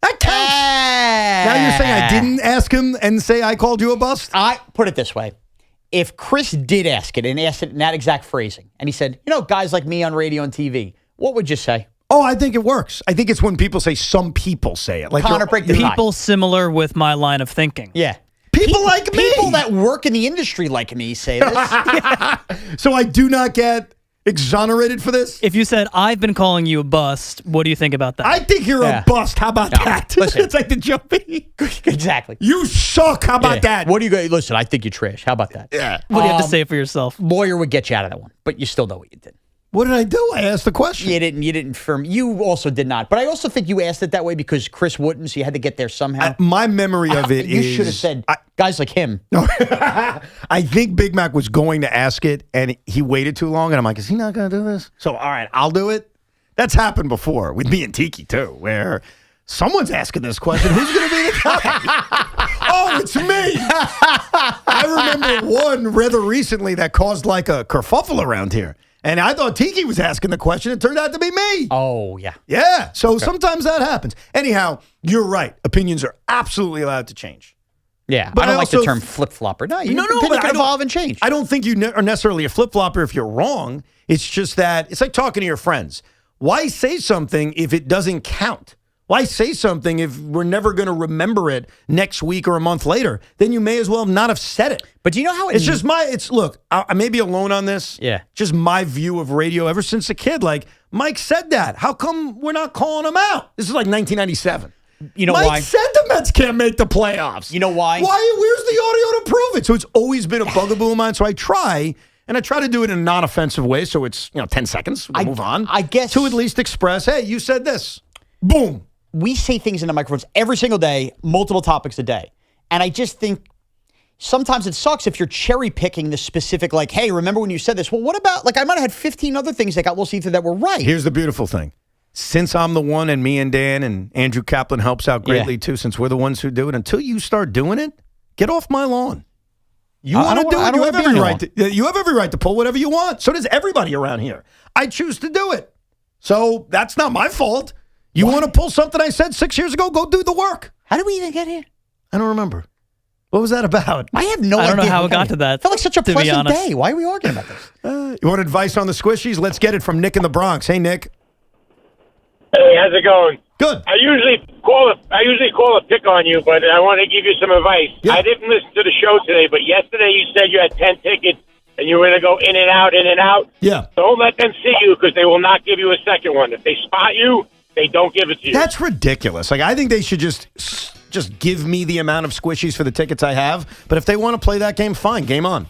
That counts. Now you're saying I didn't ask him and say I called you a bust? I put it this way. If Chris did ask it and asked it in that exact phrasing, and he said, guys like me on radio and TV, what would you say? Oh, I think it works. I think it's when people say some people say it. Like Connor, break the people similar with my line of thinking. Yeah. People like me. People that work in the industry like me say this. So I do not get... exonerated for this? If you said, I've been calling you a bust, what do you think about that? I think you're a bust. How about that? Listen. It's like the jumping. Exactly. You suck. How about that? What do you go? Listen, I think you're trash. How about that? Yeah. What do you have to say for yourself? Lawyer would get you out of that one, but you still know what you did. What did I do? I asked the question. You didn't firm. You also did not. But I also think you asked it that way because Chris wouldn't, so you had to get there somehow. My memory of it you is... You should have said, guys like him. No, I think Big Mac was going to ask it, and he waited too long, and I'm like, is he not going to do this? So, all right, I'll do it. That's happened before with me and Tiki, too, where someone's asking this question. Who's going to be the guy? Oh, it's me. I remember one rather recently that caused like a kerfuffle around here. And I thought Tiki was asking the question. It turned out to be me. Oh, yeah. Yeah. So sometimes that happens. Anyhow, you're right. Opinions are absolutely allowed to change. Yeah. But I don't like the term flip-flopper. No, but can evolve and change. I don't think you are necessarily a flip-flopper if you're wrong. It's just that it's like talking to your friends. Why say something if it doesn't count? Why say something if we're never going to remember it next week or a month later? Then you may as well not have said it. But do you know how it's just look, I may be alone on this. Yeah. Just my view of radio ever since a kid. Like, Mike said that. How come we're not calling him out? This is like 1997. You know Mike why? said the Mets can't make the playoffs. You know why? Where's the audio to prove it? So it's always been a bugaboo of mine. So I try to do it in a non-offensive way. So it's 10 seconds. We'll move on. I guess to at least express, hey, you said this. Boom. We say things in the microphones every single day, multiple topics a day. And I just think sometimes it sucks if you're cherry picking the specific, like, hey, remember when you said this? Well, what about, like, I might have had 15 other things that got Will Seatham that were right. Here's the beautiful thing. Since I'm the one, and me and Dan and Andrew Kaplan helps out greatly too, since we're the ones who do it, until you start doing it, get off my lawn. You want to do it, you have every right to pull whatever you want. So does everybody around here. I choose to do it. So that's not my fault. You want to pull something I said 6 years ago? Go do the work. How did we even get here? I don't remember. What was that about? I have no idea. I don't know how it got to that. It felt like such a pleasant day. Why are we arguing about this? You want advice on the squishies? Let's get it from Nick in the Bronx. Hey, Nick. Hey, how's it going? Good. I usually call a pick on you, but I want to give you some advice. Yeah. I didn't listen to the show today, but yesterday you said you had 10 tickets and you were going to go in and out, in and out. Yeah. Don't let them see you because they will not give you a second one. If they spot you, they don't give it to you. That's ridiculous. Like, I think they should just give me the amount of squishies for the tickets I have. But if they want to play that game, fine. Game on.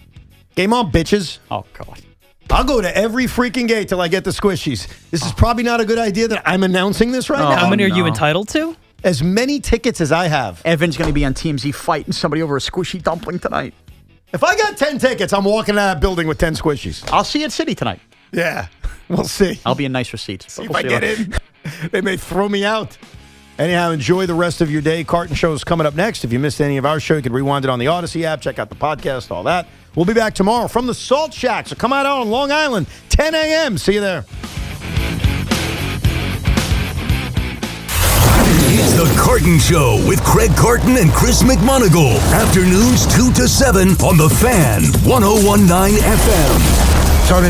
Game on, bitches. Oh, God. I'll go to every freaking gate till I get the squishies. This is probably not a good idea that I'm announcing this right now. How many are you entitled to? As many tickets as I have. Evan's going to be on TMZ fighting somebody over a squishy dumpling tonight. If I got 10 tickets, I'm walking out of that building with 10 squishies. I'll see you at City tonight. Yeah, we'll see. I'll be in nicer seats. See if I get in. They may throw me out. Anyhow, enjoy the rest of your day. Carton Show is coming up next. If you missed any of our show, you can rewind it on the Odyssey app. Check out the podcast, all that. We'll be back tomorrow from the Salt Shack. So come out on Long Island, 10 a.m. See you there. It's the Carton Show with Craig Carton and Chris McMonagle. Afternoons 2 to 7 on the Fan, 101.9 FM. Sergeant